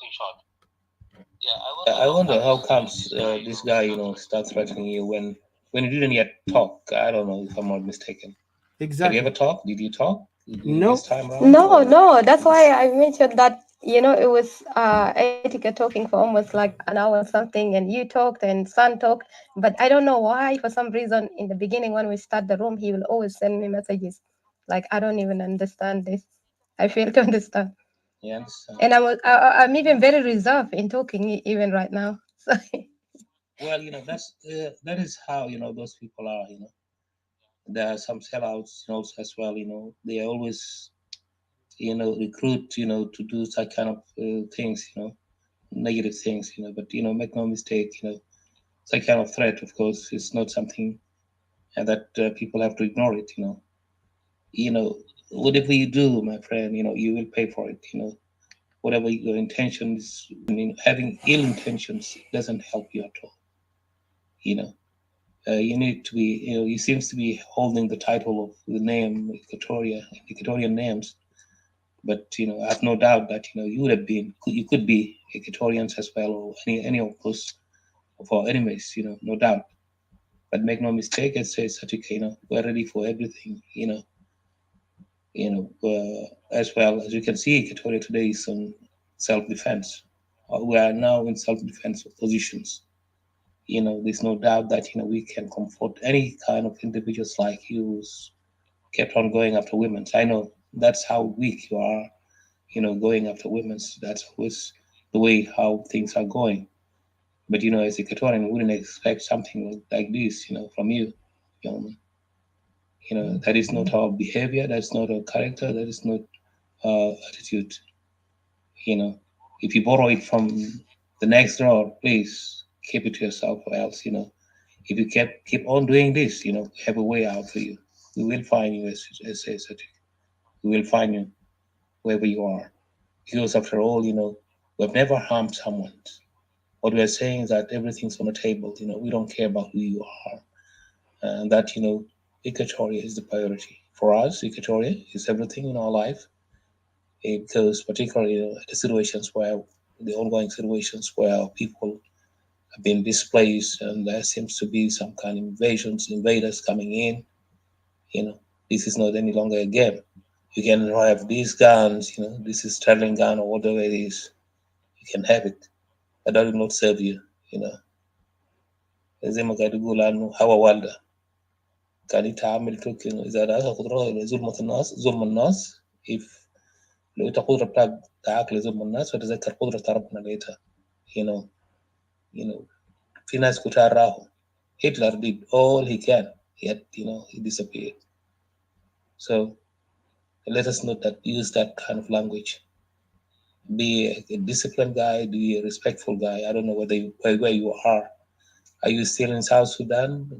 I wonder how comes this guy starts threatening you when you didn't yet talk. I don't know if I'm not mistaken. Exactly. Have you ever talked? Did you talk? No. This time around? No. That's why I mentioned that it was Etika talking for almost like an hour or something, and you talked and Sun talked, but I don't know why. For some reason, in the beginning when we start the room, he will always send me messages. Like I don't even understand this. I fail to understand. Yeah, understand. And I'm even very reserved in talking even right now. So. Well, that is how those people are. There are some sellouts as well. They always recruit to do such kind of things. Negative things. But make no mistake. Such kind of threat, of course, is not something that people have to ignore it. Whatever you do, my friend, you will pay for it. Whatever your intentions, having ill intentions doesn't help you at all. You need to be, he seems to be holding the title of the name Equatoria, Equatorian names, but I have no doubt that you could be Equatorians as well, or any of those of our enemies, no doubt. But make no mistake, as says Satika, we're ready for everything, as well. As you can see, Equatoria today is on self-defense. We are now in self-defense positions. There's no doubt that, we can comfort any kind of individuals like you who's kept on going after women. I know that's how weak you are, going after women. That's always the way how things are going. But, as Equatorian, we wouldn't expect something like this, from you, gentlemen. That is not our behavior. That's not our character. That is not our attitude. If you borrow it from the next door, please keep it to yourself, or else, if you keep on doing this, we have a way out for you. We will find you, as we will find you wherever you are. Because after all, we've never harmed someone. What we are saying is that everything's on the table. We don't care about who you are. And that, Equatoria is the priority. For us, Equatoria is everything in our life. Because particularly the ongoing situations where people have been displaced and there seems to be some kind of invaders coming in, this is not any longer a game. You can have these guns, this is traveling gun or whatever it is, you can have it, but that will not serve you, زي ما قاعد يقول عنه هوا والدة كان يتعامل توك إذا رأى قدرة ظلم الناس if لو أنت قدرة بتاعك لظلم الناس فتذكر قدرة ربنا لقيتها في ناس كتار راهو Hitler did all he can, yet he disappeared. So let us not use that kind of language. Be a disciplined guy, be a respectful guy. I don't know where you are. Are you still in South Sudan?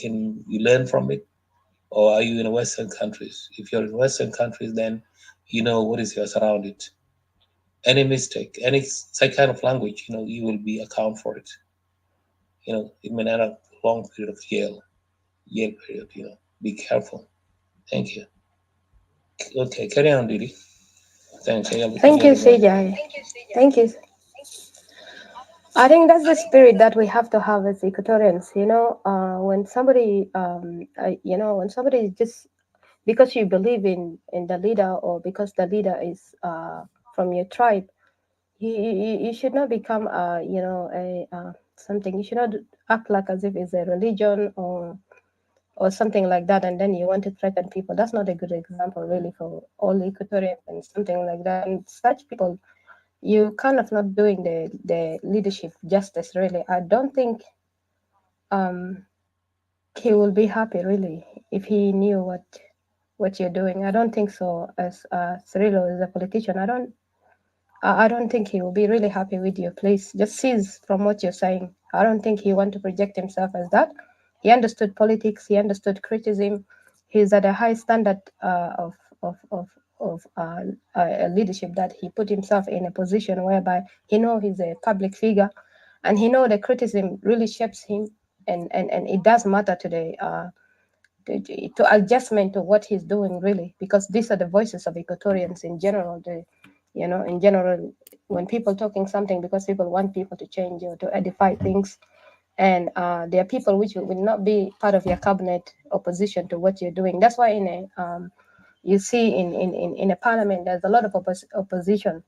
Can you learn from it? Or are you in Western countries? If you're in Western countries, then you know what is your surrounded. Any mistake, any such kind of language, you will be account for it. It may not have a long period of jail period, be careful. Thank you. Okay, carry on, Didi. Thanks. Thank you, CJ. Thank you. I think that's the spirit that we have to have as Equatorians. When somebody, when somebody is just because you believe in the leader or because the leader is from your tribe, you should not become, something. You should not act like as if it's a religion or something like that, and then you want to threaten people. That's not a good example, really, for all Equatorians and something like that. And such people, you kind of not doing the leadership justice, really. I don't think he will be happy, really, if he knew what you're doing. I don't think so. As Cirillo is a politician, I don't think he will be really happy with you. Please just cease from what you're saying. I don't think he want to project himself as that. He understood politics. He understood criticism. He's at a high standard of leadership, that he put himself in a position whereby he know he's a public figure, and he know the criticism really shapes him, and it does matter to to adjustment to what he's doing, really, because these are the voices of Equatorians in general. In general, when people talking something, because people want people to change or to edify things, and there are people which will not be part of your cabinet opposition to what you're doing. That's why you see in a parliament there's a lot of opposition,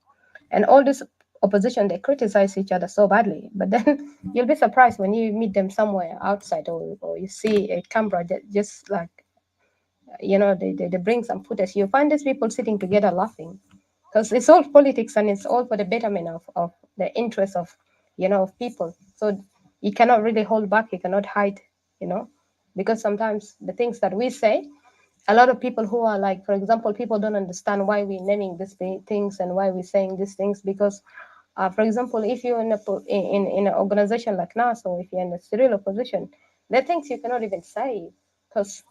and all this opposition, they criticize each other so badly, but then you'll be surprised when you meet them somewhere outside, or you see a camera that just like they bring some footage. You find these people sitting together laughing, because it's all politics and it's all for the betterment of the interests of of people. So you cannot really hold back, you cannot hide, because sometimes the things that we say, a lot of people who are like, for example, people don't understand why we're naming these things and why we're saying these things, because for example, if you're in an organization like NASA, or if you're in a Cirillo position, there are things you cannot even say, because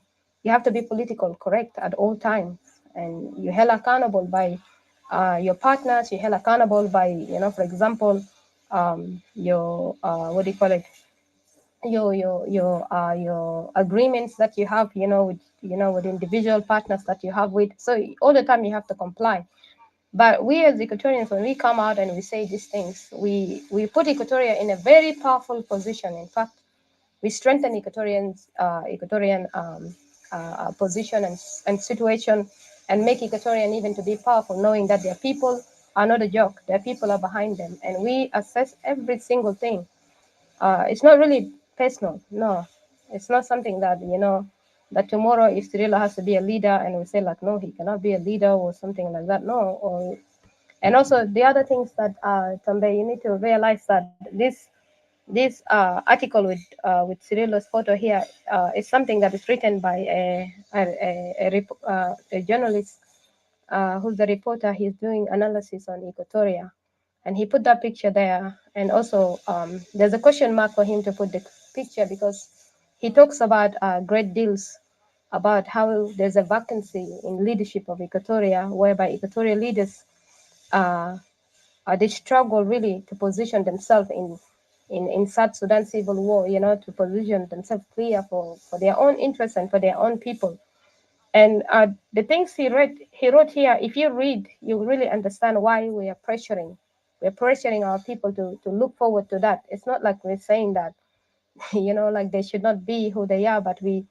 you have to be political correct at all times, and you're held accountable by your partners. You're held accountable by, for example, your what do you call it? Your agreements that you have, with individual partners that you have with. So all the time you have to comply. But we as Equatorians, when we come out and we say these things, we put Equatoria in a very powerful position. In fact, we strengthen Equatorian position and situation, and make Equatorian even to be powerful, knowing that their people are not a joke. Their people are behind them, and we assess every single thing. It's not really personal. No, it's not something that that tomorrow if Cyrilla has to be a leader and we say like no, he cannot be a leader or something like that. No, or and also the other things that Tambe, you need to realize that this article with Cyrilla's photo here is something that is written by a journalist who's the reporter. He's doing analysis on Equatoria, and he put that picture there. And also there's a question mark for him to put the picture because he talks about great deals about how there's a vacancy in leadership of Equatoria, whereby Equatorial leaders they struggle really to position themselves in South Sudan civil war, to position themselves clear for their own interests and for their own people. And the things he wrote here, if you read, you really understand why we are pressuring. We're pressuring our people to look forward to that. It's not like we're saying that, like they should not be who they are, but we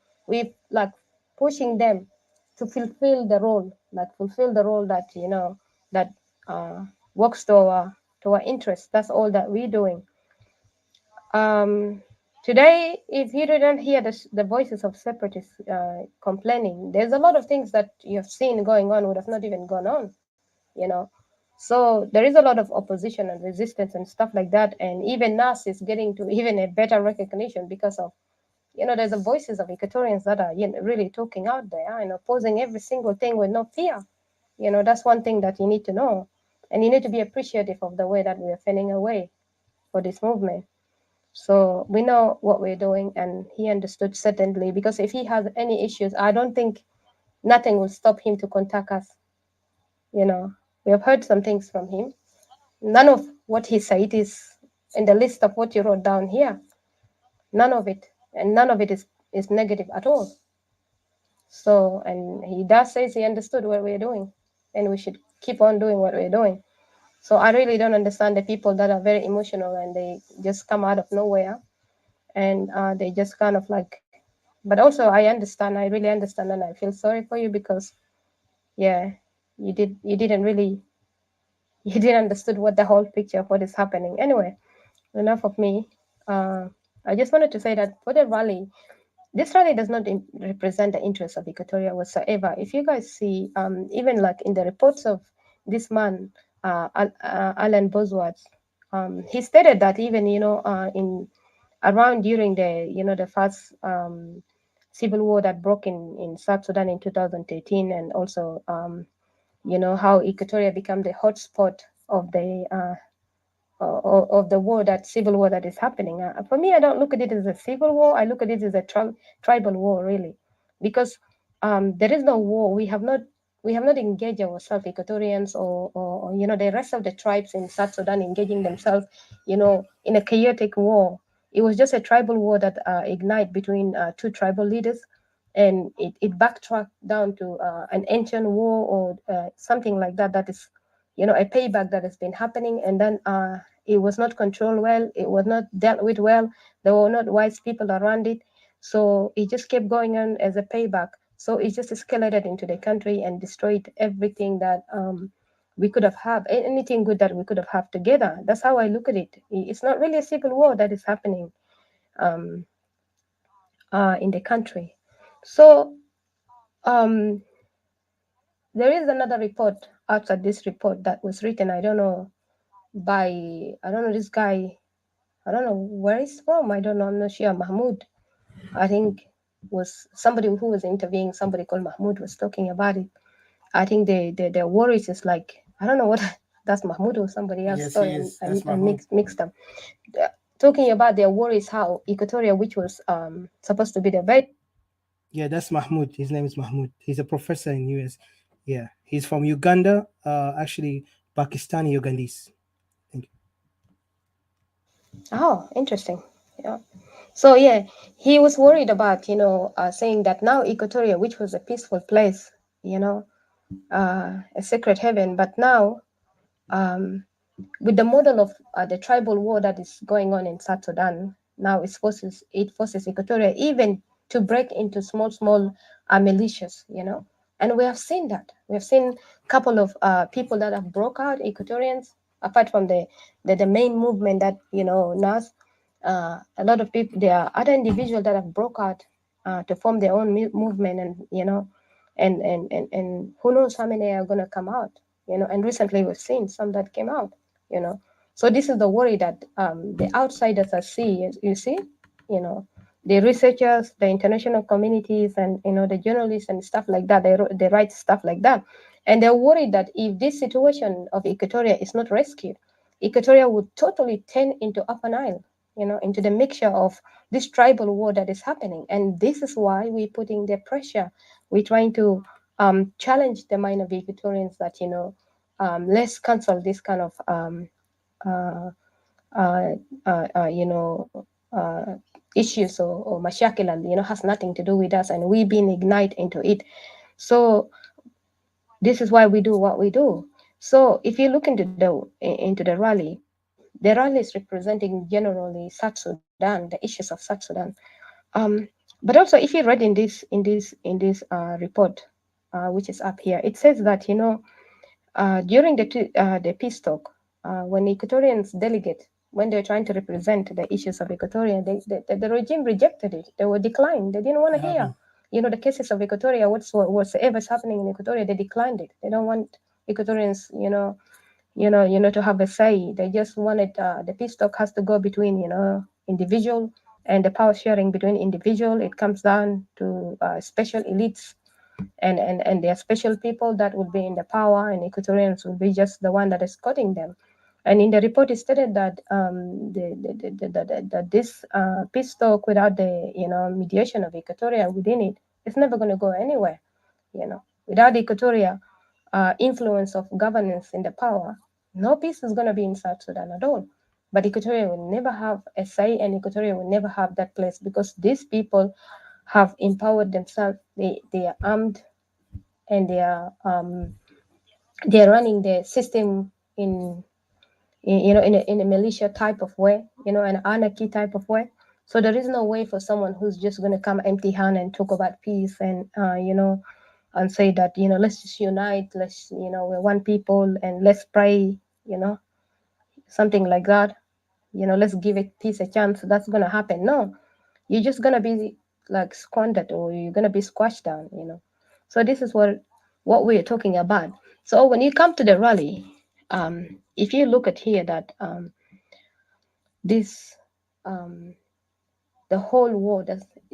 like pushing them to fulfill the role that, that works to our interests. That's all that we're doing. Today, if you didn't hear the voices of separatists complaining, there's a lot of things that you've seen going on would have not even gone on, So there is a lot of opposition and resistance and stuff like that. And even NAS is getting to even a better recognition because of, there's the voices of Equatorians that are really talking out there and opposing every single thing with no fear. That's one thing that you need to know. And you need to be appreciative of the way that we are fending away for this movement. So we know what we're doing, and he understood certainly, because if he has any issues, I don't think nothing will stop him to contact us. We have heard some things from him. None of what he said is in the list of what you wrote down here. None of it. And none of it is negative at all. So, and he does say he understood what we're doing, and we should keep on doing what we're doing. So I really don't understand the people that are very emotional and they just come out of nowhere and they just kind of like, but also I understand, I really understand, and I feel sorry for you because, yeah, you didn't understood what the whole picture of what is happening. Anyway, enough of me. I just wanted to say that for the rally, this rally does not represent the interests of Equatoria whatsoever. If you guys see, even like in the reports of this man, Alan Bosworth, he stated that even, in around during the first civil war that broke in South Sudan in 2013, and also, how Equatoria became the hotspot of the war, that civil war that is happening. For me, I don't look at it as a civil war. I look at it as a tribal war, really, because there is no war. We have not engaged ourselves, Equatorians or the rest of the tribes in South Sudan engaging themselves, in a chaotic war. It was just a tribal war that ignited between two tribal leaders, and it backtracked down to an ancient war or something like that. That is, a payback that has been happening, and then it was not controlled well. It was not dealt with well. There were not wise people around it. So it just kept going on as a payback. So it just escalated into the country and destroyed everything that we could have had, anything good that we could have had together. That's how I look at it. It's not really a civil war that is happening in the country. So there is another report outside this report that was written, I don't know this guy, I don't know where he's from. I don't know. I'm not sure. Mahmoud, I think, was somebody who was interviewing somebody called Mahmoud was talking about it. I think their worries is like, I don't know what that's Mahmoud or somebody else. Yes, Sorry, I mixed them. Talking about their worries, how Equatoria, which was supposed to be the very. Yeah, that's Mahmoud. His name is Mahmoud. He's a professor in US. Yeah, he's from Uganda. Actually, Pakistani Ugandese. Thank you. Oh, interesting. Yeah. So yeah, he was worried about, saying that now Equatoria, which was a peaceful place, a sacred heaven, but now with the model of the tribal war that is going on in South Sudan, Now it forces Equatoria even to break into small militias, and we have seen that. We have seen a couple of people that have broke out, Equatorians, apart from the main movement that NAS. A lot of people, there are other individuals that have broke out to form their own movement, and who knows how many are going to come out, and recently we've seen some that came out, so this is the worry that the outsiders are seeing. You see, the researchers, the international communities, and the journalists and stuff like that. They write stuff like that, and they're worried that if this situation of Equatoria is not rescued, Equatoria would totally turn into Upper Nile, into the mixture of this tribal war that is happening. And this is why we're putting the pressure. We're trying to challenge the mind of Equatorians that let's cancel this kind of issues or mashakil, and has nothing to do with us, and we've been ignite into it. So this is why we do what we do. So if you look into the rally is representing generally South Sudan, the issues of South Sudan. But also, if you read in this report, which is up here, it says that during the peace talk, when Equatorians delegate, when they're trying to represent the issues of Equatoria, the regime rejected it. They were declined. They didn't want to hear. The cases of Equatoria, whatsoever's happening in Equatoria, they declined it. They don't want Equatorians, to have a say. They just wanted the peace talk has to go between, individual, and the power sharing between individual. It comes down to special elites and there are special people that will be in the power, and Equatorians will be just the one that is cutting them. And in the report, it stated that that this peace talk without the mediation of Equatoria within it is never going to go anywhere. Without Equatoria influence of governance in the power, no peace is going to be in South Sudan at all. But Equatoria will never have a say, and Equatoria will never have that place, because these people have empowered themselves. They are armed, and they are running the system in a militia type of way, an anarchy type of way. So there is no way for someone who's just going to come empty-handed and talk about peace and and say that let's just unite, let's we're one people and let's pray, something like that. Let's give it peace a chance. That's going to happen. No, you're just going to be like squandered, or you're going to be squashed down. So this is what we're talking about. So when you come to the rally, if you look at here that this the whole war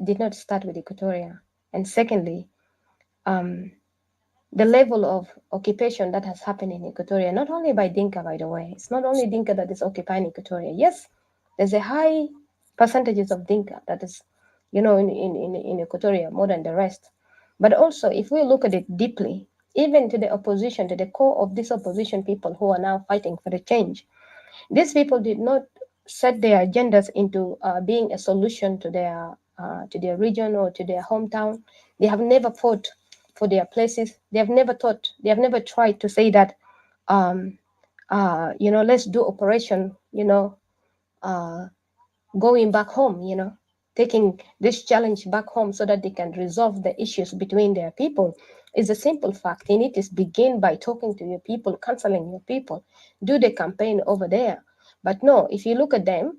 did not start with Equatoria, and secondly, the level of occupation that has happened in Equatoria, not only by Dinka, by the way. It's not only Dinka that is occupying Equatoria. Yes, there's a high percentages of Dinka that is, in Equatoria more than the rest. But also, if we look at it deeply, even to the opposition, to the core of this opposition people who are now fighting for the change, these people did not set their agendas into being a solution to their region or to their hometown. They have never fought for their places. They have never tried to say that, let's do operation, going back home, taking this challenge back home so that they can resolve the issues between their people. Is a simple fact. You need to begin by talking to your people, counseling your people, do the campaign over there. But no, if you look at them,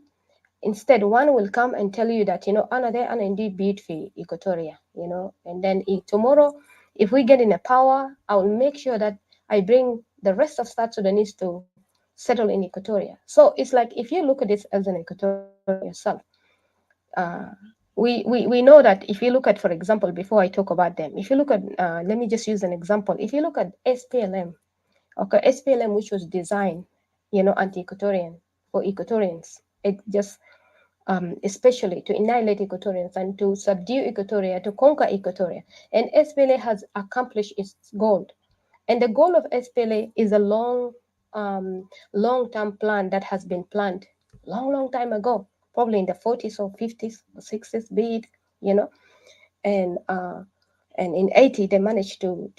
instead, one will come and tell you that, ana indeed beat for Equatoria, and then tomorrow, if we get in a power, I will make sure that I bring the rest of South Sudanese to settle in Equatoria. So it's like, if you look at this as an Equatorian yourself, we know that if you look at, for example, before I talk about them, if you look at, let me just use an example. If you look at SPLM, okay, SPLM, which was designed, anti-Equatorian, for Equatorians, it just especially to annihilate Equatorians and to subdue Equatoria, to conquer Equatoria. And SPLA has accomplished its goal. And the goal of SPLA is a long-term plan that has been planned long time ago, probably in the 40s or 50s or 60s, be it, and in 80 they managed to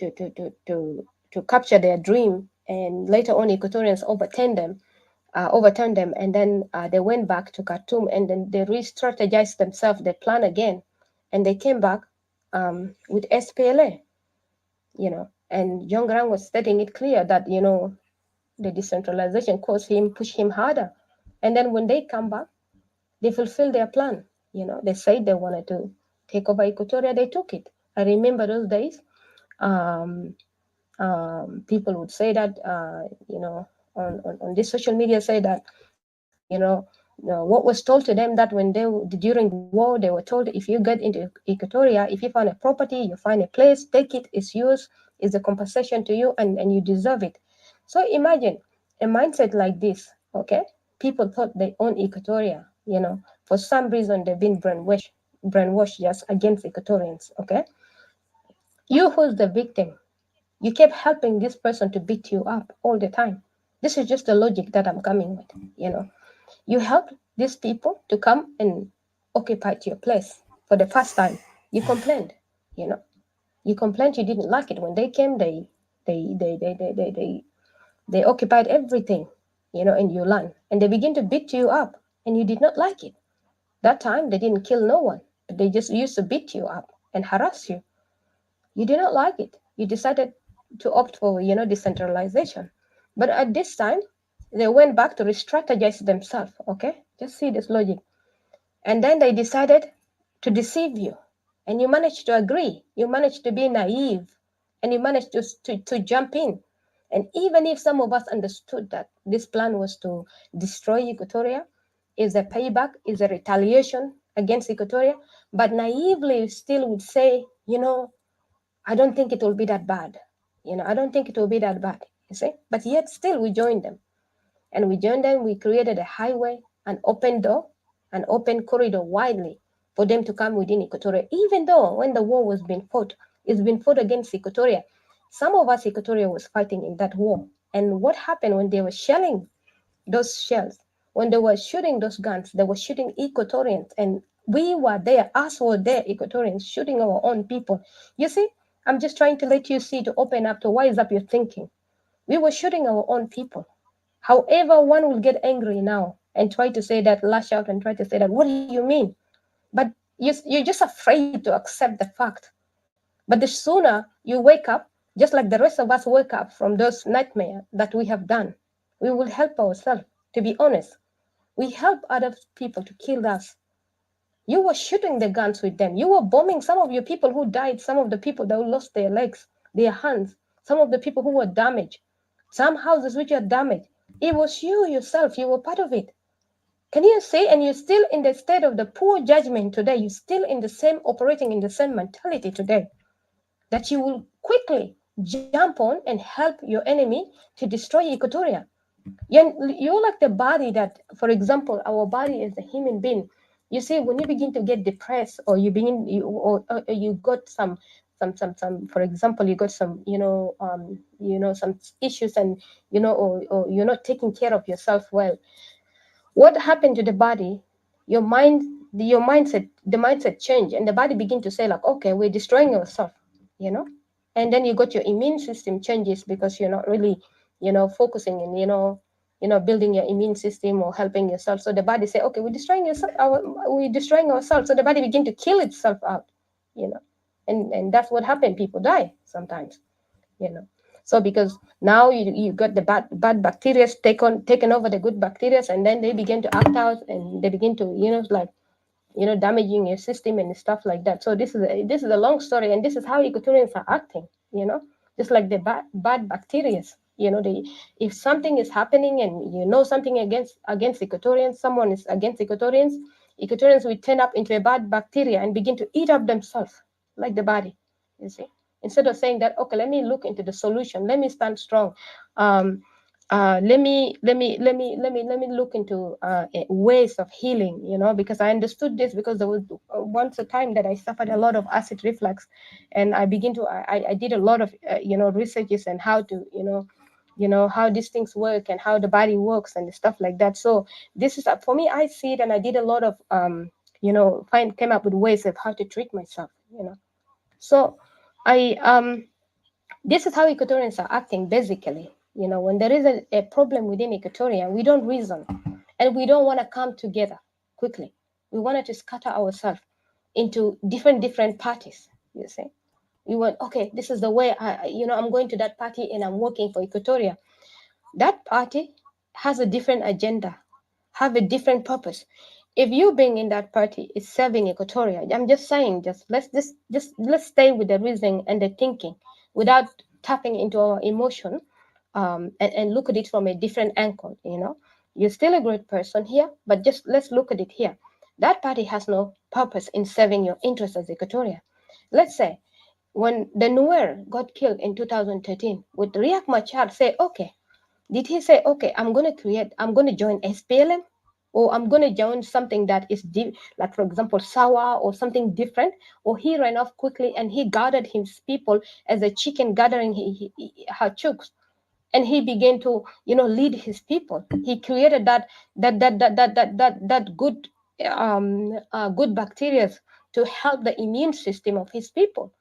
capture their dream, and later on Equatorians overturned them overturned them, and then they went back to Khartoum, and then they re-strategized themselves. They plan again, and they came back with SPLA, and John Grant was stating it clear that the decentralization pushed him harder, and then when they come back, they fulfill their plan. They said they wanted to take over Equatoria. They took it. I remember those days. People would say that, on this social media, say that, what was told to them, that when during the war, they were told, if you get into Equatoria, if you find a property, you find a place, take it, it's yours, it's a compensation to you, and you deserve it. So imagine a mindset like this, okay? People thought they own Equatoria, for some reason they've been brainwashed just against Equatorians, okay? You who's the victim, you kept helping this person to beat you up all the time. This is just the logic that I'm coming with, You helped these people to come and occupy your place for the first time. You complained, You complained you didn't like it. When they came, they occupied everything, and you learn. And they begin to beat you up, and you did not like it. That time, they didn't kill no one, but they just used to beat you up and harass you. You did not like it. You decided to opt for, decentralization. But at this time, they went back to re-strategize themselves, okay? Just see this logic. And then they decided to deceive you. And you managed to agree. You managed to be naive. And you managed to jump in. And even if some of us understood that this plan was to destroy Equatoria, is a payback, is a retaliation against Equatoria, but naively still would say, I don't think it will be that bad. I don't think it will be that bad, you see? But yet still we joined them. And we joined them, we created a highway, an open door, an open corridor widely for them to come within Equatoria. Even though when the war was being fought, it's been fought against Equatoria. Some of us, Equatoria was fighting in that war. And what happened when they were shelling those shells, when they were shooting those guns, they were shooting Equatorians. And we were there, us were there, Equatorians, shooting our own people. You see, I'm just trying to let you see, to open up, to wise up your thinking. We were shooting our own people. However, one will get angry now and try to say that, lash out and try to say that, what do you mean? But you're just afraid to accept the fact. But the sooner you wake up, just like the rest of us wake up from those nightmares that we have done, we will help ourselves, to be honest. We help other people to kill us. You were shooting the guns with them. You were bombing some of your people who died, some of the people that lost their legs, their hands, some of the people who were damaged, some houses which are damaged. It was you yourself. You were part of it. Can you see? And you're still in the state of the poor judgment today. You're still in the same, operating in the same mentality today, that you will quickly jump on and help your enemy to destroy Equatoria. You're like the body that, for example, our body is a human being. You see, when you begin to get depressed, or you got some, for example, you got some, some issues, and or you're not taking care of yourself well. What happened to the body? Your mindset change, and the body begin to say like, okay, we're destroying ourselves, and then you got your immune system changes, because you're not really, focusing in, building your immune system or helping yourself. So the body say, okay, we're destroying ourselves. So the body begin to kill itself out, and that's what happened. People die sometimes, So because now you got the bad bacteria taken over the good bacteria, and then they begin to act out, and they begin to, damaging your system and stuff like that. So this is a long story, and this is how Equatorians are acting, just like the bad bacteria. If something is happening and something against Equatorians, someone is against Equatorians will turn up into a bad bacteria and begin to eat up themselves like the body, you see. Instead of saying that, okay, let me look into the solution, let me stand strong, let me look into ways of healing, because I understood this, because there was once a time that I suffered a lot of acid reflux, and I did a lot of researches and how to how these things work and how the body works and stuff like that. So this is, for me, I see it, and I did a lot of came up with ways of how to treat myself, So this is how Equatorians are acting, basically. You know, when there is a problem within Equatoria, we don't reason, and we don't want to come together quickly. We wanted to scatter ourselves into different parties. You see, we want, okay, this is the way I'm going to that party and I'm working for Equatoria. That party has a different agenda, have a different purpose. If you being in that party is serving Equatoria, I'm just saying, let's stay with the reasoning and the thinking without tapping into our emotion, and look at it from a different angle. You know, you're still a great person here, but just let's look at it here. That party has no purpose in serving your interests as Equatoria. Let's say when the Nuer got killed in 2013, would Riek Machar say, okay, did he say, okay, I'm going to join SPLM, or I'm going to join something that is deep, like, for example, Sawa or something different? Or he ran off quickly and he gathered his people as a chicken gathering her chooks, and he began to, lead his people. He created that good bacteria to help the immune system of his people,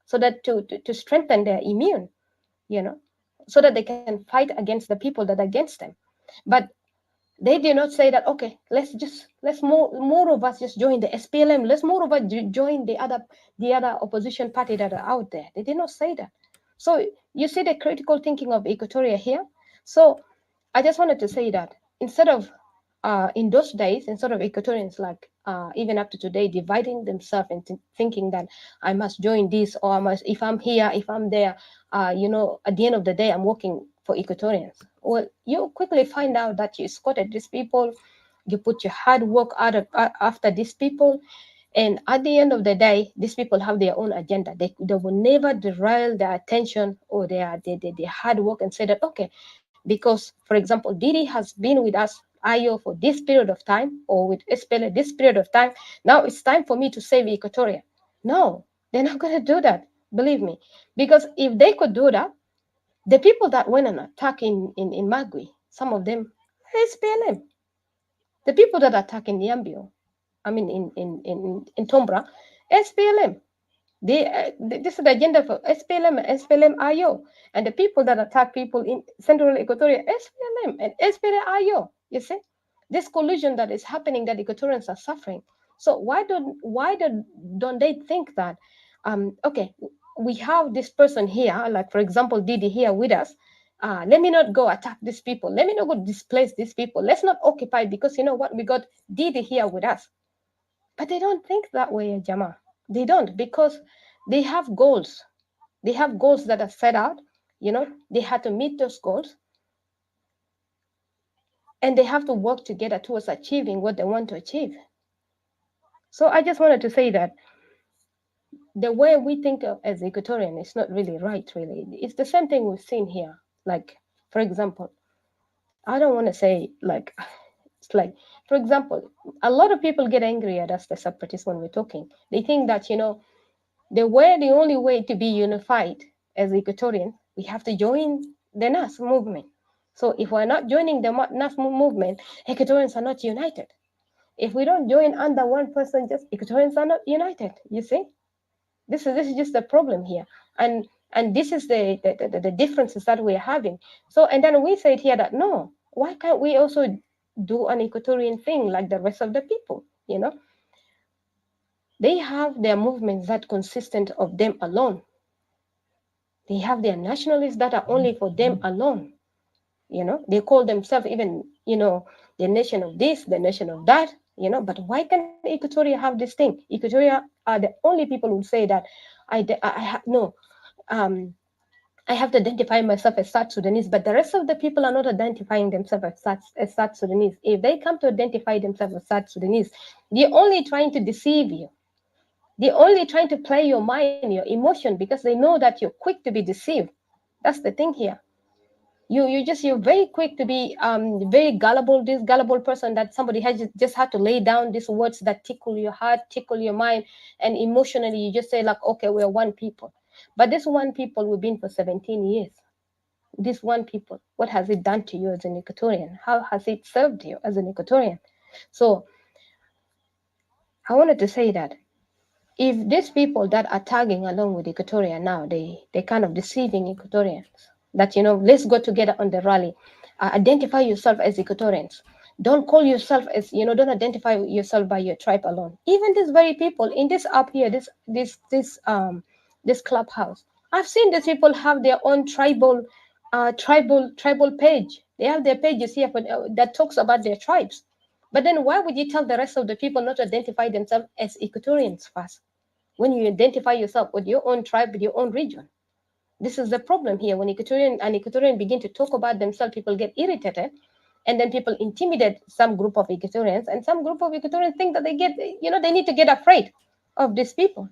so that to strengthen their immune, so that they can fight against the people that are against them. But they did not say that, okay, let's more of us just join the SPLM. Let's more of us join the other opposition party that are out there. They did not say that. So you see the critical thinking of Equatoria here. So I just wanted to say that instead of in those days, instead of Equatorians like even up to today dividing themselves into thinking that I must join this, or I must, if I'm here, if I'm there, at the end of the day I'm working for Equatorians. Well, you quickly find out that you escorted these people, you put your hard work after these people, and at the end of the day, these people have their own agenda. They will never derail their attention or their hard work and say that, okay, because, for example, Didi has been with us, IO, for this period of time, or with SPLA this period of time. Now it's time for me to save Equatoria. No, they're not going to do that. Believe me. Because if they could do that, the people that went on attack in Magui, some of them are SPLM. The people that attack in Yambio, I mean in Tombra, SPLM. This is the agenda for SPLM and SPLM-IO. And the people that attack people in Central Equatoria, SPLM and SPLM-IO. You see? This collusion that is happening, that Equatorians are suffering. So why don't they think that, okay, we have this person here, like, for example, Didi here with us. Let me not go attack these people. Let me not go displace these people. Let's not occupy, because you know what? We got Didi here with us. But they don't think that way, Jama. They don't, because they have goals. They have goals that are set out. They had to meet those goals. And they have to work together towards achieving what they want to achieve. So I just wanted to say that the way we think of as Equatorian is not really right, really. It's the same thing we've seen here. Like, for example, I don't want to say, like, it's like, for example, a lot of people get angry at us, the separatists, when we're talking. They think that, the only way to be unified as Equatorians, we have to join the NAS movement. So if we're not joining the NAS movement, Equatorians are not united. If we don't join under one person, just Equatorians are not united. You see, this is just the problem here, and this is the differences that we're having. So, and then we said here that no, why can't we also do an Equatorian thing like the rest of the people? They have their movements that consistent of them alone. They have their nationalists that are only for them alone. They call themselves even, the nation of this, the nation of that, but why can't Equatoria have this thing? Equatoria are the only people who say that I have to identify myself as South Sudanese, but the rest of the people are not identifying themselves as South Sudanese. If they come to identify themselves as South Sudanese, they're only trying to deceive you. They're only trying to play your mind, your emotion, because they know that you're quick to be deceived. That's the thing here. You're very quick to be very gullible, this gullible person that somebody has just had to lay down these words that tickle your heart, tickle your mind, and emotionally you just say, like, okay, we're one people. But this one people we've been for 17 years. This one people, what has it done to you as an Equatorian? How has it served you as an Equatorian? So I wanted to say that if these people that are tagging along with Equatoria now, they kind of deceiving Equatorians, that, let's go together on the rally. Identify yourself as Equatorians. Don't call yourself as, don't identify yourself by your tribe alone. Even these very people in this up here, this clubhouse, I've seen these people have their own tribal page. They have their pages here that talks about their tribes. But then why would you tell the rest of the people not to identify themselves as Equatorians first, when you identify yourself with your own tribe, with your own region? This is the problem here. When Equatorian begin to talk about themselves, people get irritated, and then people intimidate some group of Equatorians, and some group of Equatorians think that they need to get afraid of these people.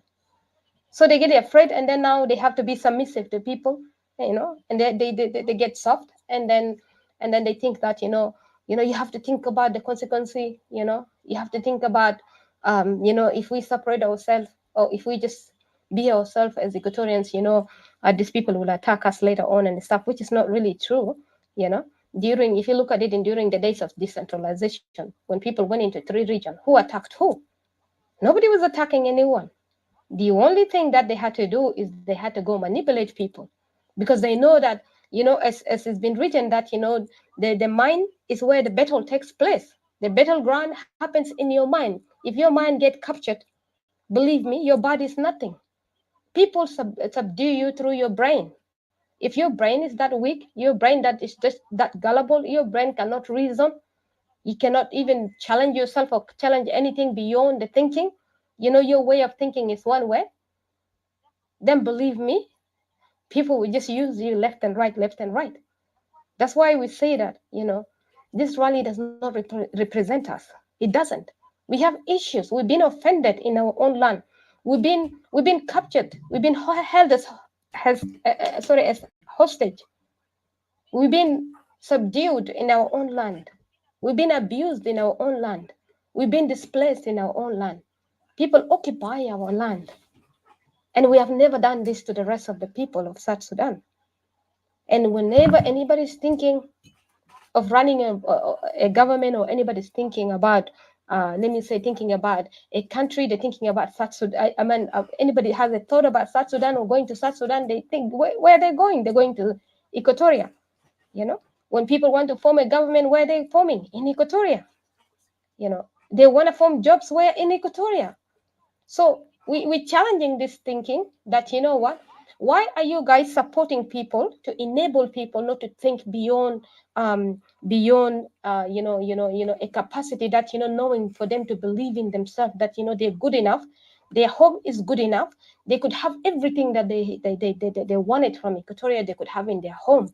So they get afraid, and then now they have to be submissive to people, and they get soft, and then they think that you have to think about the consequence. You have to think about if we separate ourselves, or if we just be ourselves as Equatorians, these people will attack us later on and stuff, which is not really true. If you look at it during the days of decentralization, when people went into 3 regions, who attacked who? Nobody was attacking anyone. The only thing that they had to do is they had to go manipulate people, because they know that, as it's been written, that, the mind is where the battle takes place. The battleground happens in your mind. If your mind gets captured, believe me, your body is nothing. People subdue you through your brain. If your brain is that weak, your brain that is just that gullible, your brain cannot reason, you cannot even challenge yourself or challenge anything beyond the thinking, your way of thinking is one way, then believe me, people will just use you left and right, left and right. That's why we say that, this rally does not represent us. It doesn't. We have issues. We've been offended in our own land. We've been captured. We've been held as hostage. We've been subdued in our own land. We've been abused in our own land. We've been displaced in our own land. People occupy our land. And we have never done this to the rest of the people of South Sudan. And whenever anybody's thinking of running a government, or anybody's thinking about, thinking about a country, they're thinking about South Sudan. Anybody has a thought about South Sudan or going to South Sudan, they think, where are they going? They're going to Equatoria. When people want to form a government, where are they forming? In Equatoria. They want to form jobs where? In Equatoria. So we're challenging this thinking that, what? Why are you guys supporting people to enable people not to think beyond a capacity that, knowing for them to believe in themselves, that, they're good enough, their home is good enough, they could have everything that they wanted from Equatoria, they could have in their home.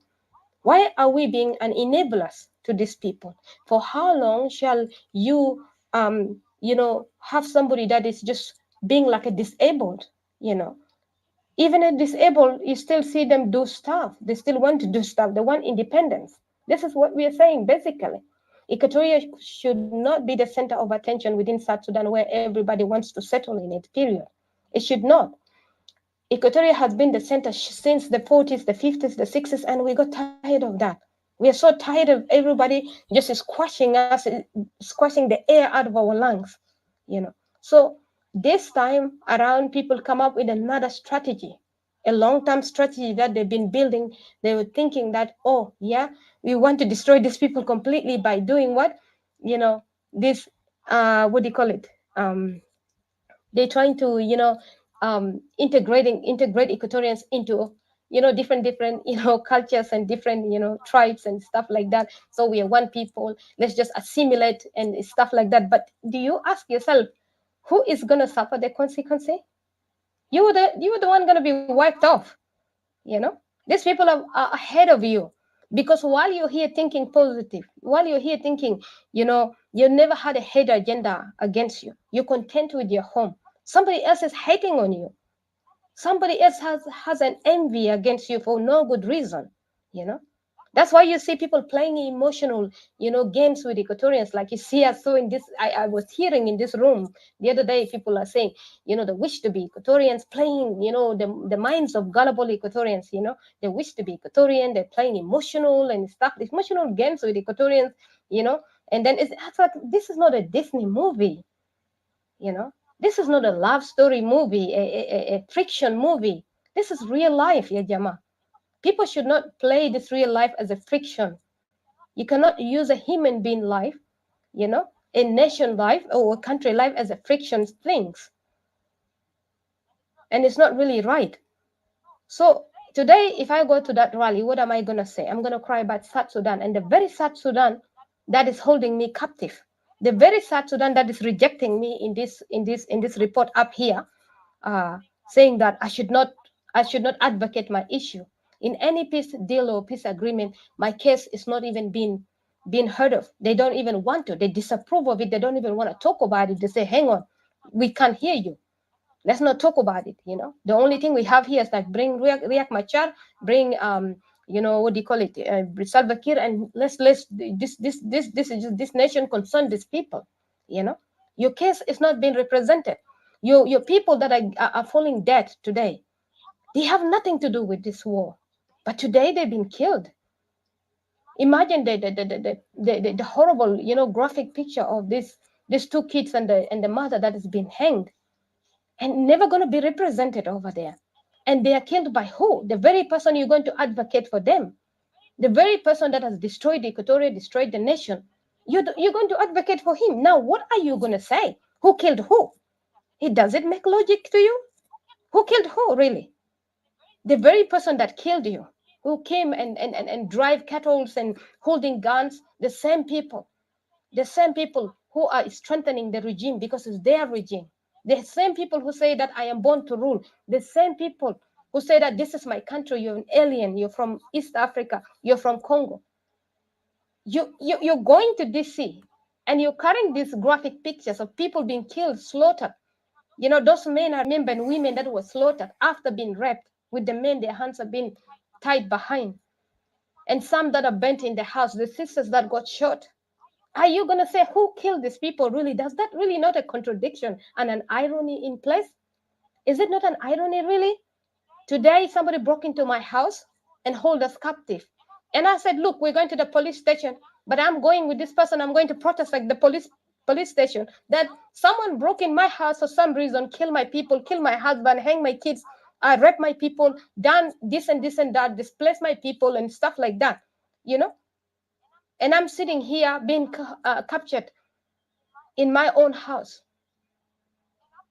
Why are we being an enablers to these people? For how long shall you have somebody that is just being like a disabled, Even a disabled, you still see them do stuff. They still want to do stuff. They want independence. This is what we are saying, basically. Equatoria should not be the center of attention within South Sudan, where everybody wants to settle in it, period. It should not. Equatoria has been the center since the 40s, the 50s, the 60s, and we got tired of that. We are so tired of everybody just squashing us, squashing the air out of our lungs, So this time around, people come up with another strategy, a long-term strategy that they've been building. They were thinking that, oh, yeah, we want to destroy these people completely by doing what? This, what do you call it? They're trying to, integrate Equatorians into, different, cultures and different, tribes and stuff like that. So we are one people. Let's just assimilate and stuff like that. But do you ask yourself, who is going to suffer the consequence? You were the one going to be wiped off. These people are ahead of you, because while you're here thinking positive, while you're here thinking, you never had a hate agenda against you. You're content with your home. Somebody else is hating on you. Somebody else has an envy against you for no good reason. That's why you see people playing emotional, games with Equatorians. Like you see us so in this, I was hearing in this room the other day, people are saying, they wish to be Equatorians, playing, the minds of gullible Equatorians, they wish to be Equatorian, they're playing emotional and stuff, emotional games with Equatorians, and then it's like, this is not a Disney movie, this is not a love story movie, a fiction movie. This is real life, ya Jama. People should not play this real life as a fiction. You cannot use a human being life, a nation life or a country life as a fiction things. And it's not really right. So today, if I go to that rally, what am I going to say? I'm going to cry about South Sudan, and the very South Sudan that is holding me captive, the very South Sudan that is rejecting me in this report up here, saying that I should not advocate my issue in any peace deal or peace agreement. My case is not even being heard of. They don't even want to. They disapprove of it. They don't even want to talk about it. They say, "Hang on, we can't hear you. Let's not talk about it." The only thing we have here is like bring Riek Machar, bring what do you call it, Salva Kiir, and let's this nation concern these people. Your case is not being represented. Your people that are falling dead today, they have nothing to do with this war, but today they've been killed. Imagine the horrible graphic picture of these two kids and the mother that has been hanged and never going to be represented over there. And they are killed by who? The very person you're going to advocate for them. The very person that has destroyed Equatoria, destroyed the nation. You're going to advocate for him. Now, what are you going to say? Who killed who? Does it make logic to you? Who killed who, really? The very person that killed you, who came and drive cattle and holding guns, the same people who are strengthening the regime because it's their regime. The same people who say that I am born to rule. The same people who say that this is my country, you're an alien, you're from East Africa, you're from Congo. You're going to DC and you're carrying these graphic pictures of people being killed, slaughtered. Those men are men and women that were slaughtered after being raped, with the men, their hands have been tied behind. And some that are burnt in the house, the sisters that got shot. Are you going to say who killed these people really? Does that really not a contradiction and an irony in place? Is it not an irony really? Today, somebody broke into my house and hold us captive. And I said, look, we're going to the police station, but I'm going with this person. I'm going to protest like the police station. That someone broke in my house for some reason, kill my people, kill my husband, hang my kids, rape my people, done this and this and that, displace my people and stuff like that, And I'm sitting here being captured in my own house.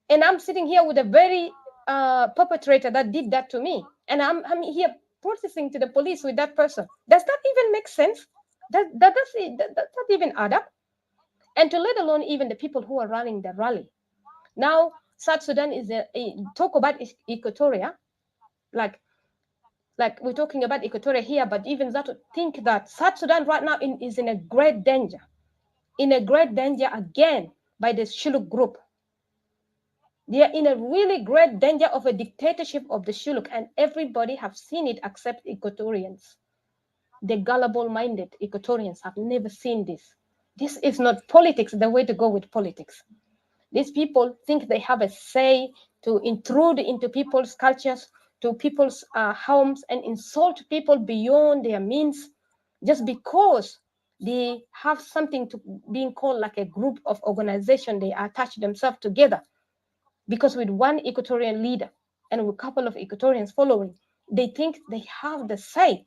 And I'm sitting here with a very perpetrator that did that to me. And I'm here protesting to the police with that person. Does that even make sense? Does that even add up? And to let alone even the people who are running the rally. Now, South Sudan is talk about Equatoria, like we're talking about Equatoria here, but even that think that South Sudan right now is in a great danger. In a great danger again by the Shuluk group. They are in a really great danger of a dictatorship of the Shuluk, and everybody have seen it except Equatorians. The gullible-minded Equatorians have never seen this. This is not politics, the way to go with politics. These people think they have a say to intrude into people's cultures, to people's homes, and insult people beyond their means just because they have something to being called like a group of organization. They attach themselves together because with one Equatorian leader and with a couple of Equatorians following, they think they have the say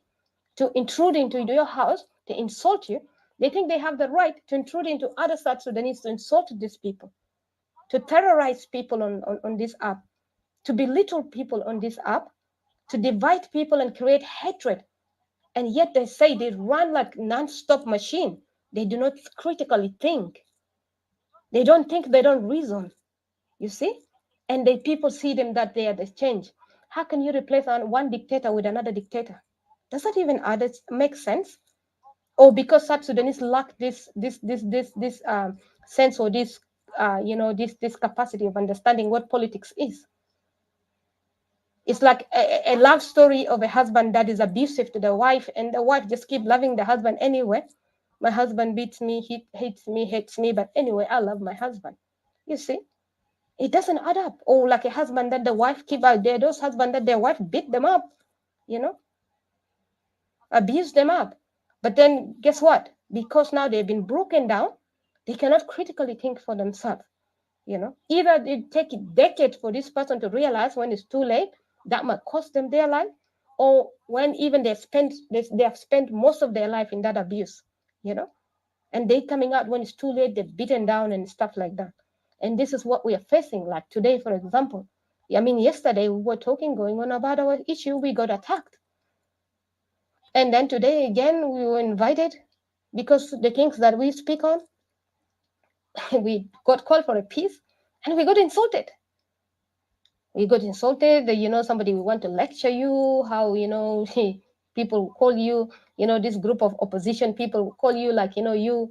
to intrude into your house, to insult you. They think they have the right to intrude into other South Sudanese, to insult these people, to terrorize people on this app, to belittle people on this app, to divide people and create hatred. And yet they say they run like non-stop machine. They do not critically think. They don't think, they don't reason. You see? And the people see them that they are the change. How can you replace one dictator with another dictator? Does that even make sense? Or because South Sudanese lack this sense or this this capacity of understanding what politics is. It's like a love story of a husband that is abusive to the wife, and the wife just keep loving the husband anyway. My husband beats me, he hates me, but anyway, I love my husband. You see? It doesn't add up. Or like a husband that the wife keep out there, those husbands that their wife beat them up, abuse them up. But then guess what? Because now they've been broken down, they cannot critically think for themselves. Either they take a decade for this person to realize when it's too late, that might cost them their life, or when even they have spent most of their life in that abuse, and they coming out when it's too late, they're beaten down and stuff like that. And this is what we are facing. Like today, for example, I mean, yesterday we were going on about our issue, we got attacked. And then today again, we were invited because the things that we speak on, we got called for a peace and we got insulted. Somebody will want to lecture you, how, people call you, this group of opposition people will call you like, you're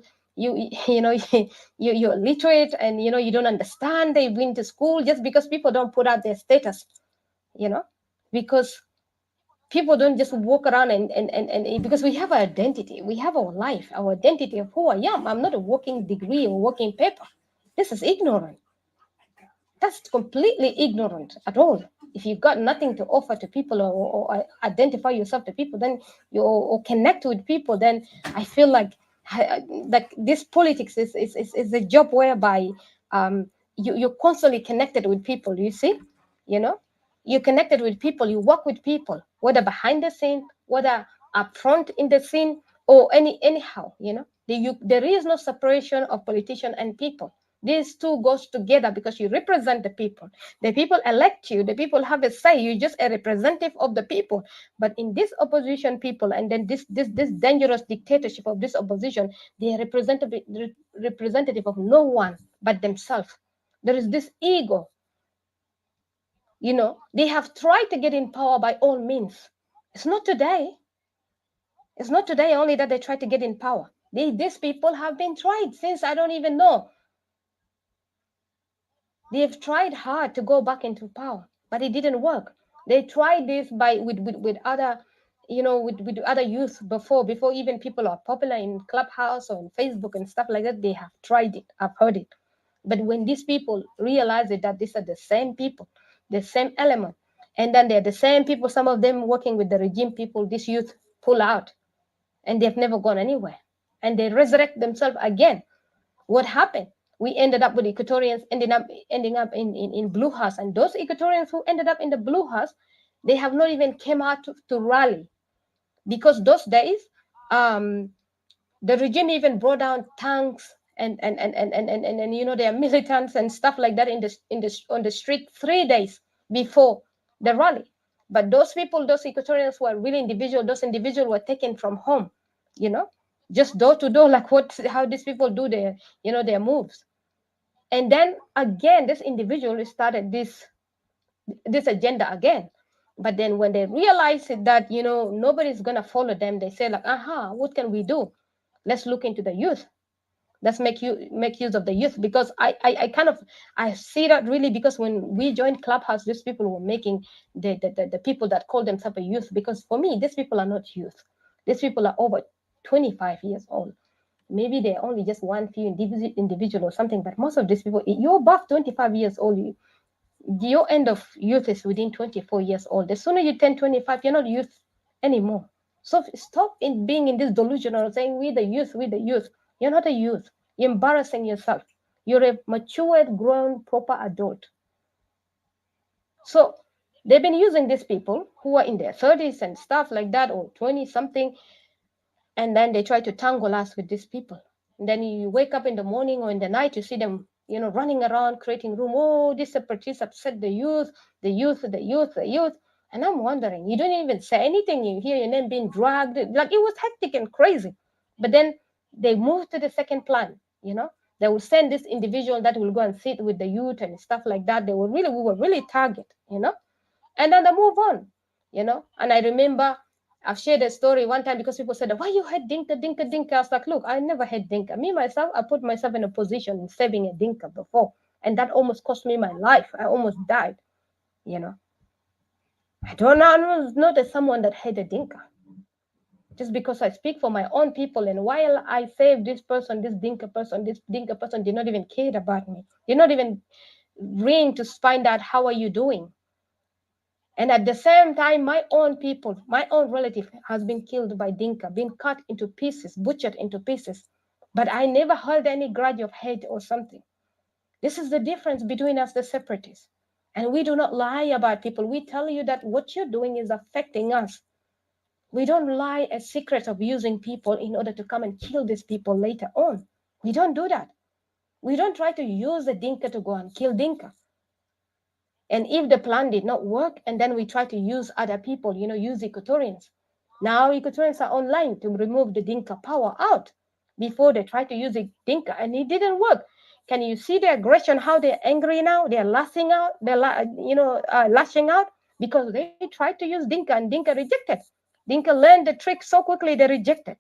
illiterate and, you don't understand. They've been to school just because people don't put out their status, because people don't just walk around and because we have our identity, we have our life, our identity of who I am. I'm not a working degree or working paper. This is ignorant. That's completely ignorant at all. If you've got nothing to offer to people or identify yourself to people, then or connect with people, then I feel like this politics is a job whereby you're constantly connected with people. You see, you're connected with people, you work with people, whether behind the scene, whether up front in the scene, or anyhow, there is no separation of politician and people. These two goes together because you represent the people. The people elect you. The people have a say. You're just a representative of the people. But in this opposition people, and then this dangerous dictatorship of this opposition, they are representative of no one but themselves. There is this ego. They have tried to get in power by all means. It's not today. It's not today only that they try to get in power. These people have been tried since I don't even know. They've tried hard to go back into power, but it didn't work. They tried this with other, with other youth before even people are popular in Clubhouse or on Facebook and stuff like that. They have tried it. I've heard it. But when these people realize that these are the same people, the same element, and then they're the same people, some of them working with the regime people, this youth pull out, and they've never gone anywhere, and they resurrect themselves again. What happened? We ended up with Equatorians ending up in Blue House, and those Equatorians who ended up in the Blue House, they have not even came out to rally, because those days, the regime even brought down tanks and their militants and stuff like that on the street 3 days before the rally. But those people, those Equatorians were really individual. Those individuals were taken from home, just door to door, like how these people do their moves. And then again, this individual started this agenda again. But then when they realized that, nobody's going to follow them, they say like, what can we do? Let's look into the youth. Let's make use of the youth, because I see that really, because when we joined Clubhouse, these people were making the people that call themselves a youth, because for me, these people are not youth. These people are over 25 years old. Maybe they're only just one few individual or something, but most of these people, you're above 25 years old. Your end of youth is within 24 years old. The sooner you turn 25, you're not youth anymore. So stop being in this delusional saying, we the youth. You're not a youth. You're embarrassing yourself. You're a matured, grown, proper adult. So they've been using these people who are in their 30s and stuff like that, or 20-something, and then they try to tangle us with these people. And then you wake up in the morning or in the night, you see them, running around, creating room. Oh, this separatists upset the youth. And I'm wondering, you don't even say anything. You hear your name being dragged. Like, it was hectic and crazy. But then they moved to the second plan, They will send this individual that will go and sit with the youth and stuff like that. We were really target, And then they move on, And I remember I've shared a story one time because people said, why you had Dinka? I was like, look, I never had Dinka. Me, myself, I put myself in a position in saving a Dinka before. And that almost cost me my life. I almost died, I don't know. I'm not someone that hated Dinka. Just because I speak for my own people. And while I save this person, this Dinka person did not even care about me. Did not even ring to find out how are you doing. And at the same time, my own people, my own relative has been killed by Dinka, been cut into pieces, butchered into pieces. But I never held any grudge of hate or something. This is the difference between us, the separatists. And we do not lie about people. We tell you that what you're doing is affecting us. We don't lie a secret of using people in order to come and kill these people later on. We don't do that. We don't try to use a Dinka to go and kill Dinka. And if the plan did not work, and then we try to use other people, use Equatorians. Now Equatorians are online to remove the Dinka power out. Before they tried to use Dinka, and it didn't work. Can you see the aggression, how they're angry now? They're lashing out, lashing out because they tried to use Dinka and Dinka rejected. Dinka learned the trick so quickly, they rejected.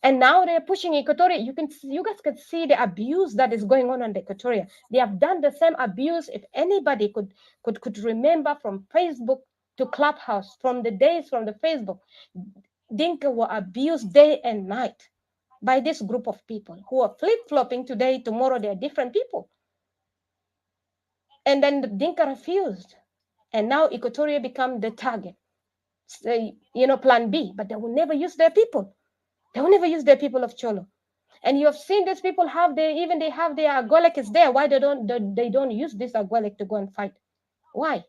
And now they're pushing Equatoria. You guys can see the abuse that is going on the Equatoria. They have done the same abuse. If anybody could remember from Facebook to Clubhouse, from the days from the Facebook, Dinka were abused day and night by this group of people who are flip-flopping today, tomorrow they're different people. And then the Dinka refused. And now Equatoria become the target. Plan B, but they will never use their people. They will never use their people of Cholo. And you have seen these people have their Agolek is there. Why they don't use this Agolek to go and fight? Why?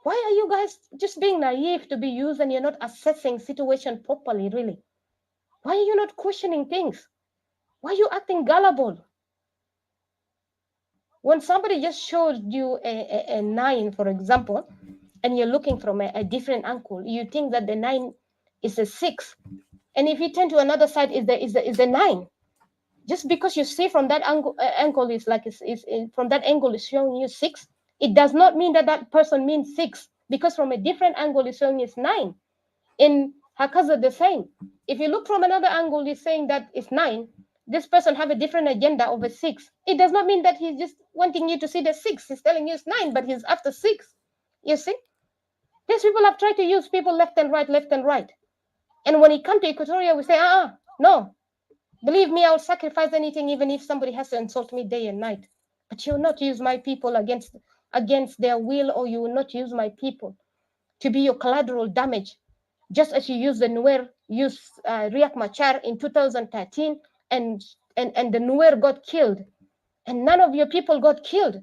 Why are you guys just being naive to be used and you're not assessing situation properly, really? Why are you not questioning things? Why are you acting gullible? When somebody just showed you a 9, for example, and you're looking from a different angle, you think that the 9 is a 6. And if you turn to another side, is a 9. Just because you see from that angle is like from that angle is showing you 6, it does not mean that person means 6, because from a different angle is showing it's 9. In Hakaza the same. If you look from another angle, he's saying that it's 9. This person have a different agenda of a 6. It does not mean that he's just wanting you to see the 6. He's telling you it's 9, but he's after 6. You see? These people have tried to use people left and right, left and right. And when it comes to Equatoria, we say, no. Believe me, I'll sacrifice anything, even if somebody has to insult me day and night. But you will not use my people against their will, or you will not use my people to be your collateral damage, just as you used the Nuer, used Riek Machar in 2013, and the Nuer got killed, and none of your people got killed.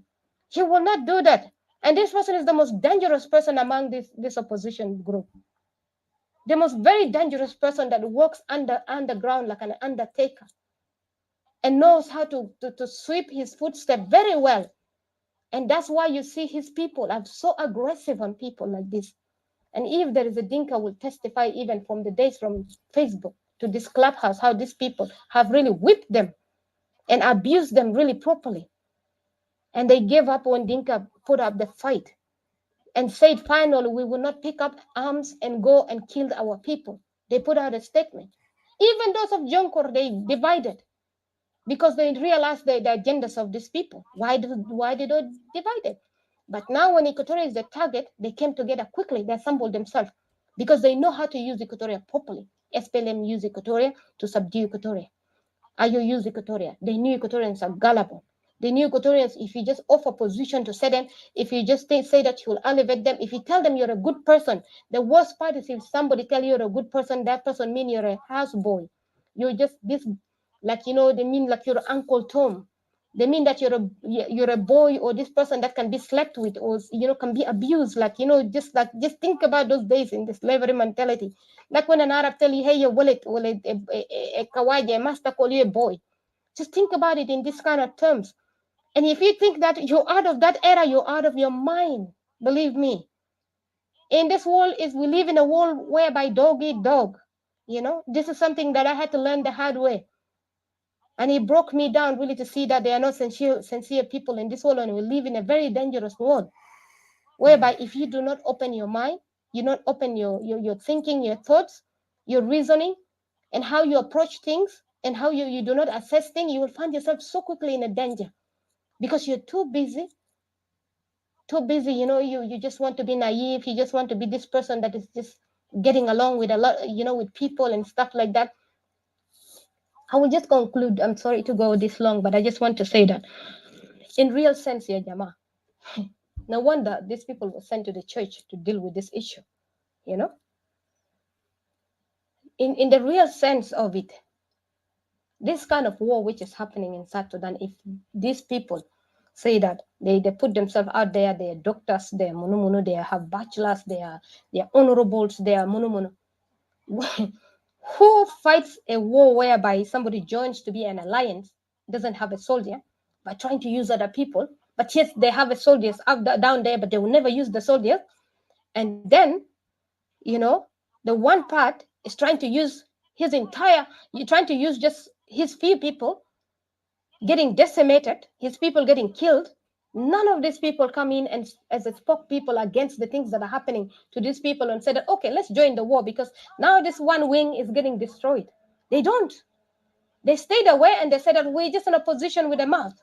You will not do that. And this person is the most dangerous person among this opposition group. The most very dangerous person that works underground like an undertaker and knows how to sweep his footsteps very well. And that's why you see his people are so aggressive on people like this. And if there is a Dinka will testify even from the days from Facebook to this Clubhouse, how these people have really whipped them and abused them really properly. And they gave up when Dinka put up the fight and said, finally, we will not pick up arms and go and kill our people. They put out a statement. Even those of Jonkor, they divided because they realized the agendas of these people. Why did they divide it? But now when Equatoria is the target, they came together quickly. They assembled themselves because they know how to use Equatoria properly. SPLM used Equatoria to subdue Equatoria. Ayo used Equatoria. They knew Equatorians are gullible. They knew Equatorians, if you just offer position to say them, if you just say that you will elevate them, if you tell them you're a good person, the worst part is if somebody tell you you're a good person, that person mean you're a houseboy. You're just this, like, they mean like you're Uncle Tom. They mean that you're a boy, or this person that can be slept with, or can be abused. Like, just think about those days in the slavery mentality. Like when an Arab tell you, hey, your wallet, or a kawaii, a master call you a boy. Just think about it in this kind of terms. And if you think that you're out of that era, you're out of your mind. Believe me. In this world, we live in a world whereby dog eat dog. This is something that I had to learn the hard way. And it broke me down really to see that there are no sincere people in this world, and we live in a very dangerous world. Whereby if you do not open your mind, you not open your thinking, your thoughts, your reasoning, and how you approach things, and how you do not assess things, you will find yourself so quickly in a danger. Because you're too busy, you just want to be naive. You just want to be this person that is just getting along with a lot, with people and stuff like that. I will just conclude. I'm sorry to go this long, but I just want to say that in real sense, yeah, Jama, no wonder these people were sent to the church to deal with this issue, In the real sense of it, this kind of war which is happening in South Sudan, if these people say that they put themselves out there. They are doctors, they are munu, they have bachelors, they are honorables, they are munu. Who fights a war whereby somebody joins to be an alliance, doesn't have a soldier, by trying to use other people, but yes, they have a soldiers down there, but they will never use the soldiers. And then, the one part is trying to use you're trying to use just his few people getting decimated, his people getting killed. None of these people come in and as a spokespeople against the things that are happening to these people and say that, okay, let's join the war because now this one wing is getting destroyed. They don't. They stayed away and they said that we're just in a position with a mouth.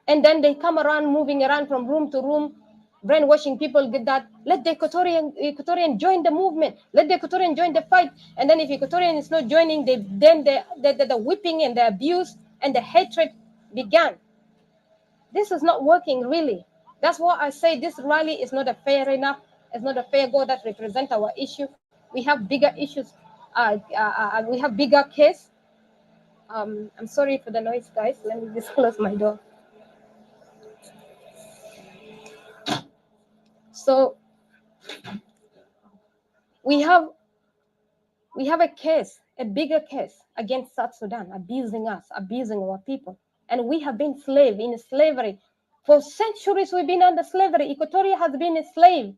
And then they come around, moving around from room to room, brainwashing people, get that, let the Equatorian join the movement, let the Equatorian join the fight. And then if Equatorian is not joining, the whipping and the abuse and the hatred began. This is not working, really. That's why I say this rally is not a fair enough. It's not a fair goal that represents our issue. We have bigger issues. We have bigger case. I'm sorry for the noise, guys. Let me just close my door. So we have a case, a bigger case against South Sudan, abusing us, abusing our people. And we have been in slavery. For centuries, we've been under slavery. Equatoria has been a slave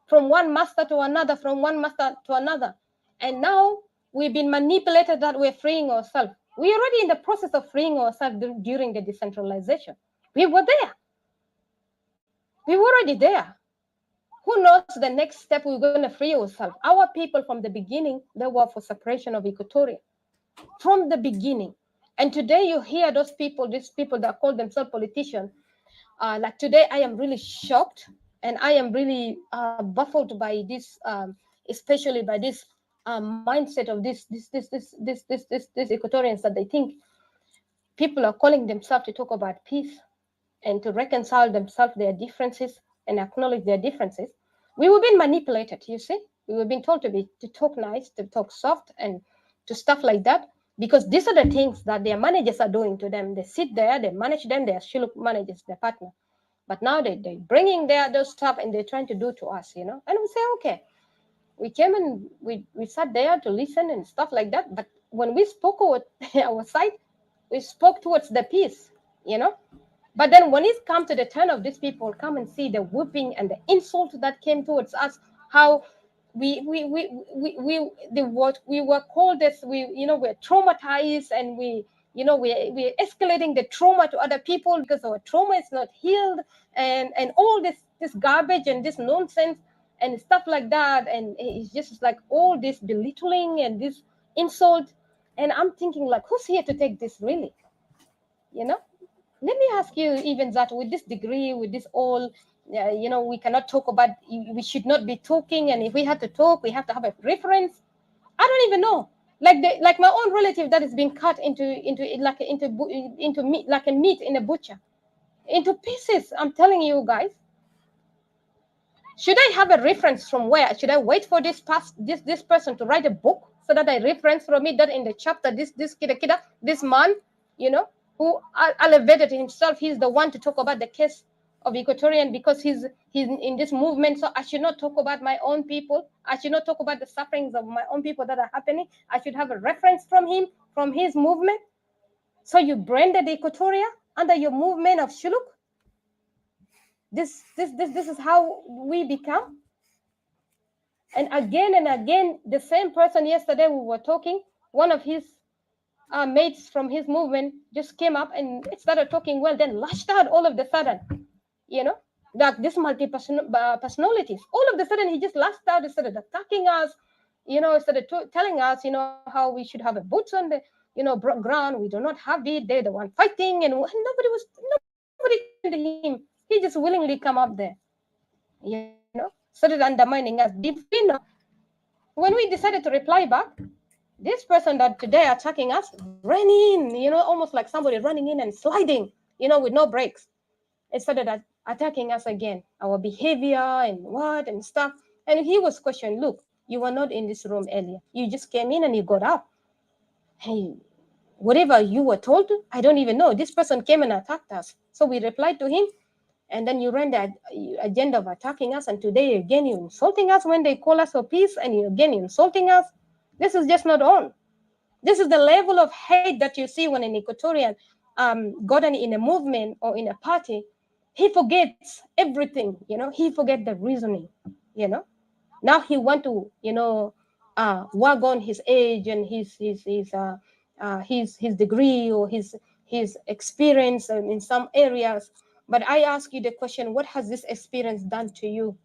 from one master to another, from one master to another. And now we've been manipulated that we're freeing ourselves. We're already in the process of freeing ourselves during the decentralization. We were there. We were already there. Who knows the next step we're going to free ourselves? Our people from the beginning, they were for separation of Equatoria. From the beginning. And today you hear these people that call themselves politicians. Like today, I am really shocked and I am really baffled by this, especially by this mindset of these Equatorians that they think people are calling themselves to talk about peace and to reconcile themselves, their differences, and acknowledge their differences. We were being manipulated, you see. We were being told to talk nice, to talk soft, and to stuff like that, because these are the things that their managers are doing to them. They sit there, they manage them, they are Shiluk managers, their partner. But now they're bringing those stuff and they're trying to do to us, And we say, okay, we came and we sat there to listen and stuff like that. But when we spoke our side, we spoke towards the peace, But then when it comes to the turn of these people, come and see the whooping and the insult that came towards us, how we were called this, we're traumatized, and we're escalating the trauma to other people because our trauma is not healed, and all this garbage and this nonsense and stuff like that. And it's just like all this belittling and this insult. And I'm thinking, like, who's here to take this really? Let me ask you, even that with this degree, with this all, we cannot talk about, we should not be talking. And if we have to talk, we have to have a reference. I don't even know. Like my own relative that is being cut into meat, like a meat in a butcher, into pieces. I'm telling you guys. Should I have a reference from where? Should I wait for this person to write a book so that I reference from it that in the chapter, this man, who elevated himself, he's the one to talk about the case of Equatorian because he's in this movement. So I should not talk about my own people. I should not talk about the sufferings of my own people that are happening. I should have a reference from him, from his movement. So you branded Equatoria under your movement of Shuluk. This is how we become. And again, the same person yesterday we were talking, one of his mates from his movement just came up and started talking well, then lashed out all of the sudden, like this personalities. All of the sudden, he just lashed out, he started attacking us, started telling us, how we should have a boots on the, ground. We do not have it. They're the one fighting, and nobody came to him. He just willingly come up there, started undermining us. Did we know? When we decided to reply back, this person that today attacking us ran in, almost like somebody running in and sliding, with no brakes. It started attacking us again, our behavior and stuff. And he was questioning, look, you were not in this room earlier. You just came in and you got up. Hey, Whatever you were told, I don't even know. This person came and attacked us. So we replied to him, and then you ran the agenda of attacking us, and today again you're insulting us when they call us for peace, and you again insulting us. This is just not on. This is the level of hate that you see when an Equatorian gotten in a movement or in a party. He forgets everything, he forgets the reasoning, Now he want to, wag on his age and his degree or his experience in some areas. But I ask you the question: what has this experience done to you?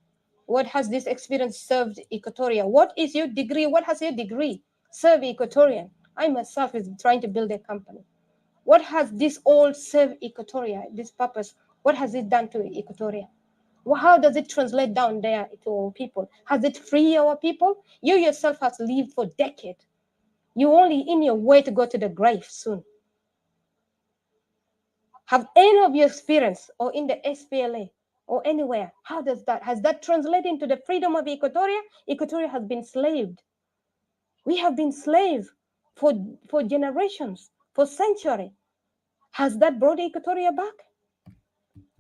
What has this experience served Equatoria? What is your degree? What has your degree served Equatorian? I myself is trying to build a company. What has this all served Equatoria? This purpose? What has it done to Equatoria? Well, how does it translate down there to our people? Has it freed our people? You yourself has lived for decades. You're only in your way to go to the grave soon. Have any of your experience or in the SPLA or anywhere, has that translated into the freedom of Equatoria? Equatoria has been slaved. We have been slaves for generations, for centuries. Has that brought Equatoria back?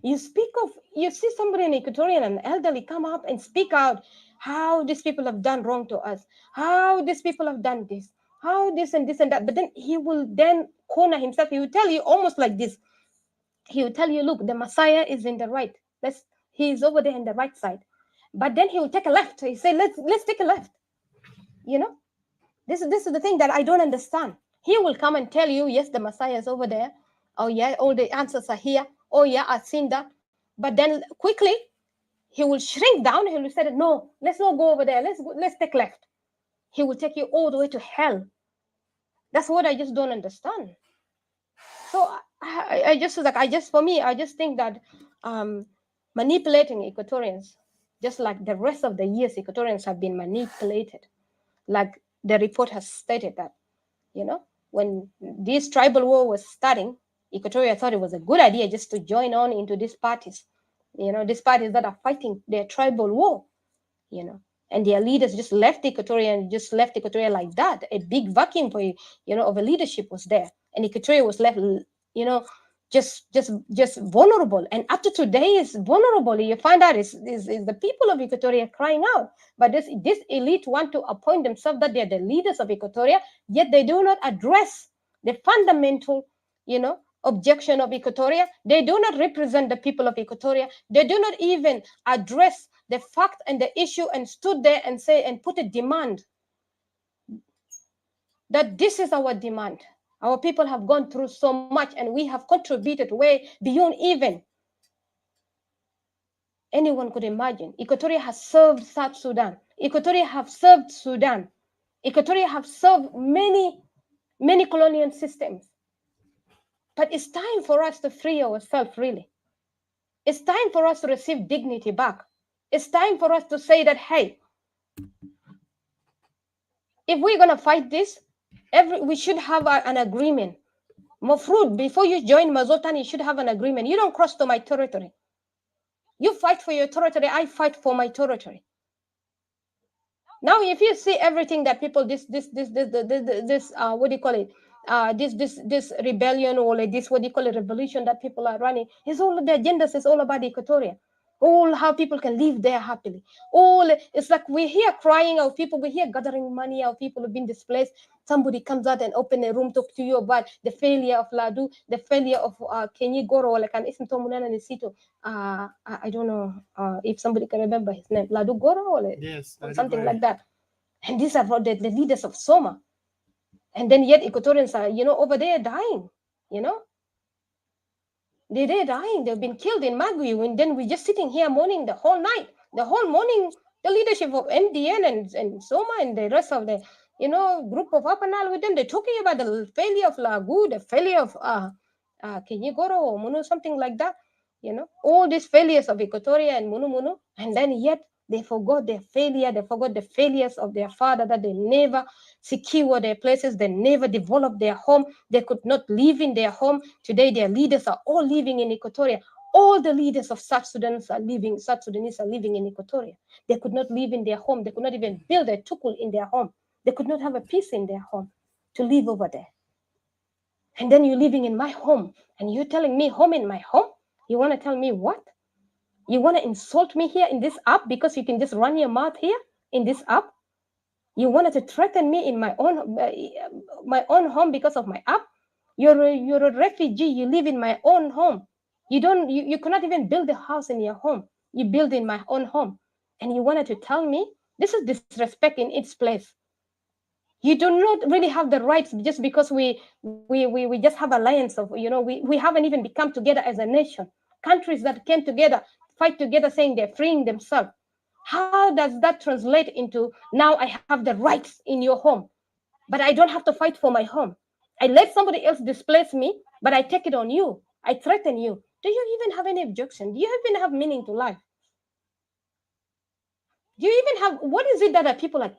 You see somebody in Equatorian, an elderly, come up and speak out how these people have done wrong to us, how these people have done this, how this and this and that. But then he will then corner himself. He will tell you almost like this. He will tell you, look, the Messiah is in the right. He's over there in the right side. But then he will take a left. He say, let's take a left. This is the thing that I don't understand. He will come and tell you, yes, the Messiah is over there. Oh yeah, all the answers are here. Oh yeah, I've seen that. But then quickly, he will shrink down. He will say, no, let's not go over there. Let's take left. He will take you all the way to hell. That's what I just don't understand. So I just think that manipulating Equatorians, just like the rest of the years, Equatorians have been manipulated. Like the report has stated that, when this tribal war was starting, Equatoria thought it was a good idea just to join on into these parties, these parties that are fighting their tribal war, and their leaders just left Equatoria like that. A big vacuum of a leadership was there, and Equatoria was left, just vulnerable. And up to today is vulnerable. You find out is the people of Equatoria crying out. But this elite want to appoint themselves that they're the leaders of Equatoria, yet they do not address the fundamental, objection of Equatoria. They do not represent the people of Equatoria. They do not even address the fact and the issue and stood there and say and put a demand that this is our demand. Our people have gone through so much and we have contributed way beyond even anyone could imagine. Equatoria has served South Sudan. Equatoria have served Sudan. Equatoria have served many, many colonial systems. But it's time for us to free ourselves, really. It's time for us to receive dignity back. It's time for us to say that, hey, if we're going to fight this, we should have an agreement. Mafrud, before you join Mazoltan, you should have an agreement. You don't cross to my territory. You fight for your territory, I fight for my territory. Now, if you see everything that people, this what do you call it? This rebellion or like this, what do you call it, revolution that people are running, is all the agendas is all about Equatoria. All how people can live there happily. It's like we're here crying out people, we're here gathering money, our people have been displaced. Somebody comes out and open a room, talk to you about the failure of Ladu, the failure of Kenyi Goro, like an Ismto Munana Nisito. I don't know if somebody can remember his name, Ladu Goro or yes, something like that. And these are the leaders of Soma. And then yet Equatorians are, over there dying, They're dying. They've been killed in Magui. And then we're just sitting here mourning the whole night. The whole morning, the leadership of MDN and Soma and the rest of the, group of Apanal with them, they're talking about the failure of Lagu, the failure of Kinyigoro or Munu, something like that. All these failures of Equatoria and Munu. And then yet they forgot their failure. They forgot the failures of their father, that they never secure their places. They never developed their home. They could not live in their home. Today, their leaders are all living in Equatoria. All the leaders of South Sudanese are living in Equatoria. They could not live in their home. They could not even build a tukul in their home. They could not have a peace in their home to live over there. And then you're living in my home, and you're telling me home in my home? You want to tell me what? You want to insult me here in this app because you can just run your mouth here in this app? You wanted to threaten me in my own home because of my app? You're a refugee. You live in my own home. You cannot even build a house in your home. You build in my own home. And you wanted to tell me this is disrespect in its place. You do not really have the rights just because we just have alliance of, we haven't even become together as a nation. Countries that came together, fight together, saying they're freeing themselves. How does that translate into now I have the rights in your home, but I don't have to fight for my home? I let somebody else displace me, but I take it on you. I threaten you. Do you even have any objection? Do you even have meaning to life? Do you even have, what is it that people are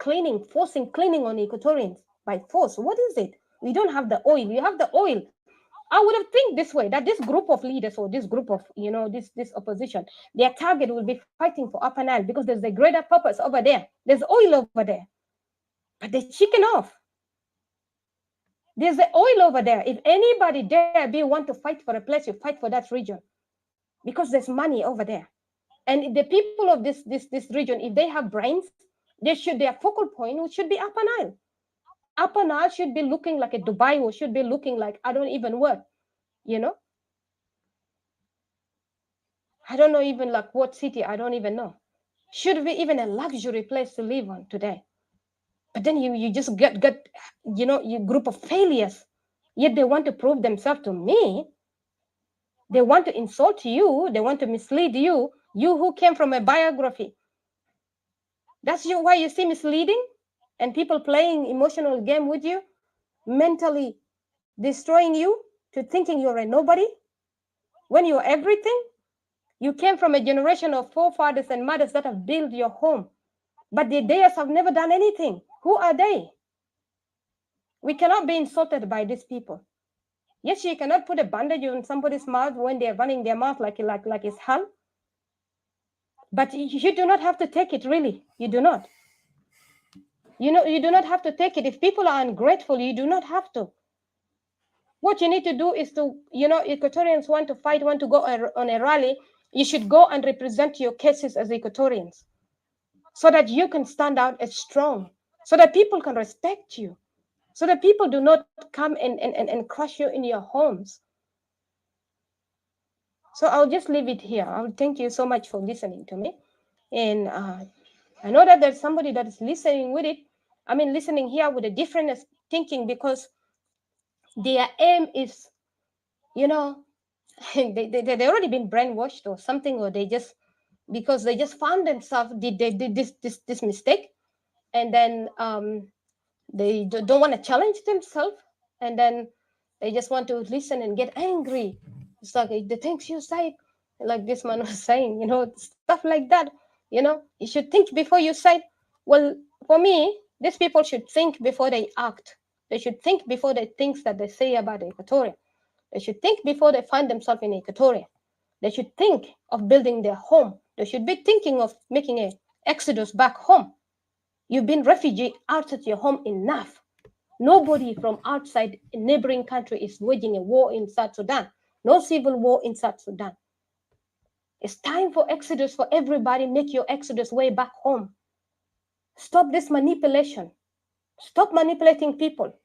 forcing cleaning on Equatorians by force? What is it? We don't have the oil. You have the oil. I would have think this way, that this group of leaders or this group of, this opposition, their target will be fighting for Upper Nile because there's a greater purpose over there. There's oil over there. But they're chicken off. There's the oil over there. If anybody dare want to fight for a place, you fight for that region because there's money over there. And the people of this region, if they have brains, their focal point should be Upper Nile. Upper Nile should be looking like a Dubai, or should be looking like, I don't even work, I don't know even like what city, I don't even know. Should be even a luxury place to live on today. But then you just get you group of failures, yet they want to prove themselves to me. They want to insult you. They want to mislead you. You who came from a biography. That's why you see misleading and people playing emotional game with you, mentally destroying you to thinking you're a nobody when you're everything. You came from a generation of forefathers and mothers that have built your home, but the theirs have never done anything. Who are they? We cannot be insulted by these people. Yes, you cannot put a bandage on somebody's mouth when they're running their mouth like it's hell. But you do not have to take it, really. You do not. You do not have to take it. If people are ungrateful, you do not have to. What you need to do is to, Equatorians want to fight, want to go on a rally, you should go and represent your cases as Equatorians so that you can stand out as strong, so that people can respect you, so that people do not come and crush you in your homes. So I'll just leave it here. I'll thank you so much for listening to me. And I know that there's somebody that is listening with it. I mean, listening here with a different thinking, because their aim is, they already been brainwashed or something, or because they just found themselves, they did this mistake, and then they don't want to challenge themselves, and then they just want to listen and get angry. It's like the things you say, like this man was saying, stuff like that. You should think before you say. Well, for me, these people should think before they act. They should think before they think that they say about Equatoria. They should think before they find themselves in Equatoria. They should think of building their home. They should be thinking of making an exodus back home. You've been refugee out of your home enough. Nobody from outside a neighboring country is waging a war in South Sudan. No civil war in South Sudan. It's time for exodus for everybody. Make your exodus way back home. Stop this manipulation. Stop manipulating people.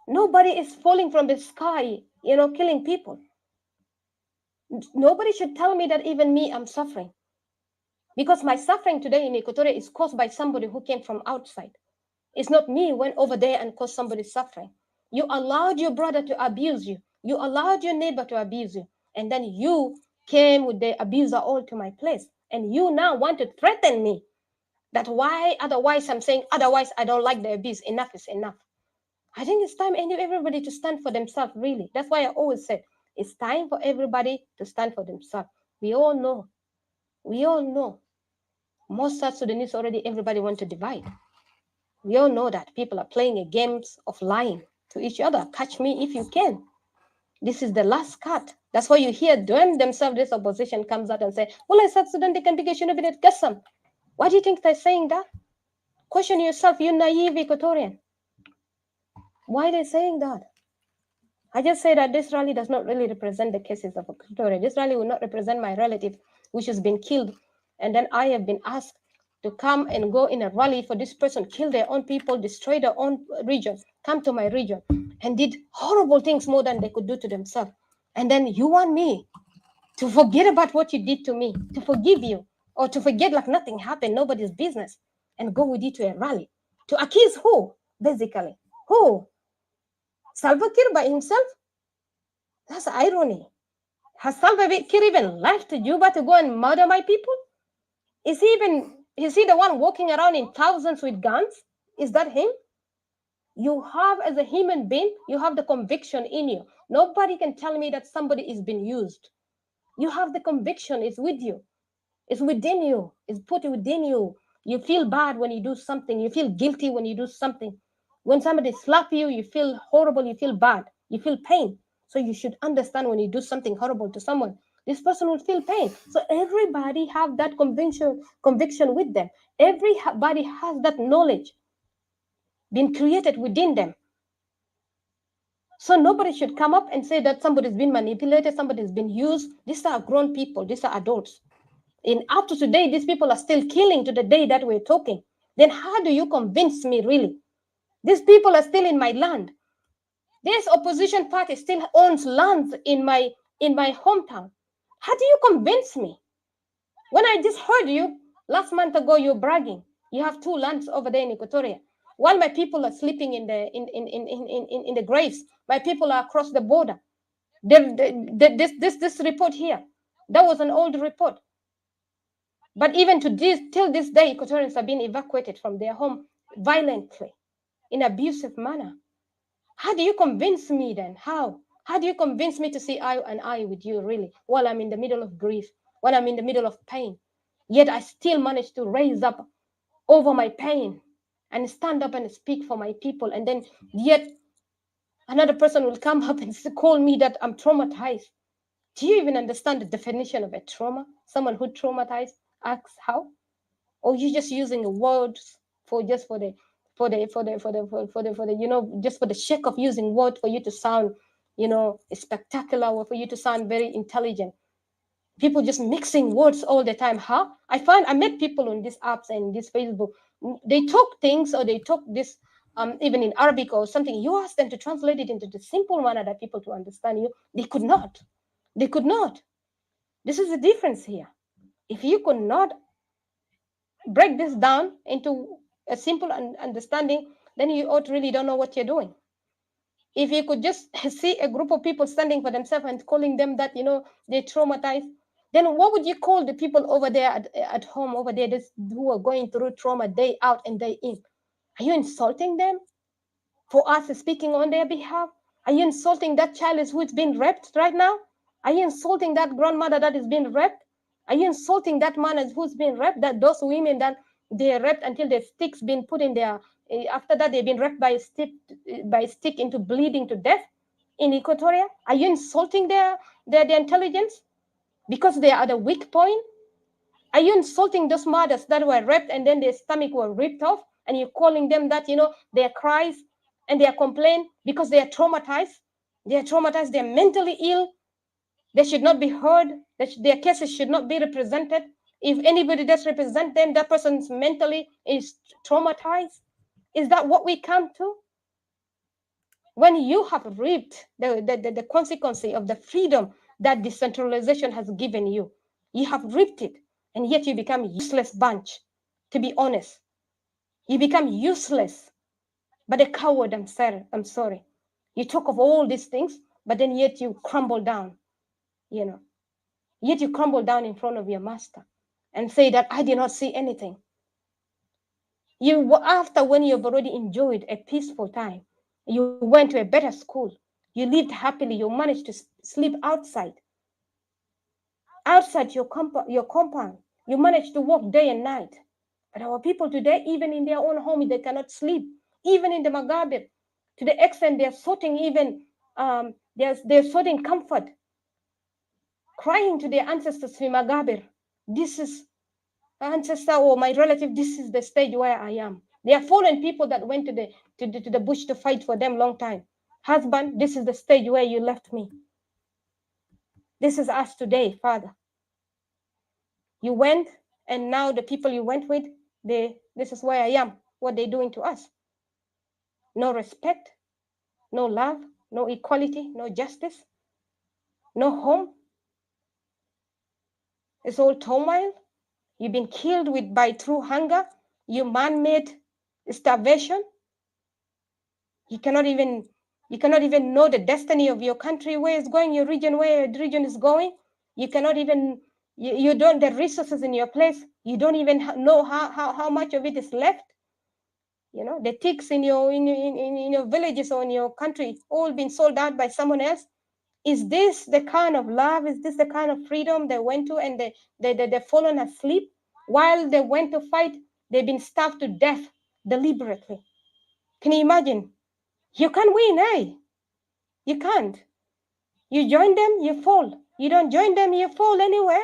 Nobody is falling from the sky, killing people. Nobody should tell me that even me, I'm suffering. Because my suffering today in Equatoria is caused by somebody who came from outside. It's not me who went over there and caused somebody's suffering. You allowed your brother to abuse you. You allowed your neighbor to abuse you. And then you came with the abuser all to my place. And you now want to threaten me. That why, otherwise I'm saying, otherwise I don't like the abuse. Enough is enough. I think it's time everybody to stand for themselves, really. That's why I always said, it's time for everybody to stand for themselves. We all know. Most South Sudanese already, everybody want to divide. We all know that people are playing a games of lying to each other. Catch me if you can. This is the last cut. That's why you hear them themselves, this opposition comes out and say, well, I South Sudan, they can be Geshunabinet Gassam. Why do you think they're saying that? Question yourself, you naive Equatorian. Why are they saying that? I just say that this rally does not really represent the cases of Equatoria. This rally will not represent my relative, which has been killed. And then I have been asked to come and go in a rally for this person, kill their own people, destroy their own region, come to my region, and did horrible things more than they could do to themselves. And then you want me to forget about what you did to me, to forgive you, or to forget like nothing happened, nobody's business, and go with you to a rally. To accuse who, basically? Who? Salva Kiir by himself? That's irony. Has Salva Kiir even left Juba to go and murder my people? Is he the one walking around in thousands with guns? Is that him? You have, as a human being, you have the conviction in you. Nobody can tell me that somebody is being used. You have the conviction, it's with you. It's within you. It's put within you. You feel bad when you do something. You feel guilty when you do something. When somebody slaps you, you feel horrible, you feel bad, you feel pain. So you should understand when you do something horrible to someone, this person will feel pain. So everybody have that conviction with them. Everybody has that knowledge been created within them. So nobody should come up and say that somebody's been manipulated, somebody's been used. These are grown people, these are adults. And up to today, these people are still killing to the day that we're talking. Then how do you convince me, really? These people are still in my land. This opposition party still owns lands in my hometown. How do you convince me? When I just heard you last month ago, you're bragging. You have 2 lands over there in Equatoria. While my people are sleeping in the graves, my people are across the border. This report here, that was an old report. But even till this day, Equatorians are being evacuated from their home violently, in an abusive manner. How do you convince me then? How? How do you convince me to see eye and eye with you, really, while I'm in the middle of grief, while I'm in the middle of pain? Yet I still manage to raise up over my pain and stand up and speak for my people. And then yet another person will come up and call me that I'm traumatized. Do you even understand the definition of a trauma? Someone who traumatized asks how? Or you just using words just for the sake of using words for you to sound, spectacular, or for you to sound very intelligent. People just mixing words all the time. Huh? I met people on these apps and this Facebook. They talk things, or they talk this even in Arabic or something. You ask them to translate it into the simple manner that people to understand you. They could not. They could not. This is the difference here. If you could not break this down into a simple understanding, then you ought really don't know what you're doing. If you could just see a group of people standing for themselves and calling them that, they're traumatized, then what would you call the people over there at home over there who are going through trauma day out and day in? Are you insulting them for us speaking on their behalf? Are you insulting that child who's been raped right now? Are you insulting that grandmother that is being raped? Are you insulting that man who's been raped? That those women that they're raped until their sticks been put in their, after that they've been raped by a stick into bleeding to death in Equatoria? Are you insulting their intelligence because they are at a weak point? Are you insulting those mothers that were raped and then their stomach were ripped off, and you're calling them that, their cries and their complaint because they are traumatized? They are traumatized, they're mentally ill. They should not be heard. Their cases should not be represented. If anybody does represent them, that person's mentally is traumatized. Is that what we come to? When you have reaped the consequence of the freedom that decentralization has given you, you have reaped it, and yet you become a useless bunch, to be honest. You become useless, but a coward, I'm sorry. You talk of all these things, but then yet you crumble down, Yet you crumble down in front of your master and say that I did not see anything. When you've already enjoyed a peaceful time, you went to a better school, you lived happily, you managed to sleep outside your compound, you managed to work day and night. But our people today, even in their own home, they cannot sleep, even in the Magabir, to the extent they're sorting they're sorting comfort, crying to their ancestors in Magabir. This is ancestor or my relative, this is the stage where I am. They are fallen people that went to the bush to fight for them long time. Husband, this is the stage where you left me. This is us today, Father. You went, and now the people you went with, this is where I am, what they're doing to us. No respect, no love, no equality, no justice, no home. It's all turmoil. You've been killed by true hunger. You man-made starvation. You cannot even know the destiny of your country, where it's going, your region, where the region is going. You cannot even, you don't, the resources in your place, you don't even know how much of it is left. You know, the ticks in your villages or in your country, all been sold out by someone else. Is this the kind of love? Is this the kind of freedom they went to, and they've fallen asleep while they went to fight? They've been starved to death deliberately. Can you imagine? You can't win, eh? You can't. You join them, you fall. You don't join them, you fall anywhere.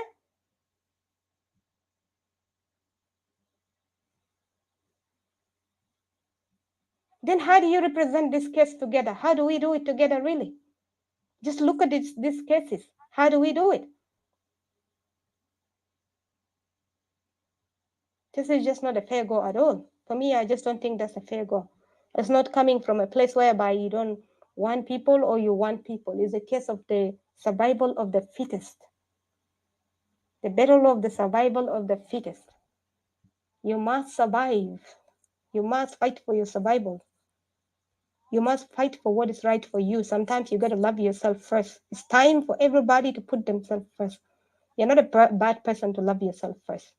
Then how do you represent this case together? How do we do it together, really? Just look at these cases. How do we do it? This is just not a fair go at all. For me, I just don't think that's a fair go. It's not coming from a place whereby you don't want people or you want people. It's a case of the survival of the fittest. The battle of the survival of the fittest. You must survive. You must fight for your survival. You must fight for what is right for you. Sometimes you got to love yourself first. It's time for everybody to put themselves first. You're not a bad person to love yourself first.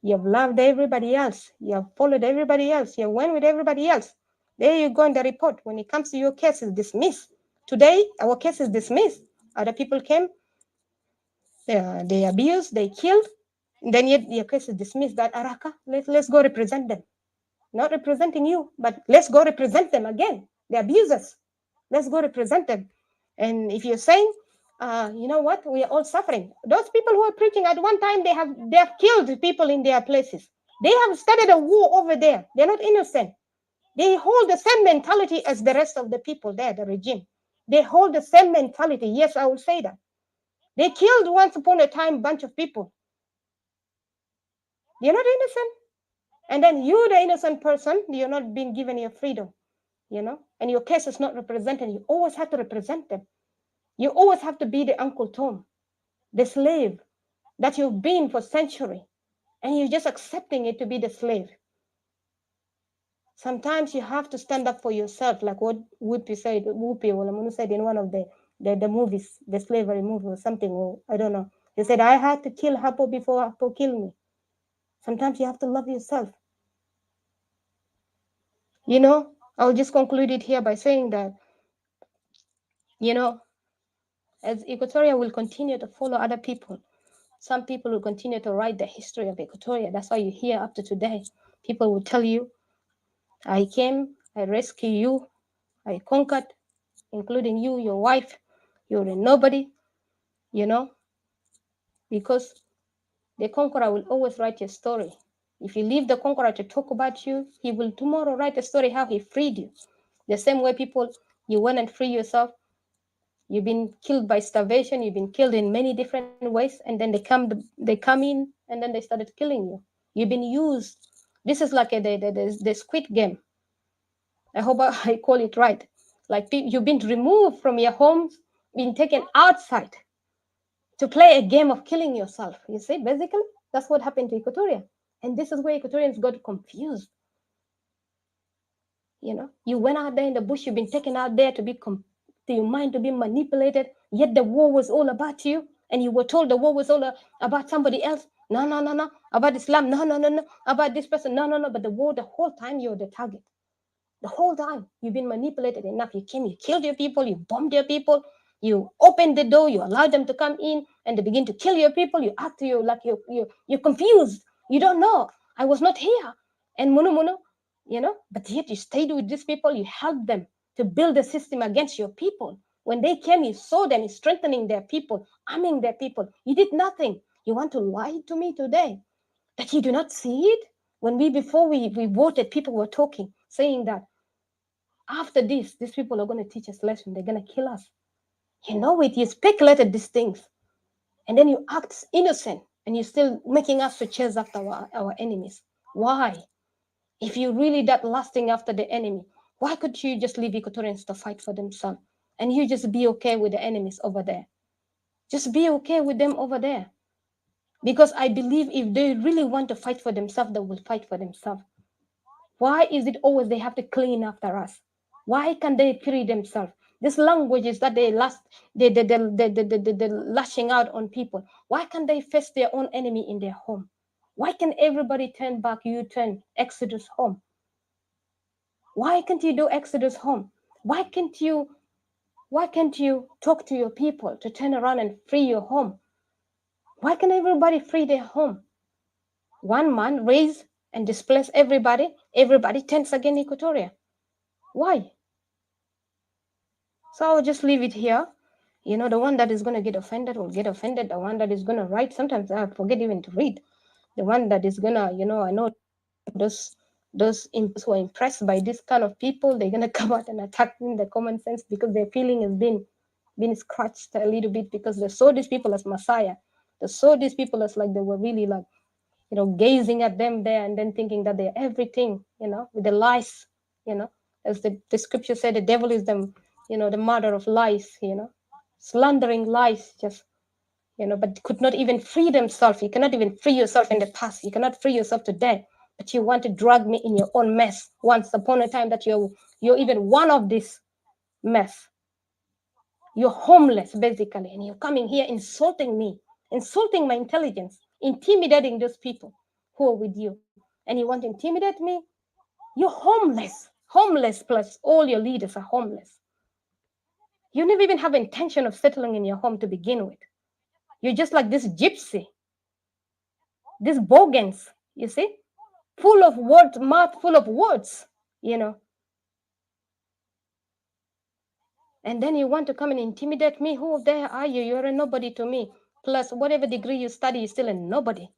You've loved everybody else. You have followed everybody else. You went with everybody else. There you go in the report. When it comes to your case, it's dismissed. Today, our case is dismissed. Other people came, they abused, they killed. And then yet your case is dismissed. That Araka, let's go represent them. Not representing you, but let's go represent them again. The abusers. Let's go represent them. And if you're saying, you know what, we are all suffering. Those people who are preaching at one time, they have killed people in their places. They have started a war over there. They're not innocent. They hold the same mentality as the rest of the people there, the regime. They hold the same mentality. Yes, I will say that. They killed once upon a time a bunch of people. They're not innocent. And then you, the innocent person, you're not being given your freedom, you know, and your case is not represented. You always have to represent them. You always have to be the Uncle Tom, the slave that you've been for centuries, and you're just accepting it to be the slave. Sometimes you have to stand up for yourself, like what Whoopi said in one of the movies, the slavery movie or something, or I don't know. He said, I had to kill Hapo before Hapo killed me. Sometimes you have to love yourself. You know, I'll just conclude it here by saying that, you know, as Equatoria will continue to follow other people, some people will continue to write the history of Equatoria. That's why you hear up to today. People will tell you, I came, I rescued you, I conquered, including you, your wife, you're a nobody, you know, because the conqueror will always write your story. If you leave the conqueror to talk about you, he will tomorrow write a story how he freed you. The same way people, you went and free yourself. You've been killed by starvation. You've been killed in many different ways, and then they come in, and then they started killing you. You've been used. This is like the Squid Game. I hope I call it right. Like you've been removed from your homes, been taken outside to play a game of killing yourself. You see, basically, that's what happened to Equatoria, and this is where Equatorians got confused. You know, you went out there in the bush. You've been taken out there to your mind to be manipulated, yet the war was all about you, and you were told the war was all about somebody else. No, about Islam, no, about this person, no, but the war, the whole time you're the target. The whole time you've been manipulated enough. You came, you killed your people, you bombed your people, you opened the door, you allowed them to come in, and they begin to kill your people. You act to you like you're confused. You don't know. I was not here. And munu, you know, but yet you stayed with these people, you helped them to build a system against your people. When they came, you saw them strengthening their people, arming their people. You did nothing. You want to lie to me today that you do not see it? When before we voted, people were talking, saying that After this, these people are going to teach us lesson. They're going to kill us. You know it. You speculated these things. And then you act innocent. And you're still making us to chase after our enemies. Why? If you really that lusting after the enemy, why could you just leave Equatorians to fight for themselves? And you just be okay with the enemies over there. Just be okay with them over there. Because I believe if they really want to fight for themselves, they will fight for themselves. Why is it always they have to clean after us? Why can't they free themselves? These languages that they lashing out on people. Why can't they face their own enemy in their home? Why can everybody turn back? You turn Exodus home. Why can't you do Exodus home? Why can't you talk to your people to turn around and free your home? Why can't everybody free their home? One man raise and displace everybody. Everybody turns against Equatoria. Why? So I'll just leave it here. You know, the one that is going to get offended will get offended. The one that is going to write, sometimes I forget even to read. The one that is going to, you know, I know those who are impressed by this kind of people, they're going to come out and attack me in the common sense because their feeling has been scratched a little bit because they saw these people as Messiah. They saw these people as like they were really like, you know, gazing at them there and then thinking that they're everything, you know, with the lies, you know, as the scripture said, the devil is the, you know, the mother of lies, you know, slandering lies, just, you know, but could not even free themselves. You cannot even free yourself in the past. You cannot free yourself today, but you want to drag me in your own mess. Once upon a time that you're even one of this mess. You're homeless, basically, and you're coming here insulting me, insulting my intelligence, intimidating those people who are with you. And you want to intimidate me? You're homeless. Homeless plus all your leaders are homeless. You never even have intention of settling in your home to begin with. You're just like this gypsy, these bogans, you see? Full of words, mouth full of words, you know. And then you want to come and intimidate me? Who there are you? You're a nobody to me. Plus, whatever degree you study, you're still a nobody.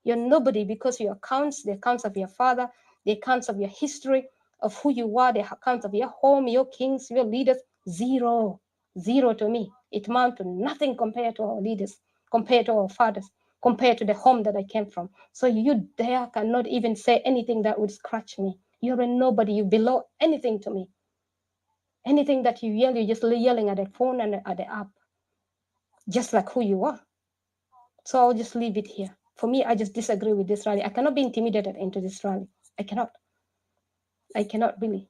You're nobody because your accounts, the accounts of your father, the accounts of your history, of who you are, the accounts of your home, your kings, your leaders, zero. Zero to me. It amounts to nothing compared to our leaders, compared to our fathers, compared to the home that I came from. So you there cannot even say anything that would scratch me. You're a nobody. You below anything to me. Anything that you yell, you're just yelling at the phone and at the app, just like who you are. So I'll just leave it here. For me, I just disagree with this rally. I cannot be intimidated into this rally. I cannot. I cannot really.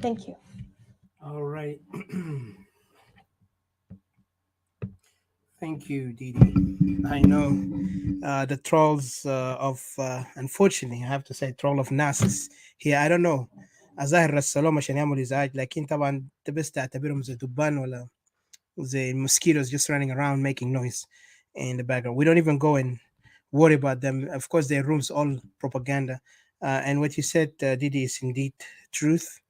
Thank you. All right. Thank you, Didi. I know the trolls unfortunately, I have to say, troll of Nasus here. I don't know. الظاهر رسلوهم عشان يعملوا ازعاج لكن طبعا انت بس تعتبرهم زي دبان ولا زي mosquitoes just running around making noise in the background. We don't even go and worry about them. Of course, their rooms all propaganda. And what you said, Didi, is indeed truth.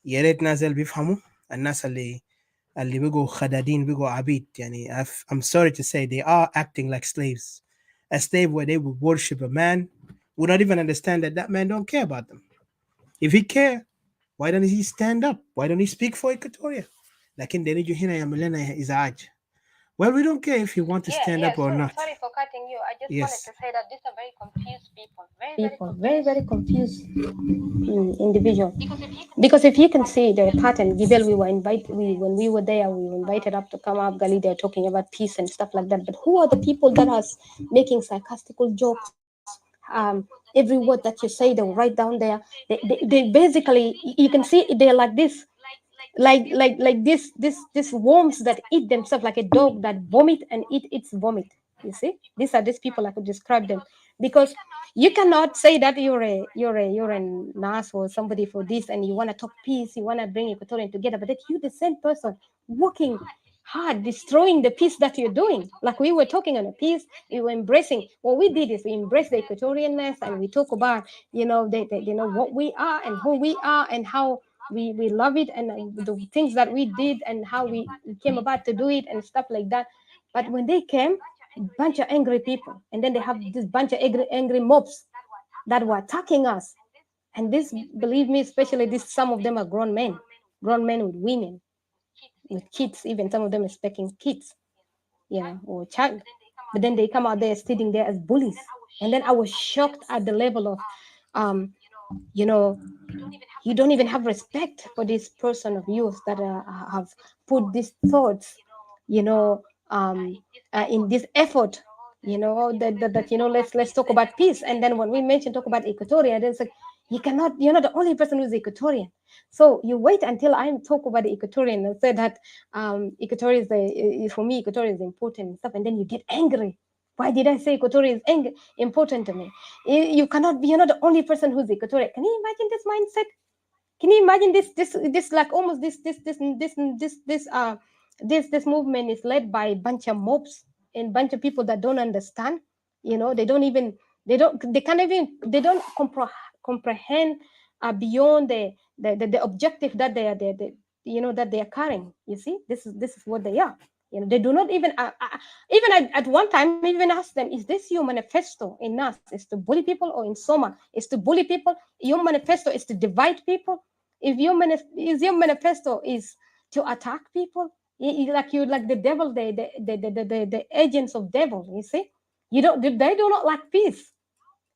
يا ريت ناس اللي بيفهموا الناس اللي بيقوا خدادين بيقوا عبيد يعني I'm sorry to say they are acting like slaves. A slave where they would worship a man would not even understand that man don't care about them. If he care, why don't he stand up? Why don't he speak for Equatoria? لكن they يجوا هنا يعمل لنا إزعاج. Well, we don't care if you want to stand up or not. Sorry for cutting you. I just Yes. wanted to say that these are very confused people. Very confused individual. Because if you can see the pattern, Gibel, when we were there, we were invited up to come up, Gali, they're talking about peace and stuff like that. But who are the people that are making sarcastical jokes? Every word that you say, they'll write down there. They basically, you can see they're like this. Like this worms that eat themselves, like a dog that vomit and eat its vomit. You see, these are these people I could describe them, because you cannot say that you're a NAS or somebody for this and you want to talk peace, you want to bring Equatorian together, but that you the same person working hard, destroying the peace that you're doing. Like we were talking on a peace, we were embracing. What we did is we embraced the Equatorianness and we talk about, you know, what we are and who we are and how we love it and the things that we did and how we came about to do it and stuff like that. But when they came, a bunch of angry people, and then they have this bunch of angry mobs, that were attacking us. And this, believe me, especially this, some of them are grown men with women, with kids, even some of them expecting kids, or child. But then they come out there sitting there as bullies. And then I was shocked at the level of, you don't even have respect for this person of yours that have put these thoughts, in this effort, that let's talk about peace. And then when we talk about Equatoria, then it's like, you're not the only person who's Equatorian. So you wait until I talk about the Equatorian and say that Equatoria for me, Equatoria is important and stuff, and then you get angry. Why did I say Equatoria is important to me? You're not the only person who's Equatorial. Can you imagine this mindset? Can you imagine this like almost this movement is led by a bunch of mobs and bunch of people that don't understand. They don't comprehend beyond the objective that they are carrying. You see, this is what they are. They do not even even at one time even ask them, is this your manifesto in NAS? Is to bully people, or in Soma is to bully people? Your manifesto is to divide people? If your manifesto is to attack people, like the devil, the agents of devil, you see, they do not like peace.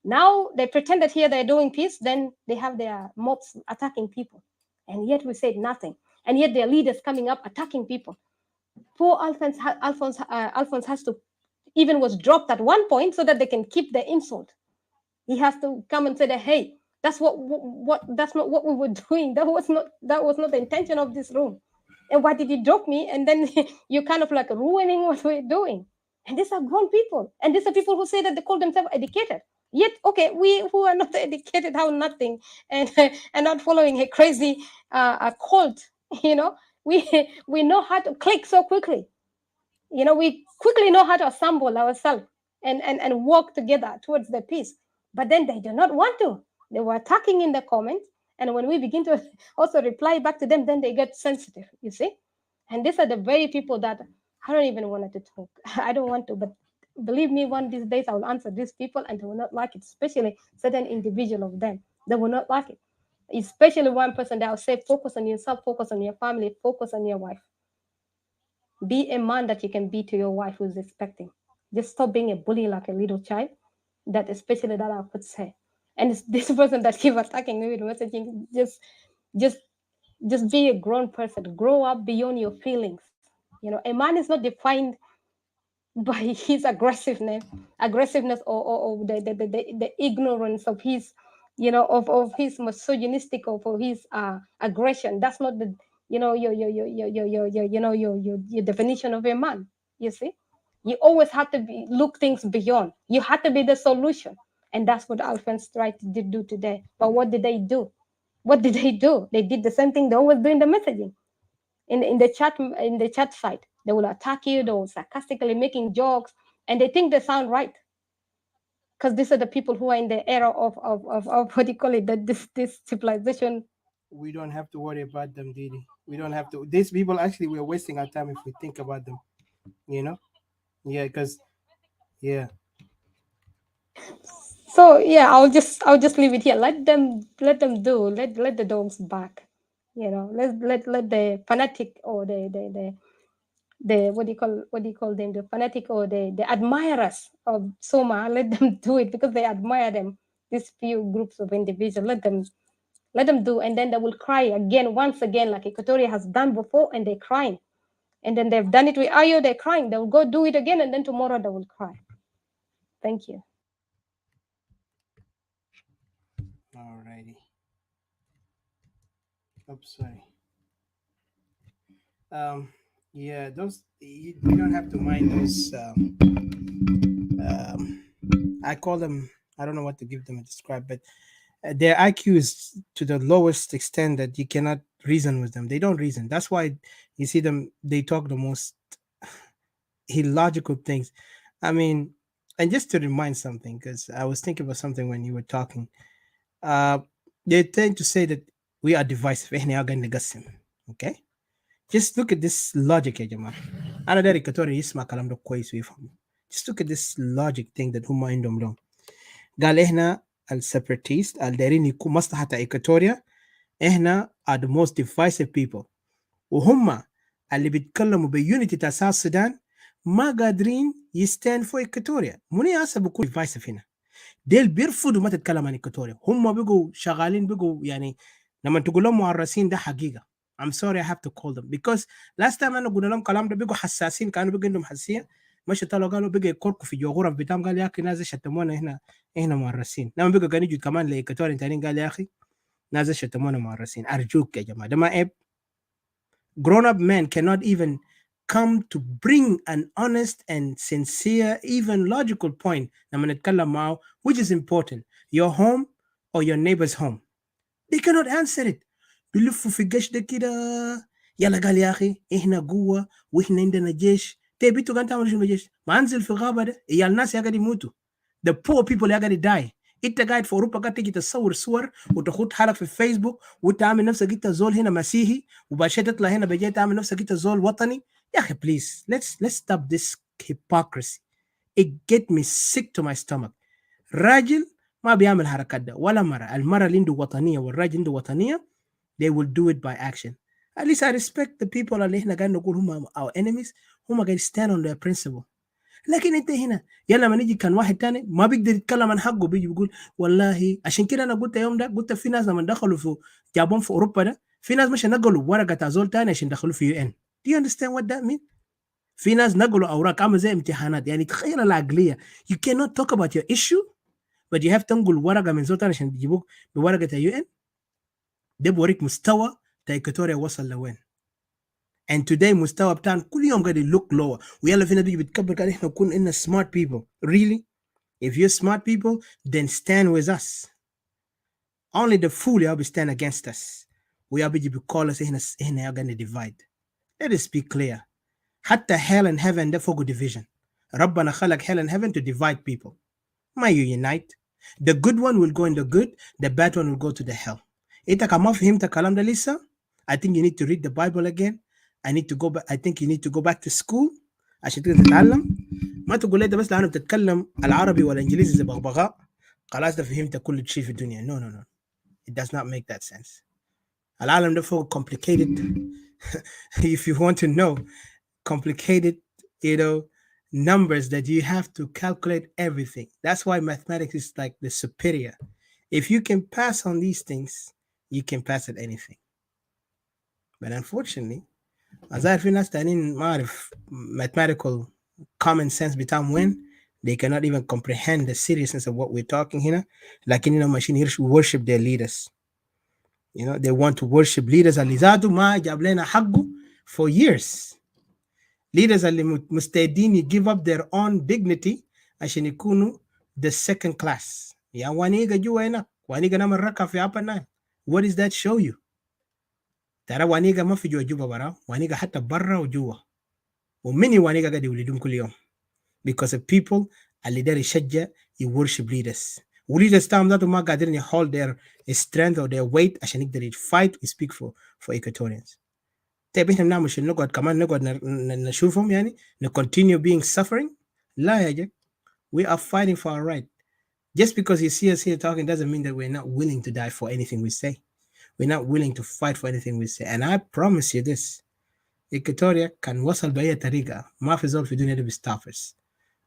Now they pretend that here they're doing peace, then they have their mobs attacking people, and yet we said nothing, and yet their leaders coming up attacking people. Poor Alphonse has to even was dropped at one point so that they can keep the insult. He has to come and say that, hey, that's that's not what we were doing. That was not the intention of this room. And why did you drop me? And then you're kind of like ruining what we're doing. And these are grown people. And these are people who say that they call themselves educated. Yet, okay, we who are not educated have nothing and not following a crazy a cult, we know how to click so quickly. We quickly know how to assemble ourselves and work together towards the peace. But then they do not want to. They were attacking in the comments. And when we begin to also reply back to them, then they get sensitive, you see? And these are the very people that I don't even want to talk. I don't want to, but believe me, one of these days I will answer these people and they will not like it, especially certain individual of them. They will not like it. Especially one person that will say, focus on yourself, focus on your family, focus on your wife. Be a man that you can be to your wife who's expecting. Just stop being a bully like a little child. That especially that I could say. And it's this person that keep attacking me with messaging. Just be a grown person. Grow up beyond your feelings. A man is not defined by his aggressiveness or the ignorance of his, of his misogynistic or for his aggression. That's not the your definition of a man. You see, you always have to look things beyond. You have to be the solution, and that's what Alphonse tried to do today. But what did they do? What did they do? They did the same thing they always do in the messaging, in the chat site. They will attack you. They will sarcastically making jokes, and they think they sound right. Because these are the people who are in the era of what do you call it? That this civilization. We don't have to worry about them, Didi. We don't have to. These people actually, we're wasting our time if we think about them. Yeah, because yeah. So yeah, I'll just leave it here. Let them do. Let the dogs bark. Let the fanatic or the what do you call them? The fanatic or the admirers of Soma. Let them do it because they admire them. These few groups of individuals. Let them do, and then they will cry again, once again, like Equatoria has done before, and they're crying. And then they've done it with Ayo, they're crying. They will go do it again, and then tomorrow they will cry. Thank you. Alrighty. Oops, sorry. Yeah, those we don't have to mind those. I call them. I don't know what to give them a describe, but their IQ is to the lowest extent that you cannot reason with them. They don't reason. That's why you see them. They talk the most illogical things. I mean, and just to remind something, because I was thinking about something when you were talking. They tend to say that we are divisive. Okay, just look at this logic, Jama. Just look at this logic thing that Huma indom long. قال إحنا السيبراتيست اللي دايرين يكون مصلحة إيكواتوريا، إحنا are the most divisive people. وهم اللي بيتكلموا بيونيتي بتاع ساوث السودان ما قادرين يستاند فور إيكواتوريا. منو ياسا بيكون divisive هنا؟ ديل بيرفضوا ما تتكلم عن إيكواتوريا. هم بيقوا شغالين، بيقوا يعني لما تقول لهم معرسين ده حقيقة. I'm sorry I have to call them because last time أنا قلنا لهم كلام ده بيقوا حساسين، كانوا بيقوا عندهم حساسية. مشي طلعوا قالوا بيقوا يكركوا في جوغرف بتاعهم، قال يا أخي ناس شتمونا هنا معرسين. لما بيقوا كانوا يجوا كمان لإيكواتوريا تانيين قال يا أخي ناس شتمونا معرسين. أرجوك يا جماعة ده ما عيب. Grown up men cannot even come to bring an honest and sincere, even logical point لما نتكلم معه, which is important, your home or your neighbor's home. They cannot answer it. بيلفوا في الجيش ده كده، يلا قال يا أخي إحنا قوة وإحنا عندنا جيش. تبي تقول تعمل شنو بالجيش؟ ما أنزل في غابة ده يا الناس يا قاعد يموتوا. The poor people يا قاعد die. انت قاعد في اوروبا قاعد تيجي تصور صور وتاخد حالك في فيسبوك وتعمل نفسك انت زول هنا مسيحي، وبعد شويه تطلع هنا بجاي تعمل نفسك انت زول وطني. يا اخي بليز let's stop this hypocrisy. It get me sick to my stomach. راجل ما بيعمل حركات ده ولا مرة. المرة اللي عنده وطنية والراجل عنده وطنية they will do it by action. At least I respect the people اللي احنا قاعد نقول هم our enemies، هم قاعد stand on their principle. لكن انت هنا يلا ما نيجي كان واحد تاني ما بيقدر يتكلم عن حقه بيجي بيقول والله. عشان كده انا قلت يوم ده، قلت في ناس لما دخلوا في جابون في اوروبا ده، في ناس مش نقلوا ورقه زول تاني عشان دخلوا في UN. Do you understand what that mean؟ في ناس نقلوا اوراق عامل زي امتحانات. يعني تخيل العقليه. You cannot talk about your issue but you have تنقل ورقه من زول تاني عشان يجيبوك بورقه UN. ده بوريك مستوى تا إيكواتوريا وصل لوين. And today مستوى بتاعنا كل يوم قاعد look lower. ويلا فينا بيجي بتكبر قاعد احنا نكون إننا smart people. Really? If you're smart people, then stand with us. Only the fool will stand against us. We are بيجي بيقول us إحنا قاعد divide. Let us be clear. حتى hell and heaven ده فوق division. ربنا خلق hell and heaven to divide people. ما you unite. The good one will go in the good. The bad one will go to the hell. إنت كمان فهمت الكلام ده لسه؟ I think you need to read the Bible again. I think you need to go back to school عشان تقدر تتعلم. ما تقول لي ده بس لأنه بتتكلم العربي والإنجليزي زي بغبغاء خلاص ده فهمت كل شيء في الدنيا. No. It does not make that sense. العالم ده فوق complicated. If you want to know complicated, numbers that you have to calculate everything. That's why mathematics is like the superior. If you can pass on these things, you can pass at anything. But unfortunately, أظهر في ناس تانيين ما أعرف mathematical common sense بتاعهم وين. They cannot even comprehend the seriousness of what we're talking هنا. لكن ماشيين worship their leaders. They want to worship leaders اللي ذاته ما جاب لنا حقه for years. Leaders اللي مستعدين give up their own dignity عشان يكونوا the second class. يا وانيجا جوا هنا وانيجا نعمل ركع في upper Nile. What does that show you? ترى وانيجا ما في جوا برا، وانيجا حتى برا وجوا. ومني وانيجا قاعد يولدون كل يوم. Because of people اللي داير يشجع worship leaders. وليدرز تاعهم ذاتهم ما قادرين hold their strength or their weight عشان يقدر fight and speak for Equatorians. طيب احنا بنعمل شنو؟ نقعد كمان نقعد نشوفهم يعني continue being suffering؟ لا يا جماعة. We are fighting for our right. Just because you see us here talking doesn't mean that we're not willing to die for anything we say. We're not willing to fight for anything we say. And I promise you this. Equatoria can وصل بأي طريقة. ما في زول في الدنيا ده بيستعفس.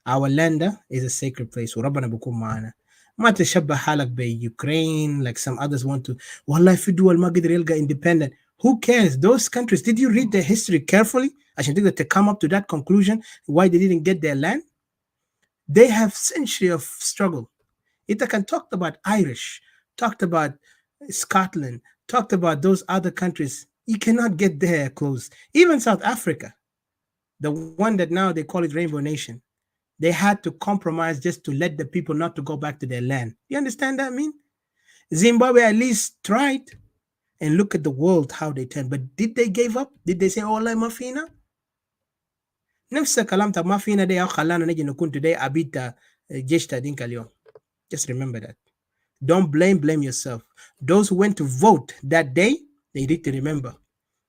Our land is a sacred place. وربنا بيكون معنا. ما تشبه حالك بUkraine like some others want to. والله في دول ما قدر يلقى independent. Who cares? Those countries, did you read their history carefully? عشان تقدر to come up to that conclusion why they didn't get their land? They have centuries of struggle. It can talk about Irish, talked about Scotland, talked about those other countries. You cannot get there close. Even South Africa, the one that now they call it Rainbow Nation, they had to compromise just to let the people not to go back to their land. You understand that mean? Zimbabwe at least tried. And look at the world, how they turned. But did they give up? Did they say, oh, la mafina? نفس الكلام تبع ما فينا ده خلانا نجي نكون today أبيت جيش تدينك اليوم. Just remember that. Don't blame yourself. Those who went to vote that day, they need to remember.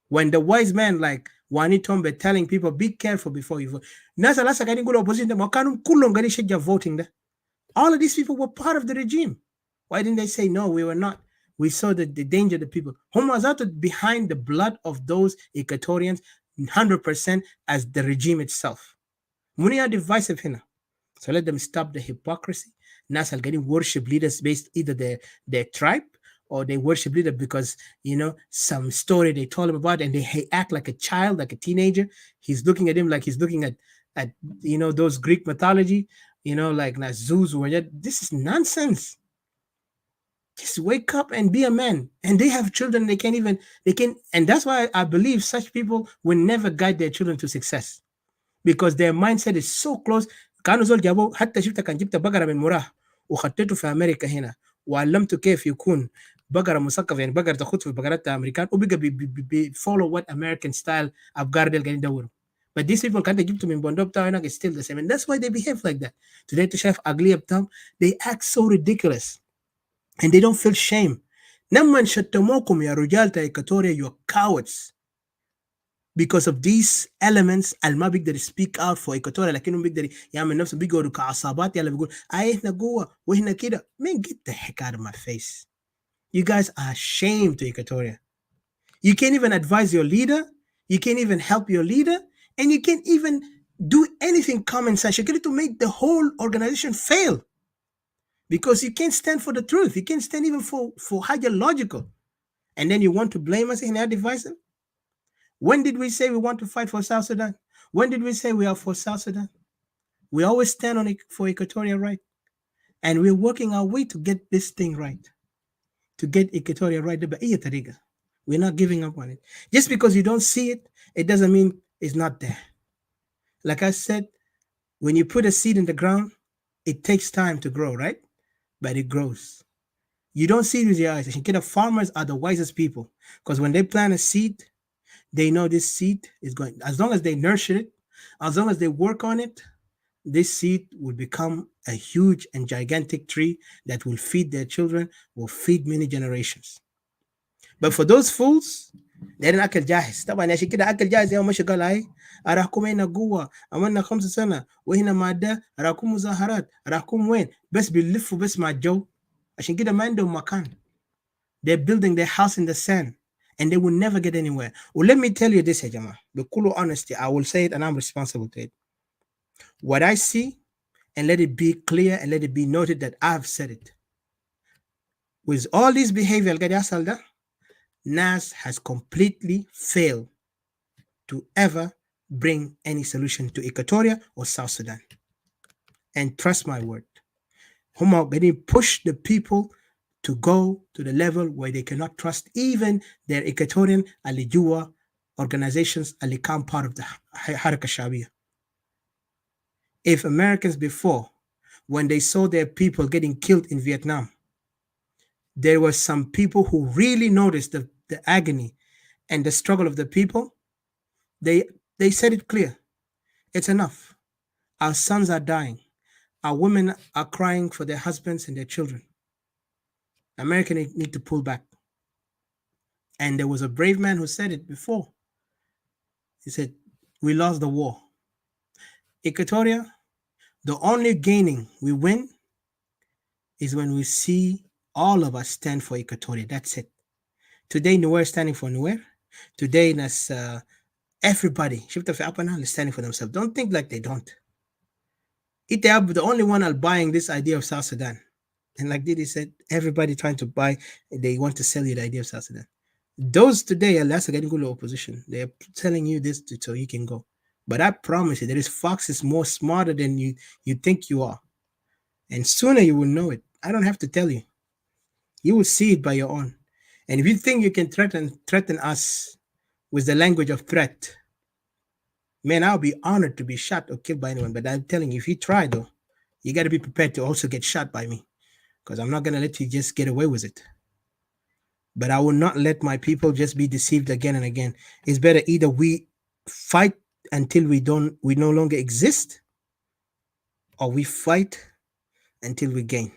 When the wise man like Wani Tombe telling people, be careful before you vote. Nasa lasa kani gula opposition ma kanum kullum gani shajja voting da. All of these people were part of the regime. Why didn't they say, no, we were not? We saw the danger of the people. Hum was out behind the blood of those Equatorians 100% as the regime itself. Many are divisive here. So let them stop the hypocrisy. Nas are getting worship leaders based either their tribe or they worship leader because, some story they told him about and they act like a child, like a teenager. He's looking at him like he's looking at those Greek mythology, like Zeus. This is nonsense. Just wake up and be a man. And they have children. And that's why I believe such people will never guide their children to success because their mindset is so close. كانوا زول جابوه حتى شفت كان جبت بقرة من مراه وخطيته في أمريكا هنا وعلمته كيف يكون بقرة مثقف يعني بقرة تخط في بقرات الأمريكان وبقى follow what American style أفكار ديل قاعدين يدوروا. But these people كانت جبته من بندق بتاعه هنا is still the same and that's why they behave like that. Today to شايف أغلية بتاعهم they act so ridiculous and they don't feel shame. لما شتموكم يا رجال تا Equatoria, you're cowards. Because of these elements ما بيقدر speak out for Equatoria لكنهم بيقدر يعمل نفسه بيقعدوا كعصابات يلا بيقول احنا جوه واحنا كده. Man, get the heck out of my face. You guys are ashamed to Equatoria. You can't even advise your leader. You can't even help your leader. And you can't even do anything common sense. You're going to make the whole organization fail. Because you can't stand for the truth. You can't stand even for logical. And then you want to blame us in our divisive? When did we say we want to fight for South Sudan? When did we say we are for South Sudan? We always stand on it for Equatoria right. And we're working our way to get this thing right. To get Equatoria right. We're not giving up on it. Just because you don't see it, it doesn't mean it's not there. Like I said, when you put a seed in the ground, it takes time to grow, right? But it grows. You don't see it with your eyes. Farmers are the wisest people. Because when they plant a seed, they know this seed is going, as long as they nurture it, as long as they work on it, this seed will become a huge and gigantic tree that will feed their children, will feed many generations. But for those fools, they didn't أكل جاهز. طبعا عشان كده أكل جاهز يوم مش قال هاي أراكم هنا جوا عملنا 5 سنة وهنا مادة أراكم مظاهرات أراكم وين بس بيلفوا بس مع الجو عشان كده ما عندهم مكان. They're building their house in the sand. And they will never get anywhere. Well, let me tell you this, Jama. With full honesty, I will say it and I'm responsible to it. What I see, and let it be clear and let it be noted that I've said it. With all this behavior, NAS has completely failed to ever bring any solution to Equatoria or South Sudan. And trust my word. Huma going to push the people to go to the level where they cannot trust even their Equatorian Alijua organizations become part of the Haraka Shabiya. If Americans before, when they saw their people getting killed in Vietnam, there were some people who really noticed the agony and the struggle of the people, they said it clear. It's enough. Our sons are dying. Our women are crying for their husbands and their children. Americans need to pull back. And there was a brave man who said it before. He said, we lost the war. Equatoria, the only gaining we win is when we see all of us stand for Equatoria. That's it. Today, Nuer is standing for Nuer. Today, everybody is standing for themselves. Don't think like they don't. Itiab, the only one buying this idea of South Sudan. And like Didi said, everybody trying to buy, they want to sell you the idea of South Sudan. Those today are less getting good opposition. They're telling you this so you can go. But I promise you, there is Fox is more smarter than you think you are. And sooner you will know it. I don't have to tell you. You will see it by your own. And if you think you can threaten us with the language of threat, man, I'll be honored to be shot or killed by anyone. But I'm telling you, if you try though, you got to be prepared to also get shot by me. Because I'm not going to let you just get away with it. But I will not let my people just be deceived again and again. It's better either we fight until we no longer exist, or we fight until we gain.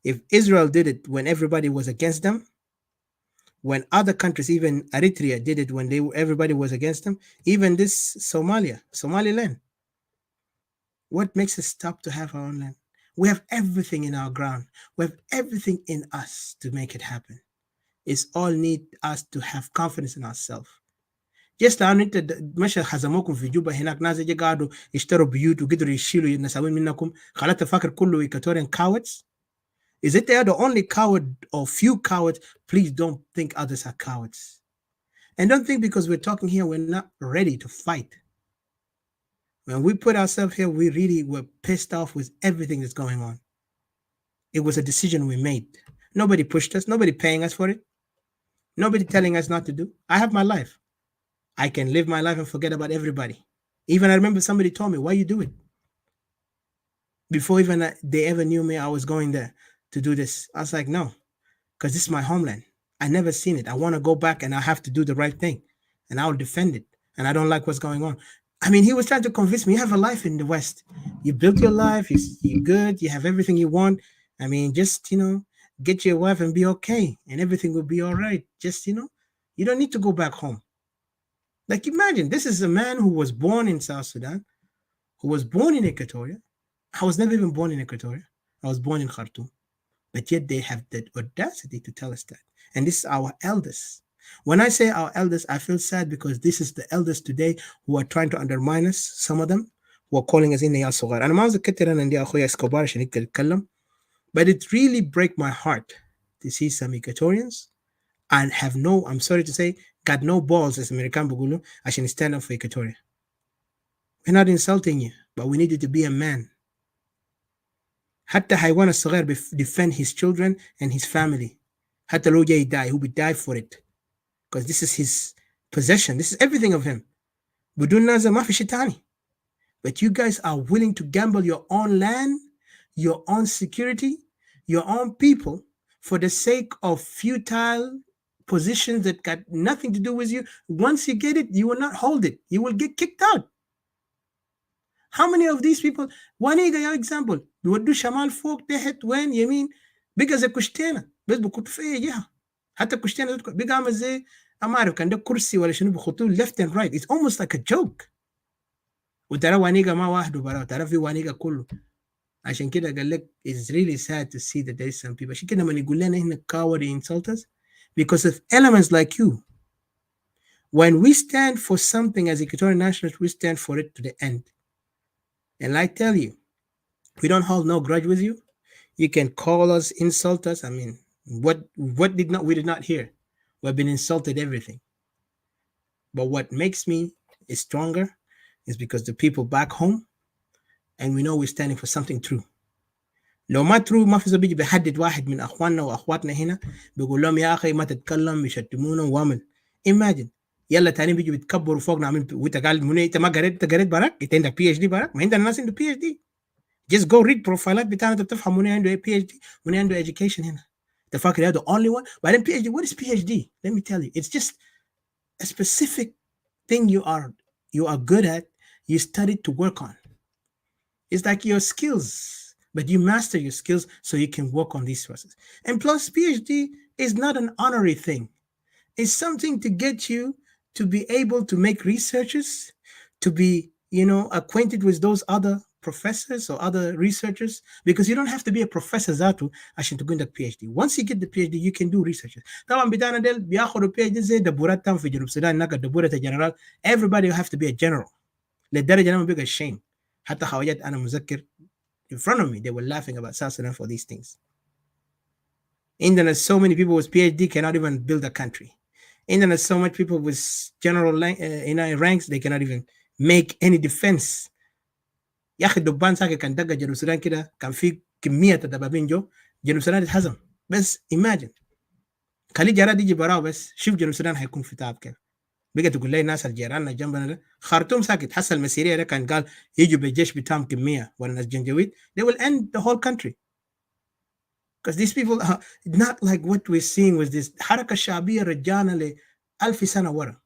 If Israel did it when everybody was against them, when other countries, even Eritrea did it when everybody was against them, even this Somaliland, what makes us stop to have our own land? We have everything in our ground. We have everything in us to make it happen. It's all need us to have confidence in ourselves. Just لأنه أنت مشى حزموكم في جوبا هناك ناس يجي قعدوا يشتروا بيوت وقدروا يشيلوا النساوين منكم خلت فاكر كله Equatorian cowards. Is it they are the only coward or few cowards? Please don't think others are cowards. And don't think because we're talking here, we're not ready to fight. When we put ourselves here, we really were pissed off with everything that's going on. It was a decision we made. Nobody pushed us. Nobody paying us for it. Nobody telling us not to do. I have my life. I can live my life and forget about everybody. Even I remember somebody told me, why you do it? Before even they ever knew me, I was going there to do this. I was like, no, because this is my homeland. I never seen it. I want to go back and I have to do the right thing. And I'll defend it. And I don't like what's going on. I mean, he was trying to convince me, you have a life in the West. You built your life. You're good. You have everything you want. I mean, just, get your wife and be okay. And everything will be all right. Just, you don't need to go back home. Like, imagine, this is a man who was born in South Sudan, who was born in Equatoria. I was never even born in Equatoria. I was born in Khartoum. But yet they have the audacity to tell us that. And this is our elders. When I say our elders, I feel sad because this is the elders today who are trying to undermine us, some of them, who are calling us in the صغار. أنا ما عاوز أكتر أنا عندي أخويا اسكوبار عشان يتكلم. But it really breaks my heart to see some Equatorians and have no, I'm sorry to say, got no balls as American Bugulu, I should stand up for Equatoria. We're not insulting you, but we need you to be a man. حتى حيوان الصغير defend his children and his family. حتى لو جاي die, he will die for it. Because this is his possession. This is everything of him. بدون نازل ما في شيء تاني. But you guys are willing to gamble your own land, your own security, your own people for the sake of futile positions that got nothing to do with you. Once you get it, you will not hold it. You will get kicked out. How many of these people, وانيجا يا example, بيودوا شمال فوق تحت وين يمين بقى زي كشتينة بس بكتوا في أي جهة حتى كشتينة بقى عامل زي ما أعرف كان ده كرسي ولا شنو بخطوه left and right. It's almost like a joke. وترى وانيجا ما واحد وبرا ترى في وانيجا كله. عشان كده قال لك it's really sad to see that there is some people. عشان كده لما يقول لنا هنا coward insult us because of elements like you. When we stand for something as Equatorian Nationalists, we stand for it to the end. And I tell you, we don't hold no grudge with you. You can call us, insult us. I mean, what we did not hear. We've been insulted everything. But what makes me stronger is because the people back home, and we know we're standing for something true. لو ما true ما في زول بيجي بيحدد واحد من اخواننا واخواتنا هنا بيقول لهم يا اخي ما تتكلم بيشتمونا وعمل. Imagine يلا تاني بيجوا بيتكبروا فوقنا عاملين وانت قال مني انت ما قريت براك انت عندك بي اتش دي براك ما عندنا ناس عنده بي اتش دي. Just go read بروفايلات بتاعنا انت بتفهم مني عنده بي اتش دي مني عنده education هنا. انت فاكر هذا the only one. بعدين PhD, what is PhD? Let me tell you, it's just a specific thing you are good at, you studied to work on. It's like your skills, but you master your skills so you can work on these processes. And plus, PhD is not an honorary thing. It's something to get you to be able to make researches, to be, acquainted with those other professors or other researchers, because you don't have to be a professor Zatu عشان تكون عندك PhD. Once you get the PhD, you can do researches. طبعا بدانا ديل بياخدوا PhD زي دبورات تام في جنوب السودان هناك دبورة جنرال. Everybody will have to be a general. للدرجة أنا بيبقى shame. حتى خواجات أنا مذكر in front of me, they were laughing about South Sudan for these things. India, so many people with PhD cannot even build a country. India, so much people with general ranks, they cannot even make any defense. يا أخي الدبان ساكن كان دقة جنوب السودان كده كان في كمية دبابين جو جنوب السودان اتهزم. بس imagine خلي جراد يجي براه بس شوف جنوب السودان هيكون في تعب كيف. بقى تقول لي الناس الجيران جنبنا ده خرطوم ساكت حصل المسيريه ده كان قال يجوا بالجيش بتاعهم كميه ولا ناس جنجويد they will end the whole country because these people are not like what we're seeing with this حركه شعبيه رجعنا ل 1000 سنه ورا.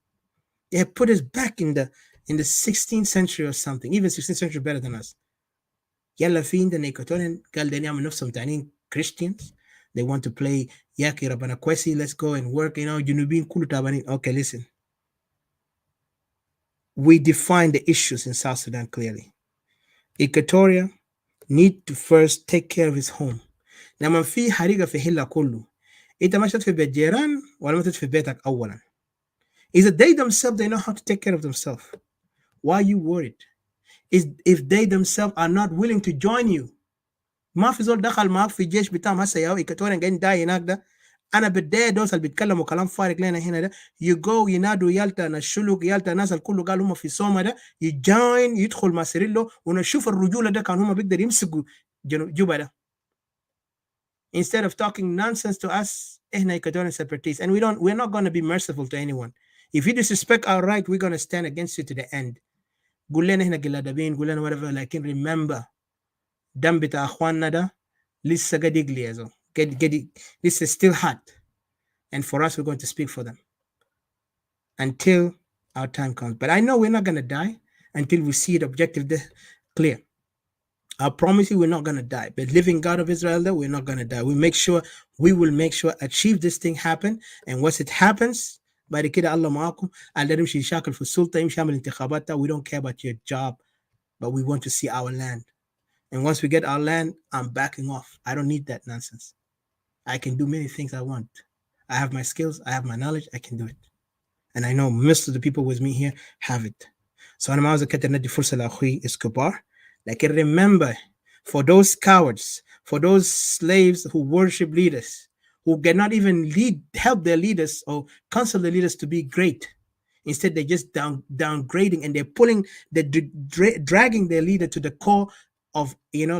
They have put us back in the 16th century or something, even 16th century better than us. يلا في عندنا Equatorian قال ده يعمل نفسهم تانيين Christians, they want to play ياكي ربنا كويسي, let's go and work, جنوبين كله تابانين. Okay, listen. We define the issues in South Sudan clearly. Equatoria need to first take care of his home. لما في حريقة في حلة كله انت ما شفت في بيت جيران ولا ما شفت في بيتك اولا. Is that they themselves they know how to take care of themselves. Why are you worried? Is if they themselves are not willing to join you. ما في زول دخل معك في الجيش بتاعهم هسه يا إيكواتوريان قاعدين داي هناك ده. انا بدي دوس اللي بيتكلموا كلام فارغ لنا هنا ده. You go ينادوا يالتا نشلوك يالتا ناس الكل قال هم في سوما ده. You join يدخل مع سيريلو ونشوف الرجوله ده كان هم بيقدر يمسكوا جوبا ده. Instead of talking nonsense to us, احنا Equatorian separatists, and we're not going to be merciful to anyone. If you disrespect our right, we're going to stand against you to the end. قول لنا احنا قلادبين قول لنا whatever, لكن remember دم بتاع اخواننا ده لسه قاعد يقلي يا زول. This is still hot, and for us we're going to speak for them until our time comes. But I know we're not going to die until we see the objective clear. I promise you we're not going to die. But living God of Israel, though, we're not going to die. We will make sure achieve this thing happen. And once it happens, بعد كده الله معاكم. قال لهم يمشي يشاكل في السلطة يمشي يعمل انتخابات. We don't care about your job, but we want to see our land. And once we get our land, I'm backing off. I don't need that nonsense. I can do many things I want. I have my skills. I have my knowledge. I can do it. And I know most of the people with me here have it. So أنا ما عاوز أكتر ندي فرصة لأخوي إسكوبار. Like, remember, for those cowards, for those slaves who worship leaders, who cannot even help their leaders or counsel the leaders to be great. Instead, they're just downgrading, and they're dragging their leader to the core of,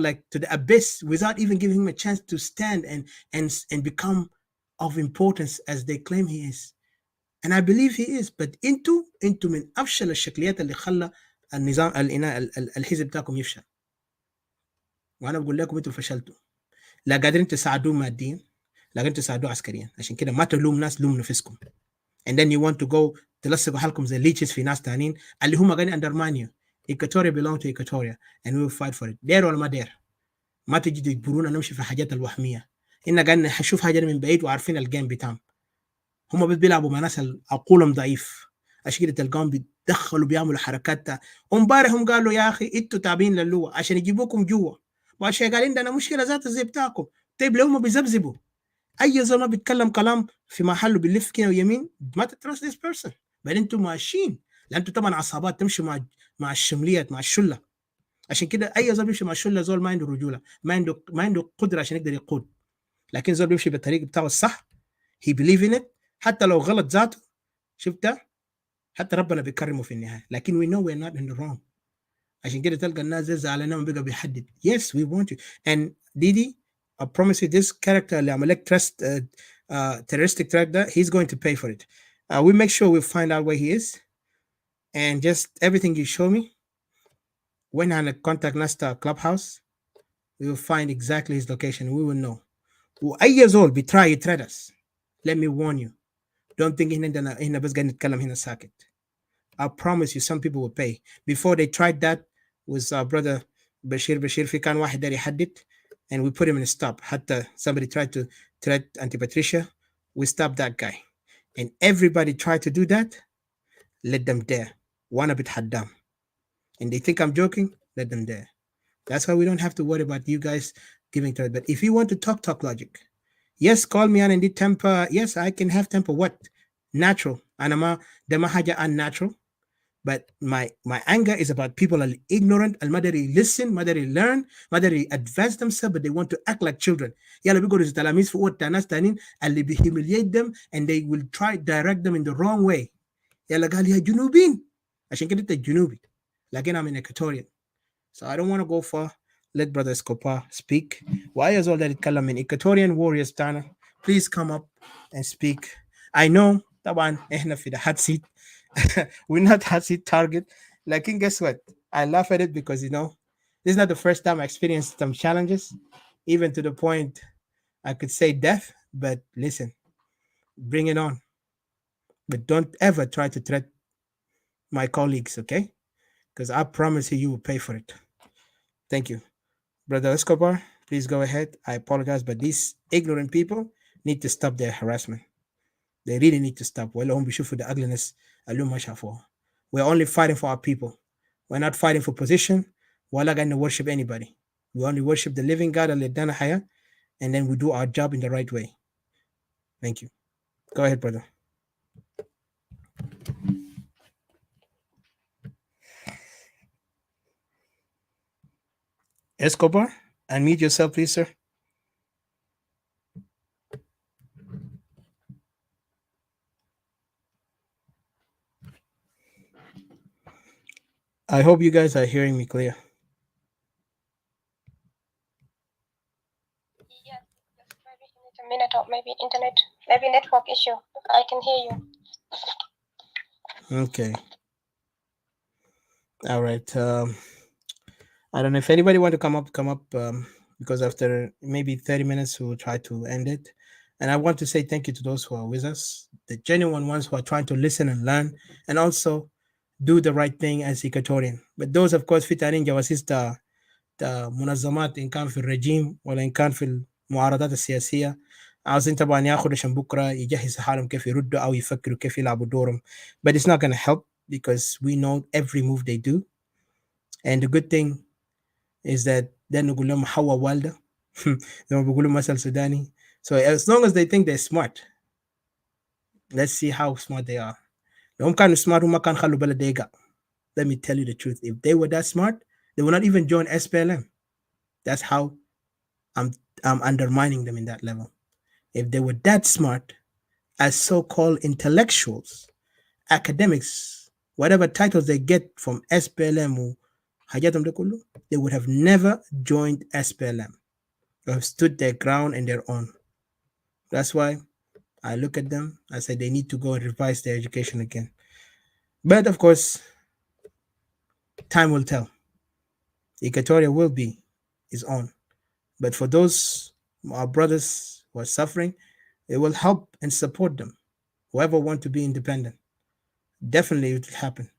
like to the abyss without even giving him a chance to stand and become of importance as they claim he is. And I believe he is. But into من أفشل الشكليات اللي خلى النظام الحزب بتاعكم يفشل. وانا بقول لكم انتوا فشلتوا. لا قادرين تساعدوه ماديا، لا قادرين تساعدوه عسكريا. عشان كده ما تلوم ناس، لوم نفسكم. And then you want to go تلصقوا حالكم زي leeches في ناس تانيين اللي هم قاعدين undermine you. Equatoria belong to Equatoria and we will fight for it. دير ولا ما دير. ما تجي تجبرونا نمشي في حاجات الوهميه. إننا قاعدين نشوف حاجه من بعيد وعارفين الجيم بتاعهم. هم بس بيلعبوا مع ناس عقولهم ضعيف. عشان كده تلقاهم بيدخلوا بيعملوا حركات. امبارح هم قالوا يا اخي انتوا تابعين للوه عشان يجيبوكم جوا. وعشان قال عندنا مشكله ذات زي بتاعكم. طيب لو هم بيزبزبوا اي زول ما بيتكلم كلام في محله بيلف كده ويمين ما تترست ذيس بيرسون. بعدين انتوا ماشيين لان انتوا طبعا عصابات تمشوا مع الشمليات مع الشله. عشان كده اي زول بيمشي مع الشله زول ما عنده رجوله، ما عنده قدره عشان يقدر يقود. لكن زول بيمشي بالطريق بتاعه الصح he believe in it حتى لو غلط ذاته. شفتها حتى ربنا بيكرمه في النهايه. لكن we know we're not in the wrong. عشان كده تلقى الناس زعلانين بقى بيحدد. Yes, we want you. And Didi, I promise you this character اللي عملك trust terroristic track ده, he's going to pay for it. We make sure we find out where he is. And just everything you show me, when I contact Nasta Clubhouse, we will find exactly his location. We will know. وأي زول بيتراي يتراد us. Let me warn you. Don't think هنا بس قاعد نتكلم هنا ساكت. I promise you some people will pay. Before they tried that with our brother Bashir في كان واحد داري يحدد and we put him in a stop. حتى somebody tried to threat Auntie Patricia, we stopped that guy. And everybody tried to do that, let them dare. وانا بتحدام. And they think I'm joking, let them dare. That's why we don't have to worry about you guys giving to it. But if you want to talk logic. Yes, call me on and did temper. Yes, I can have temper. What? Natural. أنا ما حاجة unnatural. But my anger is about people are ignorant, and they listen, they learn, they advance themselves, but they want to act like children. Yalla bigo is talamis for what tanas tanin, and they humiliate them, and they will try direct them in the wrong way. Yalla gali ya junubin. عشان كده جنوبي. لكن I'm an Equatorian. So I don't want to go far. Let Brother Escobar speak. Why is all that يتكلم من Equatorian warriors تانا? Please come up and speak. I know طبعا احنا في the hot seat. We're not hot seat target. Like, guess what? I laugh at it because this is not the first time I experienced some challenges, even to the point I could say death. But listen, bring it on. But don't ever try to threat my colleagues, okay? Because I promise you will pay for it. Thank you. Brother Escobar, please go ahead. I apologize, but these ignorant people need to stop their harassment. They really need to stop. We're the ugliness. We're only fighting for our people. We're not fighting for position. We're not going to worship anybody. We only worship the living God, and then we do our job in the right way. Thank you. Go ahead, brother. Escobar, unmute yourself, please, sir. I hope you guys are hearing me clear. Yes, maybe you need a minute or maybe internet, maybe network issue. I can hear you. Okay. All right. I don't know if anybody want to come up, because after maybe 30 minutes, we'll try to end it. And I want to say thank you to those who are with us, the genuine ones who are trying to listen and learn, and also do the right thing as Equatorian. But those, of course, في تانين جواسيس منظمات إن كان في الرجيم ولا إن كان في المعارضات السياسية، عاوزين طبعا ياخدوا عشان بكرة يجهز حالهم كيف يردوا أو يفكروا كيف يلعبوا دورهم. But it's not going to help because we know every move they do. And the good thing is that ده نقول لهم حوا والدة زي ما بيقولوا مثل سوداني. So as long as they think they're smart, let's see how smart they are. لو هم كانوا smart وما كان خلوا بلد يقع. Let me tell you the truth. If they were that smart, they would not even join SPLM. That's how I'm undermining them in that level. If they were that smart, as so-called intellectuals, academics, whatever titles they get from SPLM or حاجاتهم ده كله, they would have never joined SPLM. They have stood their ground in their own. That's why I look at them, I say they need to go and revise their education again. But of course, time will tell. Equatoria will be its own. But for those, our brothers who are suffering, it will help and support them. Whoever want to be independent, definitely it will happen.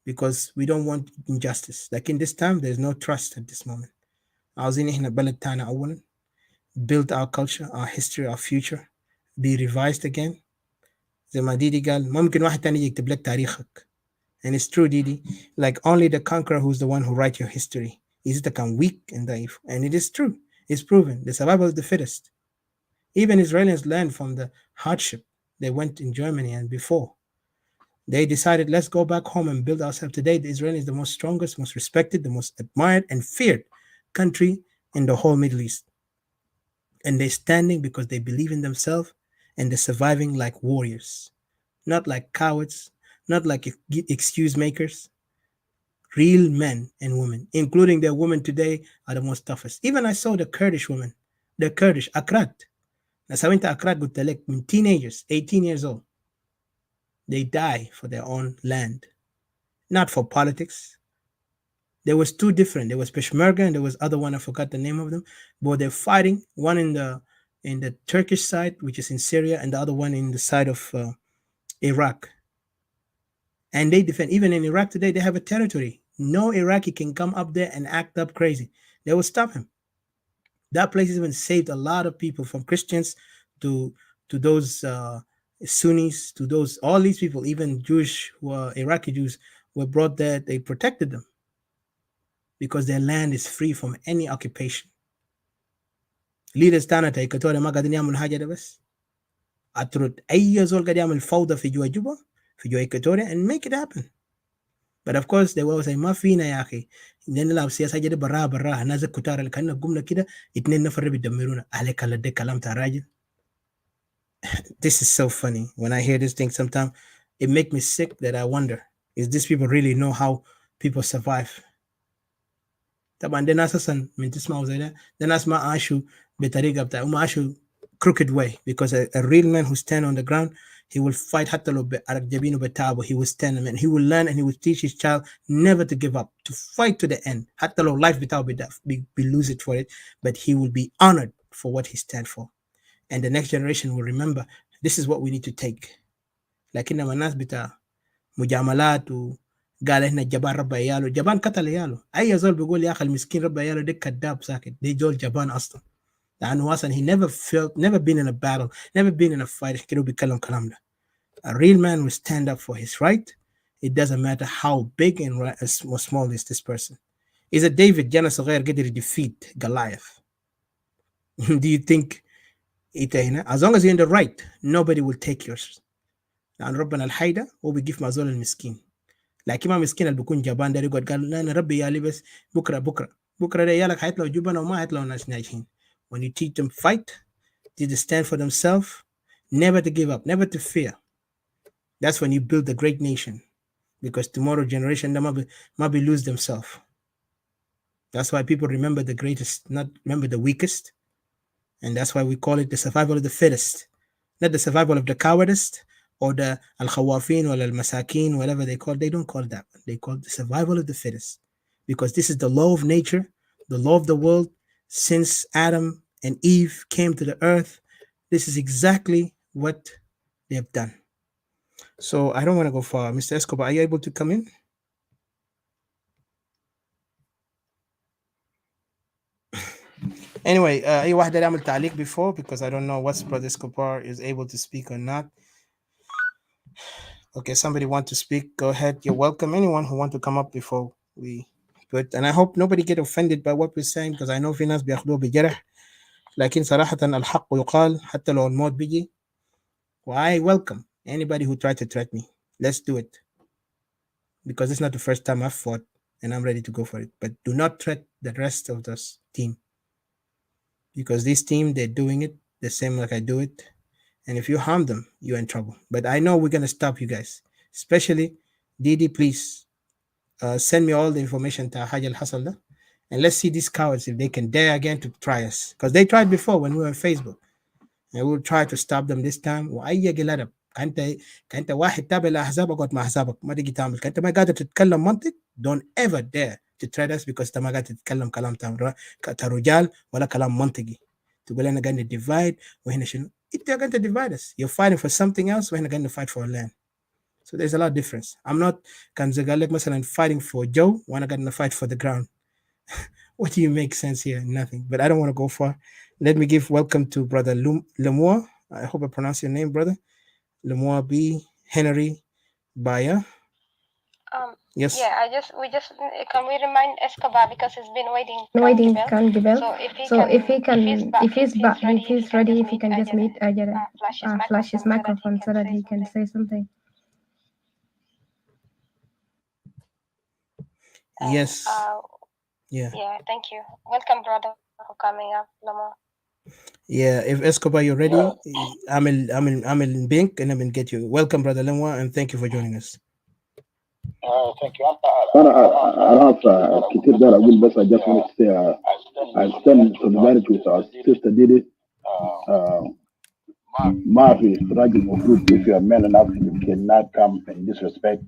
Because we don't want injustice. Like in this time, there's no trust at this moment. عاوزين احنا بلد تاعنا أولا, build our culture, our history, our future, be revised again. زي ما ديدي قال ممكن واحد تاني يكتب لك تاريخك. And it's true, Didi. Like only the conqueror who's the one who write your history. Is it weak and naive? And it is true. It's proven. The survival of the fittest. Even Israelis learned from the hardship they went in Germany and before. They decided, let's go back home and build ourselves. Today, the Israel is the most strongest, most respected, the most admired and feared country in the whole Middle East. And they're standing because they believe in themselves and they're surviving like warriors, not like cowards, not like excuse makers. Real men and women, including their women today, are the most toughest. Even I saw the Kurdish women, the Kurdish, Akrat. Nasawinta Akrat Gutalek, teenagers, 18 years old. They die for their own land, not for politics. There was two different. There was Peshmerga and there was other one, I forgot the name of them. But they're fighting, one in the Turkish side, which is in Syria, and the other one in the side of Iraq. And they defend. Even in Iraq today, they have a territory. No Iraqi can come up there and act up crazy. They will stop him. That place even saved a lot of people, from Christians to those Sunnis, to those, all these people, even Jewish, who are Iraqi Jews, were brought there. They protected them because their land is free from any occupation. Leaders تاعنا تا إيكواتوريا ما قاعدين يعملوا حاجة ده بس. أترد أي زول قاعد يعمل فوضى في جوا جوبا في جوا إيكواتوريا and make it happen. But of course they will say ما فينا يا أخي نلعب سياسة جدي برا ناس الكتار اللي كنا قمنا كده اتنين نفر بيدمرونا عليك على ده كلام تاع راجل. This is so funny. When I hear this thing sometimes it makes me sick that I wonder, is these people really know how people survive? طبعا ده ناس أصلا من تسمعوا زي ده ناس ما عاشوا بطريقة بتاع وما عاشوا crooked way, because a real man who stand on the ground, he will fight حتى لو بعرق جبينه بتعبه, he will stand and he will learn and he will teach his child never to give up, to fight to the end. حتى لو life بتاعه be lose it for it, but he will be honored for what he stand for. And the next generation will remember this is what we need to take. لكن لما الناس بتاع مجاملات وقال احنا جبان ربى عياله, جبان قتل عياله. اي زول بيقول يا اخي المسكين ربى عياله ده كذاب ساكت, ده زول جبان اصلا. لأنه أصلا he never been in a battle, never been in a fight. كده بيتكلم كلام ده. A real man will stand up for his right. It doesn't matter how big and small is this person. إذا ديفيد جانا صغير قدر defeat Goliath, do you think it هنا as long as you're in the right nobody will take yours. لأن ربنا الحيدة هو بيجيف مع زول المسكين، لكن ما مسكين اللي بيكون جبان ده يقعد قال لا أنا ربي يالي بس بكرة ده يالك حيطلعوا جبنا وما حيطلعوا ناس ناجحين. When you teach them fight, to stand for themselves, never to give up, never to fear, that's when you build a great nation, because tomorrow generation they might lose themselves. That's why people remember the greatest, not remember the weakest. And that's why we call it the survival of the fittest, not the survival of the cowardice or the al-khawafin or al-masakin, whatever they call. They don't call that. They call it the survival of the fittest, because this is the law of nature, the law of the world. Since Adam and Eve came to the earth, this is exactly what they have done. So I don't want to go far. Mr. Escobar, are you able to come in? Anyway, أي واحد يعمل تعليق before, because I don't know what Brother Escobar is able to speak or not. Okay, somebody want to speak, go ahead. You're welcome. Anyone who want to come up before we put, and I hope nobody get offended by what we're saying, because I know في ناس بياخدوه بجرح، لكن صراحة الحق يقال حتى لو الموت بيجي. I welcome anybody who tried to threat me. Let's do it, because it's not the first time I've fought and I'm ready to go for it. But do not threat the rest of this team, because this team, they're doing it the same like I do it. And if you harm them, you're in trouble. But I know we're going to stop you guys, especially Didi. Please send me all the information to Hajj al-Hasal, and let's see these cowards if they can dare again to try us, because they tried before when we were on Facebook, and we'll try to stop them this time. وأي قلادة كأنت واحد تابع لأحزاب اقعد مع أحزابك، ما تيجي تعمل كأنت ما قادر تتكلم منطق. Don't ever dare to threat us because أنت ما قادر تتكلم كلام كرجال ولا كلام منطقي. تقول أنا قاعد divide وهنا شنو؟ أنت قاعد divide us. You're fighting for something else وهنا قاعد fight for land. So there's a lot of difference. I'm not كان زي قال لك مثلا fighting for Joe وأنا قاعد fight for the ground. What do you make sense here? Nothing. But I don't want to go far. Let me give welcome to Brother Lemoir. I hope I pronounce your name, brother. Lemoir B. Henry Baya. Yes. Yeah, can we remind Escobar, because he's been waiting, can Gibel. So if he's ready, if he can just meet flash his microphone so that he can say something. Yes. Yeah. Yeah, thank you. Welcome, brother, for coming up, Lamar. Yeah, if Escobar, you're ready, I'm in Bink and I'm going to get you. Welcome, Brother Lemoir, and thank you for joining us. Thank you. I have كتير دار أقول بس I just want to say I stand in solidarity with our sister Didi. ما في راجل مفروض if you are man enough you cannot come and disrespect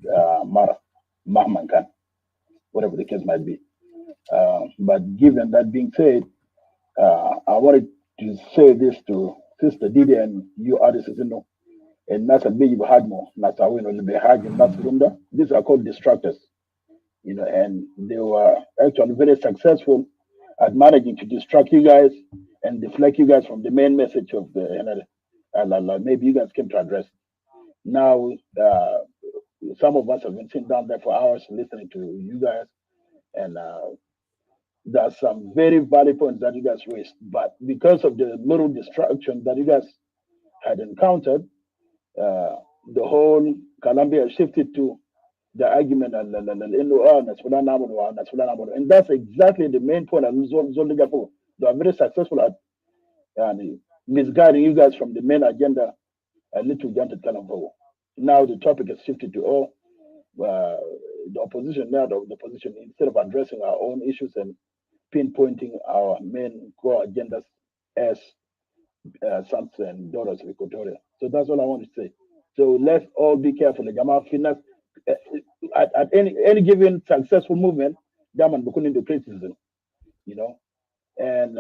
Mara مهما كان, whatever the case might be. But given that being said, I wanted to say this to Sister Didi and you others, you know, and Nasa Biji Bahadmo, Nasa Wino, Behaj, and Nasrunda. These are called distractors, you know, and they were actually very successful at managing to distract you guys and deflect you guys from the main message of the maybe you guys came to address. Now, some of us have been sitting down there for hours listening to you guys, and there's some very valid points that you guys raised, but because of the little distraction that you guys had encountered, the whole Colombia shifted to the argument and that's exactly the main point. They are very successful at misguiding you guys from the main agenda and little janted Kalambo. Now the topic has shifted to the opposition now, the opposition, instead of addressing our own issues and pinpointing our main core agendas as sons and daughters of Equatoria. So that's all I want to say. So let's all be careful. At any given successful movement, Daman Bukun into criticism, you know. And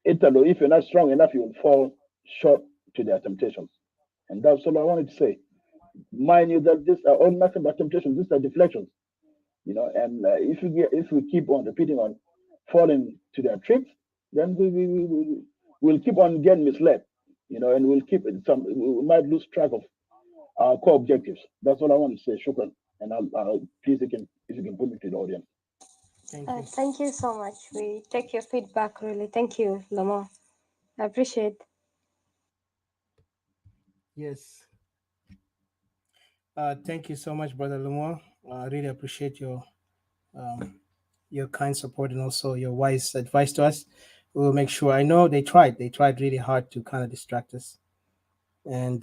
if you're not strong enough, you will fall short to their temptations. And that's all I wanted to say. Mind you that these are all nothing but temptations, these are deflections. You know, and if we keep on repeating on falling to their tricks, then we'll keep on getting misled, you know, and we might lose track of our core objectives. That's all I want to say. Shukran. And I'll please, if you can put me to the audience. Thank you. Thank you so much. We take your feedback really. Thank you, Lamar. I appreciate. Yes. Thank you so much, Brother Lamar. I really appreciate um, your kind support and also your wise advice to us. We will make sure. I know they tried. They tried really hard to kind of distract us. And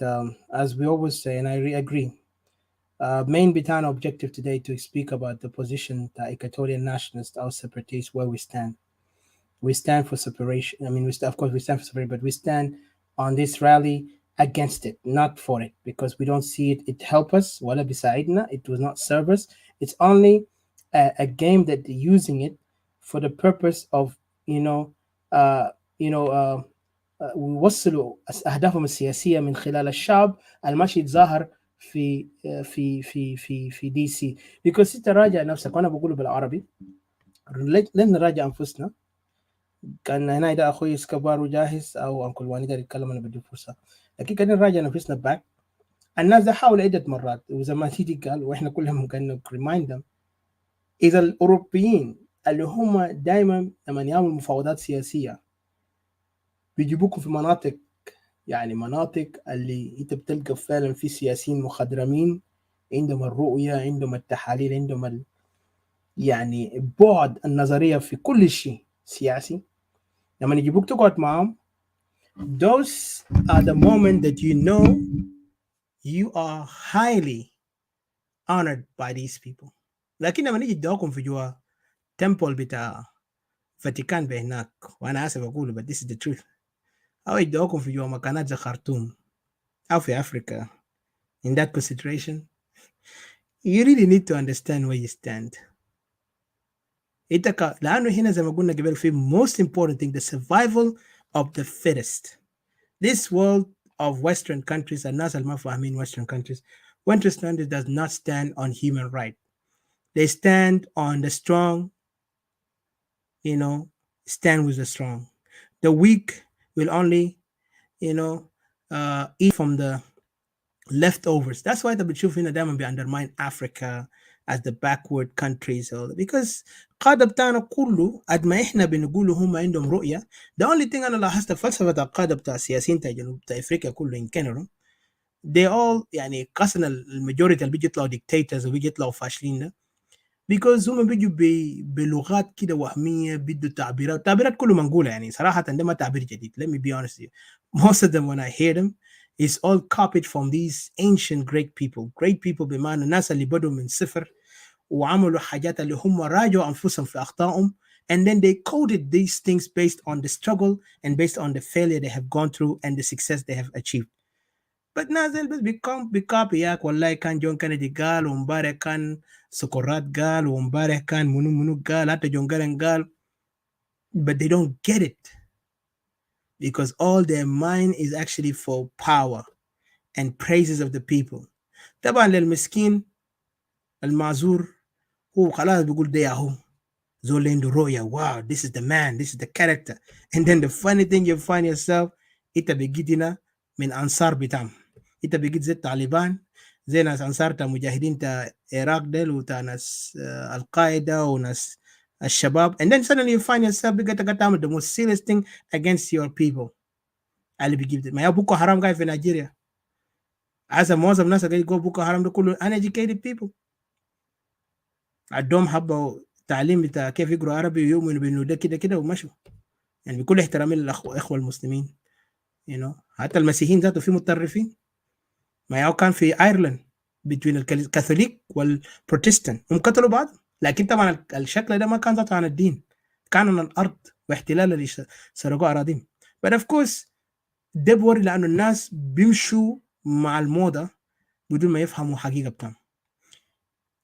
as we always say, and I agree, main Bitana objective today to speak about the position that Equatorian Nationalists, our separatists, where we stand. We stand for separation. I mean, of course we stand for separation, but we stand on this rally against it, not for it, because we don't see it help us. Wala bisaidna, it does not serve us. It's only a game that they're using it for the purpose of, you know, uh, you know, uh, ويوصلوا اهدافهم السياسيه من خلال الشعب الماشي يتظاهر في دي سي. because انت راجع نفسك، وانا بقوله بالعربي، لازم نراجع انفسنا. كان هنا ده اخوي اسكبار وجاهز او انكل واني ده يتكلم، انا بدي فرصه، لكن كان نراجع نفسنا باك. الناس ده حاولوا عده مرات، وزي ما تيجي قال واحنا كلهم كان ريمايند them، اذا الاوروبيين اللي هم دائما لما يعملوا مفاوضات سياسيه بيجيبوكم في مناطق، يعني مناطق اللي انت بتلقى فعلا في سياسيين مخضرمين، عندهم الرؤيه، عندهم التحاليل، عندهم يعني بعد النظريه في كل شيء سياسي. لما يجيبوك تقعد معهم، those are the moment that you know you are highly honored by these people. لكن لما نيجي ندوكم في جوا temple بتاع فاتيكان بهناك، وانا اسف اقوله but this is the truth، او يدوكم في جوا مكانات زي خرطوم او في افريقيا in that consideration, you really need to understand where you stand. لانه هنا زي ما قلنا قبل في most important thing, the survival of the fittest. This world of Western countries, الناس اللي ما فاهمين Western countries, Western countries does not stand on human right. They stand on the strong, stand with the strong. The weak will only, eat from the leftovers. That's why the بتشوف هنا دائما undermine Africa as the backward countries, because القادة بتاعنا كله قد ما احنا بنقول هم عندهم رؤية. The only thing أنا لاحظت فلسفة القادة بتاع السياسيين بتاع جنوب بتاع أفريقيا كله in general, they all يعني قصنا الماجوريتي اللي بيجي يطلعوا dictators وبيجي يطلعوا فاشلين ده because هم بيجوا بلغات كده وهمية، بدوا تعبيرات كله منقولة، يعني صراحة ده ما تعبير جديد. Let me be honest with you. Most of them when I hear them it's all copied from these ancient great people بمعنى الناس اللي بدوا من صفر وعملوا حاجات اللي هم راجعوا أنفسهم في أخطائهم, and then they coded these things based on the struggle and based on the failure they have gone through and the success they have achieved. But نازل بس بيكوبي ياك، والله كان جون كينيدي قال، ومبارح كان سقراط قال، ومبارح كان منو قال، حتى جون جارن قال. But they don't get it because all their mind is actually for power and praises of the people. طبعا للمسكين المعذور هو خلاص بيقول ده ياهو زول عنده رؤية، wow this is the man, this is the character. And then the funny thing you find yourself انت بقيت هنا من انصار بتاعهم، انت بقيت زي الطالبان، زي ناس انصار تا مجاهدين تا العراق ديل وتا ناس القاعده وناس الشباب. And then suddenly you find yourself بقيت تعمل the most serious thing against your people اللي بيجيب ما يا بوكو حرام قاعد في نيجيريا. هذا معظم الناس اللي يقول بوكو حرام ده كله uneducated people عندهم حبوا تعليم بتاع كيف يقروا عربي ويؤمنوا بانه ده كده كده ومشوا، يعني بكل احترامي للاخوه المسلمين. حتى المسيحيين ذاته في متطرفين، ما ياو كان في ايرلند بين الكاثوليك والبروتستان هم قتلوا بعض، لكن طبعا الشكل ده ما كان ذاته عن الدين، كان عن الارض واحتلال اللي سرقوا اراضيهم. but of course ده بوري لانه الناس بيمشوا مع الموضه بدون ما يفهموا حقيقه بتاعهم.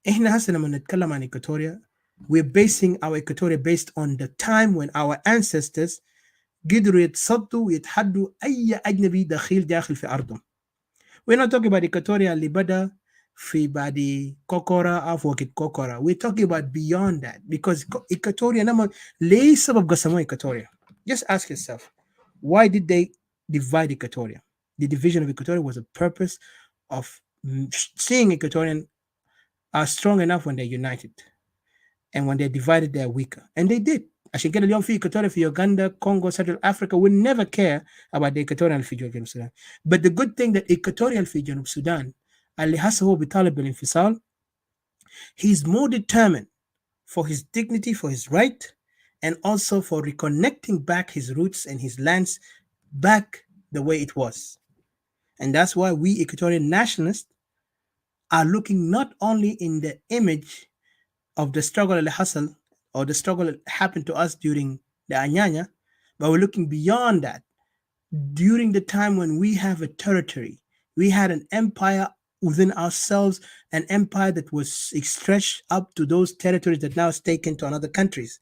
احنا هسه لما نتكلم عن Equatoria, we're basing our Equatoria based on the time when our ancestors قدروا يتصدوا ويتحدوا اي اجنبي داخل في ارضهم. We're not talking about Equatoria اللي بدا في بعد كوكورا او وقت كوكورا. We're talking about beyond that because Equatoria نما ليه سبب قسموا Equatoria. Just ask yourself, why did they divide Equatoria? The division of Equatoria was a purpose of seeing Equatorian are strong enough when they're united. And when they're divided, they're weaker. And they did. عشان كده اليوم في Equatoria في Uganda, Congo, Central Africa will never care about the Equatorial في جنوب Sudan. But the good thing that Equatorial في جنوب Sudan اللي هسه هو بيطالب بالانفصال, he's more determined for his dignity, for his right, and also for reconnecting back his roots and his lands back the way it was. And that's why we Equatorian nationalists are looking not only in the image of the struggle al hustle or the struggle that happened to us during the Anyanya, but we're looking beyond that. During the time when we have a territory, we had an empire within ourselves, an empire that was stretched up to those territories that now is taken to other countries.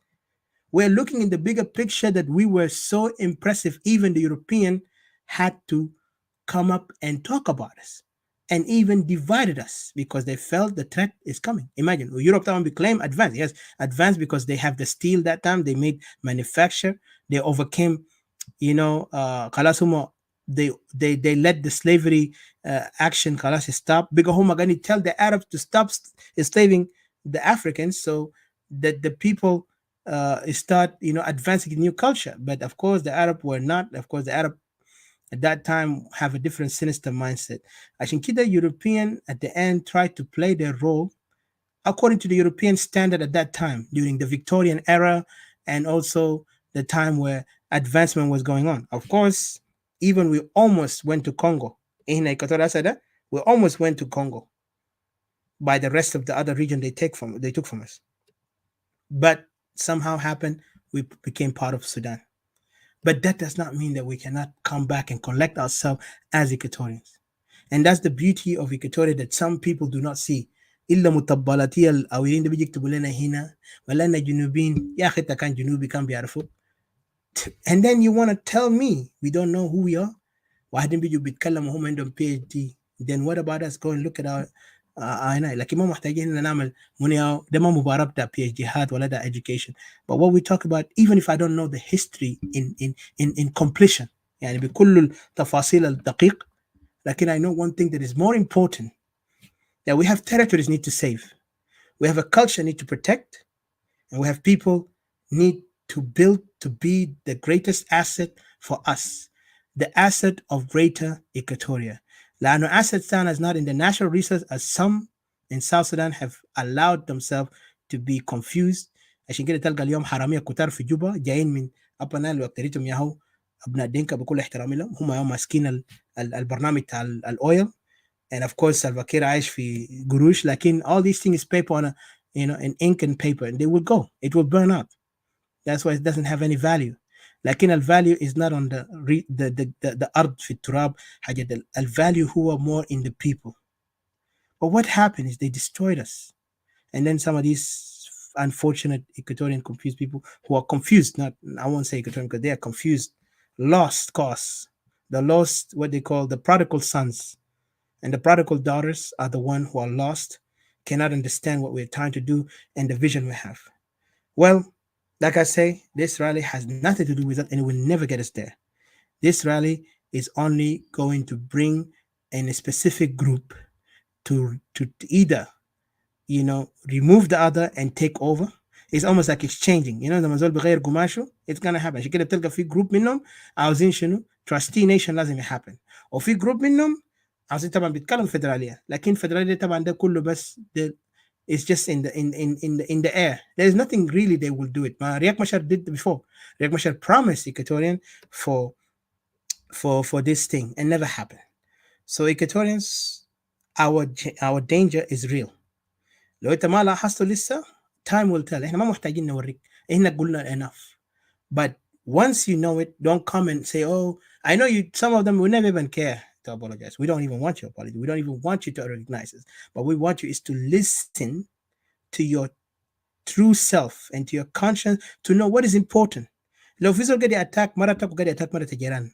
We're looking in the bigger picture that we were so impressive, even the European had to come up and talk about us, and even divided us because they felt the threat is coming. Imagine, Europe time became advanced. Yes, advanced because they have the steel that time, they made manufacture, they overcame, Kalasumo, they let the slavery action Kalas stop. Because home going to tell the Arabs to stop enslaving the Africans so that the people start, advancing a new culture. But of course, the Arab were not. Of course, the Arab at that time have a different sinister mindset. عشان كده European at the end tried to play their role according to the European standard at that time during the Victorian era and also the time where advancement was going on. Of course, even we almost went to Congo. In Equatoria, we almost went to Congo by the rest of the other region they took from us. But somehow happened, we became part of Sudan. But that does not mean that we cannot come back and collect ourselves as Equatorians. And that's the beauty of Equatoria that some people do not see. إلا مطبلاتي الأولين اللي بيجي يكتبوا لنا هنا ولا أنا جنوبين يا أخي كان جنوبي كان بيعرفوا. And then you want to tell me we don't know who we are? واحدين بيجوا بيتكلموا هم عندهم PhD. Then what about us? Go and look at our هنا لكن ما محتاجين إن نعمل منياو ده ما مبارك ده PhD هات ولا ده education. But what we talk about, even if I don't know the history in completion, يعني بكل التفاصيل الدقيق, لكن I know one thing that is more important, that we have territories need to save, we have a culture need to protect, and we have people need to build to be the greatest asset for us, the asset of greater Equatoria. لأنه asset stand is not in the natural resource as some in South Sudan have allowed themselves to be confused. عشان كده تلقى اليوم حرامية كتار في جوبا جايين من أبناء وأكتريتهم ياهو أبناء دينكا بكل احترامي لهم, هم يوم ماسكين البرنامج تاع الأويل. And of course Salva Kiir عايش في قروش, لكن all these things is paper on an ink and paper, and they will go, it will burn out. That's why it doesn't have any value. لكن الvalue is not on the أرض في التراب حاجة. الvalue هو more in the people. But what happened is they destroyed us. And then some of these unfortunate Equatorian confused people who are confused, not, I won't say Equatorian because they are confused, lost cause, the lost, what they call the prodigal sons. And the prodigal daughters are the one who are lost, cannot understand what we're trying to do and the vision we have. Well, like I say, this rally has nothing to do with that, and it will never get us there. This rally is only going to bring in a specific group to either, remove the other and take over. It's almost like exchanging. لما زول بغير قماشه, it's gonna happen. عشان كده بتلقى في جروب منهم عاوزين شنو؟ trustee nation لازم يhappen. وفي جروب منهم عاوزين طبعا بيتكلم فدرالية, لكن فدرالية طبعا ده كله بس it's just in the air. There is nothing really they will do it. Riek Machar did before. Riek Machar promised Equatorian for this thing and never happened. So Equatorians, our danger is real. لو انت ما لاحظته لسه, time will tell. احنا ما محتاجين نوريك, احنا قلنا enough. But once you know it, don't come and say, oh, I know you. Some of them will never even care to apologize. We don't even want your apology. We don't even want you to recognize us. But we want you is to listen to your true self and to your conscience to know what is important. لو في زول قاعد attack مرتك وقاعد attack مرة جيران,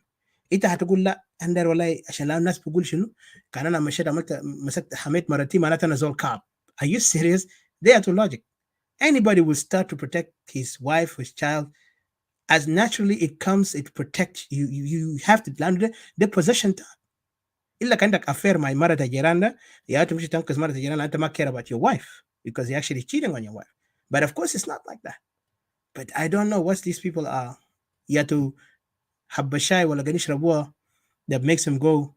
انت هتقول لا اندر والله عشان لا الناس بقول شنو كان انا مشيت عملت مسكت حميت مرتي معناتها انا زول كعب. Are you serious? They are too logic. Anybody will start to protect his wife, his child, as naturally it comes. It protects you. You have to land the possession. إلا عندك affair مع مرة جيران ده, يا تمشي تنقذ مرة جيران, أنت ما care about your wife because you're actually cheating on your wife. But of course, it's not like that. But I don't know what these people are. Yatu habashai wala ganish rabua that makes them go,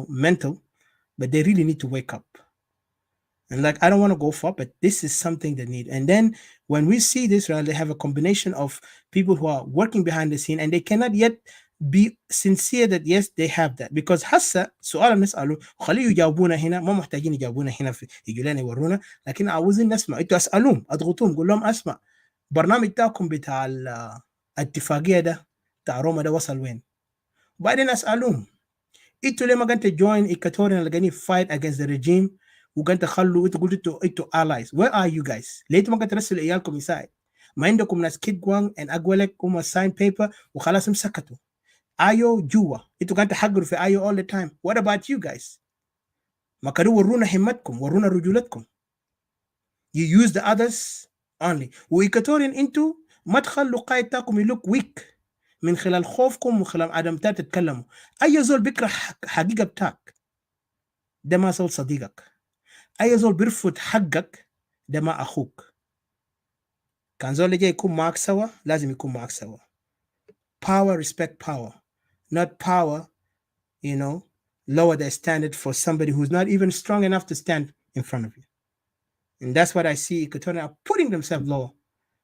mental. But they really need to wake up. And like, I don't want to go far, but this is something they need. And then when we see this, right, they have a combination of people who are working behind the scene and they cannot yet be sincere that yes, they have that. Because هسه سؤال نسأله خليه يجاوبونا هنا، ما محتاجين يجاوبونا هنا في يجوا لنا يورونا، لكن عاوزين نسمع. انتوا اسألوهم، اضغطوهم، قول لهم اسمع برنامج بتاعكم بتاع الاتفاقية ده بتاع روما ده وصل وين؟ وبعدين اسألوهم انتوا ليه ما قلت join Equatorian اللي قاعدين fight against the regime وقلت خلوا انتوا قلتوا انتوا allies. Where are you guys؟ ليه انتوا ما قلت ترسلوا عيالكم يساعد؟ ما عندكم ناس كيد جوان and اقولك هم sign paper وخلاص مسكتوا. ايو جوا انتوا قاعدين تحقروا في ايو all the time. What about you guys؟ ما كانوا ورونا همتكم، ورونا رجولتكم. You use the others only. وإيكاتوريان انتوا ما تخلوا قائد تاكم يلوك ويك من خلال خوفكم ومن خلال عدم تتكلموا. اي زول بيكره حقيقه بتاعك ده ما زول صديقك. اي زول بيرفض حقك ده ما اخوك. كان زول جاي يكون معك سوا لازم يكون معك سوا. Power, respect power, not power, lower the standard for somebody who's not even strong enough to stand in front of you. And that's what I see Equatorian are putting themselves low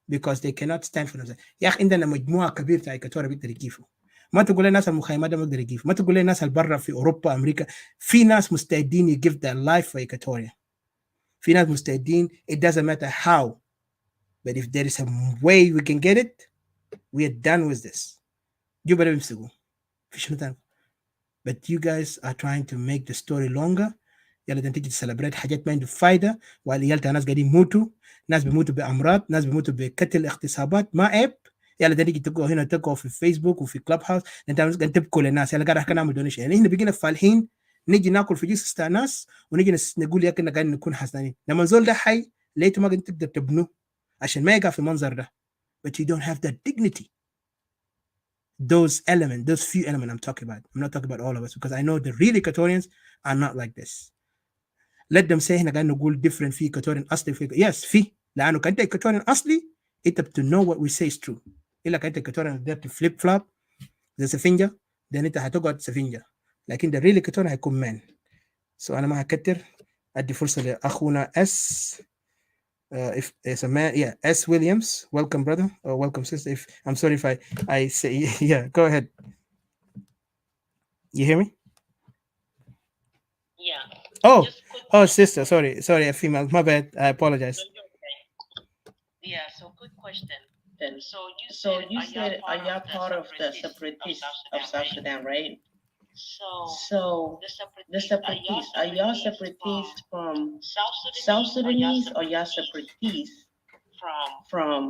because they cannot stand for themselves. يا اخي عندنا مجموعه كبيره بتاع Equatoria بيقدر يكيفوا. ما تقول لي الناس المخيمات ده ما يقدر يكيفوا. ما تقول لي الناس اللي برا في اوروبا امريكا. في ناس مستعدين ي give their life for Equatoria. في ناس مستعدين. It doesn't matter how, but if there is a way we can get it, we are done with this. You better بيمسكوا. في شنو تاني. But you guys are trying to make the story longer. يلا ده تيجي تسلبريت حاجات ما عنده فايده، والعيال تاع ناس قاعدين يموتوا، ناس بيموتوا بامراض، ناس بيموتوا بقتل اغتصابات، ما عيب. يلا ده تيجي تقوا هنا تقوا في فيسبوك وفي كلاب هاوس، انت قاعد تبكوا للناس. يلا قاعد نعمل دونيشن. يعني احنا بقينا فالحين نيجي ناكل في جيس تاع ناس ونيجي نقول يا كنا قاعدين نكون حسنانين. لما الزول ده حي لقيته ما قاعد تقدر تبنوه عشان ما يقع في المنظر ده. But you don't have that dignity. Those elements, those few elements I'm talking about. I'm not talking about all of us because I know the real Equatorians are not like this. Let them say احنا قاعدين نقول different في Equatorian أصلي في yes في، لأنه كأنت Equatorian أصلي أنت to know what we say is true. إلا كأنت Equatorian ده to flip flop زي سفنجة then أنت هتقعد سفنجة. لكن the real Equatorian هيكون man. So أنا ما هكتر. أدي فرصة لأخونا S. If it's a man, yeah, S. Williams, welcome, brother, or welcome, sister. If I'm sorry if I say, yeah, go ahead. You hear me? Yeah. Oh, sister, sorry, a female. My bad. I apologize. Yeah. So good question. So you said are y'all part of the Separatists of South Sudan, right? So the Separatists, are y'all Separatists from South Sudanese or y'all Separatists from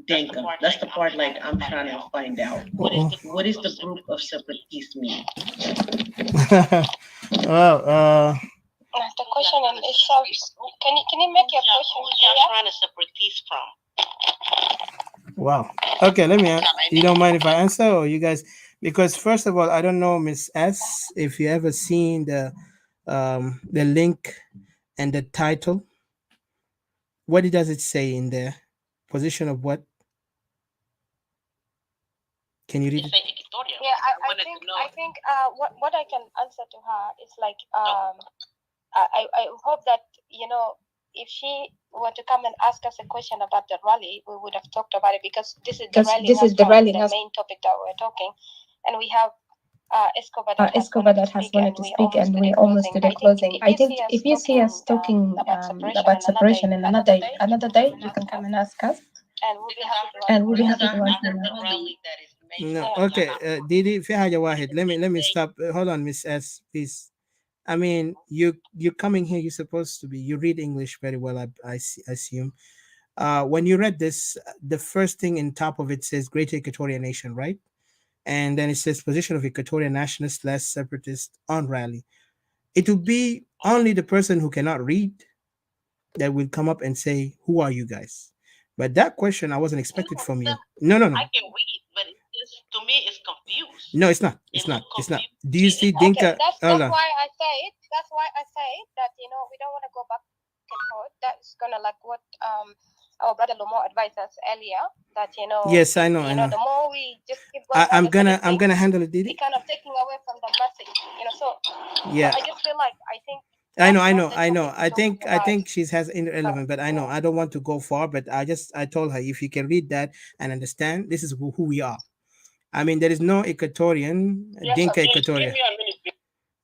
Denka? That's the part like I'm trying to find out. What is the group of Separatists mean? Well, The question in itself, can you make your question Who y'all trying to Separatists from? Wow. Okay, let me. You don't mind if I answer, or you guys? Because first of all, I don't know, Miss S, if you ever seen the link and the title. What does it say in there? Position of what? Can you read it? Yeah, I think what I can answer to her is like I hope that if she were to come and ask us a question about the rally, we would have talked about it because this is the main topic that we're talking, and we have Escobar that has wanted to speak, and we almost did a closing. I think if you see us talking about separation in another day, you can come and ask us, and we'll be happy to answer. No, okay. Didi, في حاجة واحد. Let me stop. Hold on, Miss S, please. I mean, you're coming here. You're supposed to be. You read English very well. I assume. When you read this, the first thing in top of it says Greater Equatorian Nation, right? And then it says position of Equatorian Nationalists / Separatists on rally. It will be only the person who cannot read that will come up and say, "Who are you guys?" But that question I wasn't expected from you. No. I can read, but to me it's confused. No, it's not. It's not. Do you see Dinka? That's why I say it. That's why I say that we don't want to go back effort, that's gonna like what our brother Lomo advised us earlier, that Yes, I know. the more we just keep going I'm gonna handle it, Didi. it kind of taking away from the message, so Yeah. I just feel like I think I know. I think she has irrelevant, but I know I don't want to go far. But I told her, if you can read that and understand, this is who we are. I mean, there is no Equatorian, Dinka Equatoria.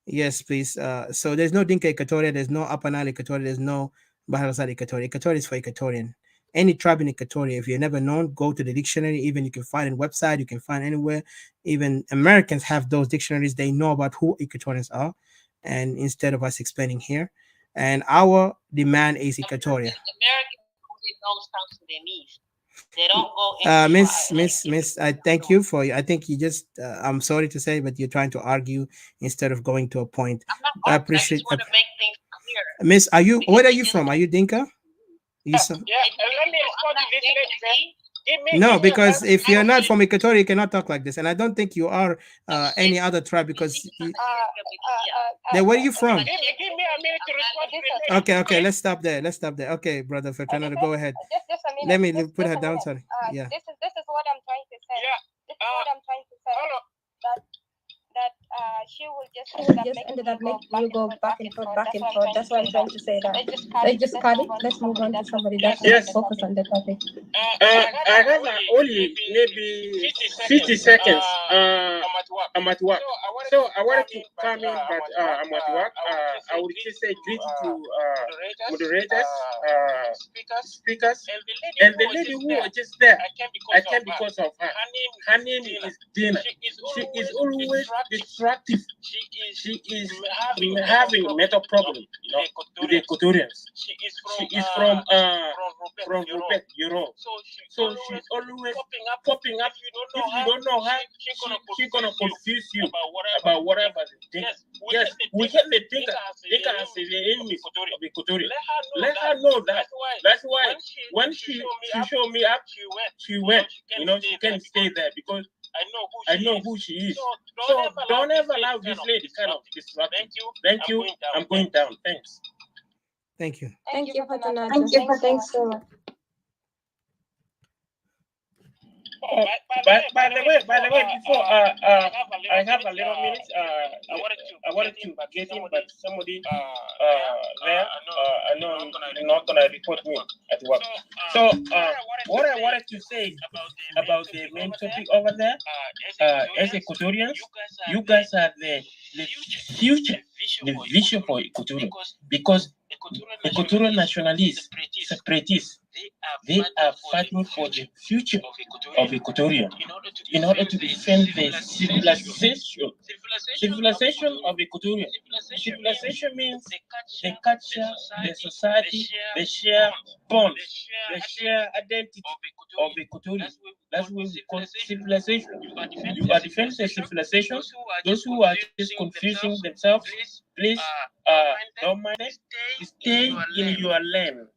Yes, please. So there's no Dinka Equatoria, there's no Upper Nile Equatoria, there's no Bahar al Equatoria. Equatoria is for Equatorian. Any tribe in Equatoria, if you've never known, go to the dictionary. Even you can find it website, you can find anywhere. Even Americans have those dictionaries. They know about who Equatorians are, and instead of us explaining here, and our demand is Equatoria. Americans only know South Sudanese. They don't go Miss, I thank you for. I think you just. I'm sorry to say, but you're trying to argue instead of going to a point. I appreciate. I just want to make things clear. Miss, are you? Where are you from? Are you Dinka? You let me respond to this lady. No, because if you're not from Equatoria, you cannot talk like this, and I don't think you are any other tribe because. Then where are you from? Give me a minute to respond to this lady. Okay, let's stop there. Okay, brother Fernando, go ahead. Just a minute. Let me put her down. Sorry. Yeah. This is what I'm trying to say. This is what I'm trying to say. That she will just ended up making you go back and forth. That's what I'm trying to say. That let's just cut it. Let's move on to somebody that can focus on the topic. I have only maybe 50 seconds. I'm at work. So I wanted to come in, but I'm at work. I would just say greeting to moderators, speakers, and the lady who was just there. I came because of her. Her name is Dina. She is always destructive. She is having a mental problem, with the Equatorians. She is from Rubek, So she's always popping up. If you don't know her, she's gonna confuse you about whatever they think. Yes, we hate the Dinka as the enemy of Equatoria. Let her know that. That's why when she showed me up, she went. She can't stay there because I know who she is. So don't ever allow this lady kind of distract. Thank you. I'm going down. Thanks. Thank you. Thank you, Fortunato. Thanks so much. By the way, before I have a little minute. I wanted to get in, but somebody there, I know you're not gonna report me at work. So what I wanted to say about the main topic over there, as Equatorians, you guys are the future, the vision for Equatoria, because Equatorian Nationalists, Separatists, they are fighting for the future of Equatoria in order to defend the civilization of Equatoria. Civilization means the culture, the society, the share bond, the share identity of Equatoria. That's what we call civilization. You are defending the civilization. Those who are just confusing themselves, please don't mind it. Stay in your lane.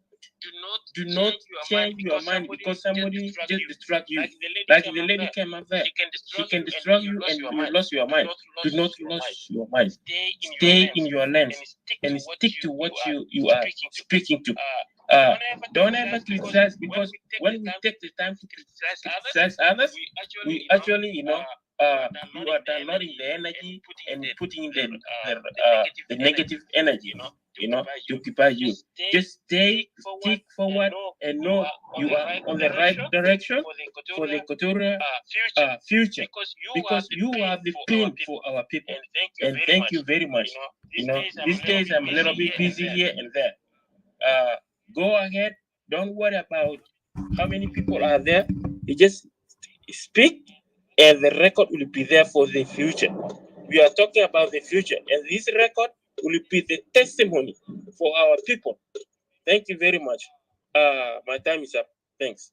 Do not change your mind because somebody just distract you. Like the lady came up there. She can distract you and you will lose your mind. Do not lose your mind. Stay in your lane and stick to what you are speaking to. Don't ever criticize, because when we take the time to criticize others, we actually, you are downloading the energy and putting the negative energy, to occupy you. Just stick forward and know you are on the right direction for the Equatorial future, because you are the pain for our people. And thank you very much. These days I'm a little bit busy here and there. Go ahead. Don't worry about how many people are there. You just speak, and the record will be there for the future. We are talking about the future, and this record will be the testimony for our people. Thank you very much. My time is up. Thanks.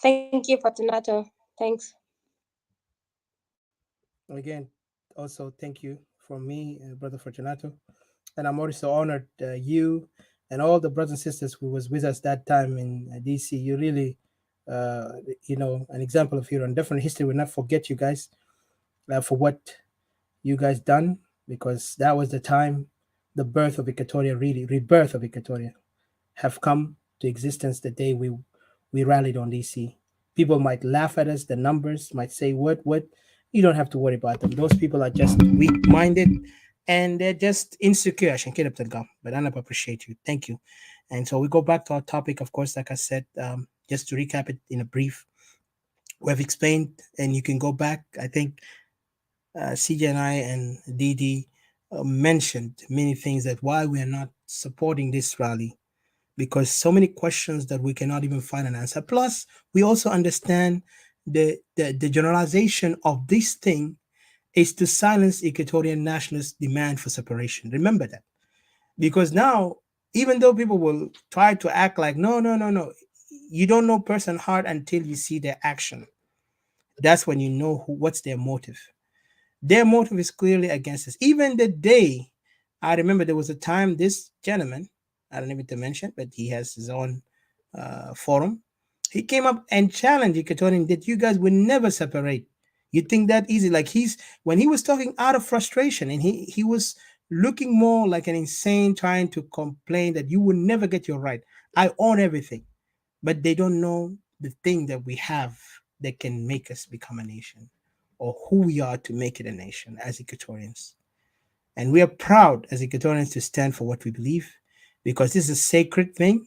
Thank you, Fortunato. Thanks. Again, also thank you from me, Brother Fortunato. And I'm also honored you and all the brothers and sisters who was with us that time in DC. You really, an example of your own different history. Will not forget you guys for what you guys done, because that was the time the birth of Equatoria, really rebirth of Equatoria, have come to existence the day we rallied on DC. People might laugh at us, the numbers might say, what? You don't have to worry about them. Those people are just weak minded and they're just insecure. عشان كده بتلقاهم. But I appreciate you. Thank you. And so we go back to our topic, of course, like I said, just to recap it in a brief. We've explained, and you can go back. I think CJ and I and Didi mentioned many things that why we are not supporting this rally, because so many questions that we cannot even find an answer. Plus, we also understand the generalization of this thing is to silence Equatorian nationalists' demand for separation. Remember that. Because now, even though people will try to act like, no, you don't know person heart until you see their action. That's when you know what's their motive. Their motive is clearly against us. Even the day, I remember there was a time this gentleman, I don't even to mention, but he has his own forum. He came up and challenged Equatorian that you guys will never separate. You think that easy? Like when he was talking out of frustration, and he was looking more like an insane, trying to complain that you will never get your right. I own everything, but they don't know the thing that we have that can make us become a nation, or who we are to make it a nation as Equatorians. And we are proud as Equatorians to stand for what we believe, because this is a sacred thing.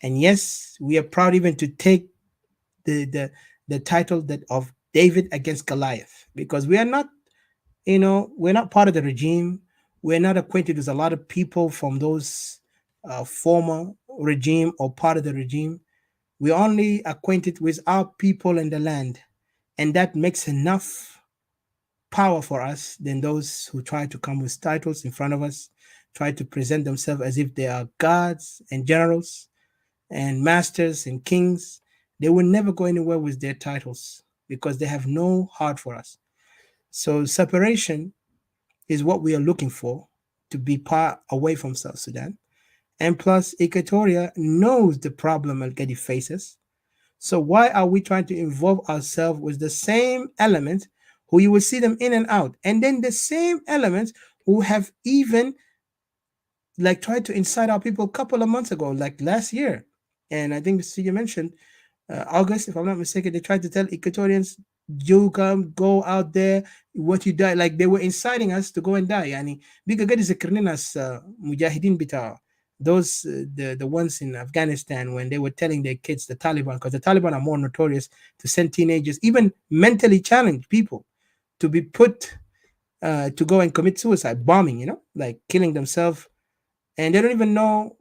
And yes, we are proud even to take the title that of David against Goliath, because we are not, we're not part of the regime. We're not acquainted with a lot of people from those former regime or part of the regime. We're only acquainted with our people and the land. And that makes enough power for us than those who try to come with titles in front of us, try to present themselves as if they are gods and generals and masters and kings. They will never go anywhere with their titles because they have no heart for us. So separation is what we are looking for, to be far away from South Sudan. And plus, Equatoria knows the problem Al-Gadi faces. So why are we trying to involve ourselves with the same elements who you will see them in and out, and then the same elements who have even like tried to incite our people a couple of months ago, like last year? And I think you mentioned August, if I'm not mistaken, they tried to tell Equatorians, you come, go out there, what you die. Like they were inciting us to go and die. Yani, bigger good is a mujahideen bita. Those the ones in Afghanistan, when they were telling their kids, the Taliban, because the Taliban are more notorious to send teenagers, even mentally challenged people, to be put to go and commit suicide, bombing, like killing themselves. And they don't even know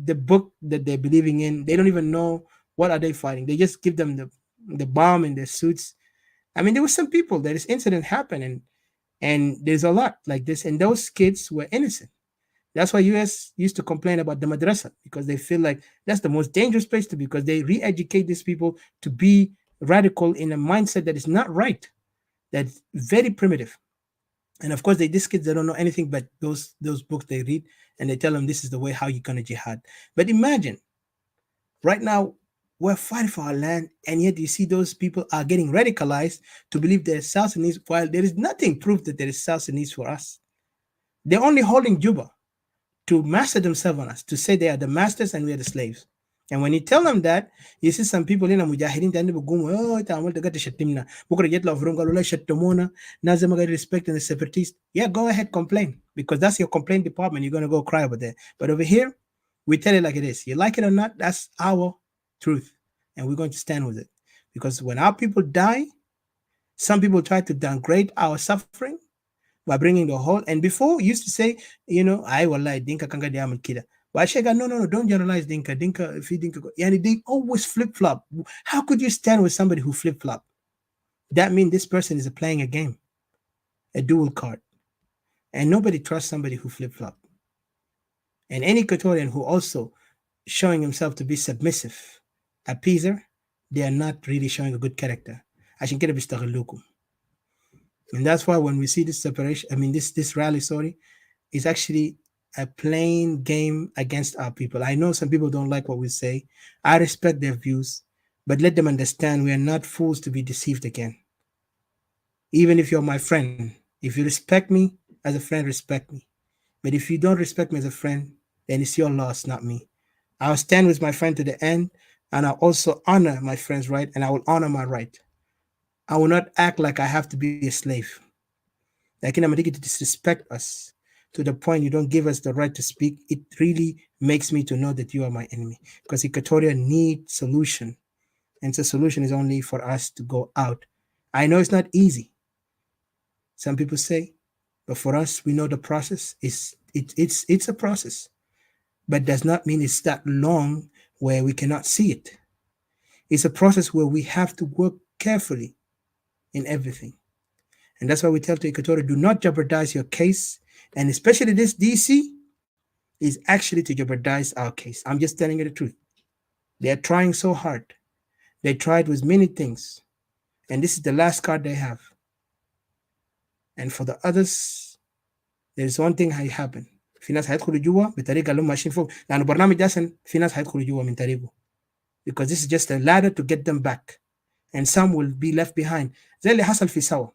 the book that they're believing in. They don't even know what are they fighting. They just give them the bomb in their suits. I mean, there were some people that this incident happened, and there's a lot like this, and those kids were innocent. That's why US used to complain about the madrasa, because they feel like that's the most dangerous place to be, because they re-educate these people to be radical in a mindset that is not right, that's very primitive. And of course, these kids, they don't know anything but those books they read, and they tell them this is the way how you're going to jihad. But imagine, right now, we're fighting for our land, and yet you see those people are getting radicalized to believe there's South Sudanese, while there is nothing proof that there is South Sudanese for us. They're only holding Juba to master themselves on us, to say they are the masters and we are the slaves. And when you tell them that, you see some people in a mujahideen tani bugumu, oh, ta'amul daga tashatimna. Bukra jet la vrum galula shattomona, nazama ga respect and the separatists. Yeah, go ahead, complain, because that's your complaint department. You're gonna go cry over there. But over here, we tell it like it is. You like it or not, that's our truth, and we're going to stand with it. Because when our people die, some people try to downgrade our suffering by bringing the whole. And before, used to say, I will lie, Dinka kanga diamond kida. But I said, no, don't generalize Dinka. Dinka, if you Dinka, and they always flip flop. How could you stand with somebody who flip flop? That means this person is playing a game, a dual card, and nobody trusts somebody who flip flop. And any Equatorian who also showing himself to be submissive, appeaser, they are not really showing a good character. I should get a bistaghalukum. And that's why when we see this separation, this rally, is actually a plain game against our people. I know some people don't like what we say. I respect their views, but let them understand we are not fools to be deceived again. Even if you're my friend, if you respect me as a friend, respect me. But if you don't respect me as a friend, then it's your loss, not me. I'll stand with my friend to the end, and I'll also honor my friend's right, and I will honor my right. I will not act like I have to be a slave. Like in America, to disrespect us to the point you don't give us the right to speak, it really makes me to know that you are my enemy. Because Equatoria needs solution. And the solution is only for us to go out. I know it's not easy, some people say, but for us, we know the process is it's a process, but does not mean it's that long where we cannot see it. It's a process where we have to work carefully in everything. And that's why we tell to Equatorial, do not jeopardize your case. And especially this DC is actually to jeopardize our case. I'm just telling you the truth. They are trying so hard. They tried with many things. And this is the last card they have. And for the others, there's one thing هيhappen. في ناس هيدخلوا جوا بطريقة اللي هم ماشيين فوق. لأنه برنامج ده في ناس هيدخلوا جوا من طريقه. Because this is just a ladder to get them back. And some will be left behind. زي اللي حصل في سوا.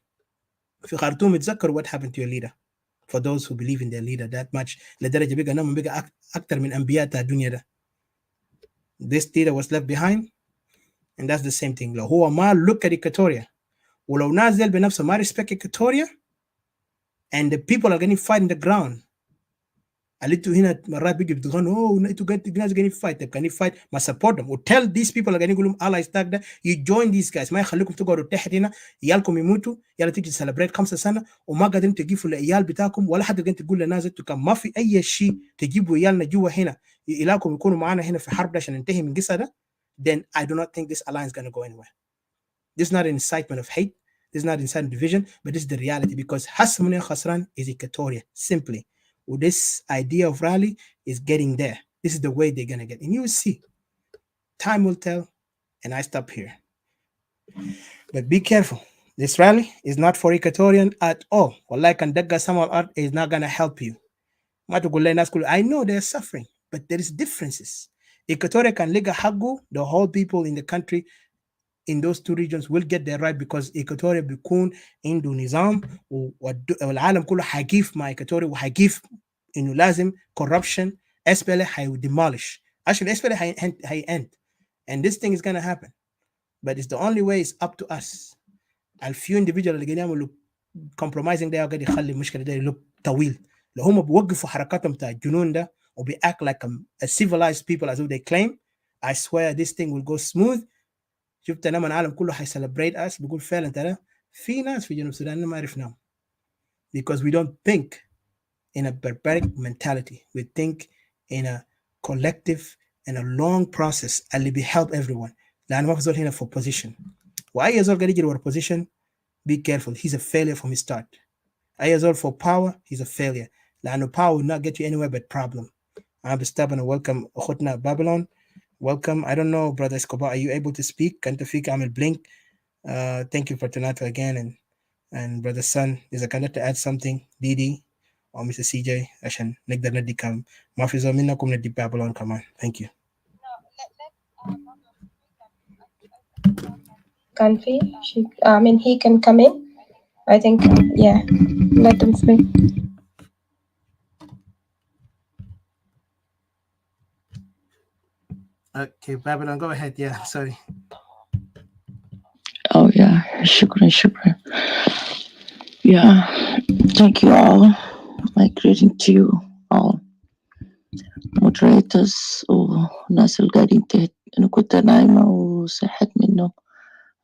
في خرطوم اتذكروا what happened to your leader. For those who believe in their leader that much. لدرجة بقى نوم بقى أكتر من أنبياء تاع الدنيا ده. This leader was left behind. And that's the same thing. لو هو ما look at Equatoria. ولو نازل بنفسه ما respect Equatoria. And the people are getting fight in the ground. قالتوا هنا مرات بيجي بتغنوا انتوا ناس getting fight. طب can you fight؟ ما support them. Tell these people are getting يقولوا allies تاك ده you join these guys. ما يخليكم تقعدوا تحت هنا عيالكم يموتوا يلا تيجي تسلبريت 5 سنة وما قادرين تجيبوا العيال بتاعكم ولا حد قادرين تقول للناس انتوا كان ما في أي شيء تجيبوا عيالنا جوا هنا عيالكم يكونوا معانا هنا في حرب عشان ننتهي من قصة ده. Then I do not think this alliance is going to go anywhere. This is not an incitement of hate. This is not incitement of division, but this is the reality because Hasmune Khasran is Equatoria, simply. With this idea of rally is getting there. This is the way they're going to get. And you will see. Time will tell, and I stop here. But be careful. This rally is not for Equatorian at all. Wallahi Kandagga Samal Art is not going to help you. I know they're suffering, but there is differences. Equatoria can liga hagu, the whole people in the country in those two regions will get their right because Equatoria بيكون عنده نظام والعالم كله هيجيف مع Equatoria وهيجيف إنه لازم corruption SPLA هي demolish. Actually SPLA هي end. And this thing is going to happen. But it's the only way is up to us. A few individuals اللي قاعدين يعملوا compromising ده قاعد يخلي المشكلة ده يلوك طويل. لو هم بيوقفوا حركاتهم بتاع الجنون ده وبي act like a civilized people as they claim, I swear this thing will go smooth. شفت لما العالم كله هيسلبريت us بيقول فعلا ترى في ناس في جنوب السودان ما عرفناهم because we don't think in a barbaric mentality. We think in a collective and a long process اللي بي help everyone. لأنه ما في زول هنا for position. وأي زول قاعد يجري ورا position be careful. He's a failure from his start. أي زول for power he's a failure. لأنه power will not get you anywhere but problem. I'm stop and welcome أخوتنا Babylon. Welcome. I don't know, Brother Escobar, are you able to speak? Can Tafik Amel blink? Thank you for Tanata again. And Brother Sun, is a candidate to add something? Didi or Mr. CJ? Ashan, Negda Nadikam. Mafizo Minakum Nadi Babylon, come on. Thank you. Kanfi, he can come in. I think, yeah, let them speak. Okay, Babylon, go ahead. Yeah, sorry. Oh, yeah. Shukran. Yeah, thank you all. My greeting to you all. Moderators والناس اللي قاعدين تحت. أنا كنت نايمة وصحت من النوم.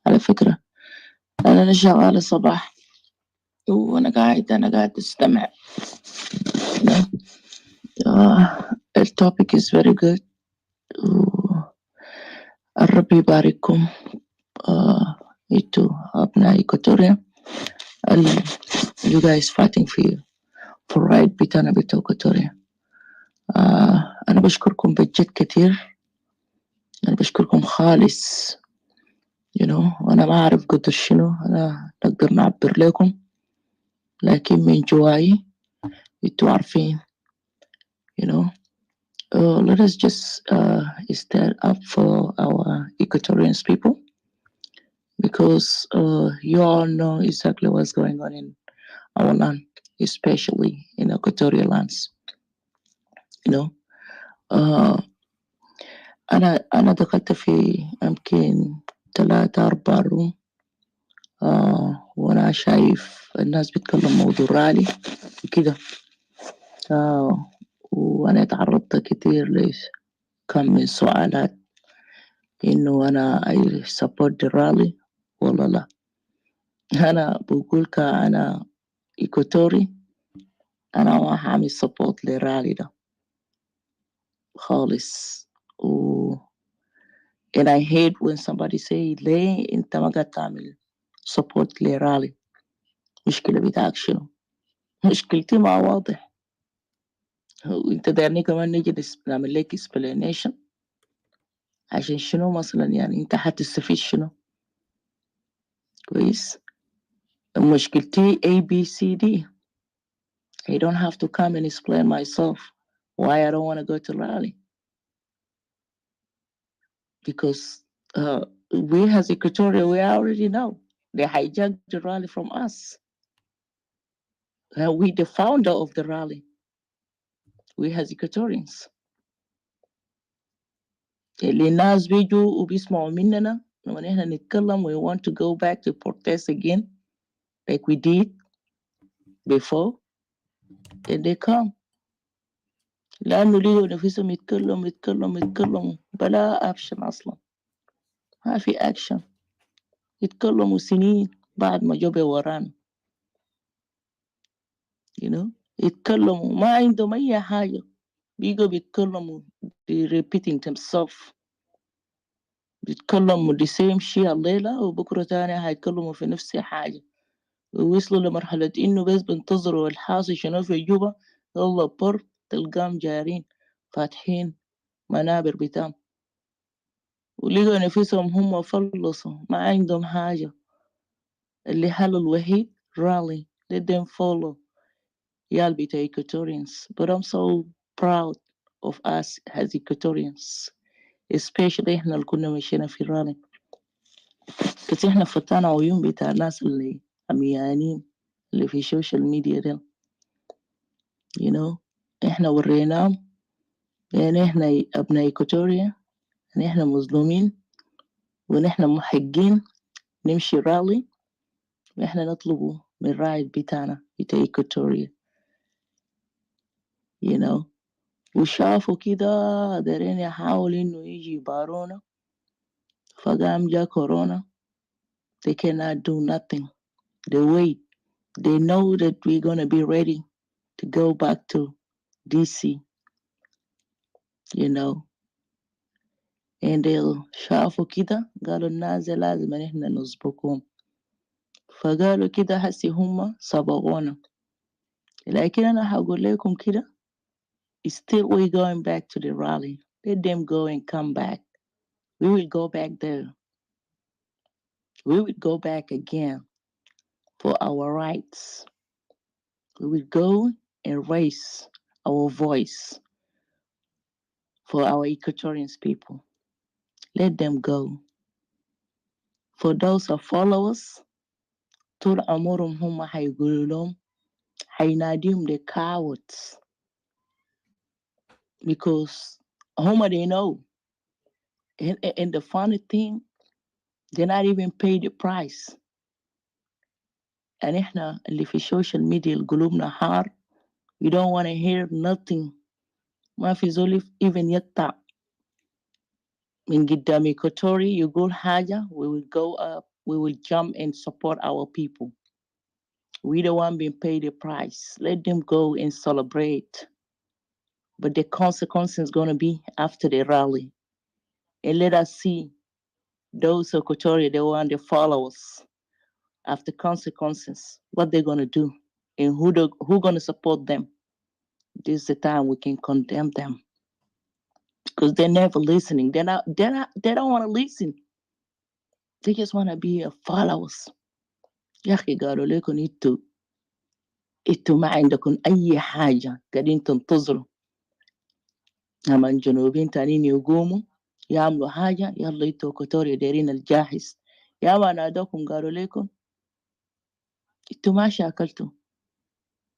على فكرة أنا شغالة صباح وأنا قاعد أستمع. The topic is very good. الرب يبارككم انتوا أبناء إيكواتوريا. You guys fighting for right بتاعنا بتاع إيكواتوريا. أنا بشكركم بجد كتير. أنا بشكركم خالص. وأنا ما أعرف قدر شنو أنا نقدر نعبر لكم لكن من جواي انتوا عارفين. Let us just stand up for our Equatorian people because you all know exactly what's going on in our land, especially in Equatorial lands. you know. أنا دخلت في يمكن 3-4 روم وأنا شايف الناس بيتكلم موضوع رالي وكده. وأنا تعرضت كتير كم من سؤالات إنه أنا I support the rally ولا لا. أنا بقول أنا إيكوتوري، أنا ما حعمل support للرالي ده خالص. And I hate when somebody say ليه أنت ما قاعد تعمل support للرالي. مشكلة بتاعك شنو؟ مشكلتي ما واضح. وانت دارني كمان نيجي نعمل لك explanation عشان شنو مثلا؟ يعني انت حتستفيد شنو؟ كويس. مشكلتي ABCD. I don't have to come and explain myself why I don't want to go to rally. Because we as Equatoria, we already know they hijacked the rally from us. We the founder of the rally. We as Equatorians. اللي الناس بيجوا وبيسمعوا مننا لما احنا نتكلم we want to go back to protest again like we did before, and they come. لأنه لقوا نفسهم يتكلموا بلا action أصلا. ما في action. يتكلموا سنين بعد ما جوا ورانا. You know, يتكلموا ما عندهم أي حاجة. بيجوا بيتكلموا repeating themselves. بيتكلموا the same shit الليلة وبكرة تاني هيتكلموا في نفس الحاجة. ووصلوا لمرحلة إنه بس بنتظروا الحاصل شنو في جوبا. يلا بر تلقام جارين فاتحين منابر بتام. ولقوا نفسهم هم فلصوا ما عندهم حاجة. اللي حل الوحيد rally. Let them follow. يال بتاع Equatorians. But I'm so proud of us as Equatorians. Especially إحنا اللي كنا مشينا في rally. كتير إحنا فتانا عيون بتاع الناس اللي عميانين اللي في السوشيال ميديا ده. You know, إحنا وريناهم يعني إحنا أبناء إيكوتوريا، يعني إحنا مظلومين ونحن محقين نمشي رالي وإحنا نطلبه من الراعي بتاعنا بتاع إيكوتوريا. You know, وشافوا كده دارين يحاول إنه يجي يبارونا فقام جا كورونا. They cannot do nothing. They wait. They know that we're gonna be ready to go back to DC. You know, and they'll شافوا كده قالوا الناس لازم إحنا نسبقهم. فقالوا كده هسي هم سبقونا. لكن أنا هقول لكم كده still we going back to the rally. Let them go and come back. We will go back there. We will go back again for our rights. We will go and raise our voice for our Equatorian people. Let them go. For those who follow us, طول عمرهم هم هيقولوا لهم هيناديهم the cowards because they know. And the funny thing, they're not even paid the price. And إحنا اللي في السوشيال ميديا قلوبنا حار. We don't want to hear nothing. ما في زول even يقطع من قدام إيكوتوري يقول حاجة. We will go up. We will jump and support our people. We don't want being paid the price. Let them go and celebrate. But the consequence is going to be after the rally. And let us see those Equatoria, they want the followers after consequences, what they're going to do and who going to support them. This is the time we can condemn them because they're never listening. They don't want to listen. They just want to be followers. يا أخي قالوا لكم إنتوا ما عندكم أي حاجة قاعدين تنتظروا لما الجنوبيين تانيين يقوموا يعملوا حاجة. يلا إنتوا إيكوتوريا دايرين الجاهز. يا ما نادوكم قالوا لكم إنتوا ما شاكلتوا.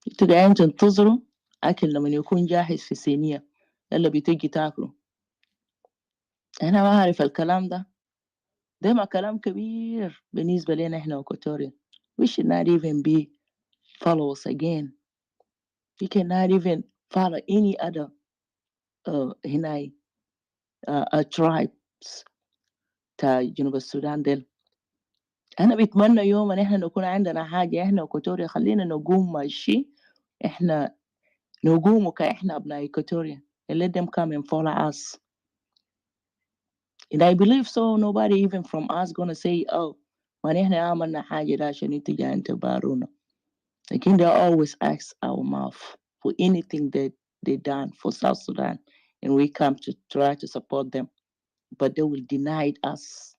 إنتوا قاعدين تنتظروا أكل لما يكون جاهز في صينية يلا بتيجي تاكلوا. أنا ما أعرف الكلام ده ما كلام كبير بالنسبة لنا إحنا Equatoria. We should not even be followers again. We cannot even follow any other هنا tribes تا جنوب السودان ديل. أنا بتمنى يوم إن إحنا نكون عندنا حاجة إحنا Equatoria، خلينا نقوم ماشي إحنا نقوم كإحنا أبناء Equatoria and let them come and follow us. And I believe so. Nobody even from us gonna say, oh, ما نحن عملنا حاجة ده عشان انتوا جايين تبارونا. Again, they always ask our mouth for anything that they done for South Sudan, and we come to try to support them, but they will deny us.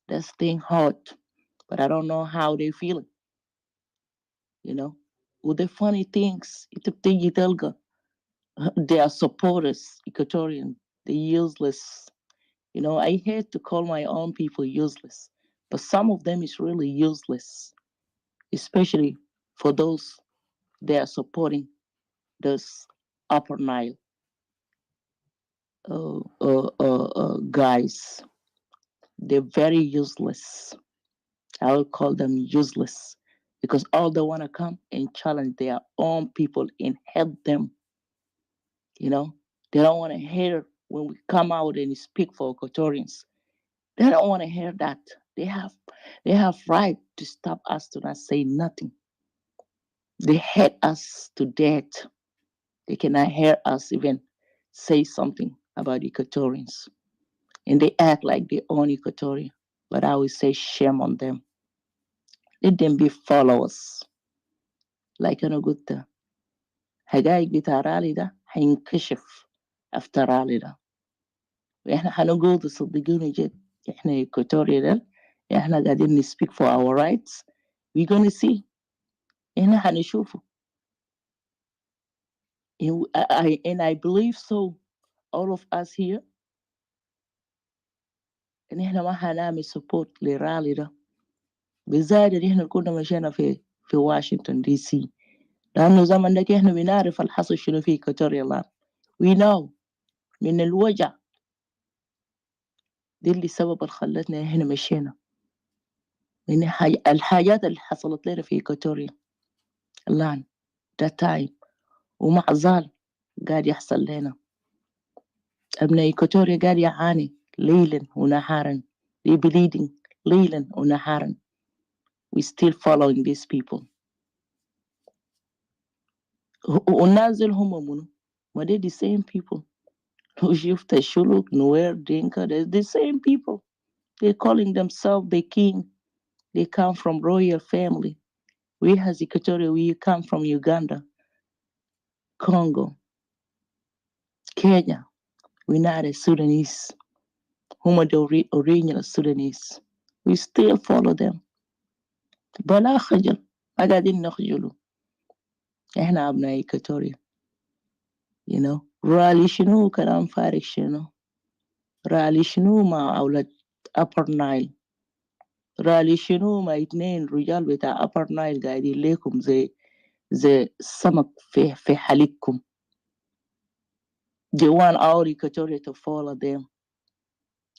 That's thing hard, but I don't know how they feeling. With the funny things, they are supporters, Equatorian, they're useless. I hate to call my own people useless, but some of them is really useless, especially for those they are supporting this Upper Nile guys. They're very useless. I will call them useless because all they want to come and challenge their own people and help them. They don't want to hear when we come out and speak for Equatorians. They don't want to hear that. They have right to stop us to not say nothing. They hate us to death. They cannot hear us even say something about Equatorians. And they act like they own Equatoria. But I will say shame on them. Let them be followers. Like أنا قلت حقائق بتاع رالي ده هينكشف after رالي ده. وإحنا هنقول تصدقوني جد إحنا Equatoria ده إحنا قاعدين speak for our rights. We're gonna see. إحنا هنشوفه. And I believe so. All of us here. إن إحنا ما هنعمل support لرالي ده. بالذات إن إحنا كنا مشينا في واشنطن دي سي. لأنه زمن ده إحنا بنعرف الحصل شنو في إيكواتوريا الآن. We know من الوجع دي اللي سبب اللي خلتنا إحنا مشينا. من الحاجات اللي حصلت لنا في إيكواتوريا الآن ده تايم ومع ذلك قاعد يحصل لنا. أبناء إيكواتوريا قاعد يعاني ليلا ونهارا. They bleeding ليلا ونهارا. We still following these people. والناس هم منو؟ ما they the same people. وشفت الشلوك نوير دينكا, they're the same people. They're calling themselves the king. They come from royal family. We as Equatoria, we come from Uganda, Congo, Kenya. We're not a Sudanese. Whom are the original Sudanese? We still follow them. بلا خجل ما قاعدين نخجلوا. احنا أبناء Equatoria. رالي شنو كلام فارغ شنو؟ رالي شنو مع أولاد Upper Nile؟ رالي شنو ما 2 رجال بتاع Upper Nile قاعدين ليكم زي السمك في حليبكم. They want our Equatoria to follow them,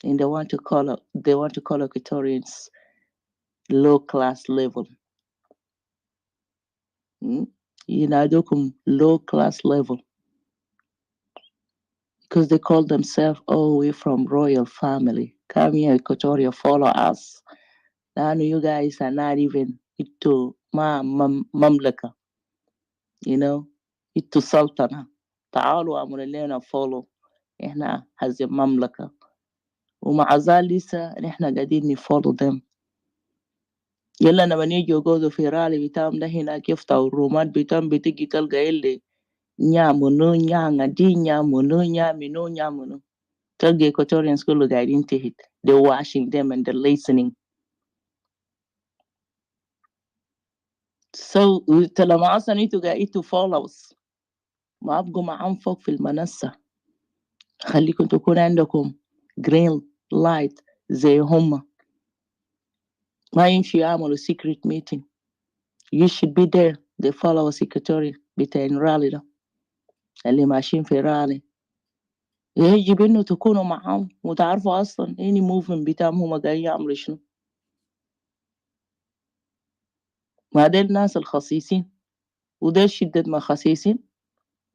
and they want to call Equatorians low class level. ينادوكم low class level because they call themselves, oh, we're from royal family. Come here, Equatoria, follow us. Now you guys are not even into mamlaka, into sultana. تعالوا اعملوا لنا follow. احنا هذه المملكة ومع ذلك لسه احنا قاعدين نفولو them. يلا لما نيجي يقعدوا في رالي بتاعهم ده هناك يفتحوا الرومات بتاعهم بتيجي تلقى اللي نيامونو نيانا دي نيامونو نيامينو نيامونو تلقى Equatorians كله قاعدين تحت. They're watching them and they're listening. So لما أصلا انتوا قاعدين followers ما أبقوا معهم فوق في المنصة. خليكم تكون عندكم green light زي هما. ما يمشي يعملوا secret meeting. You should be there. They follow us Equatoria. بتاعين رالي ده اللي ماشيين في رالي يجب إنه تكونوا معهم وتعرفوا أصلا any movement بتاعهم هم قاعدين يعملوا شنو. ما دي الناس الخصيصين وده شدة ما خصيصين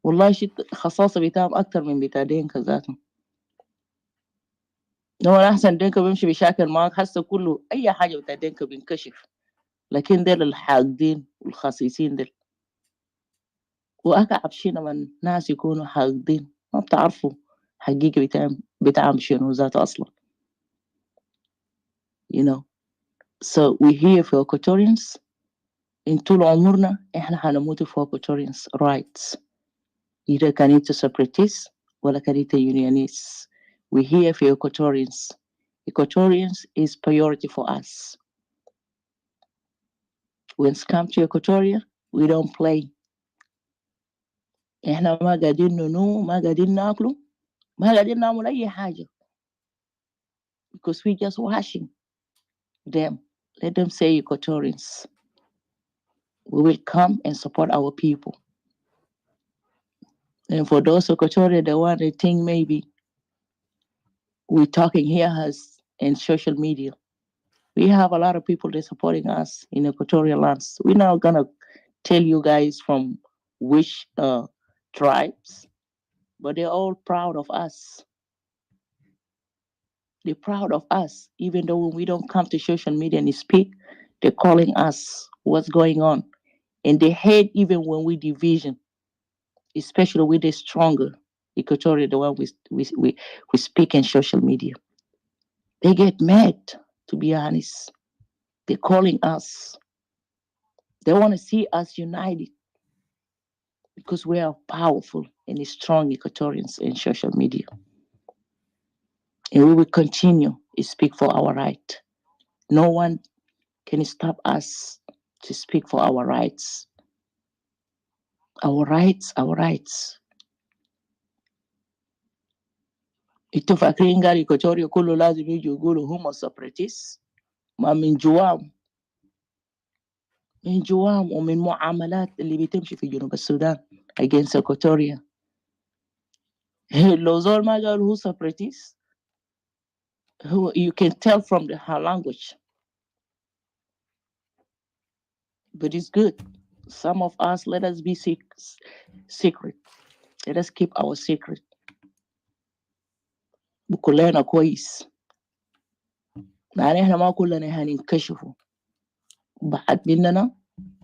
والله خصاصة بتاعهم أكتر من بتاع دينك ذاتهم. لو أحسن دينك بيمشي بشكل معك حسه كله أي حاجة بتاع دينك بينكشف، لكن ديل الحاقدين والخصيصين ديل وأكعب شي لما الناس يكونوا حاقدين ما بتعرفوا حقيقة بتاعهم شنو ذاته أصلا. you know. So we here for Equatorians. In طول عمرنا إحنا حنموت for Equatorians rights. Either كان أنت separatists ولا كان أنت unionists. We here for Equatorians. Equatorians is priority for us. When it comes to Equatoria, we don't play. إحنا ما قاعدين ننوم، ما قاعدين ناكلوا، ما قاعدين نعمل أي حاجة. Because we just watching them. Let them say Equatorians. We will come and support our people. And for those Equatoria, the one they think maybe we're talking here as in social media. We have a lot of people that supporting us in Equatorial lands. We're not gonna tell you guys from which tribes, but they're all proud of us. They're proud of us, even though when we don't come to social media and speak, they're calling us what's going on. And they hate even when we division, especially with the stronger Equatoria, the one we speak in social media. They get mad, to be honest. They're calling us. They want to see us united because we are powerful and strong Equatorians in social media. And we will continue to speak for our right. No one can stop us to speak for our rights. Our rights, our rights. انتوا فاكرين قال إيكواتوريا كله لازم يجوا يقولوا هم separatists؟ ما من جوام ومن معاملات اللي بتمشي في جنوب السودان against Equatoria. لو زول ما قال هو separatist, you can tell from her language. But it's good. Some of us, let us be secret. Let us keep our secret. وكلنا كويس. يعني احنا ما كلنا هننكشفوا. بعد مننا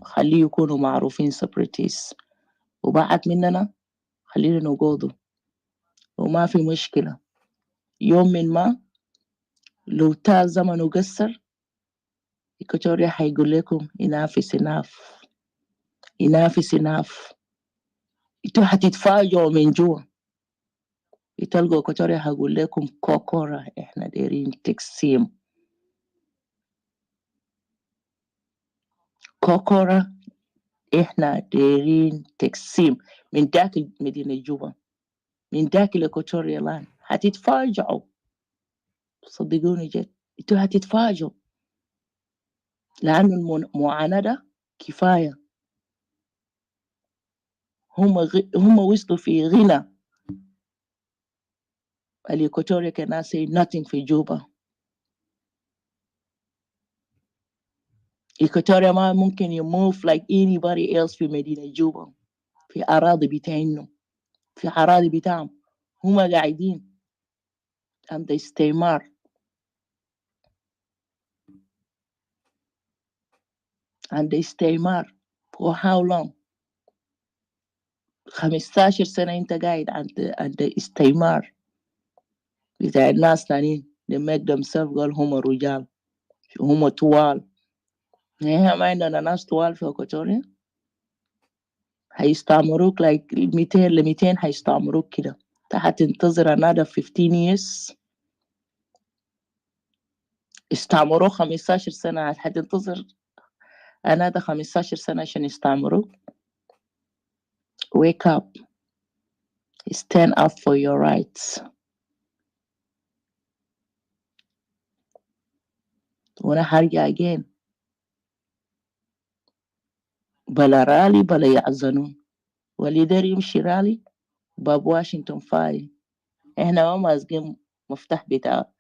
خليه يكونوا معروفين separatists. وبعد مننا خلينا نقودوا. وما في مشكلة. يوم من ما لو تا زمن وقصر إيكواتوريا هيقول لكم enough is enough. enough is enough. انتوا هتتفاجئوا من جوا. يتلقوا إيكواتوريا هقول لكم كوكورا احنا دايرين تقسيم. كوكورا احنا دايرين تقسيم من داخل مدينة جوبا من داخل إيكواتوريا لان هتتفاجئوا. صدقوني جد انتوا هتتفاجئوا لأن المعاندة كفاية. هم وصلوا في غنى. الإيكواتوريا cannot say nothing في جوبا. إيكواتوريا ما ممكن يموف like anybody else في مدينة جوبا في أراضي بتاعهم في أراضي بتاعهم. هم قاعدين عند استعمار. عند استعمار for how long؟ 15 سنة أنت قاعد عند استعمار بتاع الناس تانيين. they make themselves قال هم رجال هم طوال. إحنا ما عندنا ناس طوال في إيكواتوريا. هيستعمروك like 200 ل 200 هيستعمروك كده. أنت هتنتظر another 15 years. استعمروك 15 سنة هتنتظر another 15 سنة عشان يستعمروك. Wake up. Stand up for your rights. وأنا هرجع again. بلا رالي بلا يعزنون. واللي يقدر يمشي رالي باب واشنطن فاي. احنا ما ماسكين مفتاح بتاع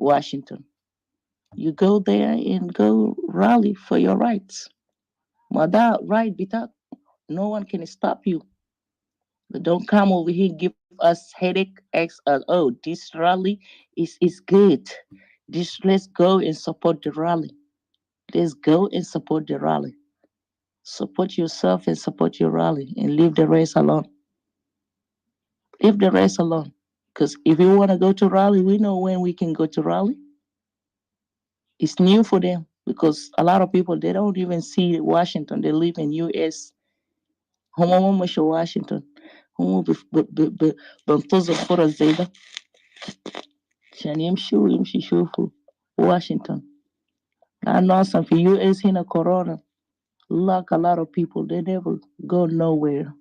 Washington. You go there and go rally for your rights. ما ده right بتاعك. No one can stop you. But don't come over here and give us headache. Oh, this rally is good. Let's go and support the rally. Let's go and support the rally. Support yourself and support your rally and leave the rest alone. Leave the rest alone. Because if you want to go to rally, we know when we can go to rally. It's new for them because a lot of people, they don't even see Washington. They live in U.S. هم مش واشنطن. هم بينتظر فرص زي ده عشان يمشوا يشوفوا واشنطن. لأنه أصلا في U.S. هنا كورونا. Like a lot of people, they never go nowhere.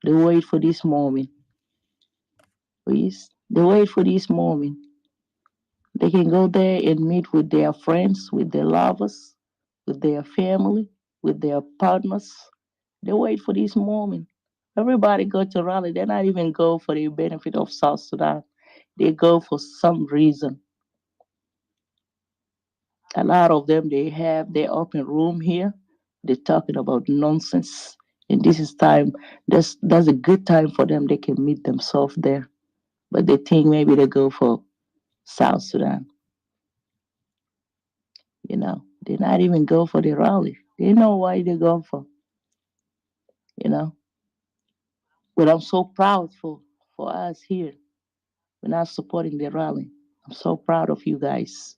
They wait for this moment. Please, they wait for this moment. They can go there and meet with their friends, with their lovers, with their family, with their partners. They wait for this moment. Everybody go to rally. They not even go for the benefit of South Sudan. They go for some reason. A lot of them, they have their open room here. They're talking about nonsense. And this is time. That's a good time for them. They can meet themselves there. But they think maybe they go for South Sudan. You know, they not even go for the rally. They know why they go for. You know. But I'm so proud for us here. We're not supporting the rally. I'm so proud of you guys.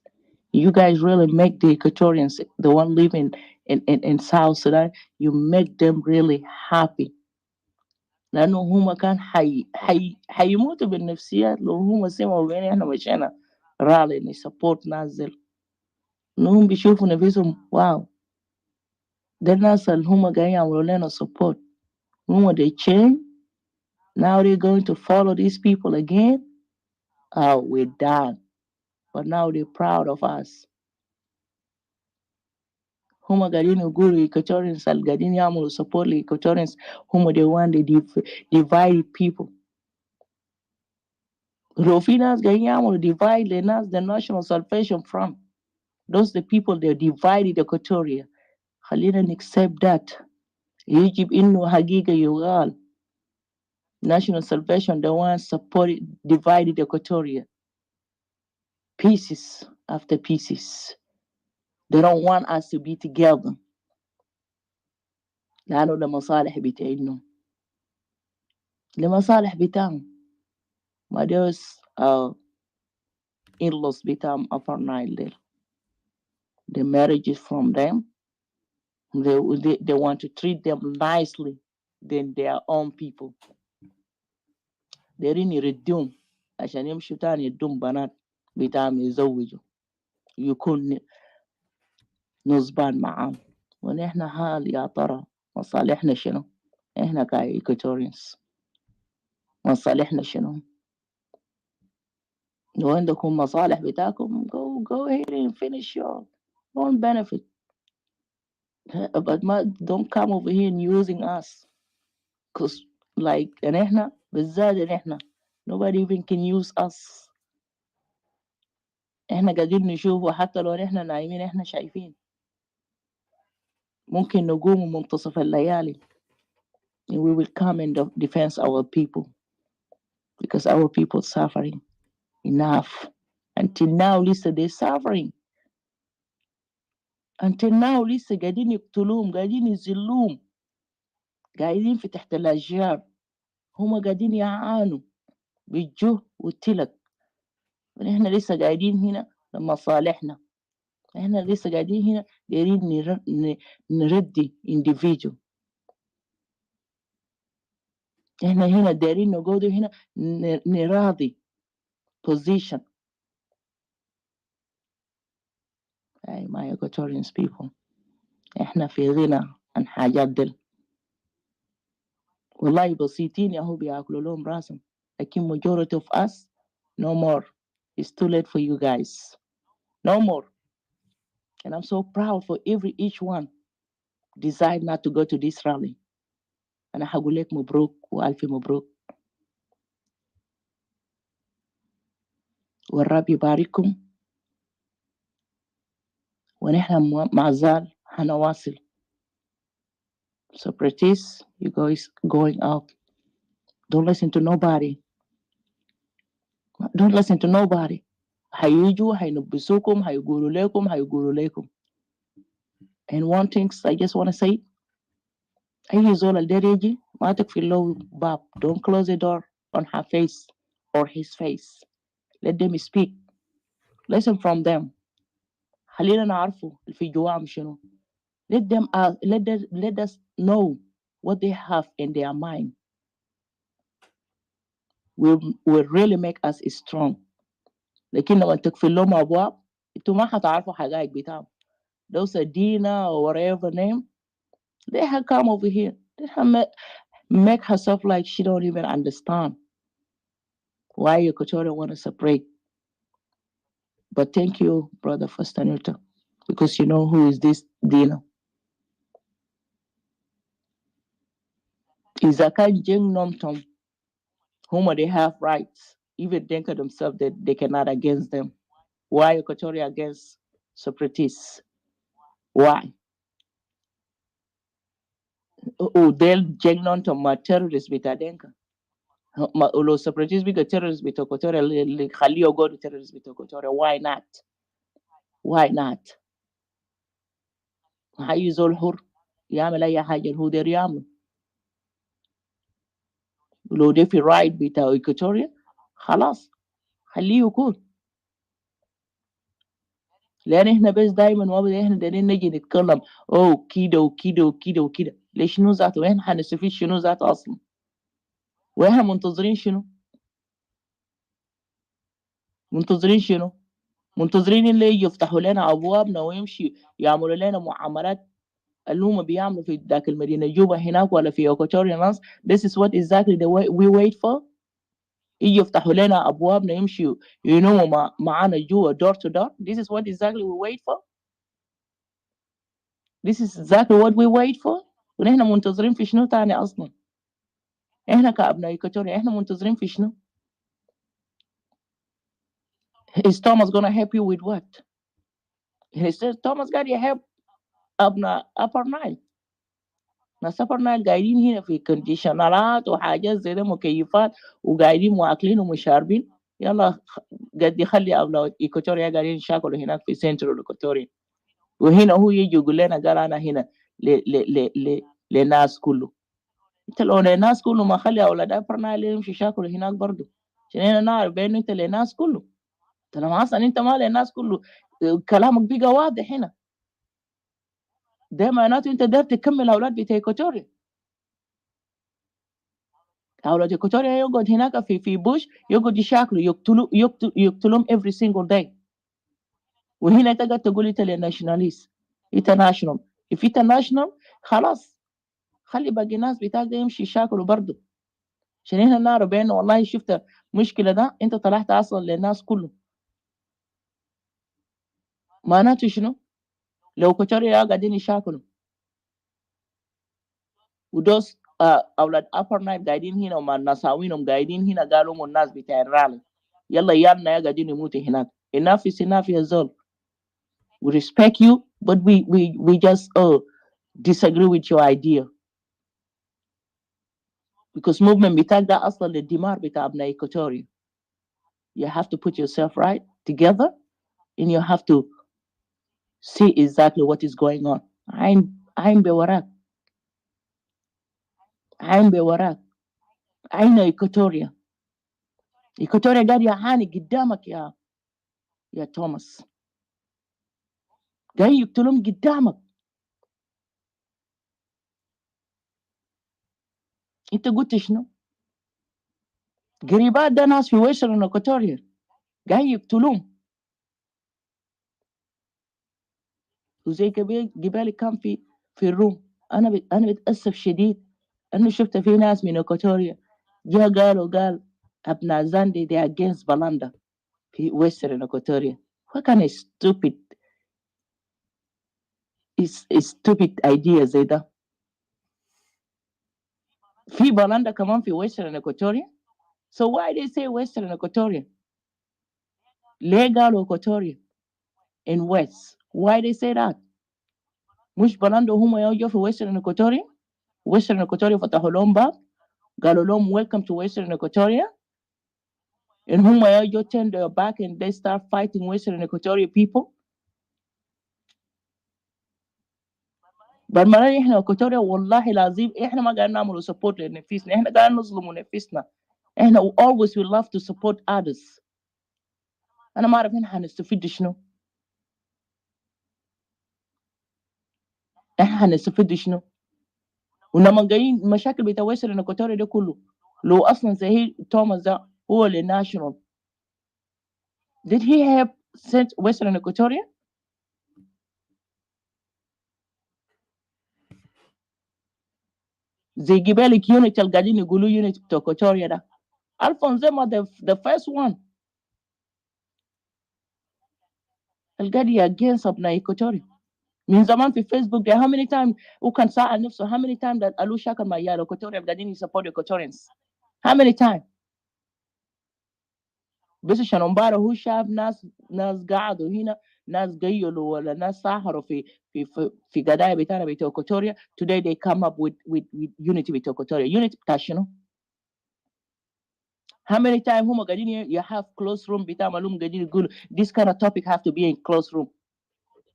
You guys really make the Equatorians, the one living in South Sudan, you make them really happy. لأنه هم كان حيموتوا بالنفسيات لو هم سمعوا بين احنا مشينا رالي نسبورت نازل. انهم بيشوفوا نفسهم واو ده الناس اللي هم قاعدين يعملوا لنا support. هم they change. Now they're going to follow these people again. Oh, we're done. But now they're proud of us. هم قاعدين يقولوا Equatorians اللي قاعدين يعملوا support Equatorians هم the one they divided people. لو في ناس قاعدين يعملوا divide لناس the National Salvation Front. Those the people that divided Equatoria. خلينا accept that. يجب إنه حقيقة يقال. National Salvation, the one supported, divided Equatoria. Pieces after pieces. They don't want us to be together. لأنه لمصالح بتاعهم. لمصالح بتاعهم. ما there's in-laws بتاعهم Upper Nile there. The marriages from them. They want to treat them nicely than their own people. دايرين يردون عشان يمشوا تاني يدون بنات بتاعهم يزوجوا يكون نصبان معاهم. ونحن هال يا ترى مصالحنا شنو؟ احنا كايكوتورينز مصالحنا شنو؟ لو عندكم مصالح بتاعكم go ahead and finish your own benefit. But don't come over here and using us. Cause like احنا بالذات احنا nobody even can use us. احنا قاعدين نشوفه حتى لو احنا نايمين احنا شايفين. ممكن نقوم منتصف الليالي and we will come and defend our people because our people suffering enough. Until now لسه they suffering. Until now لسه قاعدين يقتلوهم قاعدين يذلوهم قاعدين في تحت الأشجار هم قاعدين يعانوا بالجوع والتلك. ونحن لسه قاعدين هنا لمصالحنا. احنا لسه قاعدين هنا دايرين نردي individual. احنا هنا دايرين نقعد هنا نراضي position. Hey, my Equatorian people. احنا في غنى عن حاجات دل. والله بسيطين يا هو بياكلوا لهم راسهم. لكن majority of us no more. It's too late for you guys. No more. And I'm so proud for each one decide not to go to this rally. أنا هقول لك مبروك وألف مبروك، والرب يبارككم، ونحن مع زال هنواصل. Separatists, you guys going up. Don't listen to nobody. Don't listen to nobody. هيجوا هينبسوكم هيقولوا لكم. And one thing I just want to say, أي زول الدير يجي ما تقفل له باب. Don't close the door on her face or his face. Let them speak. Listen from them. خلينا نعرفوا في جواهم شنو. Let us know what they have in their mind. Will really make us strong. لكن لما تقفل لهم أبواب انتوا ما حتعرفوا حقائق بتاعهم. Those are Dina or whatever name, they have come over here. They have make herself like she don't even understand why Equatoria want to separate. But thank you, brother Fastanuta, because you know who is this Dina. إذا كان جن نومتهم whom they have rights, even think of themselves that they cannot against them. Why Equatoria against separatists? Why? Oh, they'll jeng nontom ma terrorists bitadenka. Ma ulo separatists biga terrorists bito Equatoria li khaliyo go to terrorists bito Equatoria. Why not? Why not? هاي زول حر يعمل أي حاجة هو داير يعمل. لو ده في رايت بتاع إيكواتوريا خلاص خليه يكون. لأن إحنا بس دايما وابدا إحنا دايرين نجي نتكلم كده وكده وكده وكده. ليش شنو ذاته؟ وإحنا حنستفيد شنو ذاته أصلا؟ وإحنا منتظرين شنو؟ منتظرين اللي يجي يفتحوا لنا أبوابنا ويمشي يعملوا لنا معاملات اللي هم بيعملوا في ذاك المدينة جوبا هناك ولا في Equatorian lands. This is what exactly the way we wait for. يجي يفتحوا لنا أبوابنا يمشوا ينوموا معانا جوا door to door. This is what exactly we wait for. This is exactly what we wait for. ونحن منتظرين في شنو تاني أصلا؟ إحنا كأبناء إيكواتوريا إحنا منتظرين في شنو؟ Is Thomas gonna help you with what? He says Thomas قاعد يhelp أبناء Upper Nile. ناس Upper Nile قاعدين هنا في كونديشنالات وحاجات زي ده مكيفات وقاعدين واكلين ومشاربين. يلا قد يخلي أبناء إيكواتوريا قاعدين يشاكلوا هناك في سنترال إيكواتوريا. وهنا هو يجي يقول لنا قال أنا هنا للناس كله. أنت لو للناس كله ما خلي أولاد Upper Nile يمشي يشاكلوا هناك برضه. عشان هنا نعرف بأنه أنت للناس كله. لما أصلا أنت ما للناس كله كلامك بقى واضح هنا. ده معناته أنت داير تكمل أولاد بتاع إيكواتوريا. أولاد إيكواتوريا يقعد هناك في بوش يقعد يشاكلوا يقتلهم every single day. وهنا تقعد تقول أنت nationalist international. If international خلاص خلي باقي الناس بتاعك ده يمشي يشاكلوا برضه. عشان هنا نعرف بأنه والله شفت مشكلة ده أنت طلعت أصلا للناس كله. معناته شنو؟ لو إيكواتوريا قاعدين يشاكلوا ودوس أولاد Upper Nile قاعدين هنا وما نساوينهم قاعدين هنا قالوا هم الناس بتاع الرالي. يلا يالنا يا قاعدين يموتوا هناك. Enough is enough يا زول. We respect you, but we just disagree with your idea. Because movement بتاعك ده أصلا للدمار بتاع أبناء إيكواتوريا. You have to put yourself right together and you have to see exactly what is going on. عين بوراك. عين بوراك. أين إيكواتوريا؟ إيكواتوريا قاعد يعاني قدامك يا توماس. قاعد يقتلهم قدامك. أنت قلت شنو؟ قريبات ده ناس في ويسترن إيكواتوريا قاعد يقتلهم. وزي قبالي كان في الروم. أنا بتأسف شديد أنه شفت في ناس من إيكواتوريا قال أبناء زاندي they are against بلاندا في ويسترن إيكواتوريا. What kind of stupid idea زي ده؟ في بولندا كمان في Western Equatoria. So why they say Western Equatoria? ليه قالوا Equatoria in West? Why they say that? مش بولندا هم يجوا في Western Equatoria. Western Equatoria فتحوا لهم باب قالوا لهم welcome to Western Equatoria, and هم يجوا turn their back and they start fighting Western Equatoria people. بالمرة احنا Equatoria والله العظيم احنا ما قاعدين نعمل support لنفسنا، احنا قاعدين نظلم نفسنا. احنا always we love to support others. انا ما اعرف احنا هنستفيد شنو. احنا هنستفيد شنو؟ ولما جايين مشاكل بتاع Western Equatoria ده كله، لو اصلا زي توماس ده هو للناشونال، did he have sent Western Equatoria؟ زي جبالك يونت اللي قاعدين يقولوا يونت بتاع Equatoria ده، الفونزيما the first one اللي قاعد against ابناء Equatoria من زمان في فيسبوك ده. how many times وكان سأل نفسه how many times that قالوا شاكر ما يا Equatoria قاعدين يسبورت Equatorians. how many times؟ بس عشان امبارح هو شاف ناس قعدوا هنا، ناس قيلوا ولا ناس ساهروا في قضايا بتاعنا بتاع Equatoria. today they come up with unity بتاع Equatoria. unity بتاع شنو؟ how many times هم قاعدين you have close room بتاع معلوم قاعدين يقولوا this kind of topic have to be in close room.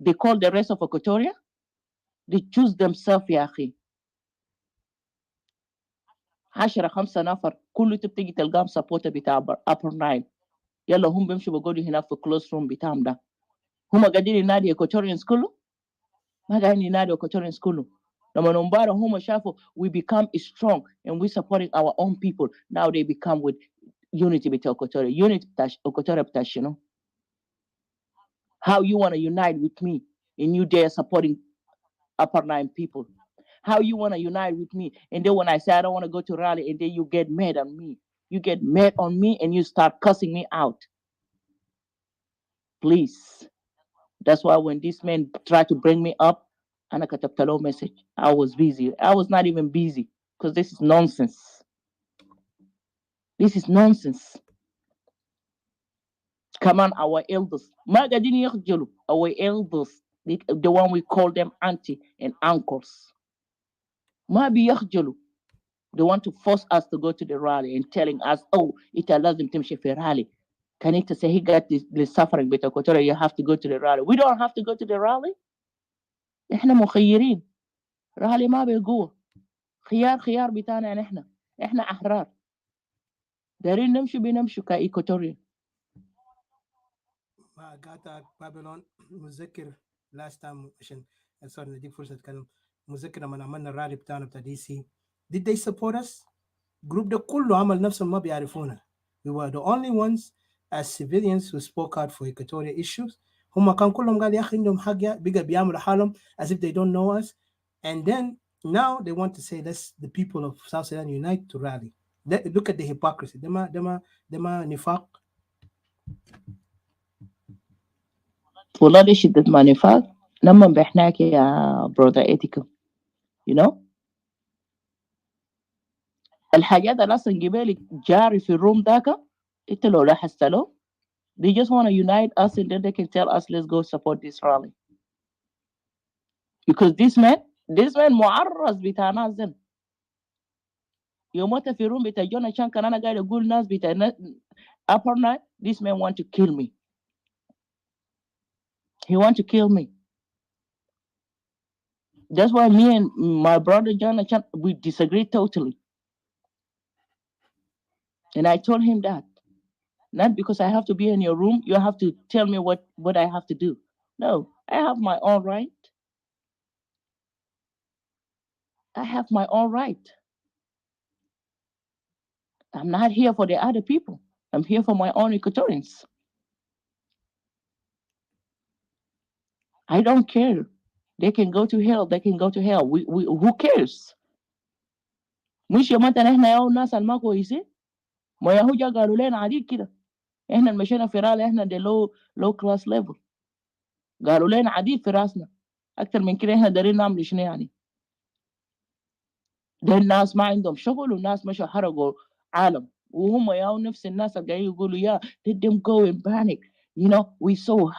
they call the rest of Equatoria, they choose themselves يا أخي. 10-5 نفر كله تبتجي تلقاهم سبورتر بتاع upper nine، يلا هم بيمشوا بيقعدوا هناك في close room بتاعهم ده. هم قاعدين ينادي Equatorians كله؟ ما قاعدين ينادي Equatorians كله. لما امبارح هم شافوا we become strong and we supporting our own people, now they become with unity بتاع Equatoria. unity بتاع Equatoria بتاع شنو؟ how you want to unite with me and you there supporting upper nine people? how you want to unite with me and then when I say I don't want to go to rally and then you get mad on me, you get mad on me and you start cussing me out? Please, that's why when this man tried to bring me up, أنا كتبت له message. I was busy. I was not even busy because this is nonsense. This is nonsense. Come on, our elders. ما قاعدين يخجلوا. Our elders, the one we call them auntie and uncles. ما بيخجلوا. They want to force us to go to the rally and telling us, oh, it لازم تمشي في rally. Can it say he got this suffering بتاع Equatoria, you have to go to the rally? We don't have to go to the rally. احنا مخيرين. rally ما بقوة. خيار بتاعنا احنا احرار. دارين نمشي بنمشي كإيكواتوريا. ما قاطعك بابلون. متذكر last time عشان صار نديك فرصة أتكلم. متذكر لما عملنا الرالي بتاعنا بتاع DC. Did they support us? Group ده كله عمل نفسهم ما بيعرفونا. We were the only ones as civilians who spoke out for Equatoria issues. هم كان كلهم قال يا أخي عندهم حق بقى بيعملوا حالهم as if they don't know us. And then now they want to say let's the people of South Sudan unite to rally. Look at the hypocrisy. دما نفاق. والله دي شدة ما نفاق. لما بحناك يا brother ethical, you know. الحاجات اللي أصلا جبالك جاري في الروم داكا انت لو لاحظت له, they just want to unite us and then they can tell us let's go support this rally. Because this man معرض بتاع ناس ذن. يوم في روم بتاع جونا كان أنا قاعد أقول ناس بتاع upper night, this man want to kill me. He want to kill me. That's why me and my brother John, we disagree totally. And I told him that. Not because I have to be in your room, you have to tell me what I have to do. No, I have my own right. I have my own right. I'm not here for the other people. I'm here for my own Equatorians. I don't care. They can go to hell. They can go to hell. We who cares? مش يوم أنت نحن يا الناس الما كويسين ما يهوجا قالوا لنا عديد كده إحنا مشينا في رالي إحنا دي low class level قالوا لنا عديد في راسنا أكتر من كده إحنا دارين نعمل شنو يعني ده الناس ما عندهم شغل والناس مشوا حرقوا عالم وهم ياو نفس الناس اللي قاعدين يقولوا يا let them go and panic. You know, we're so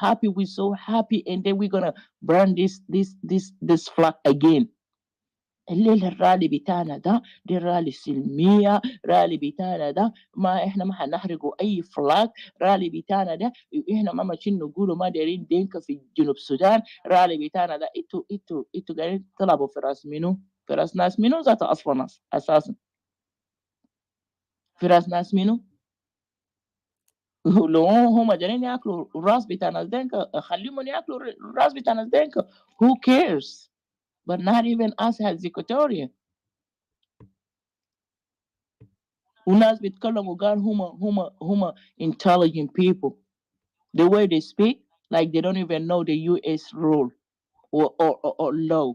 happy and then we're gonna burn this flag again. الليل الرالي بتاعنا دي الرالي السلمية، رالي بتاعنا ده ما احنا ما حنحرقوا اي فلاج، رالي بتاعنا ده احنا ما ماشيين نقولوا ما دايرين دينكا في جنوب السودان، رالي بتاعنا ده انتوا قاعدين تلعبوا في راس منو؟ في راس ناس منو ذات اصلا ناس اساسا؟ في راس ناس منو؟ لو هم دايرين ياكلوا الراس بتاع ناس دينكا خليهم ياكلوا الراس بتاع ناس دينكا. Who cares? But not even us as Equatoria. وناس بيتكلموا قال هم intelligent people. The way they speak, like they don't even know the U.S. rule or law.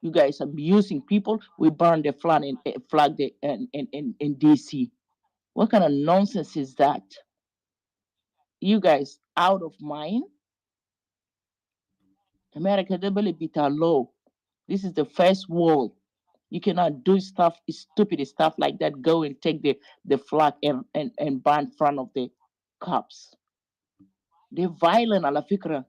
You guys abusing people. We burn the flag in D.C. What kind of nonsense is that? You guys out of mind? America, they believe it a law. This is the first world. You cannot do stuff, stupid stuff like that. Go and take the flag and burn in front of the cops. They're violent على فكرة.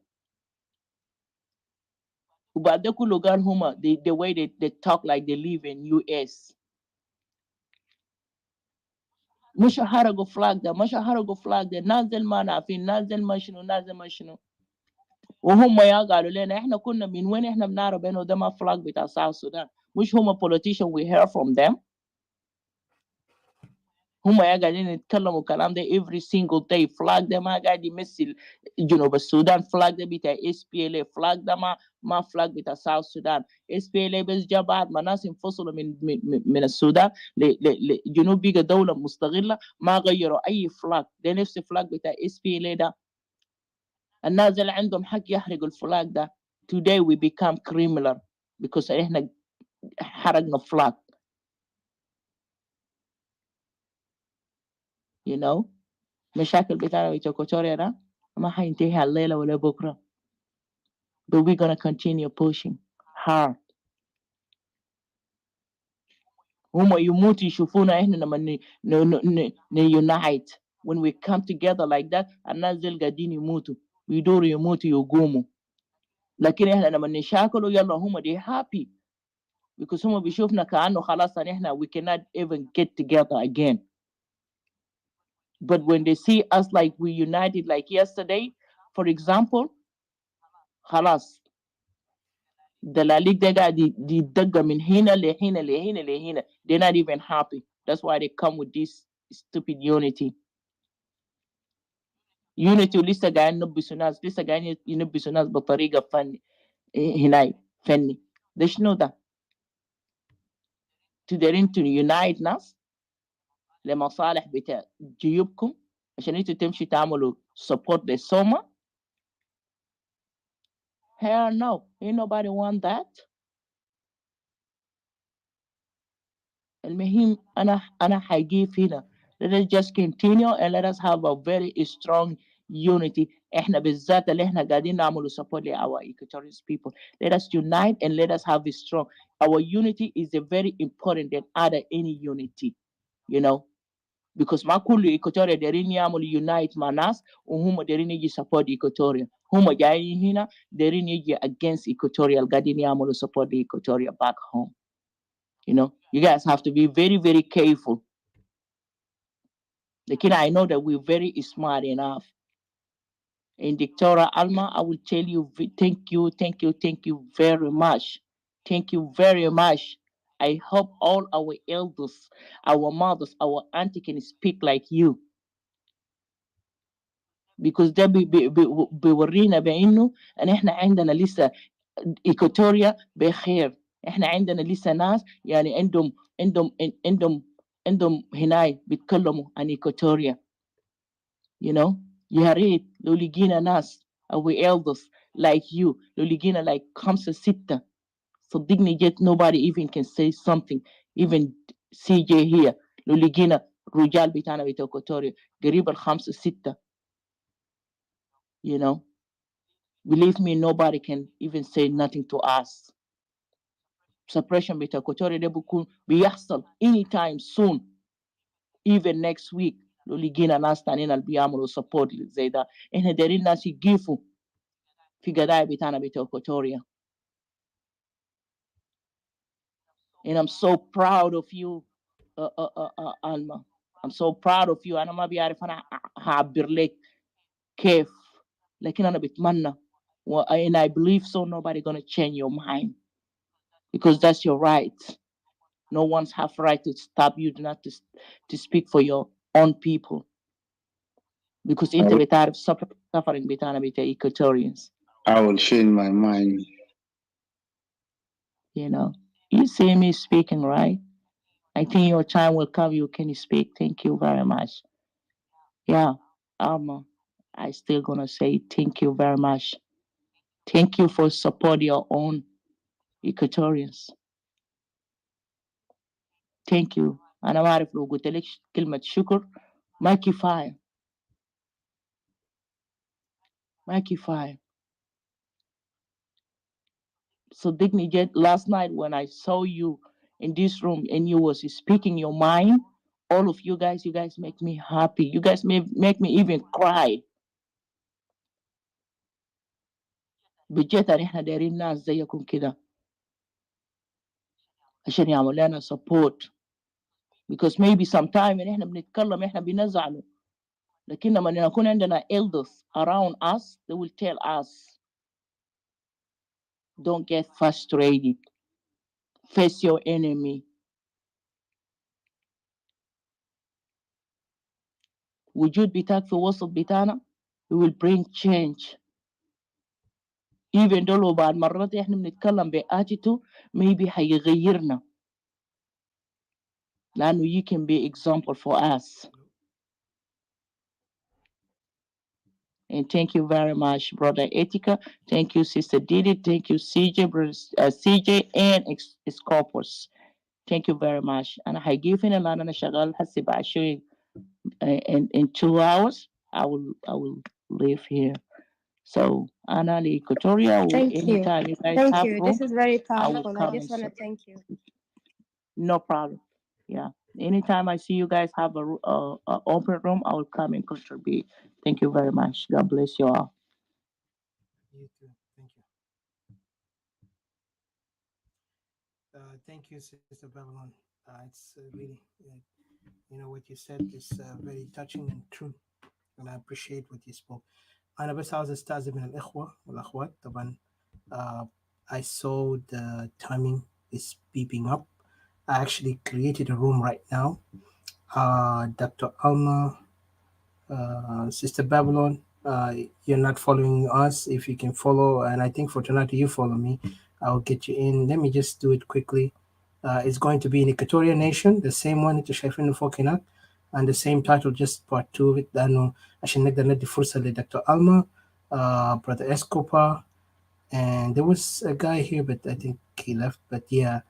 وبعد ده كله قال هما the way they talk like they live in US. مش حرقوا فلاج ده، مش حرقوا فلاج ده، نازل ما نعرفين، نازل ما شنو، نازل ما شنو. وهم يا قالوا لنا احنا كنا من وين احنا بنعرف انه ده ما فلاج بتاع South Sudan. مش هما politician we hear from them. هم يا قاعدين يتكلموا الكلام ده every single day. فلاج ده ما قاعد يمثل جنوب السودان، فلاج ده بتاع SPLA، فلاج ده ما فلاج بتاع South Sudan. SPLA بس جاء بعد ما ناس انفصلوا من السودان لجنوب بقى دولة مستقلة، ما غيروا أي فلاج. ده نفس فلاج بتاع SPLA ده. الناس اللي عندهم حق يحرقوا الفلاج ده. Today we become criminal because احنا حرقنا فلاج. You know, مشاكل بتاعنا في إيكواتوريا ده ما حينتهي الليلة ولا بكرة. But we're gonna continue pushing hard. هم يموتوا يشوفونا إحنا لما unite. When we come together like that, الناس دي قاعدين يموتوا ويدوروا يموتوا يقوموا. لكن إحنا لما نشاكلوا يلا هم they happy because هم بيشوفنا كأنه خلاص إحنا we cannot even get together again. But when they see us like we united like yesterday, for example, خلاص دلاليك ده قاعد يدق من هنا لهنا لهنا لهنا. They're not even happy. That's why they come with this stupid unity. Unity ولسه قاعد ينبسوا ناس، لسه قاعد ينبسوا ناس بطريقة هنا فني. ده شنو ده؟ تقدرين to unite ناس لمصالح بتاع جيوبكم عشان انتوا تمشي تعملوا support للسوما؟ Hell no, ain't nobody want that. المهم أنا حجيب هنا. Let us just continue and let us have a very strong unity. إحنا بالذات اللي إحنا قاعدين نعملوا support ل our Equatorian people. Let us unite and let us have a strong. Our unity is a very important than other any unity, you know, because ما كل Equatoria دايرين يعملوا unite مع ناس وهم دايرين يجي support Equatoria. هم جايين هنا دايرين يجي against Equatoria قاعدين يعملوا support Equatoria back home. You know, you guys have to be very, very careful. Like, I know that we're very smart enough. And Dr. Alma, I will tell you, thank you very much. Thank you very much. I hope all our elders, our mothers, our auntie can speak like you. Because ده بيورينا بأنه أن إحنا عندنا لسه إيكوتوريا بخير. إحنا عندنا لسه ناس يعني عندهم هناي بيتكلموا عن إيكوتوريا. You know, يا ريت لو لقينا ناس our elders like you، لو لقينا like 5-6 صدقني جد nobody even can say something. Even CJ here لو لقينا رجال بتاعنا بتاع إيكوتوريا قريب 5-6. You know, believe me, nobody can even say nothing to us. suppression بتاع Equatoria ده بيكون بيحصل anytime soon, even next week. لو لقينا ناس تانيين اللي بيعملوا support زي ده. احنا دايرين ناس يقفوا في قضايا بتاعنا بتاع Equatoria. And I'm so proud of you, Alma. I'm so proud of you. أنا ما بيعرف أنا هعبر لك كيف, لكن أنا بتمنى and I believe so nobody gonna change your mind, because that's your right. No one's have right to stop you not to speak for your own people, because أنت بتعرف suffering بتاعنا بتاع Equatorians. I will change my mind. You know, you see me speaking, right? I think your time will come. You can speak. Thank you very much. Yeah, I still gonna say thank you very much. Thank you for support your own Equatorians. Thank you. أنا ما أعرف لو قلت لك كلمة شكر ما كفاية. ما كفاية. صدقني جد last night when I saw you in this room and you was speaking your mind, all of you guys make me happy. You guys make me even cry. بجد احنا دايرين ناس زيكم كده عشان يعملوا لنا support, because maybe sometime احنا بنتكلم احنا بنزعلوا, لكن لما نكون عندنا elders around us, they will tell us, don't get frustrated, face your enemy. وجود بتاعك في وسط بتاعنا, it will bring change. Even though لو بعد مرات احنا بنتكلم بأتيتو maybe هيغيرنا, لأنه you can be example for us. And thank you very much, Brother Etika. Thank you, Sister Didi. Thank you, CJ, CJ and Scopus. Thank you very much. And I give in a lot of shagal hasiba showing in 2 hours. I will leave here. So Anna Equatoria, anytime you guys Thank have you. room, This is very I will powerful. come I just and want to thank you. no problem. Yeah. Anytime I see you guys have a open room, I will come and contribute. Thank you very much. God bless you all. You too. Thank you. Thank you, Sister Babylon. It's really, what you said is very touching and true, and I appreciate what you spoke. أنا بس عاوز أستأذن من الإخوة والأخوات طبعا. I saw the timing is beeping up. I actually created a room right now. Dr. Alma, Sister Babylon, you're not following us. If you can follow, and I think for tonight you follow me, I'll get you in. Let me just do it quickly. It's going to be in Equatorian Nation, the same one to شايفينه فوق هناك, and the same title, just part 2 of it, لأنه عشان نقدر ندي فرصة لدكتور ألما, Brother Escobar, and there was a guy here, but I think he left, but yeah.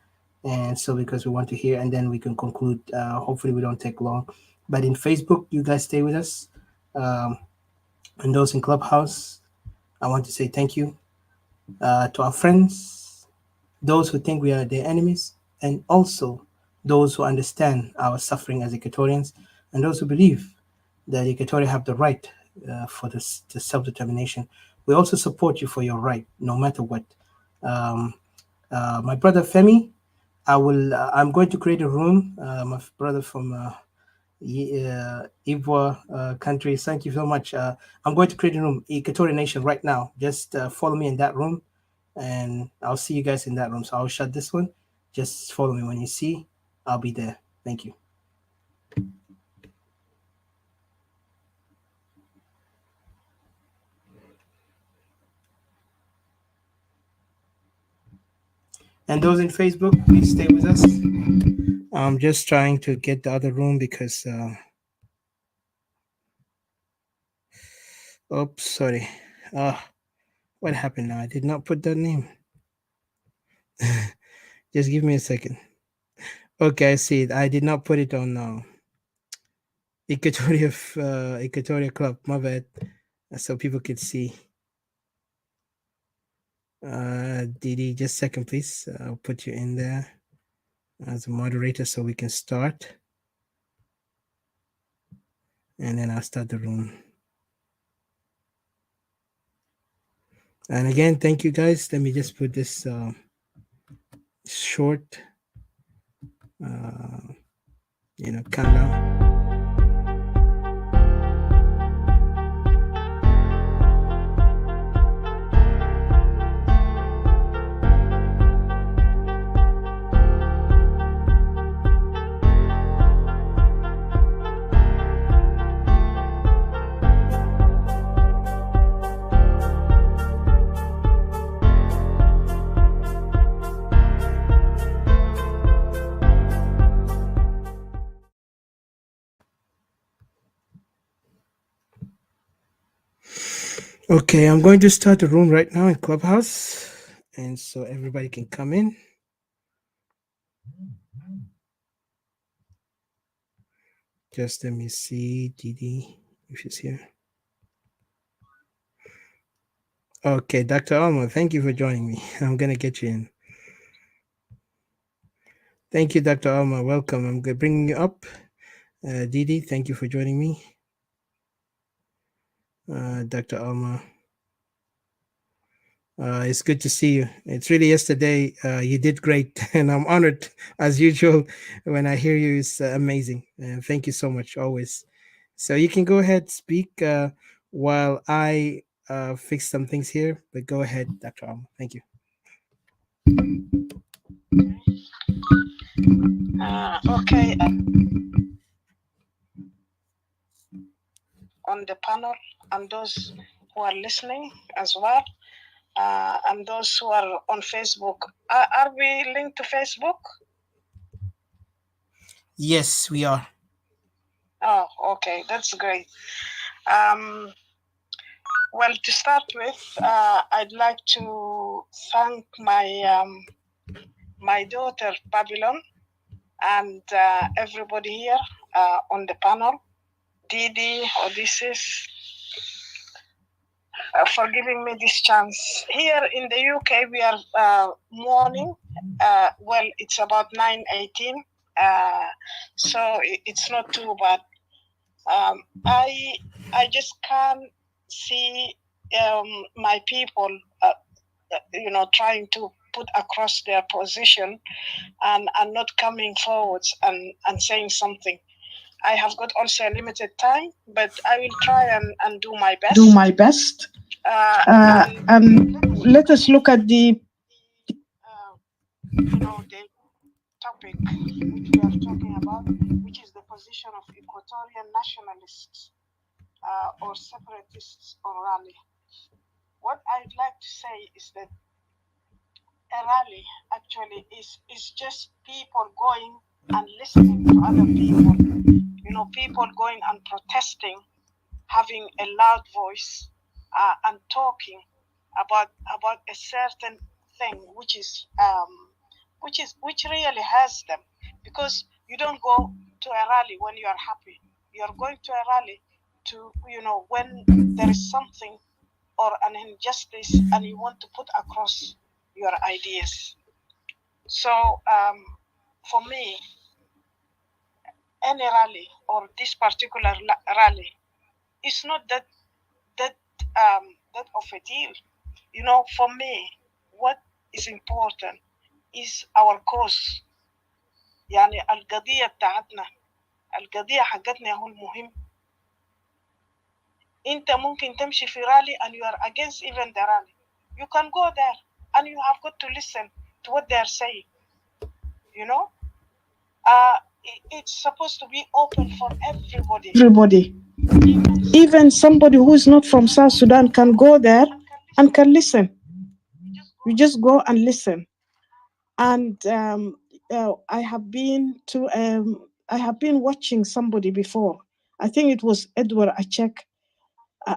And so because we want to hear, and then we can conclude. Hopefully we don't take long. But in Facebook, you guys stay with us. And those in Clubhouse, I want to say thank you to our friends, those who think we are their enemies, and also those who understand our suffering as Equatorians, and those who believe that Equatoria have the right for the self-determination. We also support you for your right, no matter what. My brother Femi, I'm going to create a room. My brother from Ivoire country, thank you so much. I'm going to create a room, Equatorian Nation, right now. Just follow me in that room, and I'll see you guys in that room. So I'll shut this one. Just follow me when you see. I'll be there. Thank you. And those in Facebook, please stay with us. I'm just trying to get the other room because oops, sorry. What happened now? I did not put that name. Just give me a second. Okay, I see it. I did not put it on Equatoria Club. My bad. So people could see. Didi, just a second, please. I'll put you in there as a moderator so we can start. And then I'll start the room. And again, thank you guys. Let me just put this short, countdown. Okay, I'm going to start the room right now in Clubhouse, and so everybody can come in. Just let me see Didi if she's here. Okay, Dr. Alma, thank you for joining me. I'm going to get you in. Thank you, Dr. Alma. Welcome. I'm bringing you up. Didi, thank you for joining me. Dr. Alma. It's good to see you. It's really yesterday. You did great, and I'm honored as usual when I hear you. It's amazing. Thank you so much, always. So you can go ahead, speak while I fix some things here. But go ahead, Dr. Alma. Thank you. Okay. On the panel and those who are listening as well. And those who are on Facebook. Are we linked to Facebook? Yes, we are. Oh, okay, that's great. Well, to start with, I'd like to thank my daughter, Babylon, and everybody here on the panel, Didi, Odysseus, for giving me this chance. Here in the UK, we are morning. Well, it's about 9:18, so it's not too bad. I just can't see my people, trying to put across their position and not coming forwards and saying something. I have got also a limited time, but I will try and do my best. And let us look at the topic which we are talking about, which is the position of Equatorian Nationalists or Separatists or rally. What I'd like to say is that a rally actually is just people going and listening to other people. People going and protesting, having a loud voice, and talking about a certain thing which really has them, because you don't go to a rally when you are happy. You are going to a rally to when there is something or an injustice and you want to put across your ideas. So for me, any rally or this particular rally is not that of a deal. For me, what is important is our cause. يعني القضية بتاعتنا، القضية حقتنا هو المهم. انت ممكن تمشي في rally and you are against even the rally. You can go there and you have got to listen to what they are saying. It's supposed to be open for everybody. Even somebody who is not from South Sudan can go there and can listen. You just go and listen. And I have been watching somebody before. I think it was Edward Achek,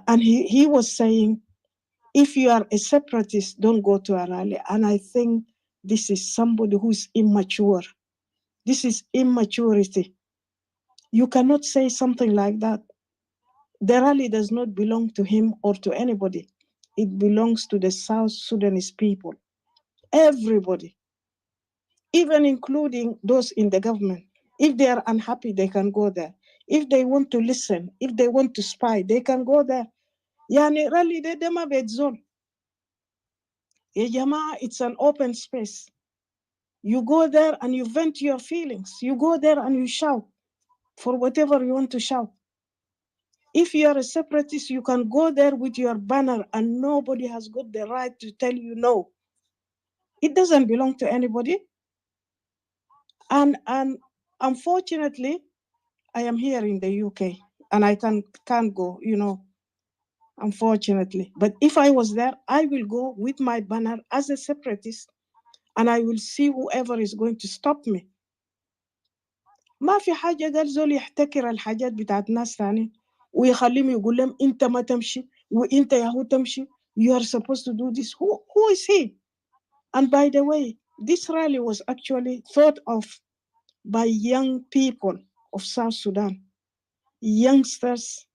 and he was saying, if you are a separatist, don't go to a rally. And I think this is somebody who is immature. This is immaturity. You cannot say something like that. The rally does not belong to him or to anybody. it belongs to the South Sudanese people. Everybody, even including those in the government. If they are unhappy, they can go there. If they want to listen, if they want to spy, they can go there. Yani rally de dema bedzol. Ya jamaa, it's an open space. You go there and you vent your feelings. You go there and you shout for whatever you want to shout. If you are a separatist, you can go there with your banner and nobody has got the right to tell you no. It doesn't belong to anybody. And unfortunately, I am here in the UK and I can't go, unfortunately. But if I was there, I will go with my banner as a separatist and I will see whoever is going to stop me. ما في حاجة قال زول يحتكر الحاجات بتاعت ناس ثاني ويخليهم يقول لهم انت ما تمشي وانت يا هو تمشي. You are supposed to do this. Who is he? And by the way, this rally was actually thought of by young people of South Sudan, youngsters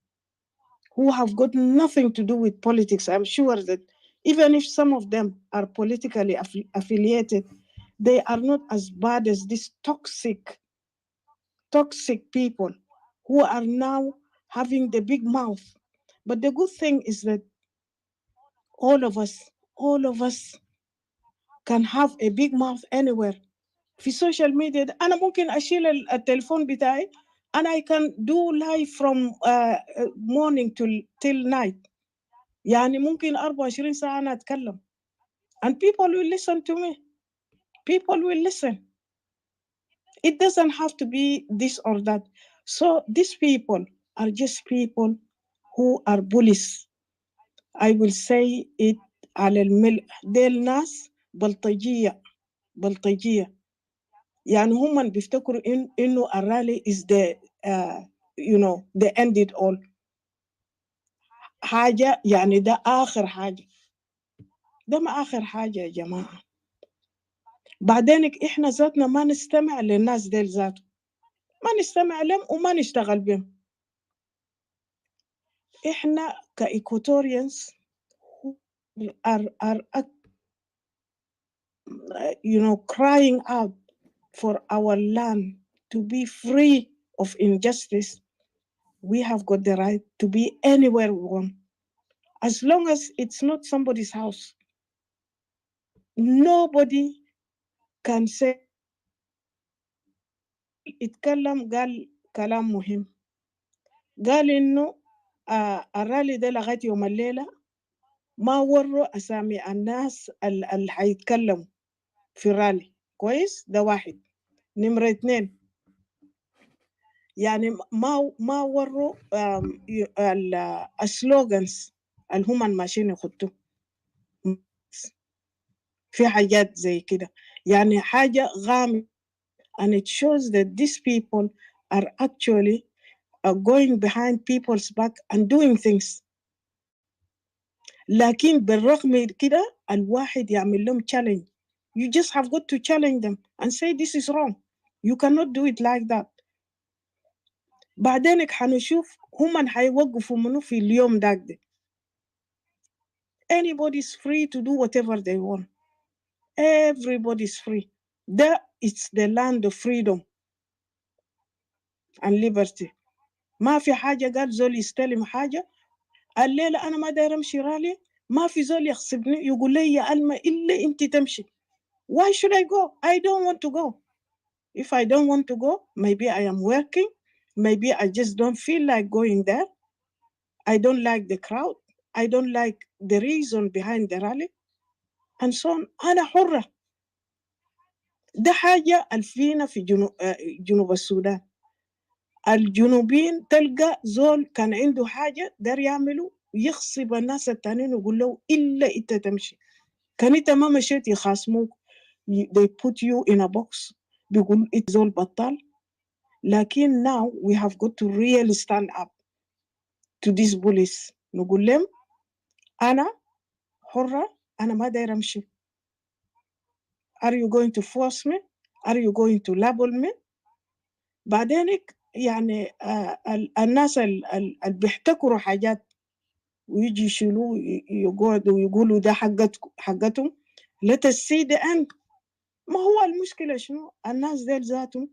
who have got nothing to do with politics. I'm sure that even if some of them are politically affiliated, they are not as bad as these toxic people who are now having the big mouth. But the good thing is that all of us can have a big mouth anywhere. في social media أنا ممكن أشيل التليفون بتاعي and I can do live from morning till night. يعني ممكن 24 ساعة أنا أتكلم and people will listen to me. People will listen. It doesn't have to be this or that. So these people are just people who are bullies. I will say it على الملء. ديل ناس بلطجية. يعني هم بيفتكروا إنه الرالي is the the end it all. حاجة يعني ده آخر حاجة. ده ما آخر حاجة يا جماعة. بعدينك إحنا ذاتنا ما نستمع للناس ديل ذاته. ما نستمع لهم وما نشتغل بهم. إحنا كإيكواتوريانز are crying out for our land to be free of injustice. We have got the right to be anywhere we want. As long as it's not somebody's house. Nobody can say اتكلم قال كلام مهم. قال إنه الرالي ده لغاية يوم الليلة ما وروا أسامي الناس اللي حيتكلموا في الرالي. كويس؟ ده واحد. نمرة 2 يعني ما وروا السلوغانز اللي هم ماشيين يخطوا في حاجات زي كده. يعني حاجة غامضة. And it shows that these people are actually going behind people's back and doing things. لكن بالرغم من كده الواحد يعمل لهم challenge. You just have got to challenge them and say this is wrong. You cannot do it like that. بعدينك حنشوف هم حيوقفوا منو في اليوم داك ده. Anybody is free to do whatever they want. Everybody is free. That is the land of freedom and liberty. ما في حاجة قال زول يستلم حاجة الليلة أنا ما داير أمشي رالي ما في زول يغصبني يقول لي يا ألمة إلا أنت تمشي. Why should I go? I don't want to go. If I don't want to go, maybe I am working. Maybe I just don't feel like going there. I don't like the crowd. I don't like the reason behind the rally. And so on. أنا حرة. ده حاجة الفينا في جنوب السودان. الجنوبين تلقى زول كان عنده حاجة دار يعملوا يخصب الناس التانيين ويقول له إلا إنت تمشي. كان إنت ما مشيت يخاصموك. They put you in a box. بيقول إنت زول بطال. لكن now we have got to really stand up to these bullies. نقول لهم أنا حرة. أنا ما داير أمشي. Are you going to force me? Are you going to label me? بعدينك يعني الناس اللي بيحتكروا حاجات ويجي يشيلوه يقعدوا ويقولوا ده حقتهم. Let us see the end. ما هو المشكلة شنو؟ الناس ديل ذاتهم،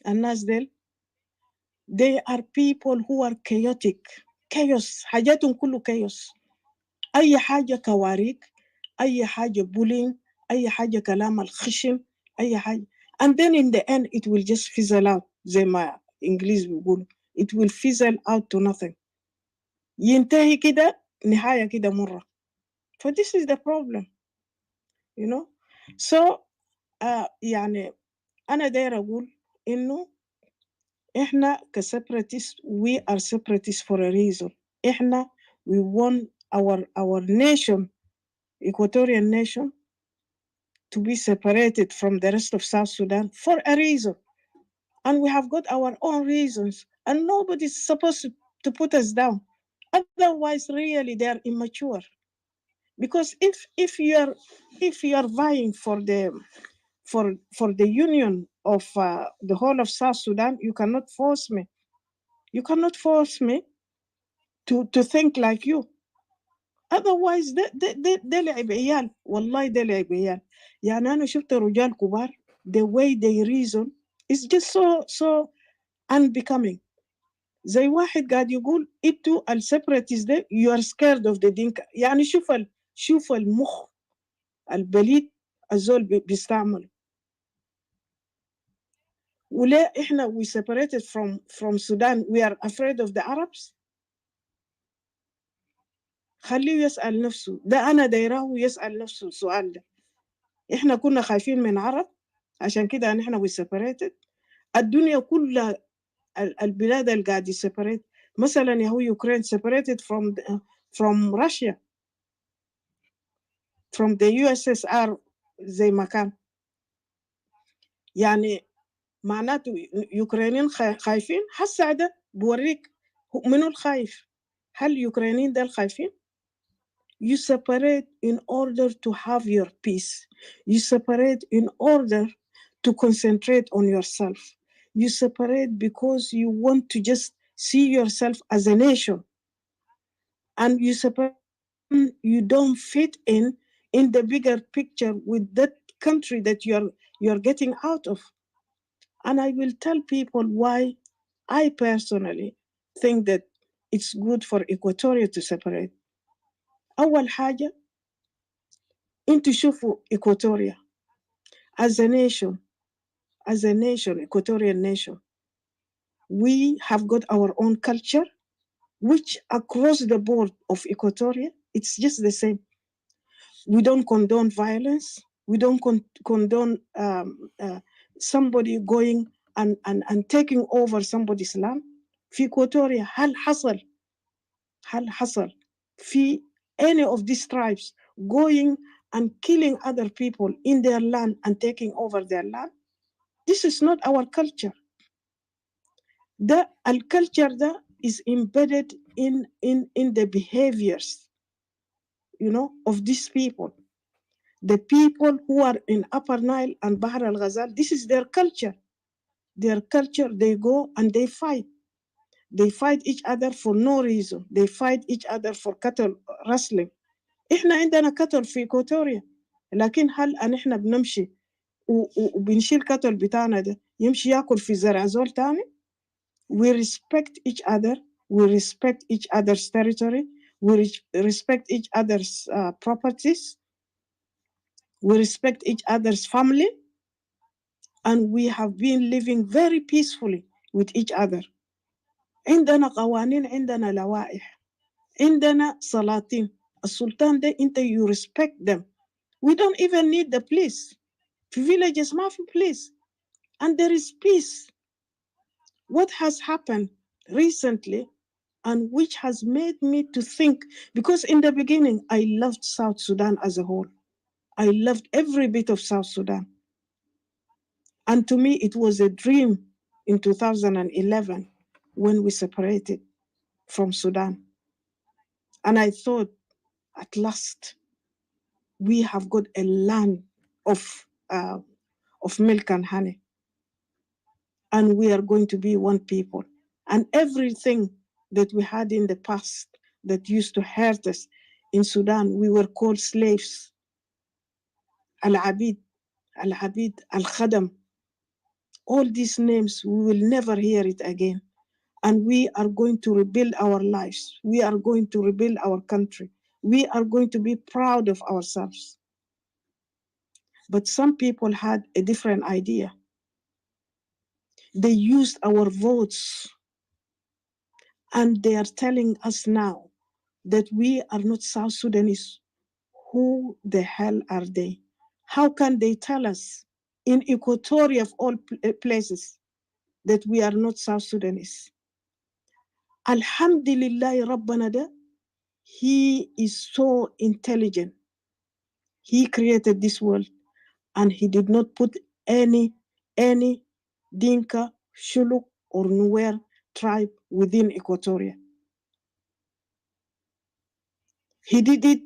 الناس ديل they are people who are chaos. حاجاتهم كله chaos. أي حاجة كواريك، أي حاجة bullying، أي حاجة كلام الخشن، أي حاجة. And then in the end it will just fizzle out. زي ما إنجليز بيقولوا it will fizzle out to nothing. ينتهي كده نهاية كده مرة. So this is the problem. You know? So يعني أنا داير أقول إنه إحنا كسeparatistes we are separatists for a reason. إحنا we want our nation, Equatorian nation, to be separated from the rest of South Sudan for a reason. And we have got our own reasons. And nobody's supposed to put us down. Otherwise, really, they are immature. Because if you are vying for the union of the whole of South Sudan, you cannot force me. You cannot force me to think like you. Otherwise ده لعب عيال. والله ده لعب عيال. يعني أنا شفت رجال كبار the way they reason is just so unbecoming. زي واحد قاعد يقول انتوا السيبراتيست ده you are scared of the dinka. يعني شوف المخ البليد الزول بيستعمله. ولا إحنا we separated from Sudan we are afraid of the Arabs. خليه يسأل نفسه. ده أنا دايراه يسأل نفسه السؤال ده. إحنا كنا خايفين من عرب عشان كده إحنا we separated. الدنيا كلها البلاد اللي قاعد يسيبريت مثلا يهو يوكرين separated from Russia from the USSR زي ما كان. يعني معناته يوكرينيين خايفين. هسه ده بوريك منو الخايف. هل يوكرينيين ده الخايفين؟ You separate in order to have your peace. You separate in order to concentrate on yourself. You separate because you want to just see yourself as a nation. And you separate, you don't fit in the bigger picture with that country that you're getting out of. And I will tell people why I personally think that it's good for Equatoria to separate. أول حاجة انتوا شوفوا Equatoria as a nation, Equatorian nation. We have got our own culture, which across the board of Equatoria, it's just the same. We don't condone violence. We don't condone somebody going and taking over somebody's land. في Equatoria هل حصل في any of these tribes going and killing other people in their land and taking over their land? This is not our culture. The culture that is embedded in the behaviors, of these people. The people who are in Upper Nile and Bahr al-Ghazal, this is their culture. Their culture, they go and they fight. They fight each other for no reason. They fight each other for cattle rustling. إحنا عندنا cattle في إيكواتوريا. لكن هل إحنا بنمشي وبنشيل cattle بتاعنا ده يمشي يأكل في زرع زول تاني؟ We respect each other. We respect each other's territory. We respect each other's properties. We respect each other's family. And we have been living very peacefully with each other. عندنا قوانين، عندنا لوائح، عندنا سلاطين. السلطان ده انت you respect them. We don't even need the police. في villages ما في police. And there is peace. What has happened recently and which has made me to think, because in the beginning I loved South Sudan as a whole. I loved every bit of South Sudan. And to me it was a dream in 2011 when we separated from Sudan. And I thought, at last, we have got a land of milk and honey. And we are going to be one people. And everything that we had in the past that used to hurt us in Sudan. We were called slaves. Al-Abid, Al-Abid, Al-Khadam. All these names, we will never hear it again. And we are going to rebuild our lives. We are going to rebuild our country. We are going to be proud of ourselves. But some people had a different idea. They used our votes, and they are telling us now that we are not South Sudanese. Who the hell are they? How can they tell us in Equatoria of all places that we are not South Sudanese? Alhamdulillah, Rabbana da, he is so intelligent. He created this world, and he did not put any Dinka, Shuluk, or Nuer tribe within Equatoria. He did it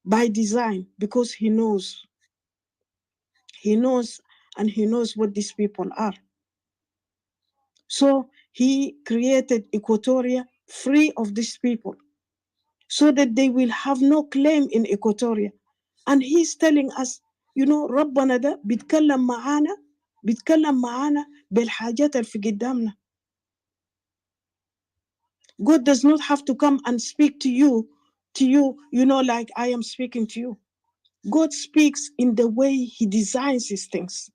by design because he knows. He knows, and he knows what these people are. So he created Equatoria free of these people so that they will have no claim in Equatoria. And he's telling us, you know, ربنا ده بيتكلم معانا بالحاجات اللي في قدامنا. God does not have to come and speak to you, you know, like I am speaking to you. God speaks in the way he designs his things.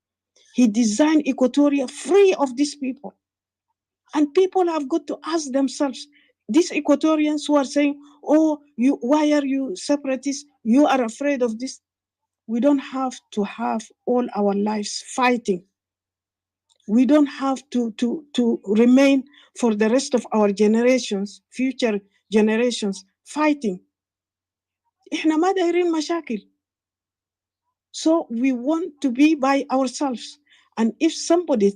He designed Equatoria free of these people. And people have got to ask themselves, these Equatorians who are saying, oh, why are you separatists? You are afraid of this. We don't have to have all our lives fighting. We don't have to remain for the rest of our generations, future generations, fighting. إحنا ما دايرين مشاكل. So we want to be by ourselves. And if somebody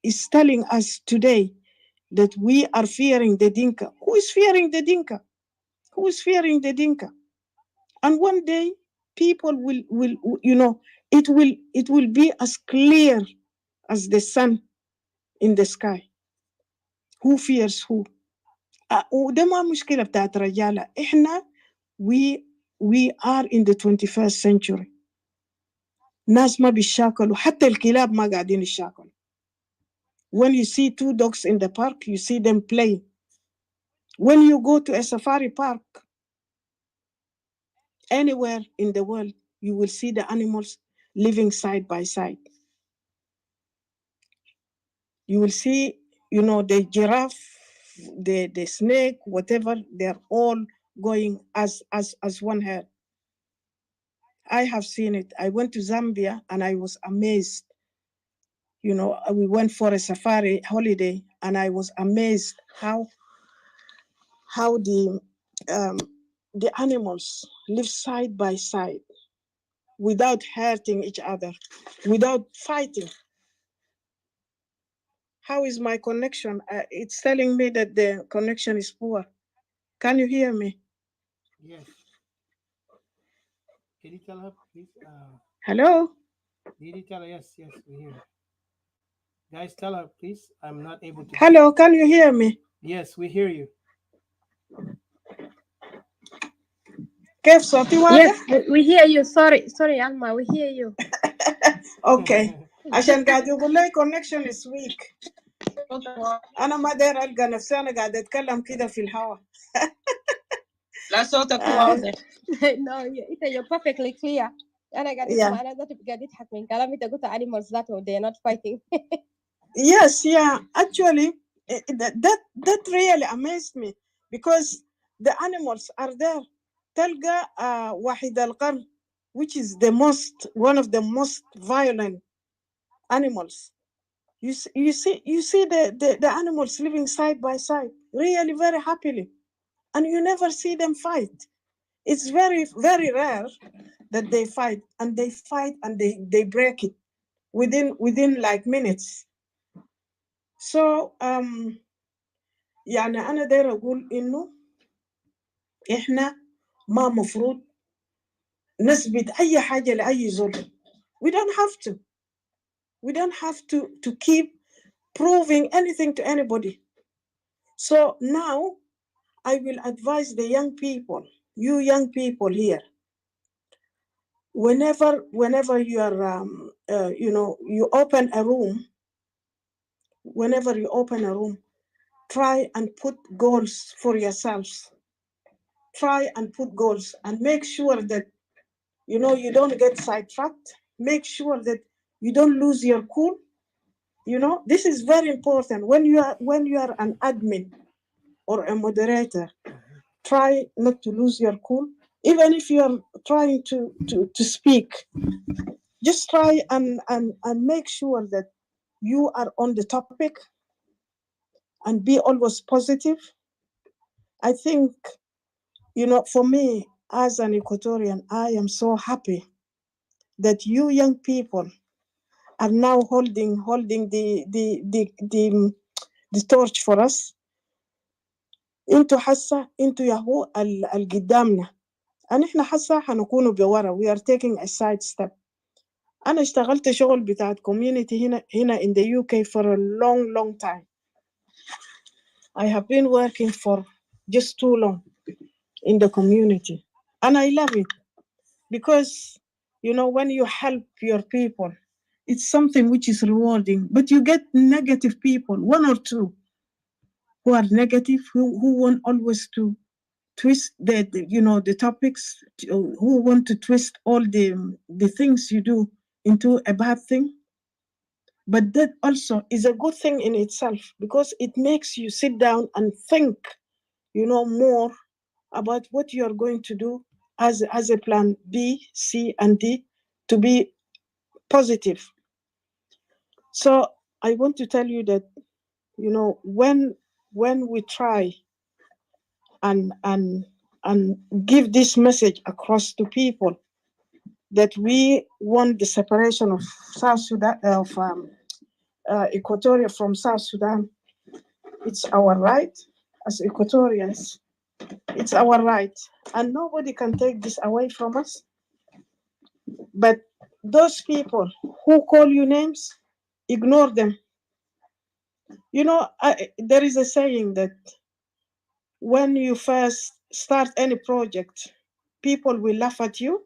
is telling us today that we are fearing the Dinka, who is fearing the Dinka? Who is fearing the Dinka? And one day people will you know, it will be as clear as the sun in the sky. Who fears who? وده ما مشكلة بتاعت رجالة. إحنا we are in the 21st century. ناس ما بيشاكلوا، حتى الكلاب ما قاعدين يشاكلوا. When you see two dogs in the park, you see them playing. When you go to a safari park, anywhere in the world, you will see the animals living side by side. You will see, you know, the giraffe, the snake, whatever, they're all going as one herd. I have seen it. I went to Zambia and I was amazed. You know, we went for a safari holiday and I was amazed how the animals live side by side without hurting each other, without fighting. How is my connection? It's telling me that the connection is poor. Can you hear me? Yes. Can you tell her, please? Hello? Did you tell her? Yes, we hear you. Guys, tell her, please. I'm not able to. Hello, can you hear me? Yes, we hear you. كيف صوتي واضح؟ Yes, we hear you. Sorry, Alma, we hear you. Okay. عشان قاعد يقول لي connection is weak. أنا ما داير ألقى نفسي أنا قاعد أتكلم كده في الهواء. لا صوتك واضح. No, you're perfectly clear. أنا قاعد أسمع أنا ذاتي قاعد أضحك من كلام أنت قلت animals ذاته they are not fighting. Yes, yeah. Actually, that really amazed me because the animals are there. تلقى واحد القرن, which is one of the most violent animals. You see the animals living side by side, really very happily, and you never see them fight. It's very, very rare that they fight, and they break it within like minutes. So يعني أنا داير أقول إنه إحنا ما مفروض نثبت أي حاجة لأي زول. We don't have to keep proving anything to anybody. So now I will advise the young people, you young people here, whenever you are, you open a room, try and put goals for yourselves. Try and put goals and make sure that, you don't get sidetracked. Make sure that you don't lose your cool. This is very important. When you are an admin or a moderator, try not to lose your cool. Even if you are trying to speak, just try and make sure that you are on the topic and be always positive. I think, for me as an Equatorian, I am so happy that you young people are now holding the torch for us. انتوا حاسة انتوا يهو القدامنا أنا إحنا حاسة حنكونوا بورا. We are taking a side step. أنا اشتغلت شغل بتاعت community هنا in the UK for a long time. I have been working for just too long in the community, and I love it because when you help your people, it's something which is rewarding. But you get negative people, one or two, who are negative, who want always to twist the topics, who want to twist all the things you do into a bad thing. But that also is a good thing in itself, because it makes you sit down and think, more about what you are going to do as a plan B, C, and D to be positive. So I want to tell you that, when we try and give this message across to people that we want the separation of South Sudan, of Equatoria from South Sudan, it's our right as Equatorians. It's our right, and nobody can take this away from us. But those people who call you names, ignore them. There is a saying that when you first start any project, people will laugh at you,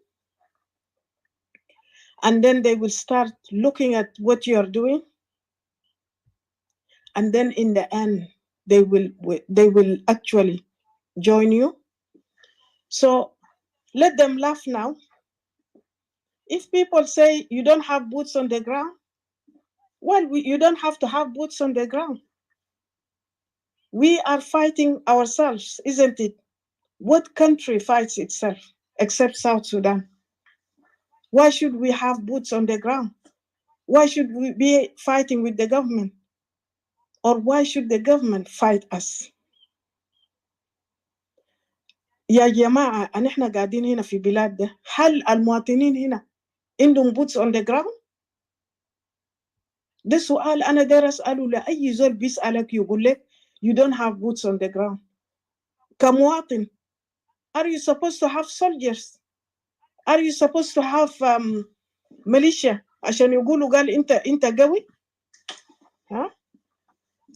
and then they will start looking at what you are doing, and then in the end, they will actually join you. So let them laugh now. If people say you don't have boots on the ground, well, you don't have to have boots on the ground. We are fighting ourselves, isn't it? What country fights itself except South Sudan? Why should we have boots on the ground? Why should we be fighting with the government? Or why should the government fight us? يا جماعة نحن قاعدين هنا في بلاد ده، هل المواطنين هنا عندهم boots on the ground؟ ده سؤال أنا داير أسأله لأي زول بيسألك يقول لك you don't have boots on the ground. كمواطن, are you supposed to have soldiers? Are you supposed to have militia عشان يقولوا قال أنت قوي؟ ها؟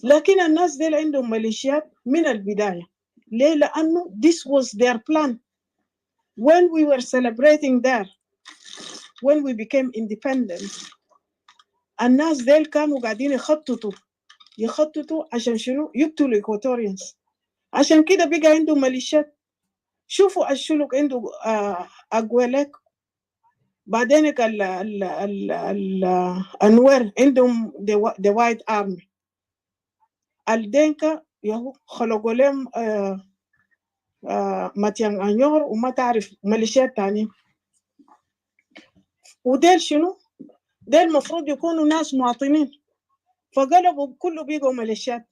لكن الناس ديل عندهم ميليشيات من البداية. ليه؟ لأنه this was their plan. When we were celebrating there, when we became independent, الناس ديل كانوا قاعدين يخططوا عشان شنو؟ يقتلوا Equatorians. عشان كده بقى عندهم ميليشيات. شوفوا الشلوك عنده أقوالك، بعدين الأنوار عندهم the white army. الدينكا يهو خلقوا لهم ماتيان أنيور وما تعرف ميليشيات تاني. وديل شنو؟ ديل مفروض يكونوا ناس مواطنين، فقلبوا كله بيقوا ميليشيات.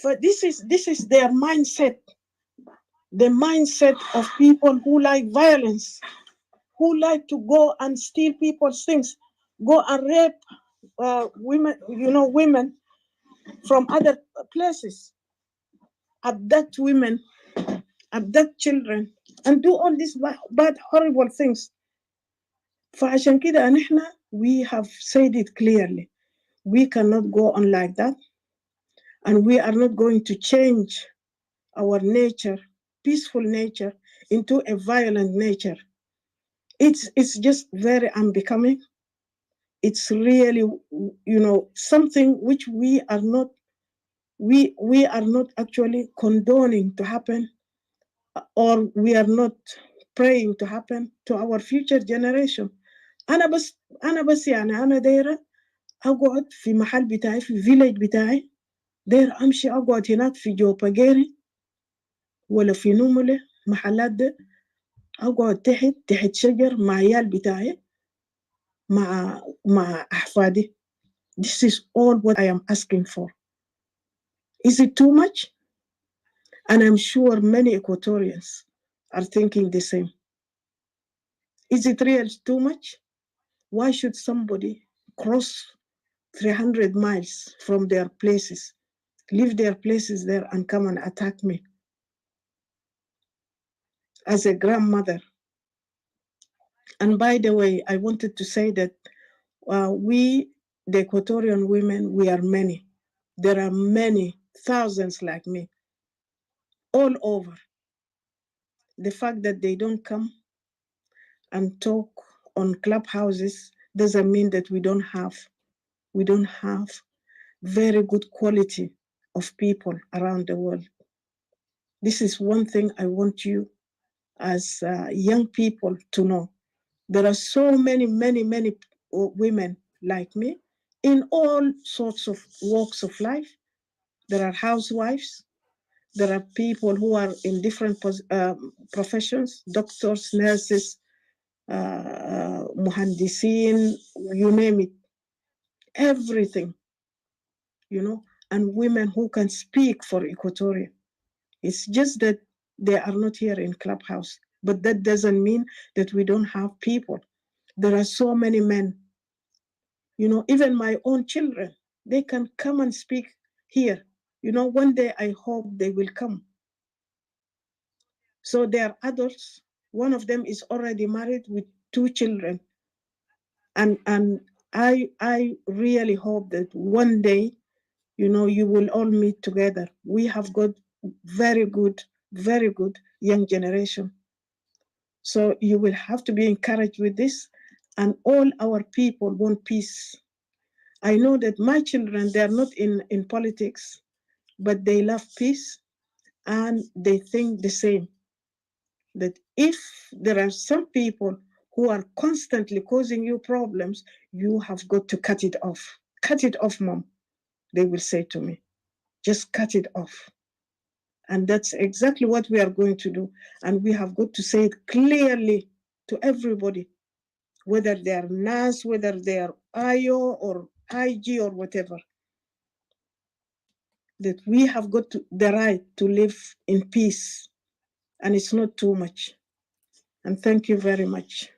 This is their mindset, the mindset of people who like violence, who like to go and steal people's things, go and rape women from other places, abduct women, abduct children, and do all these bad, horrible things. فعشان كده نحن, we have said it clearly. We cannot go on like that, and we are not going to change our nature, peaceful nature, into a violent nature. It's just very unbecoming. It's really, something which we are not actually condoning to happen, or we are not praying to happen to our future generation. أنا بس يعني أنا دايرة أقعد في محل بتاعي في فيليج بتاعي، داير أمشي أقعد هناك في جوباجيري ولا في نوملة محلات ده، أقعد تحت شجر مع عيال بتاعي مع أحفادي. This is all what I am asking for. Is it too much? And I'm sure many Equatorians are thinking the same. Is it really too much? Why should somebody cross 300 miles from their places, leave their places there and come and attack me? As a grandmother. And by the way, I wanted to say that we, the Equatorian women, we are many. There are many, thousands like me, all over. The fact that they don't come and talk on clubhouses doesn't mean that we don't have very good quality of people around the world. This is one thing I want you as young people to know. There are so many women like me in all sorts of walks of life. There are housewives. There are people who are in different professions, doctors, nurses, muhandisin, you name it, everything, and women who can speak for Equatoria. It's just that they are not here in Clubhouse, but that doesn't mean that we don't have people. There are so many men, even my own children, they can come and speak here. One day I hope they will come. So they are adults. One of them is already married with 2 children. And I really hope that one day, you will all meet together. We have got very good young generation. So you will have to be encouraged with this. And all our people want peace. I know that my children, they are not in politics, but they love peace and they think the same. That if there are some people who are constantly causing you problems, you have got to cut it off. Cut it off, Mom, they will say to me. Just cut it off. And that's exactly what we are going to do. And we have got to say it clearly to everybody, whether they are NAS, whether they are IO or IG or whatever, that we have got the right to live in peace. And it's not too much. And thank you very much.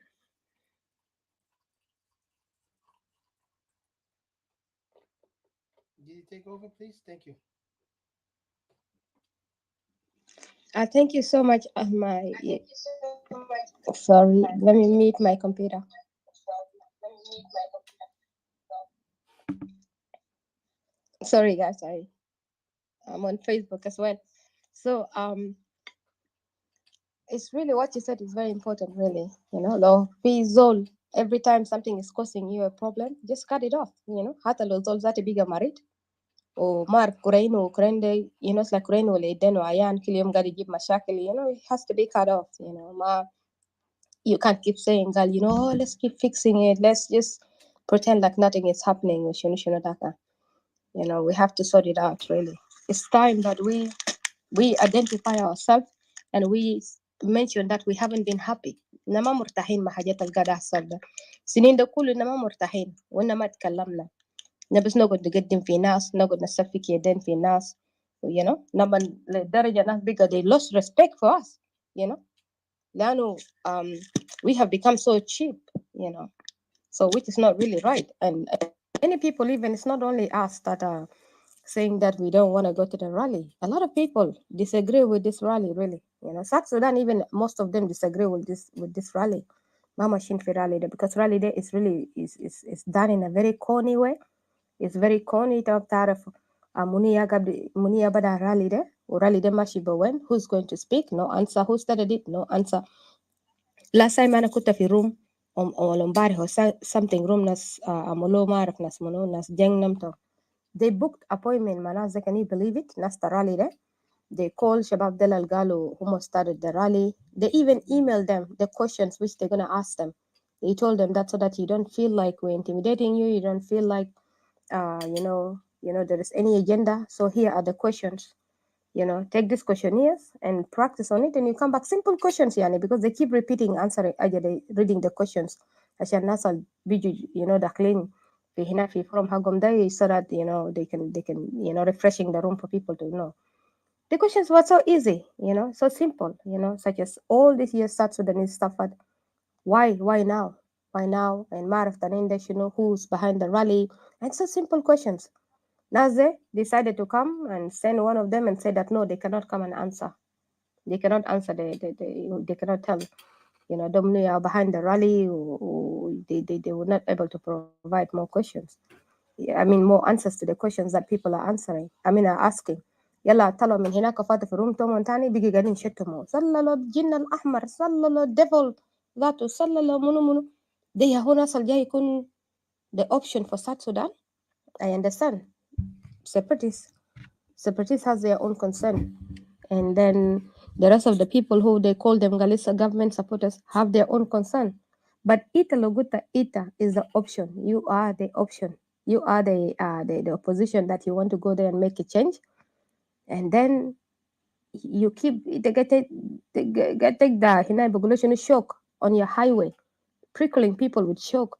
Did you take over, please? Thank you. Thank you so much. Sorry, let me mute my computer. Sorry, guys. I'm on Facebook as well. So it's really what you said is very important. Really, the visual. Every time something is causing you a problem, just cut it off. Hata lo zol zate biga marit. O mar Ukraine Ukraine, it's like Ukraine wale deno ayan kilium gadi jib mashakil, it has to be cut off. You can't keep saying, girl, let's keep fixing it. Let's just pretend like nothing is happening. We have to sort it out, really. It's time that we identify ourselves and we mention that we haven't been happy. إنما مرتاحين مع حاجات القاعدة تحصل ده. سنين ده كله إنما مرتاحين وإنما تكلمنا. بس نقعد نقدم في ناس، نقعد نسفك يدين في ناس. لما لدرجة ناس بقى they lost respect for us. لأنه we have become so cheap, so which is not really right. And many people, even it's not only us that are saying that we don't want to go to the rally. A lot of people disagree with this rally, really. South Sudan, even most of them disagree with this rally. Mama Shinfi rally day, because rally day is really is done in a very corny way. It's very corny. تعرف منيا bada rally day. ورالي ده ماشي بوين. Who's going to speak? No answer. Who started it? No answer. Last time أنا كنت في room أو امبارح something room ناس عملوا ما أعرف ناس منو ناس جنگ نمتو. They booked appointment مع ناس. Can you believe it? ناس الرالي ده. They called شباب دل اللي قالوا هم started the rally. They even emailed them the questions which they're gonna ask them. They told them that so that you don't feel like we're intimidating you. You don't feel like there is any agenda. So here are the questions. Take these questionnaires and practice on it, and you come back. Simple questions, because they keep repeating, answering, reading the questions. عشان الناس اللي بيجوا داخلين في هنا في forum حقهم ده so that they can refreshing the room for people to know. The questions were so easy, so simple, such as all these years South Sudanese suffered. Why now? Why now? And ما عرفت أنا who's behind the rally, and so simple questions. Naze decided to come and send one of them and said that no, they cannot come and answer. They cannot answer. They cannot tell. Them are behind the rally. They were not able to provide more questions. More answers to the questions that people are are asking. يلا طلعوا من هناك فاتوا في روم تومون تاني بيجي قاعدين يشتموا صلى له الجن الأحمر صلى له الديفل ذاته صلى له منو ده هو ناس الجاي يكون the option for South Sudan. I understand. Separatists has their own concern, and then the rest of the people who they call them Galisa government supporters have their own concern. But Ita Loguta Ita is the option. You are the option. You are the opposition that you want to go there and make a change, and then you keep getting the shock on your highway, prickling people with shock,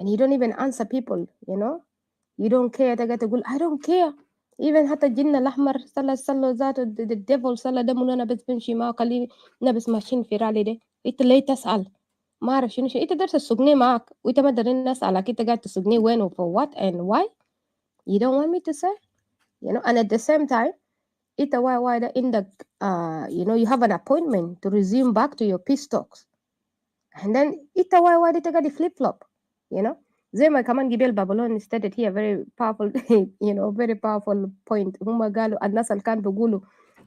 and you don't even answer people. You don't care. I don't care. Even حتى الجن الأحمر صلى ذاته the devil صلى ده منو أنا بس بمشي معه خليني أنا بس ماشيين في رالي ده. أنت ليه تسأل؟ ما أعرف شنو أنت دارس تسوقني معك وأنت ما دارين نسألك أنت قاعد تسوقني وين و for what and why? You don't want me to say? And at the same time أنت why ده عندك you have an appointment to resume back to your peace talks, and then أنت why ده قاعد flip flop, زي ما كمان جبال بابلون stated here very powerful very powerful point. هم قالوا الناس اللي كانوا بيقولوا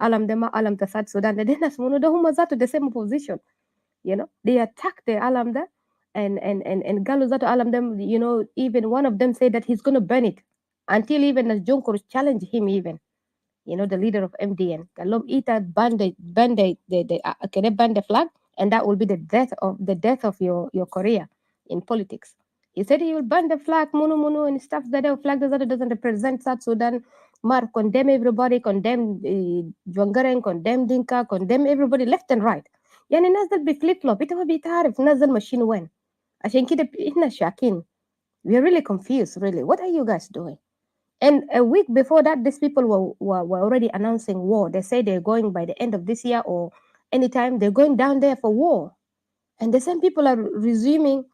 ألم ده ما ألم تساد السودان ده ناس منو ده هم ذاته the same position. They attacked the ألم ده and قالوا ذاته ألم ده even one of them said that he's going to burn it until even as Junkur challenged him even the leader of MDN قال لهم إيتا ban the flag, and that will be the death of your career in politics. He said he will ban the flag, Munu, and stuff that the flag doesn't represent South Sudan. Condemn everybody, condemn Jwangaren, condemn Dinka, condemn everybody left and right. يعني الناس ده بفليب فلوب انت ما بتعرف الناس ده ماشيين وين. عشان كده احنا شاكين. We are really confused, really. What are you guys doing? And a week before that, these people were already announcing war. They say they're going by the end of this year or anytime. They're going down there for war. And the same people are resuming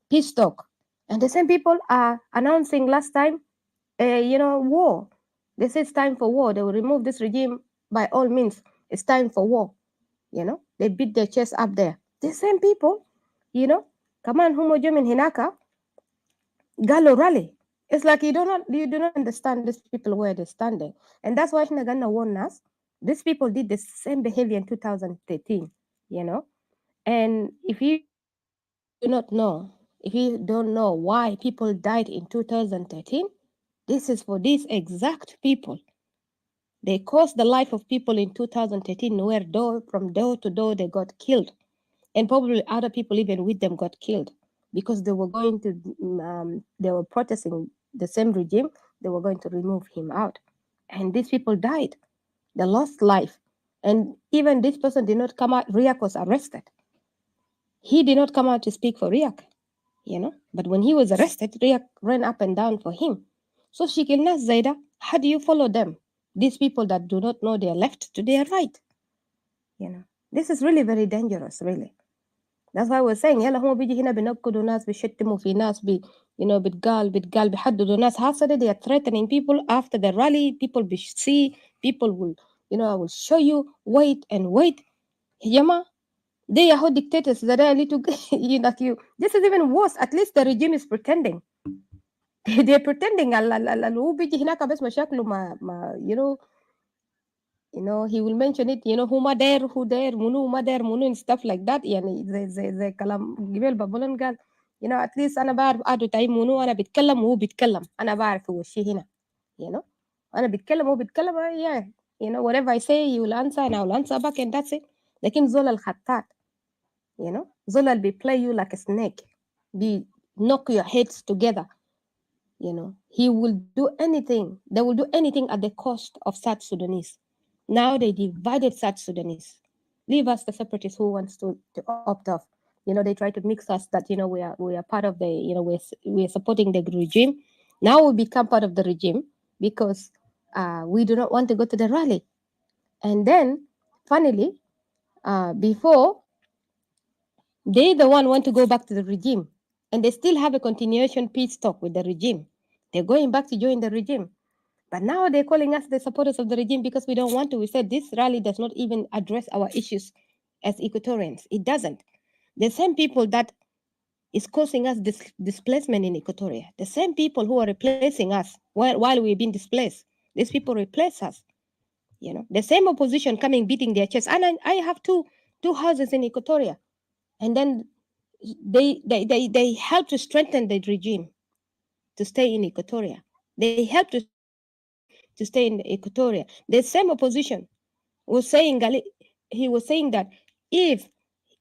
peace talk. And the same people are announcing last time, war. They say it's time for war. They will remove this regime by all means. It's time for war. They beat their chest up there. The same people, كمان هم جو من هناك قالوا rally. It's like you do not understand these people where they're standing. And that's why احنا قلنا warn us. These people did the same behavior in 2013, And if you don't know why people died in 2013, this is for these exact people. They caused the life of people in 2013 where from door to door they got killed. And probably other people even with them got killed because they were going to, they were protesting the same regime. They were going to remove him out. And these people died. They lost life. And even this person did not come out. Riek was arrested. He did not come out to speak for Riek, But when he was arrested, Riek ran up and down for him. So Shikilnas Zaida, how do you follow them? These people that do not know their left to their right. This is really very dangerous, really. That's why we're saying يلا هم بيجي هنا بنقدوا ناس بيشتموا في ناس بتقال بيحددوا ناس حاصلة. They are threatening people after the rally. People see, people will I will show you, wait and wait. يا they are dictators that are little this is even worse. At least the regime is pretending. They're pretending هو بيجي هناك بس مشاكله ما he will mention it, who there, munu, and stuff like that. زي كلام قبل بابولون قال, at least أنا بعرف أدو تاي منو, أنا بتكلم وهو بيتكلم, أنا بعرف هو الشيء هنا, أنا بتكلم وهو بيتكلم, yeah, whatever I say he will answer and I will answer back and that's it. لكن زول الخطات, زول اللي play you like a snake, be knock your heads together, he will do anything, they will do anything at the cost of South Sudanese. Now they divided South Sudanese. Leave us the separatists who wants to opt off. They try to mix us that, we are part of the, we're supporting the regime. Now we become part of the regime because we do not want to go to the rally. And then, funnily, before, they the one want to go back to the regime. And they still have a continuation peace talk with the regime. They're going back to join the regime. But now they're calling us the supporters of the regime because we don't want to. We said this rally does not even address our issues as Equatorians. It doesn't. The same people that is causing us displacement in Equatoria, the same people who are replacing us while we've been displaced, these people replace us. The same opposition coming beating their chest. And I have two houses in Equatoria. And then they help to strengthen the regime to stay in Equatoria. They help to stay in Equatoria. The same opposition was saying, he was saying that if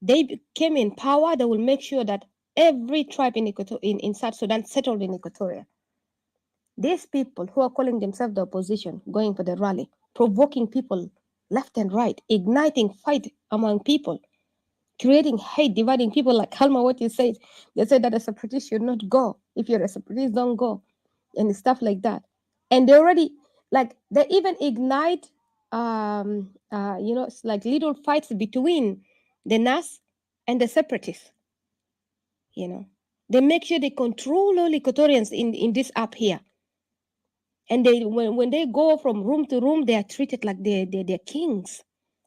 they came in power, they will make sure that every tribe in South Sudan settled in Equatoria. These people who are calling themselves the opposition, going for the rally, provoking people left and right, igniting fight among people, creating hate, dividing people, like Halma, what you said. They said that a separatist should not go. If you're a separatist, don't go, and stuff like that. And they already, they even ignite, it's like little fights between the NAS and the separatists. They make sure they control all Equatorians in this app here. And they, when they go from room to room, they are treated like they're kings,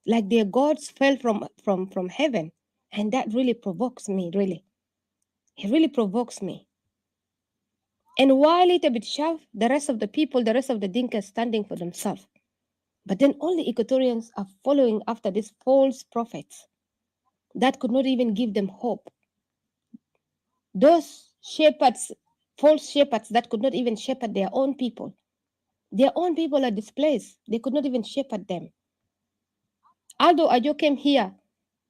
like their gods fell from heaven. And that really provokes me, really. It really provokes me. And while it a bit sharp, the rest of the people, the rest of the Dinkas standing for themselves. But then all the Equatorians are following after these false prophets that could not even give them hope. Those shepherds, false shepherds that could not even shepherd their own people. Their own people are displaced. They could not even shepherd them. Aldo Ajo came here.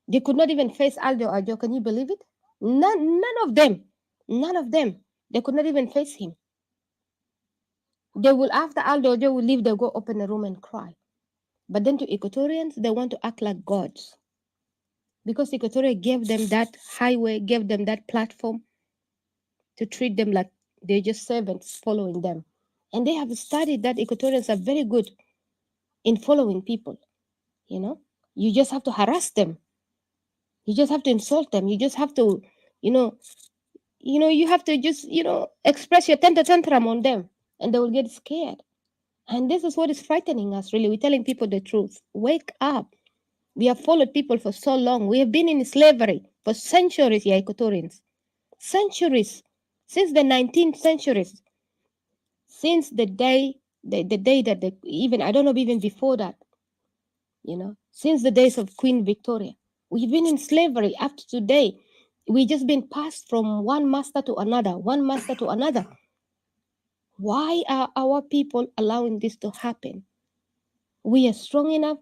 They could not even face Aldo Ajo. Can you believe it? None of them. None of them. They could not even face him. They will, after Aldo Ajo will leave, they'll go open a room and cry. But then to Equatorians, they want to act like gods. Because Equatoria gave them that highway, gave them that platform to treat them like they're just servants following them. And they have studied that Equatorians are very good in following people. You just have to harass them. You just have to insult them. You just have to, you have to just, express your tantrum on them, and they will get scared. And this is what is frightening us, really. We're telling people the truth. Wake up. We have followed people for so long. We have been in slavery for centuries, yeah, Equatorians. Centuries. Since the 19th centuries. Since the day that even, I don't know, even before that, since the days of Queen Victoria. We've been in slavery up to today. We've just been passed from one master to another, one master to another. Why are our people allowing this to happen? We are strong enough.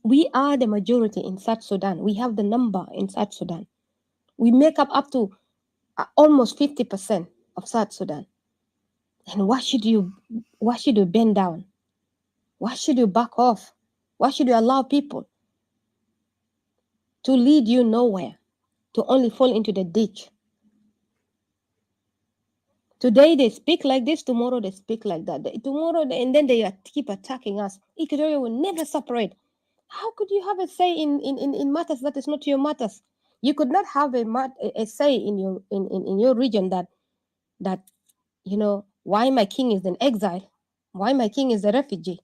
We are the majority in South Sudan. We have the number in South Sudan. We make up to almost 50% of South Sudan. And why should you bend down? Why should you back off? Why should you allow people to lead you nowhere, to only fall into the ditch? Today they speak like this, tomorrow they speak like that. And then they keep attacking us. Equatoria will never separate. How could you have a say in matters that is not your matters? You could not have a say in your region that why my king is in exile, why my king is a refugee.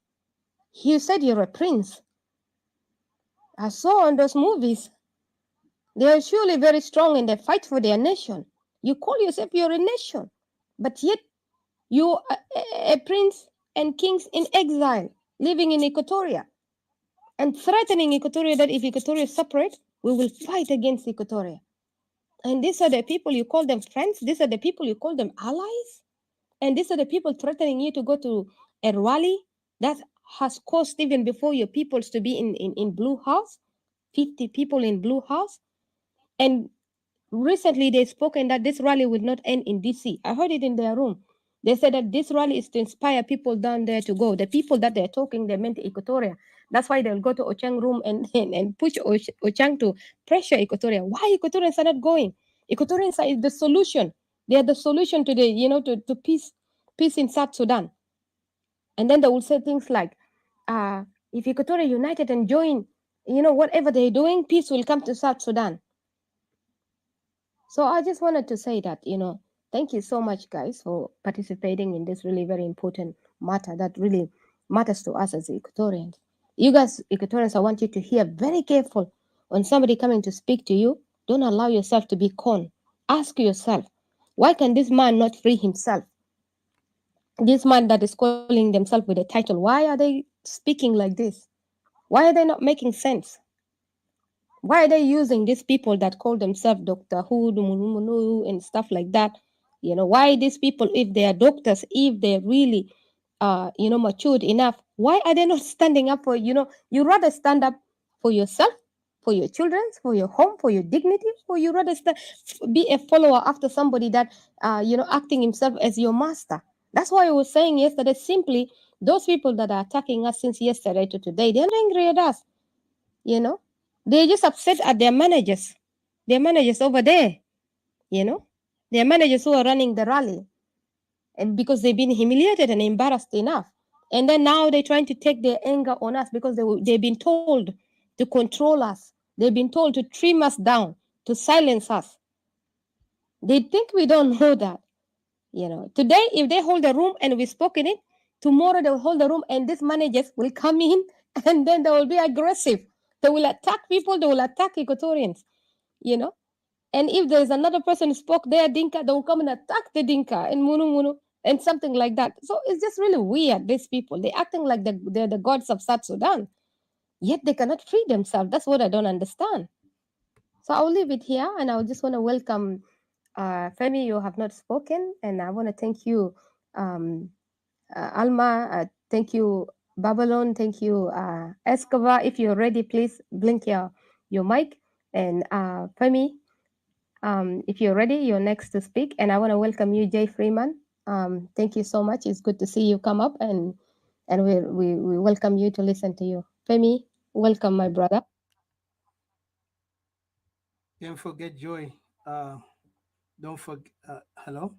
You said you're a prince. I saw in those movies. They are surely very strong and they fight for their nation. You call yourself you're a nation, but yet you are a prince and kings in exile living in Equatoria. and threatening Equatoria that if Equatoria is separate, we will fight against Equatoria. And these are the people you call them friends. These are the people you call them allies. And these are the people threatening you to go to a rally that has caused even before your peoples to be in Blue House, 50 people in Blue House. And recently they've spoken that this rally will not end in DC. I heard it in their room. They said that this rally is to inspire people down there to go. The people that they're talking, they meant Equatoria. That's why they'll go to Ochang room and push Ochang to pressure Equatoria. Why Equatorians are not going? Equatorians are the solution. They are the solution to the, to peace in South Sudan. And then they will say things like, if Equatoria united and join, whatever they're doing, peace will come to South Sudan. So I just wanted to say that, thank you so much, guys, for participating in this really very important matter that really matters to us as Equatorians. You guys, Equatorians, I want you to hear very careful when somebody coming to speak to you. Don't allow yourself to be conned. Ask yourself, why can this man not free himself? This man that is calling themselves with a title, why are they speaking like this? Why are they not making sense? Why are they using these people that call themselves Dr. Who, and stuff like that? Why these people, if they are doctors, if they're really, matured enough, why are they not standing up for, you rather stand up for yourself, for your children, for your home, for your dignity, or you rather be a follower after somebody that, acting himself as your master? That's why I was saying yesterday, simply, those people that are attacking us since yesterday to today, they're not angry at us, They're just upset at their managers over there, their managers who are running the rally, and because they've been humiliated and embarrassed enough. And then now they're trying to take their anger on us because they've been told to control us. They've been told to trim us down, to silence us. They think we don't know that. Today, if they hold a room and we spoke in it, tomorrow they will hold the room and these managers will come in and then they will be aggressive. They will attack people, they will attack Equatorians, And if there's another person who spoke there, Dinka, they will come and attack the Dinka and Munu and something like that. So it's just really weird, these people. They're acting like they're the gods of South Sudan, yet they cannot free themselves. That's what I don't understand. So I'll leave it here and I just want to welcome Femi, you have not spoken, and I want to thank you, Alma, thank you, Babylon, thank you, Escobar. If you're ready, please blink your mic. And Femi, if you're ready, you're next to speak. And I want to welcome you, Jay Freeman. Thank you so much. It's good to see you come up, and we welcome you to listen to you. Femi, welcome, my brother. Don't forget Joy. Don't forget. Hello.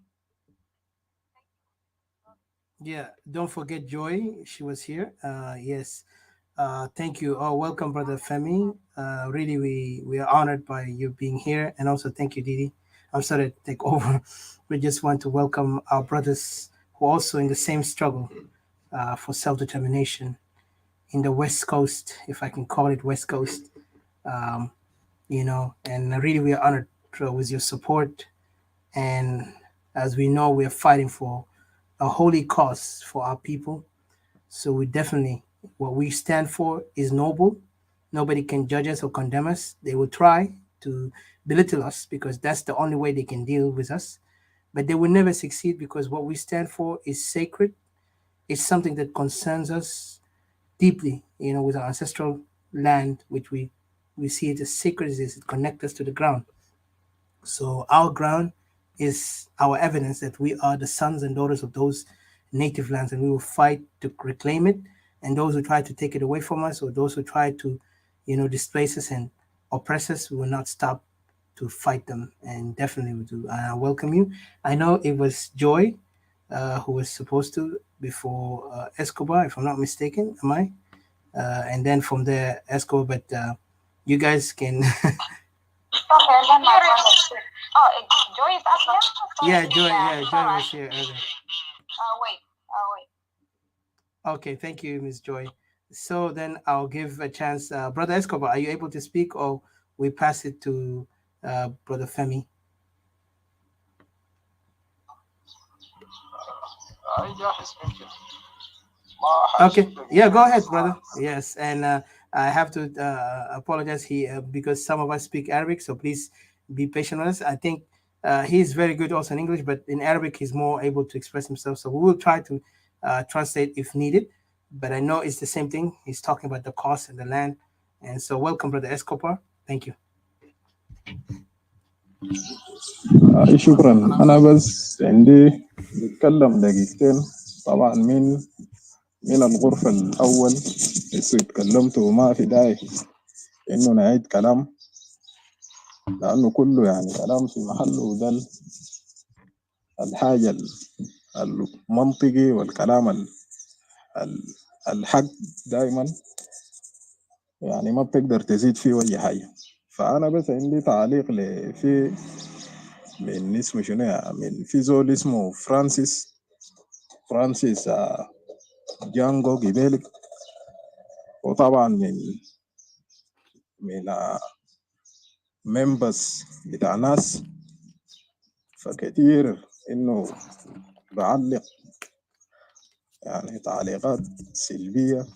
Yeah, don't forget Joy. She was here. Yes. Thank you. Oh, welcome, brother Femi. Really, we are honored by you being here, and also thank you, Didi. I'm sorry to take over. We just want to welcome our brothers who are also in the same struggle for self-determination in the West Coast, if I can call it West Coast. Um, and really we are honored with your support. And as we know, we are fighting for a holy cause for our people. So we definitely, what we stand for is noble. Nobody can judge us or condemn us. They will try to belittle us because that's the only way they can deal with us. But they will never succeed because what we stand for is sacred. It's something that concerns us deeply, with our ancestral land, which we see it as sacred as it connects us to the ground. So our ground is our evidence that we are the sons and daughters of those native lands, and we will fight to reclaim it. And those who try to take it away from us, or those who try to, displace us and oppress us, we will not stop to fight them. And definitely we do. I welcome you. I know it was Joy who was supposed to before Escobar, if I'm not mistaken. Am I? And then from there, Escobar. But you guys can. Okay, then my brother. Oh, Joy is up here? Yeah, Joy was here earlier. Wait. Okay, thank you, Ms. Joy. So then I'll give a chance. Brother Escobar, are you able to speak, or we pass it to Brother Femi? Okay, yeah, go ahead, brother. Yes, and I have to apologize because some of us speak Arabic, so please be patient with us. I think he's very good also in English, but in Arabic he's more able to express himself. So we will try to translate if needed. But I know it's the same thing. He's talking about the cost and the land. And so welcome, Brother Escobar. Thank you. شكرا. أنا بس عندي بتكلم دقيقتين. طبعا من الغرفة الأول لسه اتكلمت وما في داعي إنه نعيد كلام لأنه كله يعني كلام في محله، وده الحاجة المنطقي والكلام الحق دائما يعني ما بتقدر تزيد فيه أي حاجة. فأنا بس عندي تعليق في من اسمه شنو من في زول اسمه فرانسيس جانجو جيبيلك، وطبعا من ممبرز بتاع ناس، فكتير انه بعلق يعني تعليقات سلبية،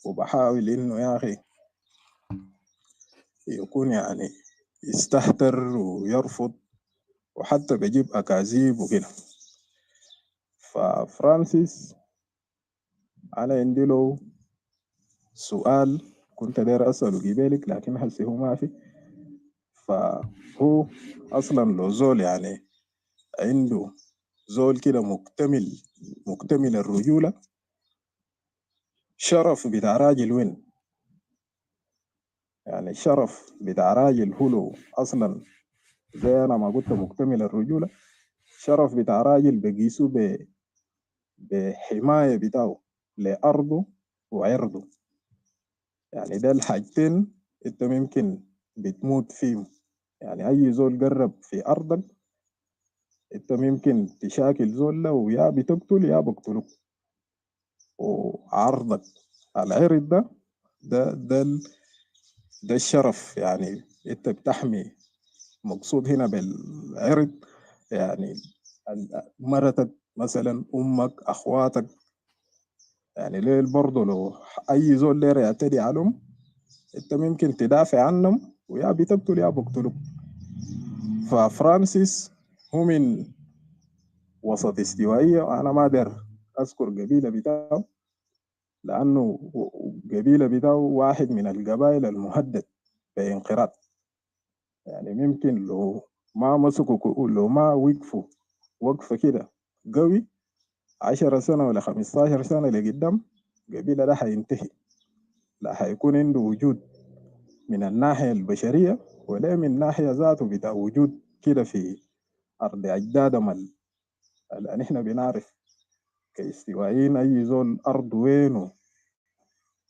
وبحاول انه يا اخي يكون يعني يستهتر ويرفض، وحتى بجيب اكاذيب وكده. ففرانسيس انا عندي له سؤال كنت داير اساله قبلك، لكن هسه هو ما في. فهو اصلا لو زول يعني عنده زول كده مكتمل الرجولة، شرف بتاع راجل وين؟ يعني الشرف بتاع راجل هو لو اصلا زي انا ما قلت مكتمل الرجولة، شرف بتاع راجل بقيسه بحماية بتاعه لأرضه وعرضه. يعني ده الحاجتين انت ممكن بتموت فيهم. يعني اي زول قرب في ارضك انت ممكن تشاكل زول له، ويا بتقتل يا بقتلك. وعرضك العرض ده الشرف. يعني انت بتحمي، مقصود هنا بالعرض يعني مرتك مثلا، امك، اخواتك. يعني ليه برضه لو اي زول داير يعتدي عليهم انت ممكن تدافع عنهم، ويا بتقتل يا بقتلك. ففرانسيس هو من وسط استوائية، وأنا ما أقدر أذكر قبيلة بتاعه لأنه قبيلة بتاعه واحد من القبائل المهدد بانقراض. يعني ممكن لو ما مسكوا، لو ما وقفوا وقفة كده قوي 10 سنة ولا 15 سنة لقدام، قبيلة ده حينتهي. لا حيكون عنده وجود من الناحية البشرية، ولا من ناحية ذاته بتاع وجود كده في أرض أجدادهم اللي نحن بنعرف كاستوائيين أي زول أرض وين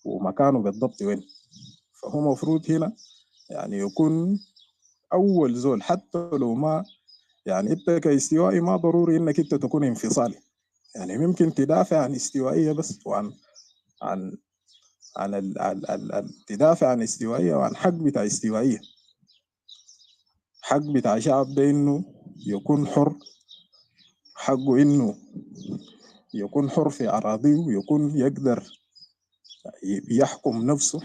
ومكانه بالضبط وين. فهو مفروض هنا يعني يكون أول زول، حتى لو ما يعني أنت كاستوائي ما ضروري إنك أنت تكون انفصالي. يعني ممكن تدافع عن استوائية بس، وعن عن عن تدافع عن استوائية وعن حق بتاع استوائية، حق بتاع شعب ده إنه يكون حر، حقه إنه يكون حر في أراضيه، ويكون يقدر يحكم نفسه.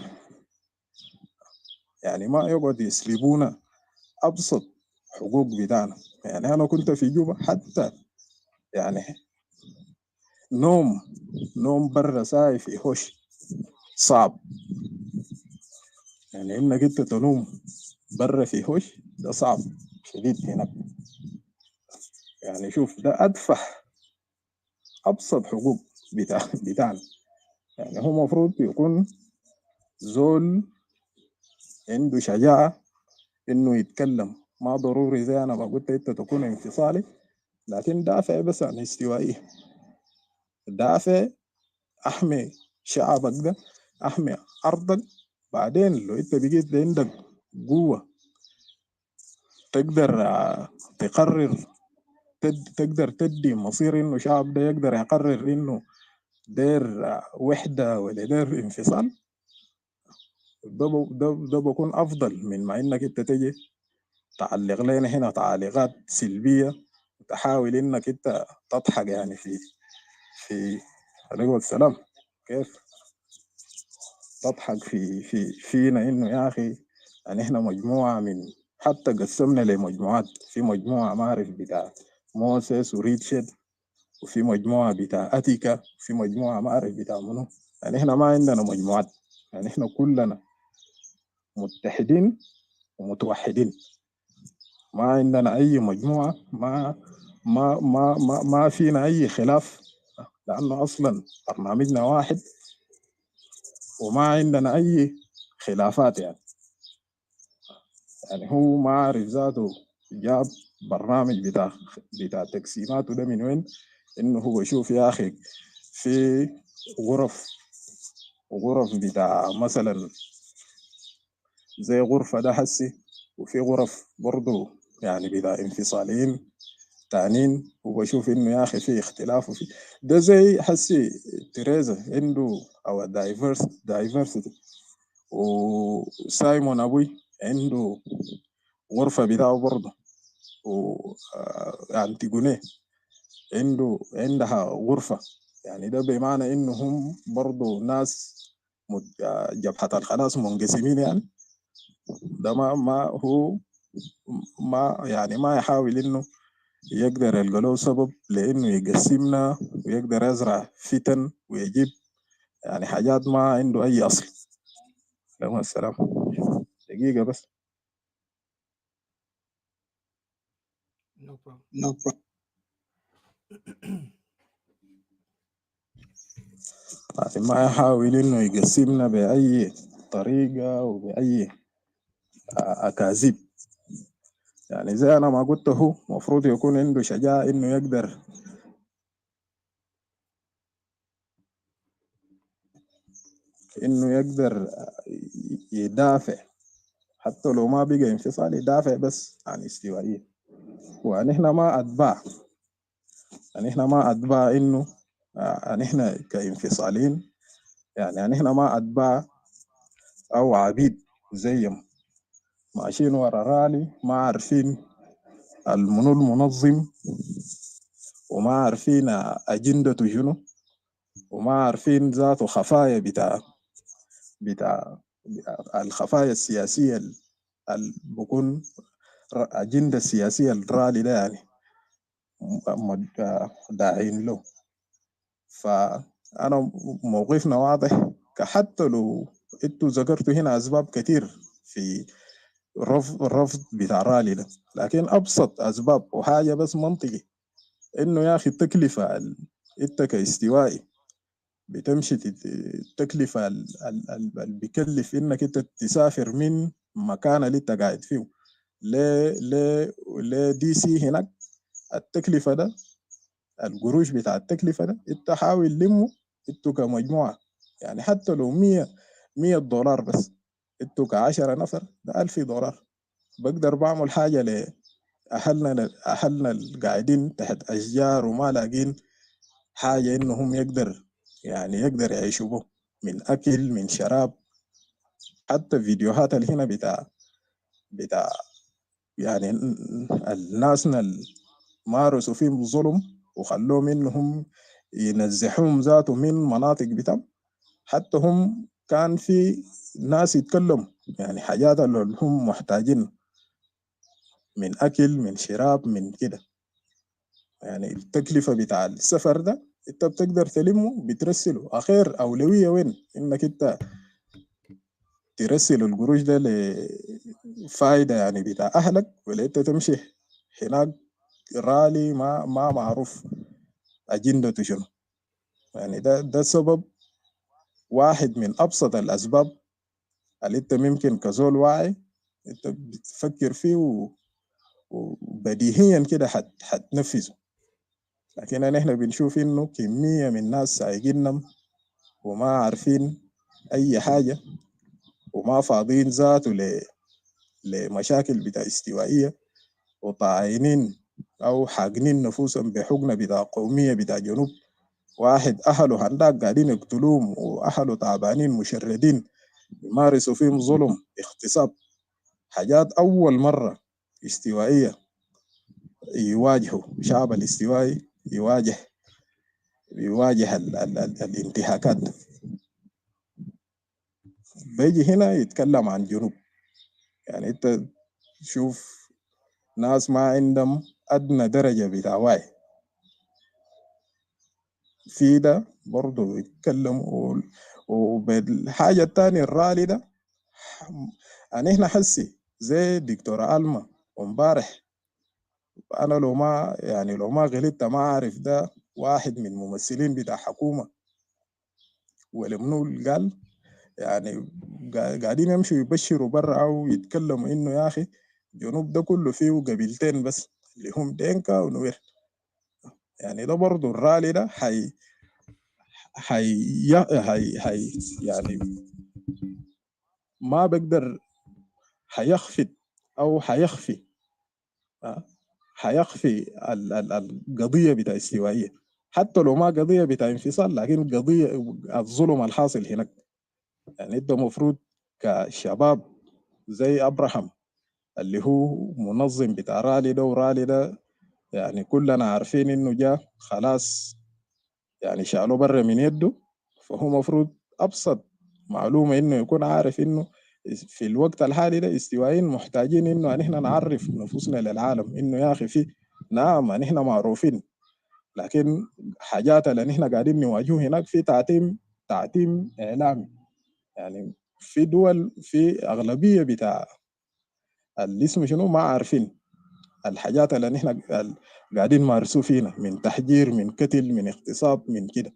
يعني ما يقعد يسلبونا أبسط حقوق بتاعنا. يعني أنا كنت في جوبا، حتى يعني نوم برا ساعي في هوش صعب. يعني إنك أنت تنوم برا في هوش ده صعب شديد هناك. يعني شوف، ده أدفع أبسط حقوق بتاعنا. يعني هو مفروض يكون زول عنده شجاعة إنه يتكلم. ما ضروري زي أنا ما قلت أنت تكون انفصالي، لكن دافع بس عن استوائية، دافع أحمي شعبك ده، أحمي أرضك. بعدين لو أنت بقيت عندك قوة تقدر تقرر، تقدر تدي مصير إنه شعب ده يقدر يقرر إنه دير وحدة ولا دير انفصال، ده بكون أفضل من ما إنك أنت تجي تعلق لنا هنا تعليقات سلبية وتحاول إنك أنت تضحك يعني في عليكم السلام. كيف؟ تضحك فينا انه يا اخي يعني احنا مجموعه من، حتى قسمنا لمجموعات، في مجموعه معرف بتاع موسيس وريتشارد، وفي مجموعه بتاع اتيكا، وفي مجموعه معرف بتاع منو. يعني احنا ما عندنا مجموعات، يعني احنا كلنا متحدين ومتوحدين، ما عندنا اي مجموعه، ما فينا اي خلاف، لانه اصلا برنامجنا واحد وما عندنا اي خلافات. يعني هو ما عارف ذاته جاب برنامج بتاع تقسيماته ده من وين، انه هو يشوف يا اخي في غرف بتاع مثلا زي غرفة ده حسي، وفي غرف برضو يعني بتاع انفصاليين تانيين، هو بشوف انه يا اخي في اختلاف وفي ده زي حسي تيريزا عنده او دايفرسيتي، وسايمون ابوي عنده غرفة بتاعه برضه، وأنتيجوني عندها غرفة. يعني ده بمعنى إنهم برضو ناس جبهة الخلاص منقسمين. يعني ده ما هو ما يعني ما يحاول إنه يقدر يلقى له سبب لإنه يقسمنا ويقدر يزرع فتن ويجيب يعني حاجات ما عنده أي أصل. تمام، السلام. دقيقة بس. No problem. No problem. يعني ما يحاول إنه يقسمنا بأي طريقة وبأي أكاذيب. يعني زي أنا ما قلت، هو مفروض يكون عنده شجاعة إنه يقدر يدافع، حتى لو ما بقى انفصال يدافع بس عن استوائية. ونحن ما أتباع، نحن ما أتباع إنه نحن كانفصاليين، يعني نحن ما أتباع أو عبيد زيهم ماشيين ورا رالي، ما عارفين المنو المنظم، وما عارفين أجندته شنو، وما عارفين ذاته خفايا بتاع الخفايا السياسية اللي بكون أجندة السياسية الرالي ده يعني داعين له. فأنا موقفنا واضح، حتى لو انتوا ذكرتوا هنا أسباب كتير في الرفض بتاع الرالي ده، لكن أبسط أسباب وحاجة بس منطقي، إنه يا أخي التكلفة أنت كاستوائي بتمشي التكلفة اللي بيكلف إنك أنت تسافر من مكان اللي أنت قاعد فيه ل دي سي هناك. التكلفة ده، القروش بتاع التكلفة ده، أنت حاول لمه أنتوا كمجموعة، يعني حتى لو $100 بس، أنتوا ك10 نفر ده $1000. بقدر بعمل حاجة لأهلنا القاعدين تحت أشجار وما لاقين حاجة إنهم يقدر يعيشوا به، من أكل من شراب. حتى فيديوهات اللي هنا بتاع يعني الناس مارسوا فيهم ظلم وخلوهم إنهم ينزحوهم ذاته من مناطق بتاعهم، حتى هم كان في ناس يتكلموا يعني حاجات اللي هم محتاجين من أكل من شراب من كده. يعني التكلفة بتاع السفر ده انت بتقدر تلمه بترسله. اخير اولوية وين؟ انك انت ترسل القروش ده لفايدة يعني بتاع اهلك، ولا انت تمشي هناك رالي ما معروف اجندته شنو. يعني ده سبب واحد من ابسط الاسباب اللي انت ممكن كزول واعي انت بتفكر فيه وبديهيا كده حتنفذه. لكن نحن بنشوف انه كمية من ناس سايقيننا وما عارفين اي حاجة وما فاضيين ذاته لمشاكل بتاع استوائية، وطاعنين او حاقنين نفوسهم بحقنة بتاع قومية بتاع جنوب واحد. اهله هنداك قاعدين يقتلوهم، واهله تعبانين مشردين يمارسوا فيهم ظلم اغتصاب، حاجات اول مرة استوائية يواجهوا شعب الاستوائي يواجه الانتهاكات. بيجي هنا يتكلم عن جنوب. يعني انت شوف ناس ما عندهم أدنى درجة بتاع وعي، في ده برضه يتكلموا. وبالحاجة التانية الرالي ده، يعني احنا حسي زي دكتور ألما ومبارح، أنا لو ما غلطت ما أعرف ده واحد من ممثلين بتاع حكومة ولا منو اللي قال، يعني قاعدين يمشوا يبشروا برا أو يتكلموا إنه يا أخي جنوب ده كله فيه قبيلتين بس اللي هم دينكا ونوير. يعني ده برضه الرالي ده هي يعني ما بقدر هيخفض أو هيخفي هيخفي القضية بتاع استوائية، حتى لو ما قضية بتاع انفصال، لكن قضية الظلم الحاصل هناك. يعني انت مفروض كشباب زي أبراهام اللي هو منظم بتاع رالي ده، ورالي ده يعني كلنا عارفين انه جاء خلاص يعني شالوه برا من يده. فهو مفروض أبسط معلومة انه يكون عارف انه في الوقت الحالي ده استوائيين محتاجين انه نحن نعرف نفوسنا للعالم انه يا اخي في نعم نحن معروفين، لكن حاجات اللي نحن قاعدين نواجهه هناك في تعتيم اعلامي. يعني في دول في اغلبيه بتاع اللي اسمه شنو ما عارفين الحاجات اللي نحن قاعدين نمارسوه فينا، من تحجير، من قتل، من اغتصاب، من كده.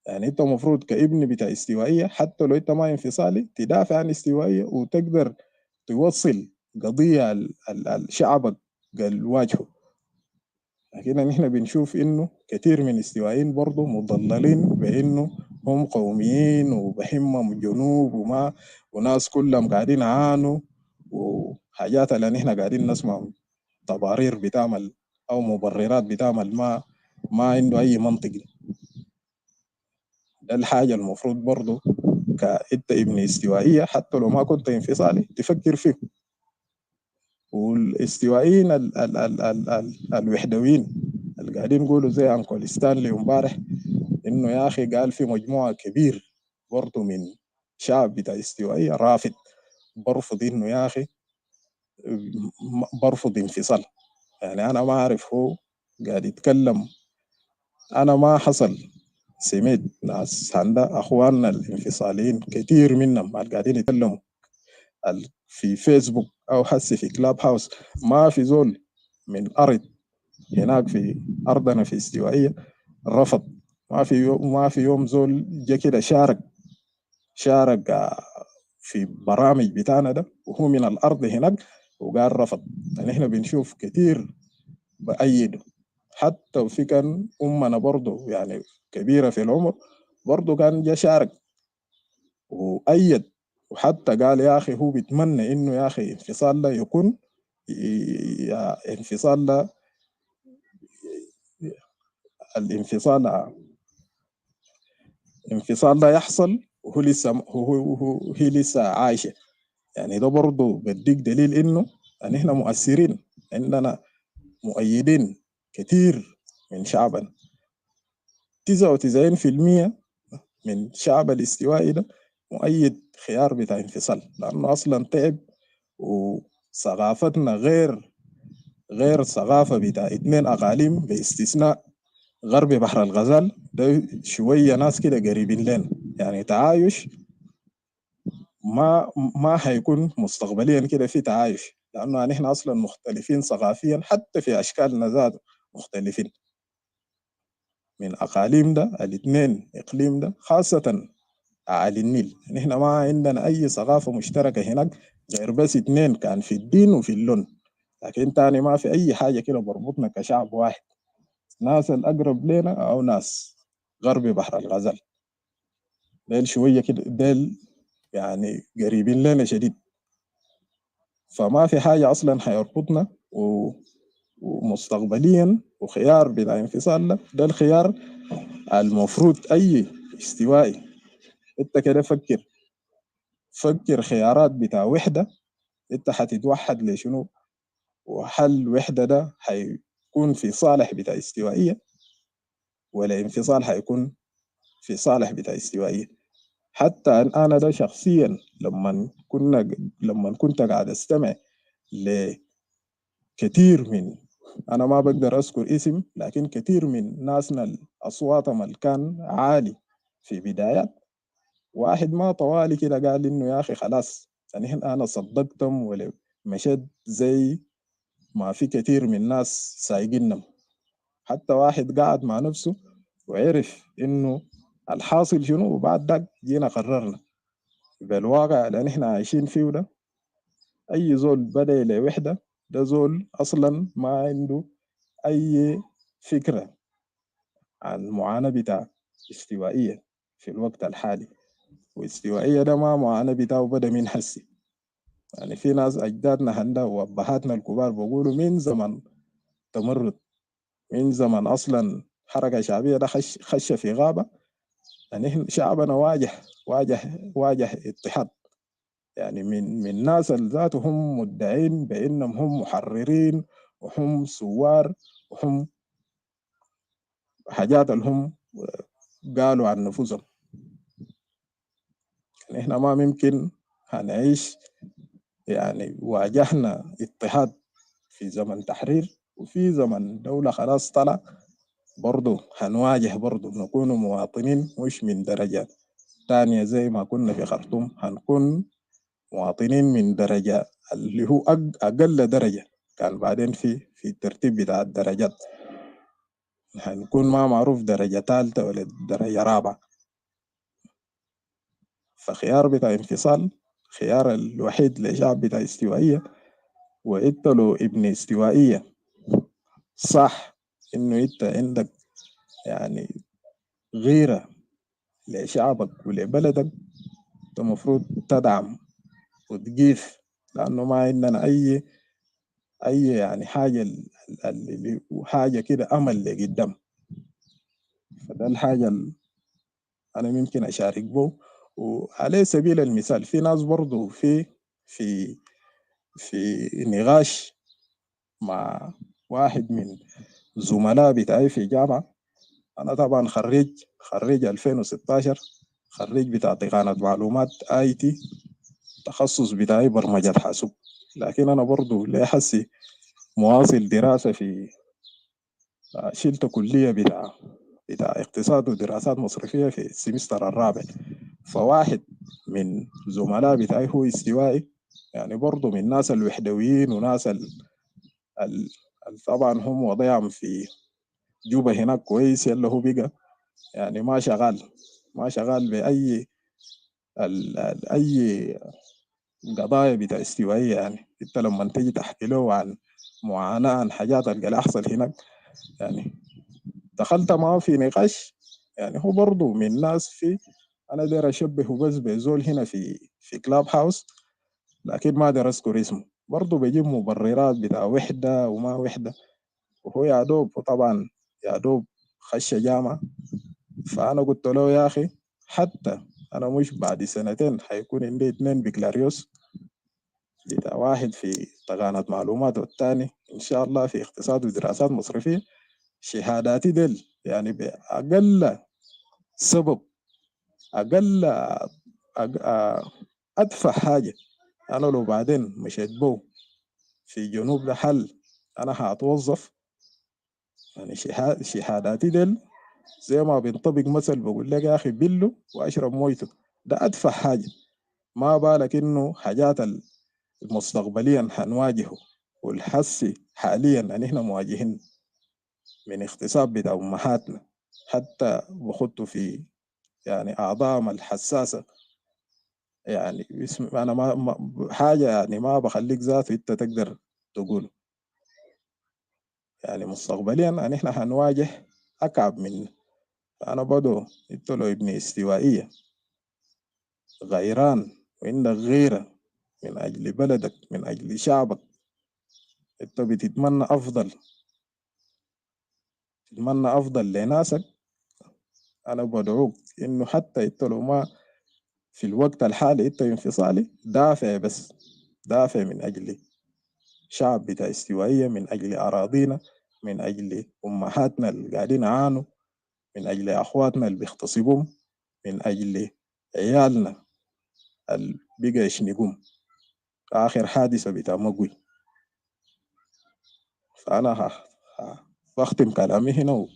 يعني انت المفروض كابن بتاع استوائيه حتى لو انت ما انفصالي تدافع عن استوائيه وتقدر توصل قضيه الشعب الواجهه. لكن نحن بنشوف انه كثير من الاستوائيين برضه مضللين بانه هم قوميين وبهمهم الجنوب وناس كلهم قاعدين يعانوا وحاجات اللي نحن قاعدين نسمع تبارير بتعمل او مبررات بتعمل ما عنده اي منطق. ده الحاجه المفروض برضه كأنت ابن استوائيه حتى لو ما كنت انفصالي تفكر فيه. والاستوائيين الوحدويين اللي قاعدين يقولوا زي انكل ستانلي امبارح انه يا اخي قال في مجموعه كبير برضه من شعب بتاع استوائيه رافض، برفض انه يا اخي برفض انفصال. يعني انا ما اعرف هو قاعد يتكلم، انا ما حصل سمعت ناس عندها اخواننا الانفصاليين كثير منهم اللي قاعدين يتكلموا في فيسبوك او حسي في كلاب هاوس، ما في زول من ارض هناك في ارضنا في استوائيه رفض. ما في يوم زول جا كده شارك في برامج بتاعنا ده وهو من الارض هناك وقال رفض. يعني احنا بنشوف كتير بأيده، حتى وفي كان امنا برضه يعني كبيره في العمر برضه كان جا شارك وأيد، وحتى قال يا اخي هو بيتمنى انه يا اخي انفصال ده يكون انفصال ده الانفصال ده يحصل وهو لسه هي لسه عايشه. يعني ده برضه بديك دليل انه يعني احنا مؤثرين، عندنا مؤيدين كتير من شعبنا. 99% من شعب الاستوائي ده مؤيد خيار بتاع انفصال، لانه اصلا تعب وثقافتنا غير ثقافه بتاع 2 اقاليم باستثناء غرب بحر الغزال ده شويه ناس كده قريبين لنا. يعني تعايش ما هيكون مستقبليا كده في تعايش، لانه يعني احنا اصلا مختلفين ثقافيا، حتى في اشكالنا ذات مختلفين من اقاليم ده 2 اقليم ده، خاصه على النيل. نحن ما عندنا اي ثقافه مشتركه هناك غير بس 2 كان في الدين وفي اللون، لكن تاني ما في اي حاجه كده بربطنا كشعب واحد. ناس الاقرب لنا او ناس غرب بحر الغزال ديل شويه كده، ديل يعني قريبين لنا شديد. فما في حاجه اصلا حيربطنا ومستقبليا وخيار بتاع انفصال ده الخيار المفروض اي استوائي انت كده فكر خيارات بتاع وحده انت حتتوحد لشنو، وهل وحده ده حيكون في صالح بتاع استوائيه ولا انفصال حيكون في صالح بتاع استوائيه. حتى أنا ده شخصيا لما كنت قاعد أستمع لكثير من، أنا ما بقدر أذكر اسم، لكن كثير من ناسنا أصواتهم اللي كان عالي في بدايات، واحد ما طوالي كده قال إنه يا أخي خلاص يعني أنا صدقتهم ولا مشيت زي ما في كثير من ناس سايقينهم. حتى واحد قاعد مع نفسه وعرف إنه الحاصل شنو، وبعد ذاك جينا قررنا بالواقع اللي نحن عايشين فيه ده، أي زول بدأ لوحدة ده زول أصلا ما عنده أي فكرة عن المعاناة بتاع استوائية في الوقت الحالي. واستوائية ده ما معاناة بتاعه بدأ من حسي، يعني في ناس أجدادنا هندا وأبهاتنا الكبار بقولوا من زمن تمرد، من زمن أصلا حركة شعبية ده خش في غابة، يعني شعبنا واجه اضطهاد، يعني من ناس ذاتهم مدعين بأنهم هم محررين وهم ثوار وهم حاجات اللي هم قالوا عن نفوسهم. يعني احنا ما ممكن هنعيش، يعني واجهنا اضطهاد في زمن تحرير، وفي زمن دولة خلاص طلع برضو هنواجه، برضو نكون مواطنين مش من درجة تانية زي ما كنا في خرطوم، هنكون مواطنين من درجة اللي هو أقل درجة كان بعدين في الترتيب بتاع الدرجات، هنكون ما معروف درجة ثالثة ولا درجة رابعة. فخيار بتاع انفصال خيار الوحيد لشعب بتاع استوائية، وإنت لو ابن استوائية صح إنه إنت عندك يعني غيرة لشعبك ولبلدك، أنت المفروض تدعم وتقيف، لأنه ما عندنا أي يعني حاجة كده أمل لقدام. فده الحاجة اللي أنا ممكن أشارك به. وعلى سبيل المثال في ناس برضو في في نقاش مع واحد من زملاء بتاعي في جامعة، أنا طبعا خريج 2016، خريج بتاع تقنية معلومات IT، تخصص بتاعي برمجة حاسوب، لكن أنا برضو لي حسي مواصل دراسة في شلت كلية بتاع اقتصاد ودراسات مصرفية في السمستر الرابع. فواحد من زملاء بتاعي هو استوائي، يعني برضو من الناس الوحدويين وناس طبعا هم وضعهم في جوبا هناك كويس، يلا هو بقى يعني ما شغال بأي أي قضايا بتاع استوائية. يعني انت لما تيجي تحكي له عن معاناة عن حاجات اللي أحصل هناك، يعني دخلت معه في نقاش، يعني هو برضو من ناس أنا داير أشبهه بس بزول هنا في كلاب هاوس، لكن ما داير أذكر اسمه، برضو بيجيب مبررات بتاع وحدة وما وحدة، وهو يا دوب طبعا يا دوب خش جامعة. فأنا قلت له يا أخي حتى أنا مش بعد سنتين حيكون عندي 2 بكالوريوس، بتاع واحد في تقنية معلومات والتاني إن شاء الله في اقتصاد ودراسات مصرفية، شهاداتي ديل يعني بأقل سبب أقل أدفع حاجة أنا لو بعدين مشيت بو في جنوب ده حل أنا هتوظف، يعني شهاداتي ديل زي ما بينطبق مثل بقول لك يا أخي بلو وأشرب مويته، ده أدفع حاجة. ما بالك إنه حاجات المستقبليا هنواجهه والحسي حاليا يعني احنا مواجهين من اغتصاب بتاع أمهاتنا، حتى بخطوا في يعني أعضائهم الحساسة، يعني اسم أنا حاجة يعني ما بخليك ذاته أنت تقدر تقول. يعني مستقبليا يعني احنا هنواجه أكعب من، أنا بدو أنت لو ابن استوائية غيران وعندك غيرة من أجل بلدك من أجل شعبك، أنت بتتمنى أفضل لناسك، أنا بدعوك إنه حتى أنت لو ما في الوقت الحالي أنت انفصالي، دافع بس دافع من أجل شعب بتاع استوائية، من أجل أراضينا، من أجل أمهاتنا اللي قاعدين يعانوا، من أجل أخواتنا اللي بيغتصبهم، من أجل عيالنا بقى يشنقهم آخر حادثة بتاع مقوي. فأنا بختم كلامي هنا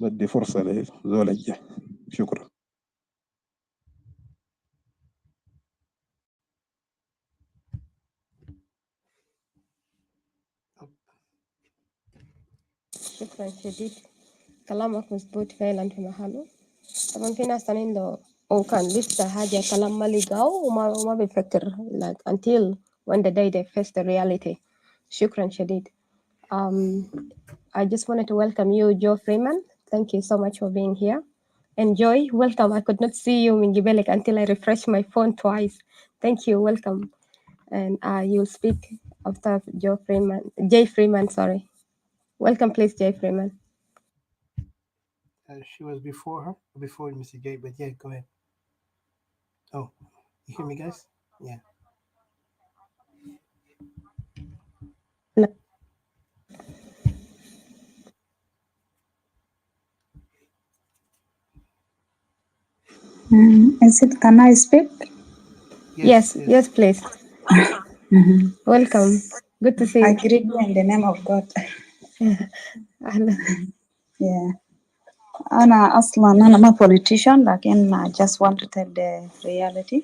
وبدي فرصة لزول الجاي. شكرا. شكرا شديد، كلامك مظبوط فعلا في محله. طبعا في ناس تانيين لو كان لسه حاجة كلام ما لقاه وما بيفكر like until when the day they face the reality. شكرا شديد. I just wanted to welcome you, Joe Freeman. Thank you so much for being here. And Joy, welcome. I could not see you in Gibelek until I refreshed my phone twice. Thank you, welcome. And you'll speak after Jay Freeman, sorry. Welcome, please, Jay Freeman. She was before her, before Mr. J, but yeah, go ahead. Oh, you hear me, guys? Yeah. No. Can I speak? Yes, please. Welcome. Good to see you. I greet you in the name of God. Yeah. أنا ما politician لكن I just want to tell the reality.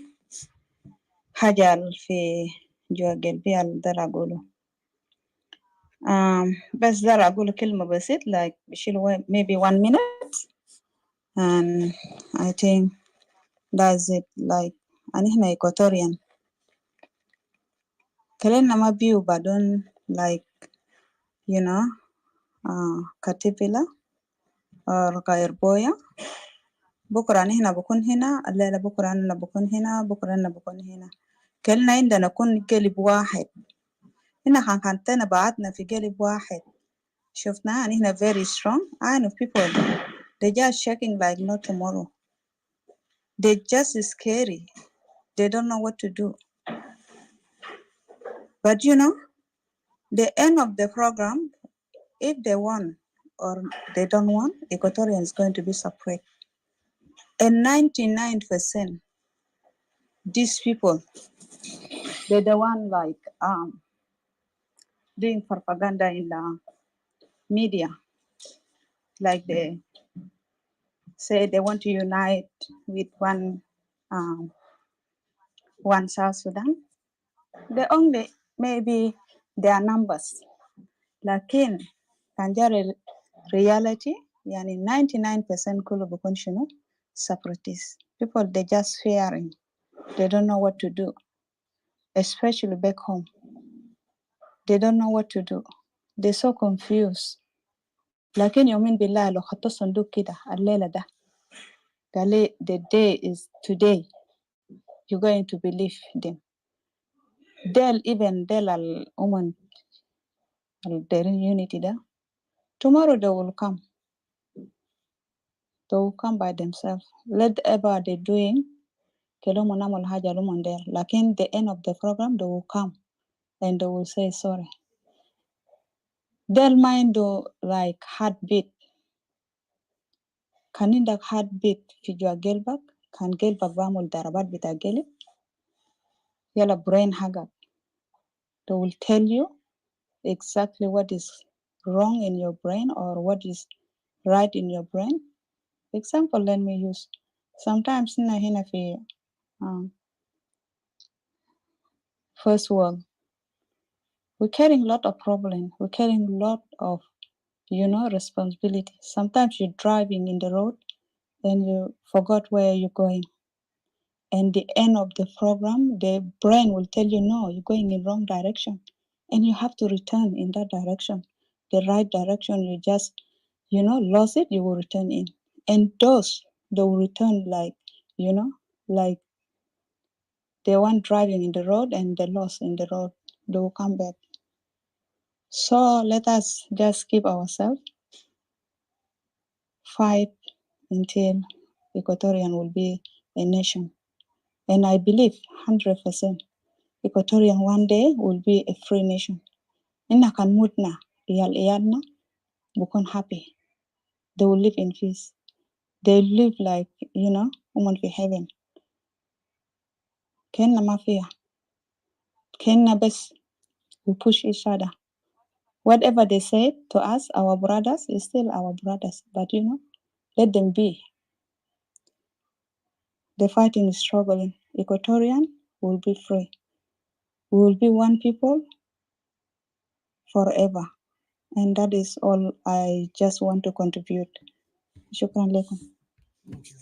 حاجة في جوا قلبي أقدر أقوله. بس أقدر أقول كلمة بسيط like بشيل maybe 1 minute and I think that's it. Like إحنا Equatorian كلنا ما بيو بعدين like you know caterpillar or غير بكرة نحن بكون هنا، الليلة بكرة أنا بكون هنا، بكرة أنا بكون هنا. كلنا عندنا كون قلب واحد. هنا كانتنا بعدنا في قلب واحد. شفنا نحن very strong. I know people they just shaking like no tomorrow. They just scary. They don't know what to do. But you know, the end of the program, if they won or they don't want, Equatorian is going to be separate. And 99%, these people, they're the one like doing propaganda in the media. Like they say they want to unite with one South Sudan. They only maybe their numbers. Lakin Kanjari reality, yani 99% kulu bukun shunu separatists. People they just fearing. They don't know what to do. Especially back home. They don't know what to do. They're so confused. Lakin yomin billah lo khato sanduk kida allela da. Gale the day is today. You're going to believe them. They'll al woman their unity da. Tomorrow they will come. They will come by themselves. Whatever they're doing, kelumu namul haja lumun there. Lakin the end of the program they will come and they will say sorry. They'll mind do like heartbeat. Kan indak heartbeat fi jua gelbak, kan gelbak bamul darabat bita gelib, yala brain hagak. They will tell you exactly what is wrong in your brain or what is right in your brain. Example, let me use. Sometimes hina fi first world, we're carrying a lot of problems. We're carrying a lot of, responsibility. Sometimes you're driving in the road and you forgot where you're going. And the end of the program, the brain will tell you, no, you're going in wrong direction. And you have to return in that direction. The right direction, you just, lost it, you will return in. And those, they will return like they weren't driving in the road and they lost in the road. They will come back. So let us just keep ourselves, fight until Equatorian will be a nation. And I believe 100% Equatorian one day will be a free nation. Inna kan mutna, iyalna, bukun happy. They will live in peace. They live like, هم في heaven. كأننا ما فيها. كأننا بس we push each other. Whatever they say to us, our brothers, is still our brothers. But you know, let them be. The fighting is struggling. Equatorian will be free. We will be one people forever. And that is all I just want to contribute. Shukran lekum. Thank you.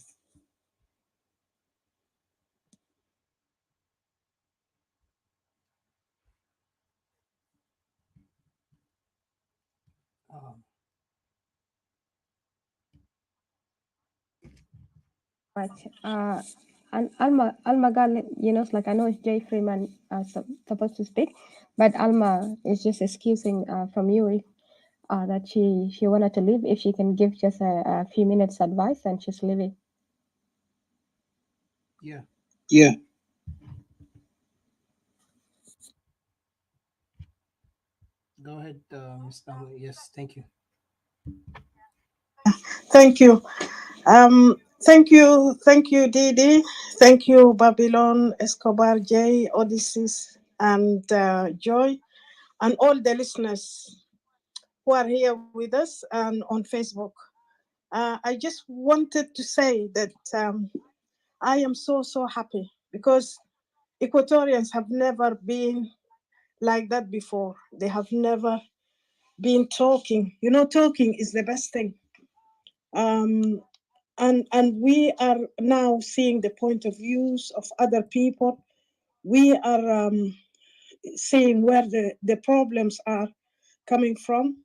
Right. Alma Gal, you know, it's like I know it's Jay Freeman supposed to speak, but Alma is just excusing from you that she wanted to leave. If she can give just a few minutes advice, and she's leaving. Yeah. Yeah. Go ahead, Ms. Alma. Yes, thank you. Thank you. Thank you, Didi. Thank you, Babylon, Escobar, Jay, Odysseus, and Joy, and all the listeners who are here with us and on Facebook. I just wanted to say that I am so happy because Equatorians have never been like that before. They have never been talking. You know, talking is the best thing. And we are now seeing the point of views of other people. We are seeing where the problems are coming from,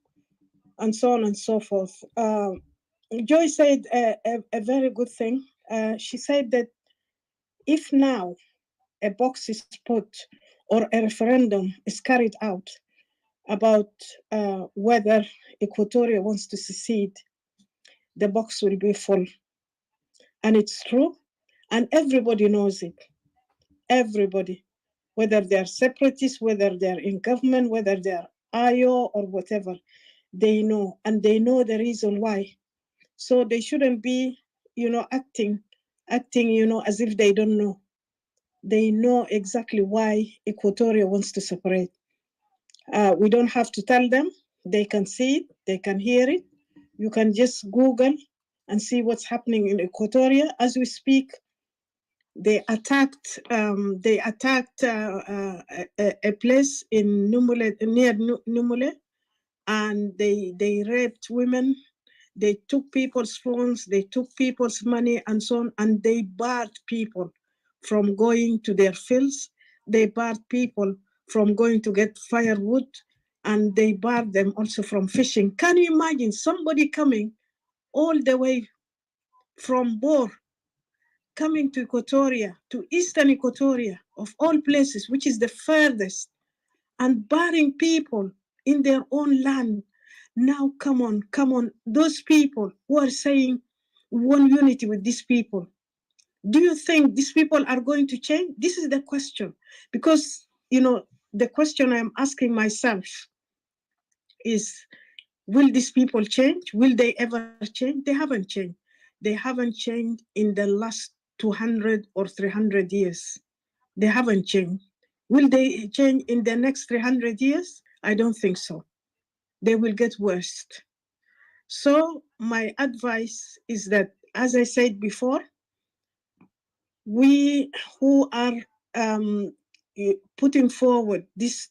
and so on and so forth. Joy said a very good thing. She said that if now a box is put or a referendum is carried out about whether Equatoria wants to secede, the box will be full. And it's true, and everybody knows it. Everybody, whether they're separatists, whether they're in government, whether they're IO or whatever, they know, and they know the reason why. So they shouldn't be, acting, as if they don't know. They know exactly why Equatoria wants to separate. We don't have to tell them. They can see it, they can hear it. You can just Google and see what's happening in Equatoria as we speak. They attacked a place in Numule, near Numule, and they raped women. They took people's phones, they took people's money and so on, and they barred people from going to their fields. They barred people from going to get firewood, and they barred them also from fishing. Can you imagine somebody coming all the way from Bor, coming to Equatoria, to Eastern Equatoria, of all places, which is the furthest, and barring people in their own land? Now, come on, those people who are saying we want unity with these people, do you think these people are going to change? This is the question. Because, the question I'm asking myself is, will these people change? Will they ever change? They haven't changed. They haven't changed in the last 200 or 300 years. They haven't changed. Will they change in the next 300 years? I don't think so. They will get worse. So my advice is that, as I said before, we who are putting forward this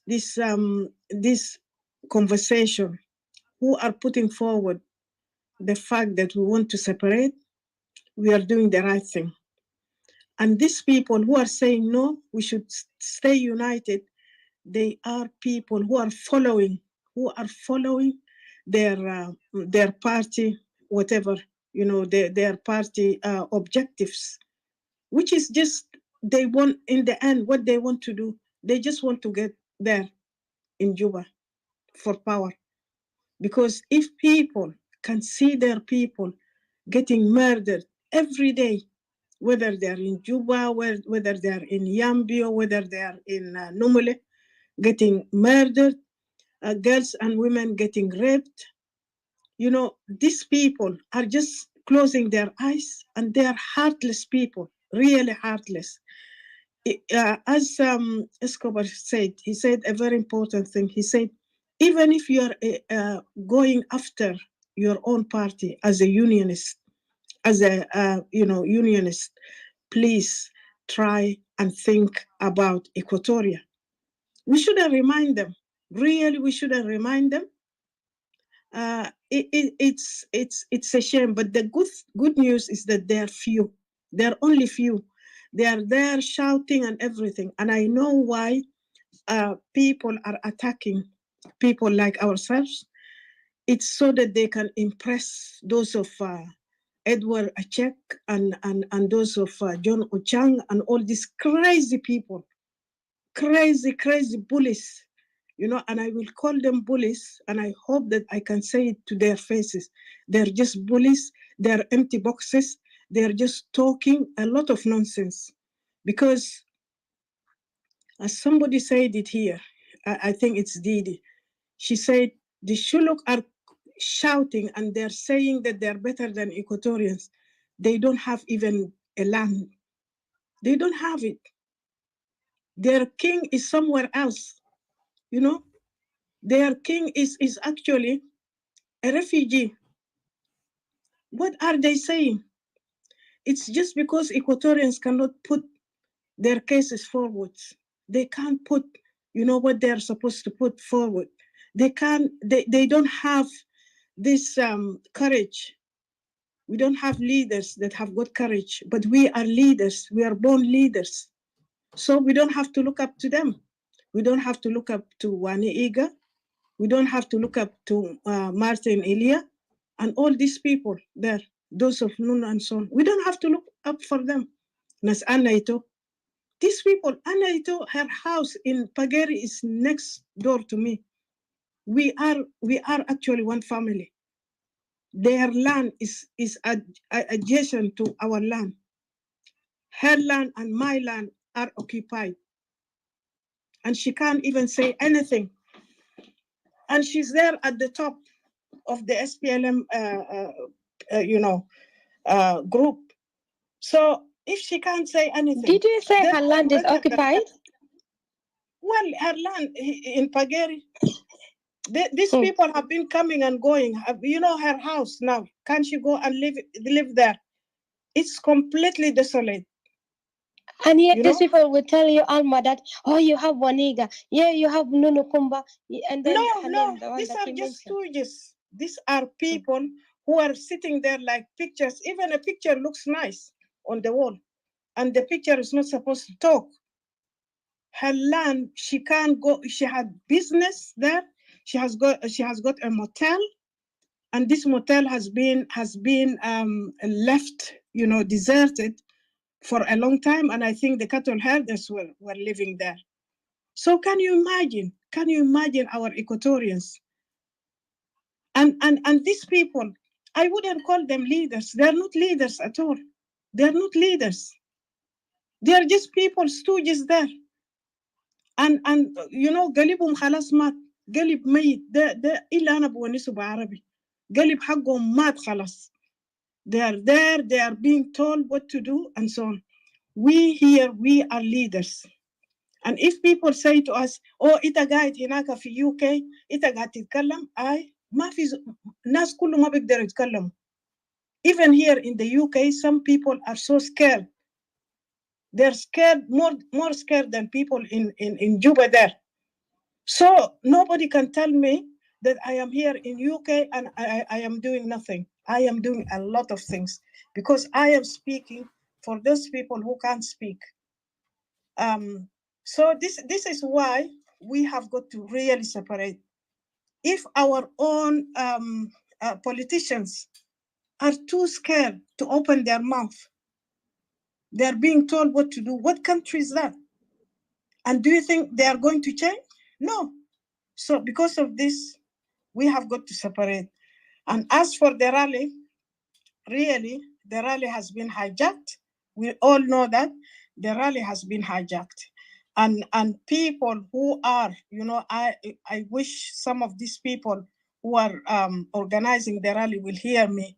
conversation, who are putting forward the fact that we want to separate, we are doing the right thing. And these people who are saying no, we should stay united, they are people who are following their party, whatever, their party objectives, which is just, they want, in the end, what they want to do, they just want to get there in Juba for power. Because if people can see their people getting murdered every day, whether they're in Juba, whether they're in Yambio, whether they're in Numule, getting murdered, girls and women getting raped, these people are just closing their eyes, and they are heartless people, really heartless. As Escobar said, he said a very important thing. He said, even if you are going after your own party as a unionist, unionist, please try and think about Equatoria. We shouldn't remind them. Really, we shouldn't remind them. It's a shame, but the good news is that they're few. They're only few. They are there shouting and everything. And I know why people are attacking people like ourselves. It's so that they can impress those of Edward Achek and those of John Ochang and all these crazy people, crazy bullies, and I will call them bullies, and I hope that I can say it to their faces. They're just bullies, they're empty boxes, they're just talking a lot of nonsense. Because as somebody said it here, I think it's Didi, she said, the Shuluk are shouting and they're saying that they're better than Equatorians. They don't have even a land. They don't have it. Their king is somewhere else. Their king is actually a refugee. What are they saying? It's just because Equatorians cannot put their cases forward. They can't put, what they're supposed to put forward. They don't have this courage. We don't have leaders that have got courage, but we are leaders. We are born leaders. So we don't have to look up to them. We don't have to look up to Wani Iga. We don't have to look up to Martin Elia and all these people there, those of Nun and so on. We don't have to look up for them. Nas Anaito. These people, Anaito, her house in Pageri is next door to me. We are actually one family. Their land is adjacent to our land. Her land and my land are occupied. And she can't even say anything. And she's there at the top of the SPLM, group. So if she can't say anything. Did you say her land is occupied? Well, her land in Pageri. These people have been coming and going. Her house now. Can't she go and live there? It's completely desolate. And yet these people will tell you, Alma, that, you have Waniga. Yeah, you have Nunukumba. And then no, these are just stooges. These are people who are sitting there like pictures. Even a picture looks nice on the wall. And the picture is not supposed to talk. Her land, she can't go. She had business there. She has got a motel, and this motel has been left, deserted for a long time. And I think the cattle herders were living there. So can you imagine? Can you imagine our Equatorians? And these people, I wouldn't call them leaders. They're not leaders at all. They're not leaders. They're just people, stooges there. And قلبهم خلاص مات. قلب ميت. ده إلا أنا بونسه بعربي. قلب حقهم مات خلاص. They are there. They are being told what to do and so on. We here, we are leaders. And if people say to us, إنت قاعد هناك في UK, إنت قاعد تتكلم, ما في ناس كله ما بيقدروا يتكلموا. Even here in the UK, some people are so scared. They're scared, more scared than people in Juba there. So nobody can tell me that I am here in UK and I am doing nothing. I am doing a lot of things because I am speaking for those people who can't speak. So this is why we have got to really separate. If our own politicians are too scared to open their mouth, they're being told what to do. What country is that? And do you think they are going to change? No. So because of this, we have got to separate. And as for the rally, really, the rally has been hijacked. We all know that the rally has been hijacked. And people who are, I wish some of these people who are organizing the rally will hear me.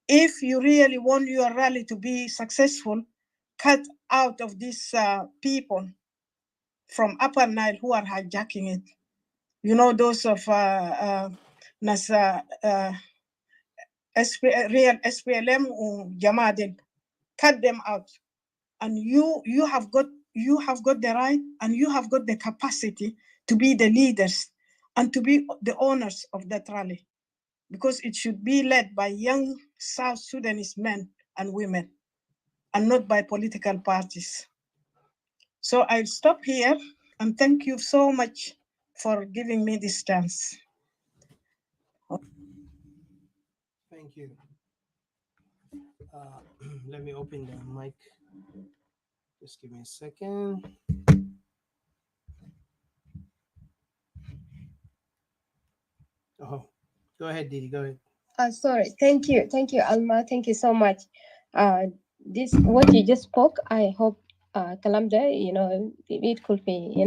if you really want your rally to be successful, cut out of these people from Upper Nile who are hijacking it. You know, those of NASA, real SPLM or Jamadin, cut them out. And you have got the right and you have got the capacity to be the leaders and to be the owners of that rally, because it should be led by young South Sudanese men and women and not by political parties. So I'll stop here and thank you so much for giving me this chance. Thank you. Let me open the mic. Just give me a second. Oh, go ahead, Didi. Go ahead. Sorry. Thank you, Alma. Thank you so much. This what you just spoke. I hope Kalamda, it could be,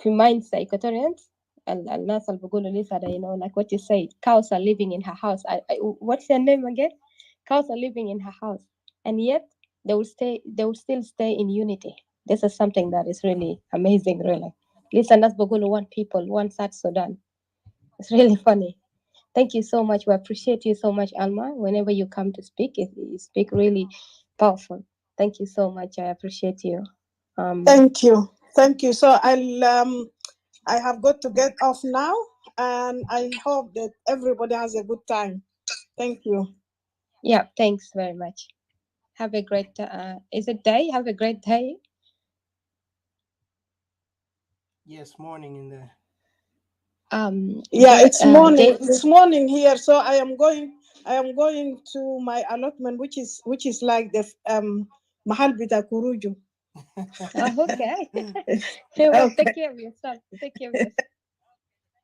reminds the Equatorians and Nasal Bugulu Lisa, like what you said. Cows are living in her house. What's her name again? Cows are living in her house, and yet they will still stay in unity. This is something that is really amazing, really. Lisa Nas Bugulu, one people, one South Sudan. It's really funny. Thank you so much. We appreciate you so much, Alma. Whenever you come to speak, you speak really powerful. Thank you so much. I appreciate you. Thank you. So I have got to get off now, and I hope that everybody has a good time. Thank you. Yeah, thanks very much. Have a great is it day? Have a great day. Yes, morning in the. It's morning. It's morning here. So I am going to my allotment, which is like the Mahal Bita Kuruju. Okay. Well, take care of yourself. Take care of yourself.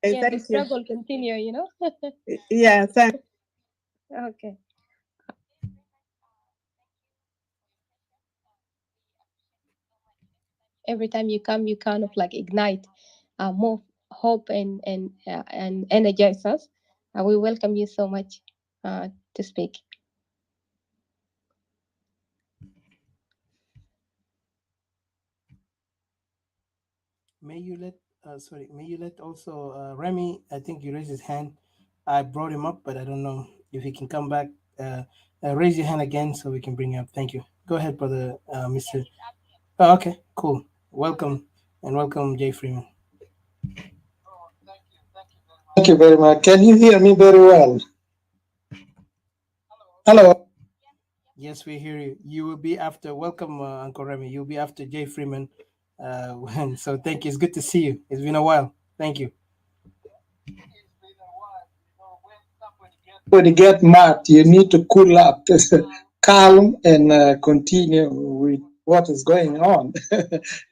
Yeah, the struggle continue, Yeah, thanks. Okay. Every time you come, you kind of like ignite more hope and energize us. We welcome you so much to speak. May you let also Remy, I think you raised his hand. I brought him up, but I don't know if he can come back. Raise your hand again so we can bring you up. Thank you. Go ahead, brother, Mr. Oh, okay, cool. Welcome, and welcome, Jay Freeman. Thank you very much. Can you hear me very well? Hello. Yes, we hear you. You will be after. Welcome, Uncle Remy. You'll be after Jay Freeman. So thank you. It's good to see you. It's been a while. Thank you. When you get mad, you need to cool up, calm, and continue with what is going on,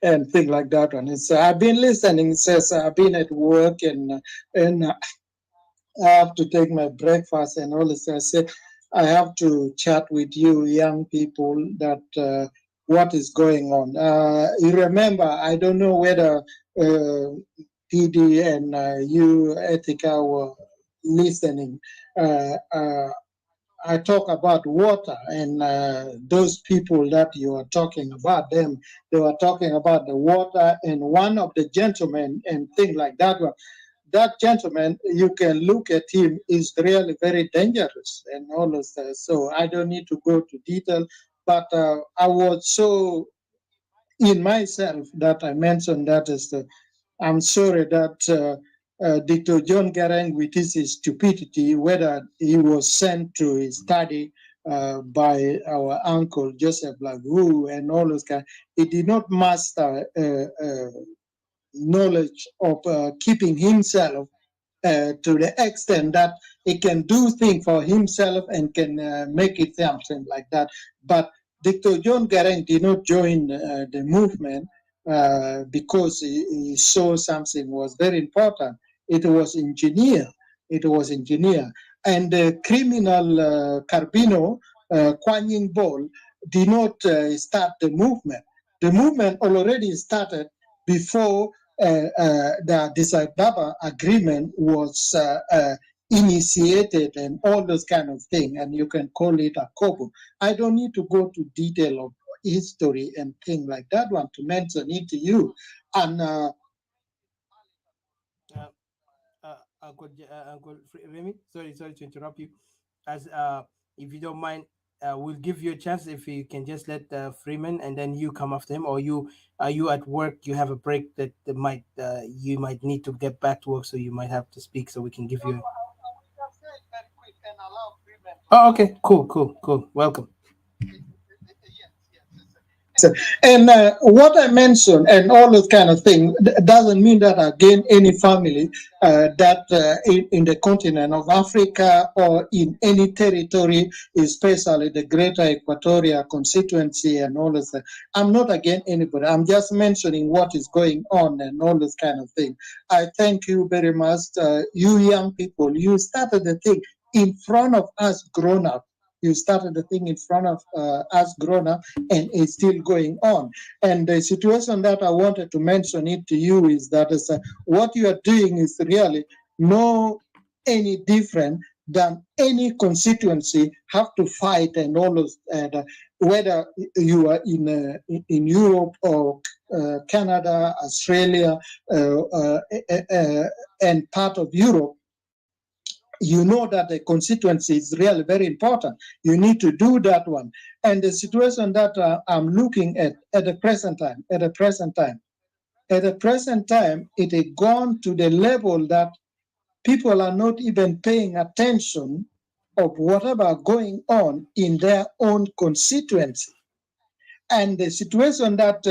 and things like that. And it's I've been listening. It says I've been at work and I have to take my breakfast and all this. I said I have to chat with you, young people, that what is going on. You remember? I don't know whether PD and you, Ethica, were listening. I talk about water, and those people that you are talking about, them, they were talking about the water, and one of the gentlemen and things like that. That gentleman, you can look at him, is really very dangerous and all of that. So I don't need to go to detail, but I was so in myself that I mentioned that is I'm sorry that Dr. John Garang, with his stupidity, whether he was sent to study by our uncle Joseph Lagu and all those kind, he did not master knowledge of keeping himself to the extent that he can do things for himself and can make it something like that. But Dr. John Garang did not join the movement because he saw something was very important. It was engineer. And the criminal Carbino, Kwan Yin Bol, did not start the movement. The movement already started before the Addis Ababa agreement was initiated and all those kind of thing, and you can call it a couple. I don't need to go to detail of history and thing like that one to mention it to you. And Uncle Remy, sorry to interrupt you. As if you don't mind, we'll give you a chance if you can just let Freeman, and then you come after him. Or you are you at work? You have a break that might you might need to get back to work, so you might have to speak. So we can give you. Oh, okay, cool. Welcome. And what I mentioned and all those kind of things doesn't mean that again any family that in the continent of Africa or in any territory, especially the greater Equatoria constituency and all of that. I'm not against anybody. I'm just mentioning what is going on and all this kind of thing. I thank you very much. You young people, you started the thing in front of us grown up. You started the thing in front of us grown up, and it's still going on. And the situation that I wanted to mention it to you is that what you are doing is really no any different than any constituency have to fight and all those, whether you are in Europe or Canada, Australia, and part of Europe. You know that the constituency is really very important. You need to do that one. And the situation that I'm looking at the present time, it has gone to the level that people are not even paying attention of whatever going on in their own constituency. And the situation that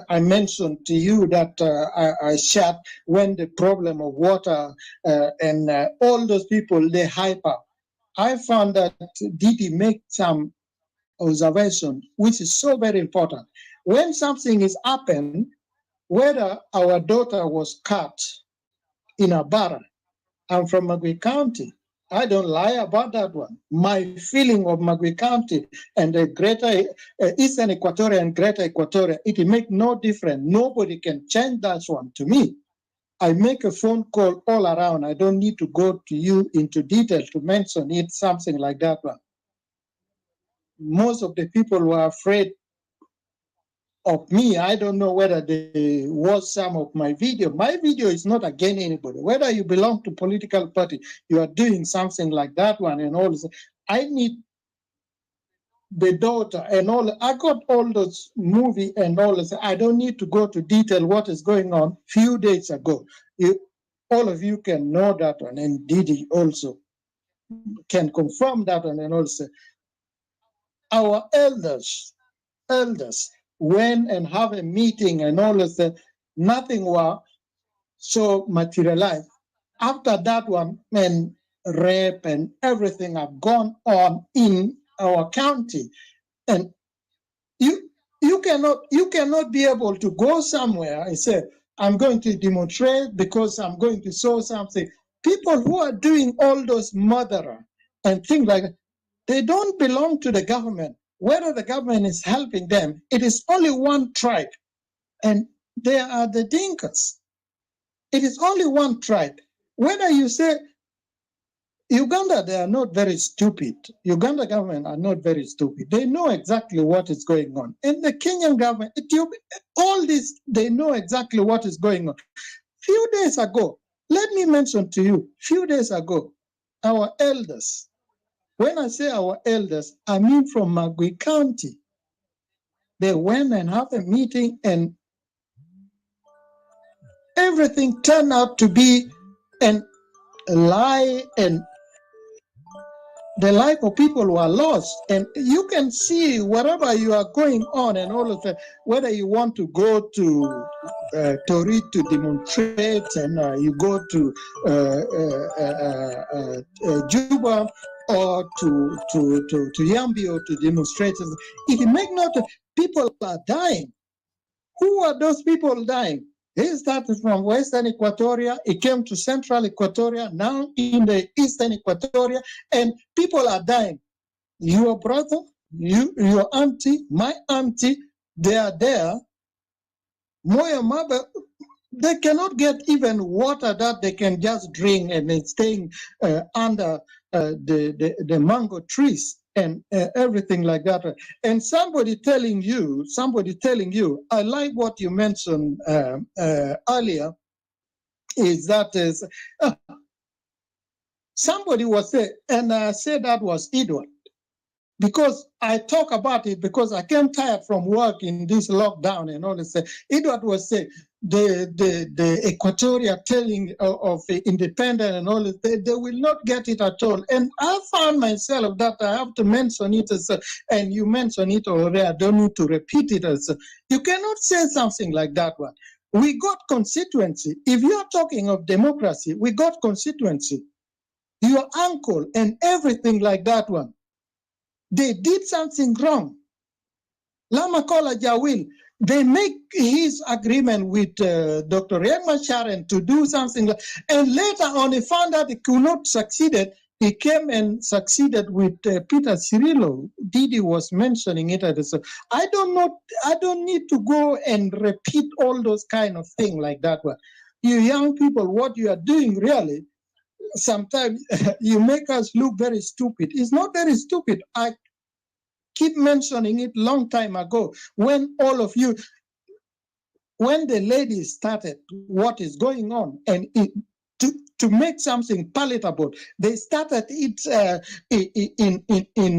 I mentioned to you that I shared when the problem of water and all those people, they hype up. I found that Didi make some observation, which is so very important. When something is happened, whether our daughter was cut in a barra, I'm from Magui County. I don't lie about that one. My feeling of Magui County and the greater Eastern Equatoria and Greater Equatoria, it make no difference. Nobody can change that one to me. I make a phone call all around. I don't need to go to you into detail to mention it, something like that one. Most of the people were afraid of me. I don't know whether they watch some of my video. My video is not against anybody. Whether you belong to political party, you are doing something like that one and all this. I need the daughter and all. I got all those movie and all this. I don't need to go to detail what is going on. Few days ago, all of you can know that one, and Didi also can confirm that one and also. Our elders went and have a meeting and all of that. Nothing was so materialized. After that one, and rape and everything have gone on in our county. And you cannot be able to go somewhere and say, I'm going to demonstrate because I'm going to show something. People who are doing all those murder and things like that, they don't belong to the government. Whether the government is helping them, it is only one tribe, and they are the Dinkas. It is only one tribe. Whether you say Uganda, they are not very stupid. Uganda government are not very stupid. They know exactly what is going on. And the Kenyan government, Ethiopia, all this, they know exactly what is going on. Few days ago, let me mention to you, few days ago, our elders, when I say our elders, I mean from Magui County. They went and had a meeting and everything turned out to be a lie, and the life of people were lost. And you can see wherever you are going on and all of that, whether you want to go to Tori to demonstrate and you go to Juba or to Yambi or to demonstrate, it make not people are dying. Who are those people dying? He started from Western Equatoria, it came to Central Equatoria, now in the Eastern Equatoria, and people are dying. Your brother, your auntie, my auntie, they are there. Moya Maba, They cannot get even water that they can just drink, and it's staying under the mango trees and everything like that. And somebody telling you, I like what you mentioned earlier, is that somebody was saying, and I said that was Edward. Because I talk about it because I came tired from work in this lockdown and all this. Edward was saying the Equatoria telling of independence and all this, they will not get it at all. And I found myself that I have to mention it as, and you mentioned it already, I don't need to repeat it as, you cannot say something like that one. We got constituency. If you are talking of democracy, we got constituency. Your uncle and everything like that one. They did something wrong. Lama Kola Jawil, they make his agreement with Dr. Macharen to do something, and later on he found out he could not succeed. He came and succeeded with Peter Cirillo. Didi was mentioning it. I don't need to go and repeat all those kind of things like that one. You young people, what you are doing really, sometimes you make us look very stupid. It's not very stupid. I keep mentioning it long time ago when all of you, when the ladies started what is going on and to make something palatable, they started it in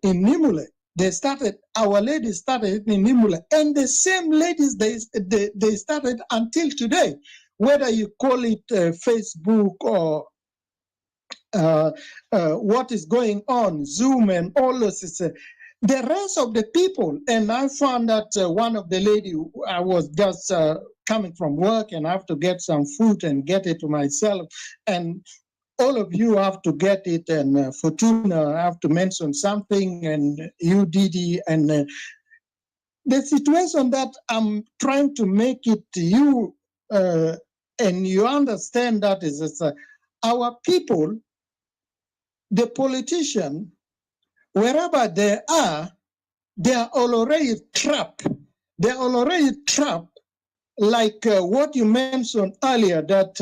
Nimule. They started, our ladies started it in Nimule, and the same ladies they started until today, whether you call it Facebook or what is going on, Zoom and all this. The rest of the people, and I found that one of the lady, I was just coming from work and I have to get some food and get it to myself, and all of you have to get it, and Fortuna, I have to mention something, and you, Didi, and the situation that I'm trying to make it to you, and you understand that is our people, the politician, wherever they are already trapped. They are already trapped, like what you mentioned earlier, that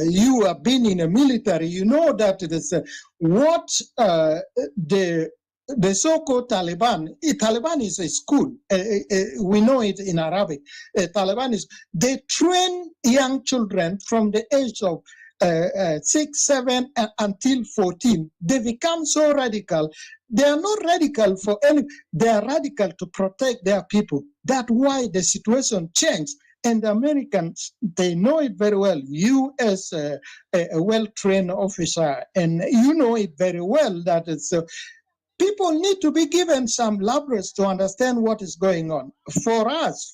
you have been in the military. You know that it is what the so-called Taliban. Taliban is a school. We know it in Arabic. Taliban is, they train young children from the age of 6, 7 until 14. They become so radical. They are not radical for any, they are radical to protect their people. That's why the situation changed. And the Americans, they know it very well. You as a well-trained officer, and you know it very well that it's, people need to be given some leverage to understand what is going on. For us,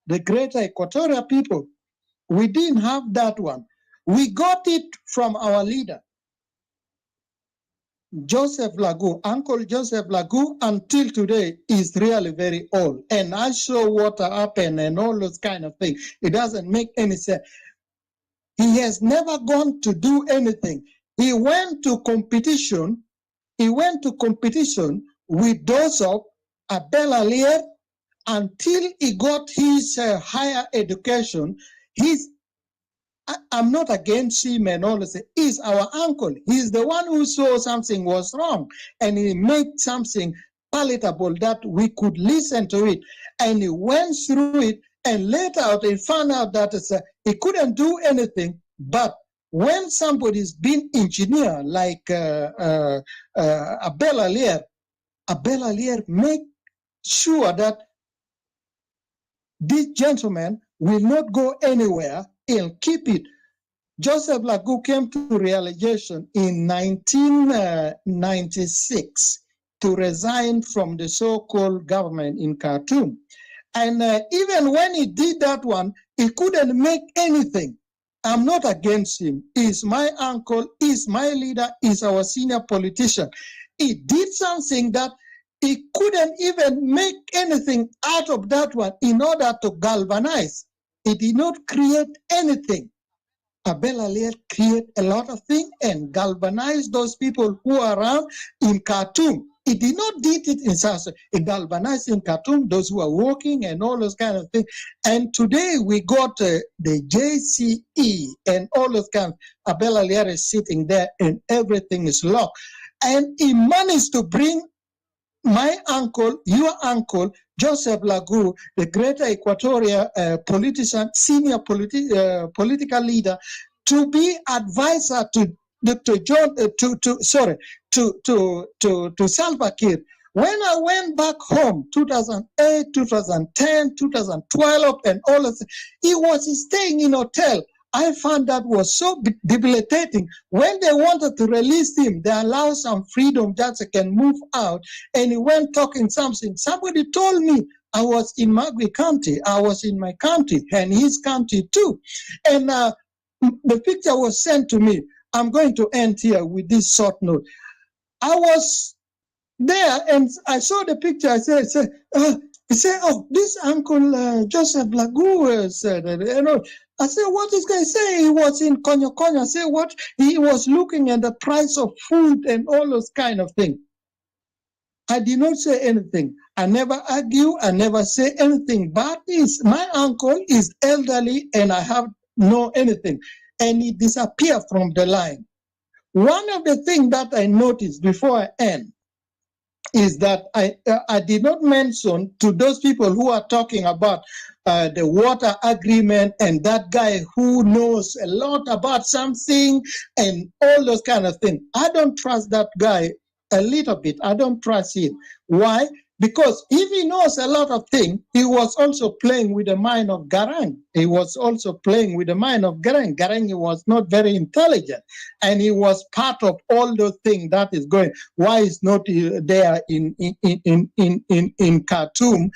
the greater Equatorial people, we didn't have that one. We got it from our leader, Joseph Lagu. Uncle Joseph Lagu, until today, is really very old. And I saw what happened and all those kind of things. It doesn't make any sense. He has never gone to do anything. He went to competition. He went to competition with those of Abel Alier until he got his higher education. I'm not against him and all this. He's our uncle. He's the one who saw something was wrong, and he made something palatable that we could listen to it. And he went through it, and later out he found out that he couldn't do anything. But when somebody's been engineer like Abel Alier make sure that this gentleman will not go anywhere. He'll keep it. Joseph Lagu came to realization in 1996 to resign from the so-called government in Khartoum. And even when he did that one, he couldn't make anything. I'm not against him. He's my uncle, he's my leader, he's our senior politician. He did something that he couldn't even make anything out of that one in order to galvanize. He did not create anything. Abel Alier created a lot of things and galvanized those people who are around in Khartoum. It did not did it in South Sudan. It galvanized in Khartoum, those who are working and all those kind of things. And today we got the JCE and all those kind of, Abel Alier is sitting there and everything is locked. And he managed to bring my uncle, your uncle, Joseph Lagu, the greater Equatoria politician, senior political leader, to be advisor to Dr. John, to Salva Kiir. When I went back home, 2008, 2010, 2012, and all of that, he was staying in hotel. I found that was so debilitating. When they wanted to release him, they allowed some freedom that he can move out, and he went talking something. Somebody told me I was in Magui County. I was in my county and his county too. And the picture was sent to me. I'm going to end here with this short note. I was there and I saw the picture. I said, oh, this Uncle Joseph Lagu said, you know. I said, what is going to say? He was in Konya Konya. I said, what? He was looking at the price of food and all those kind of things. I did not say anything. I never argue. I never say anything. But my uncle is elderly and I have no anything. And he disappeared from the line. One of the things that I noticed before I end is that I did not mention to those people who are talking about the water agreement and that guy who knows a lot about something and all those kind of things. I don't trust that guy a little bit. I don't trust him. Why? Because if he knows a lot of things, he was also playing with the mind of Garang. He was also playing with the mind of Garang. Garang was not very intelligent, and he was part of all those things that is going. Why is not there in Khartoum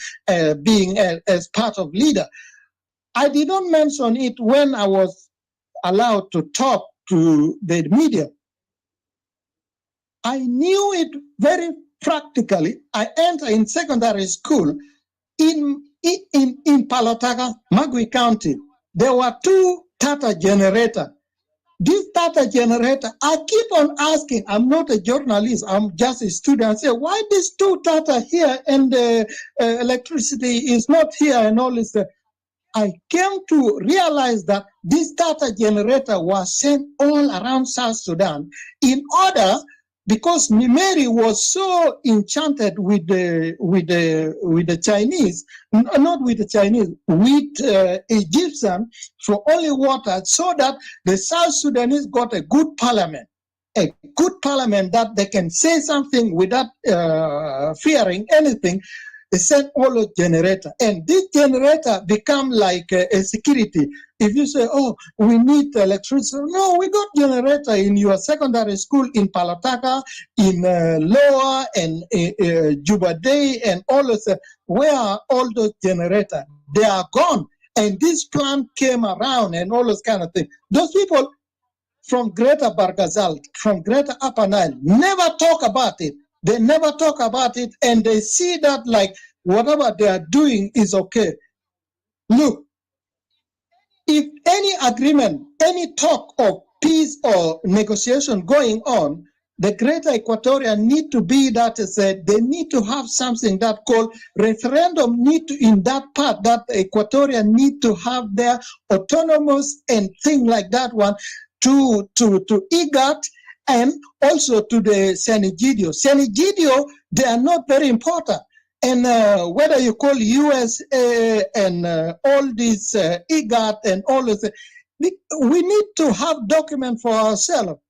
being as part of leader? I did not mention it when I was allowed to talk to the media. I knew it very practically. I entered in secondary school in Palataga, Magui County. There were two Tata generators. This Tata generator, I keep on asking, I'm not a journalist, I'm just a student. I say, why these two Tata here and the electricity is not here and all this? I came to realize that this Tata generator was sent all around South Sudan in order, because Nimeri was so enchanted with the Chinese, not with the Chinese, with Egyptian for only water, so that the South Sudanese got a good parliament that they can say something without fearing anything. They sent all the generator, and this generator become like a security. If you say, oh, we need electricity, no, we got generator in your secondary school in Palataka, in Lower and Juba Day and all of that. Where are all those generators? They are gone. And this plan came around and all those kind of things. Those people from Greater Bargazal, from Greater Upper Nile, never talk about it. They never talk about it, and they see that like whatever they are doing is okay. Look, if any agreement, any talk of peace or negotiation going on, the Greater Equatoria need to be that said, they need to have something that called referendum need to, in that part that Equatoria need to have their autonomous and thing like that one to IGAT and also to the Senegidio. Senegidio, they are not very important. And whether you call USA and all this IGAT and all of that, we need to have document for ourselves.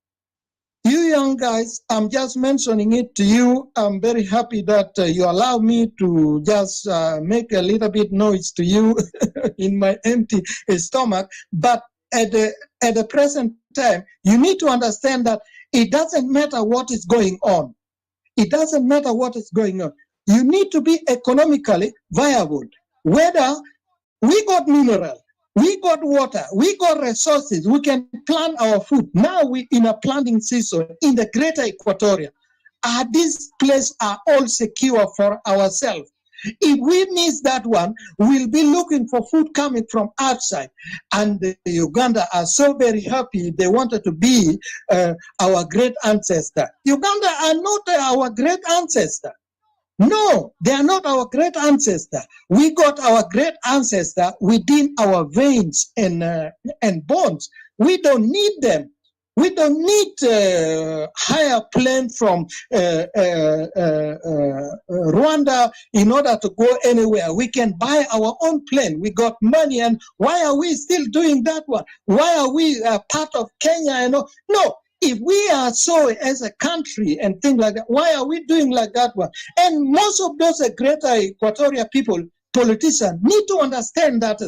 You young guys, I'm just mentioning it to you. I'm very happy that you allow me to just make a little bit noise to you in my empty stomach. But at the present time, you need to understand that it doesn't matter what is going on. It doesn't matter what is going on. You need to be economically viable. Whether we got mineral, we got water, we got resources, we can plant our food. Now we in a planting season in the Greater Equatoria. These places are all secure for ourselves. If we miss that one, we'll be looking for food coming from outside. And the Uganda are so very happy. They wanted to be our great ancestor. Uganda are not our great ancestor. No, they are not our great ancestor. We got our great ancestor within our veins and bones. We don't need them. We don't need higher plane from Rwanda in order to go anywhere. We can buy our own plane. We got money, and why are we still doing that one? Why are we part of Kenya? And all? No, if we are so as a country and things like that, why are we doing like that one? And most of those greater Equatoria people, politicians, need to understand that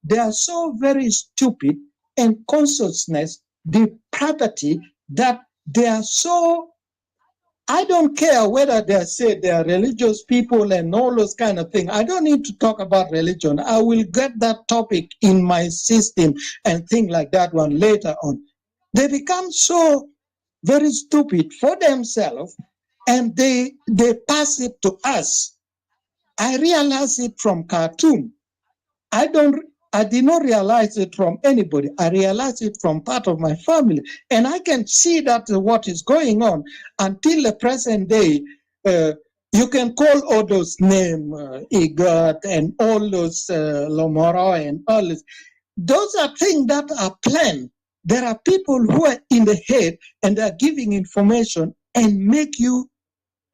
they are so very stupid and consciousness depravity that they are so, I don't care whether they say they are religious people and all those kind of things. I don't need to talk about religion. I will get that topic in my system and things like that one later on. They become so very stupid for themselves and they pass it to us. I realize it from Khartoum. I did not realize it from anybody. I realized it from part of my family. And I can see that what is going on until the present day. You can call all those names, Igat and all those Lomoro and all this. Those are things that are planned. There are people who are in the head and are giving information and make you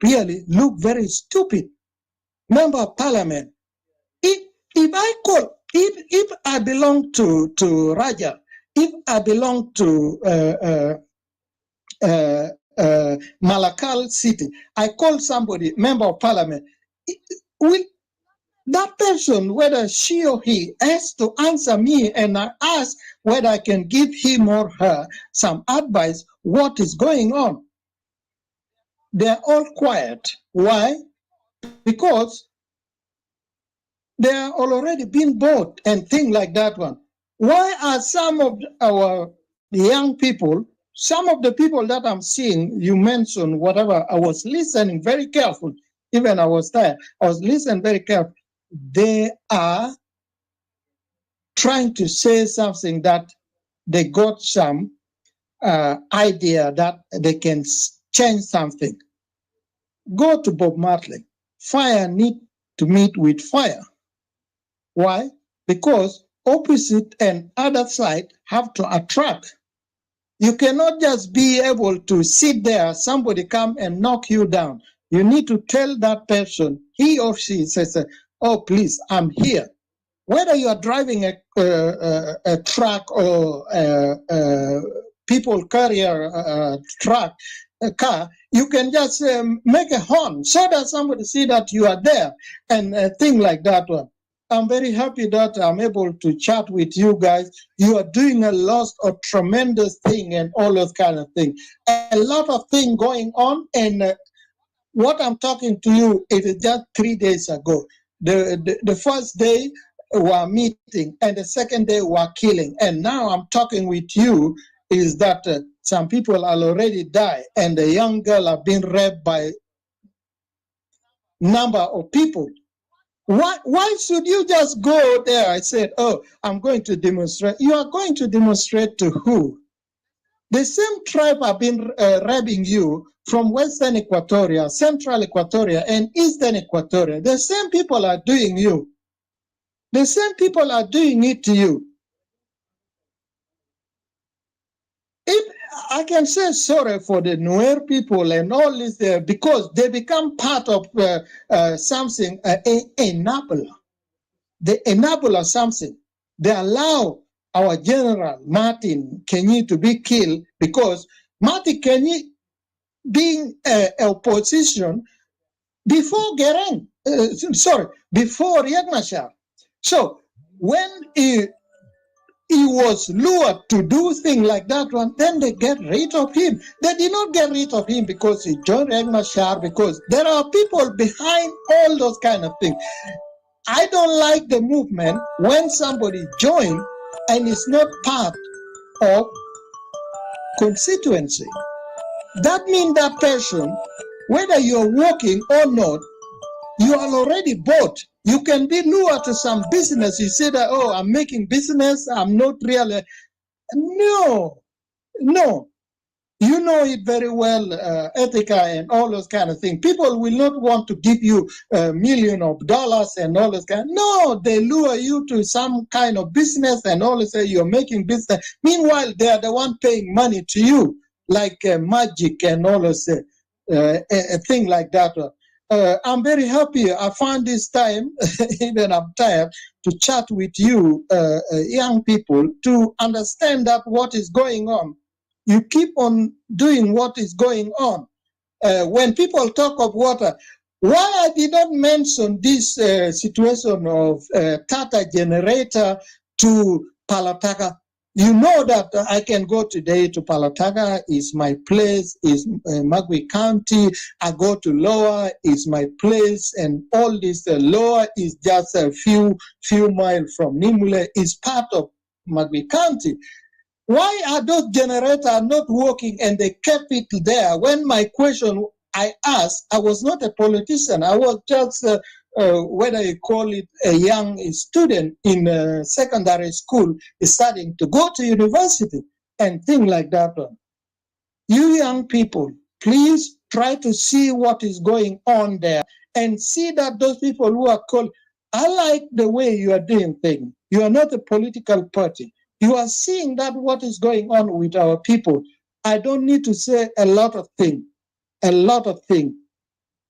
really look very stupid. Member of Parliament, if I belong to Raja, if I belong to Malakal City, I call somebody member of parliament, will that person, whether she or he, has to answer me and I ask whether I can give him or her some advice, what is going on. They're all quiet. Why? Because they are already been bought and things like that one. Why are some of our young people, some of the people that I'm seeing, you mentioned whatever, I was listening very careful, even I was tired, I was listening very careful. They are trying to say something that they got some idea that they can change something. Go to Bob Marley. Fire need to meet with fire. Why? Because opposite and other side have to attract. You cannot just be able to sit there, somebody come and knock you down. You need to tell that person, he or she says, oh, please, I'm here. Whether you are driving a truck or people carrier truck, a car, you can just make a horn so that somebody see that you are there and a thing like that one. I'm very happy that I'm able to chat with you guys. You are doing a lot of tremendous thing and all those kind of things. A lot of things going on, and what I'm talking to you, it is just 3 days ago. The first day we're meeting, and the second day we're killing. And now I'm talking with you is that some people have already died, and the young girl have been raped by number of people. Why should you just go there? I said, oh, I'm going to demonstrate. You are going to demonstrate to who? The same tribe have been raping you from Western Equatoria, Central Equatoria, and Eastern Equatoria. The same people are doing you. The same people are doing it to you. If I can say sorry for the Nuer people and all this there because they become part of something, enabler. They enable something. They allow our General Martin Kenyi to be killed because Martin Kenyi being opposition before Geren, before Riek Machar. So when he was lured to do things like that one, then they get rid of him. They did not get rid of him because he joined Riek Machar, because there are people behind all those kind of things. I don't like the movement when somebody joins and is not part of constituency. That means that person, whether you're working or not, You are already bought. You can be lured to some business. You say that, oh, I'm making business. I'm not really. No, no. You know it very well, Ethica and all those kind of things. People will not want to give you $1 million and all those kind. No, they lure you to some kind of business and all say you're making business. Meanwhile, they are the one paying money to you, like magic and all those a thing like that. I'm very happy. I found this time, even I'm tired, to chat with you, young people, to understand that what is going on. You keep on doing what is going on. When people talk of water, why I did not mention this situation of Tata generator to Palataka? You know that I can go today to Palataka, is my place, is Magui County. I go to Lower, is my place, and all this Lower is just a few miles from Nimule, is part of Magui County. Why are those generators not working and they kept it there? When my question I asked, I was not a politician. I was just, whether you call it a young student in secondary school, starting to go to university and things like that. You young people, please try to see what is going on there and see that those people who are called, I like the way you are doing things. You are not a political party. You are seeing that what is going on with our people. I don't need to say a lot of things,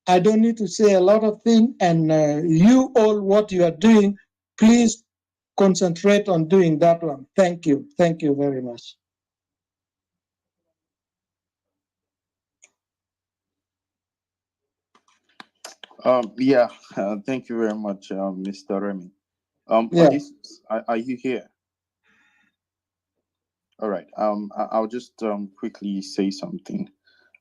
I don't need to say a lot of things. And you all, what you are doing, please concentrate on doing that one. Thank you. Thank you very much. Thank you very much, Mr. Remy. Yeah. Odysseus, are you here? All right. I'll just quickly say something.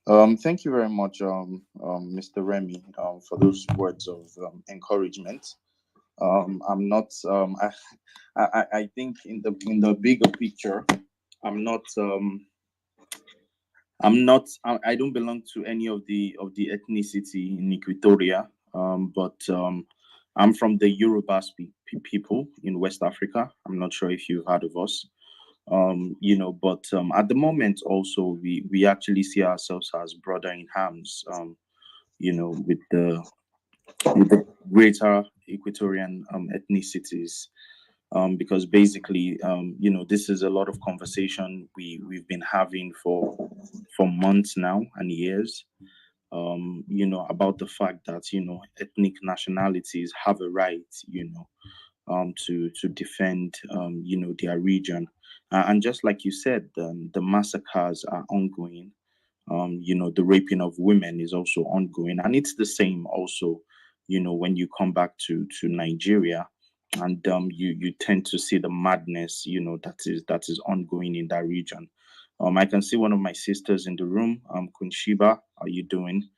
Thank you very much, Mr. Remy, for those words of encouragement. I'm not. I think in the bigger picture, I don't belong to any of the ethnicity in Equatoria, but I'm from the Yoruba people in West Africa. I'm not sure if you've heard of us. But at the moment also we actually see ourselves as brother in arms, with the greater Equatorian ethnicities, because basically, this is a lot of conversation we've been having for months now and years, about the fact that, ethnic nationalities have a right, to defend, their region. And just like you said, the massacres are ongoing. The raping of women is also ongoing. And it's the same also, when you come back to Nigeria, and you tend to see the madness, that is ongoing in that region. I can see one of my sisters in the room, Queen Shiba. How are you doing?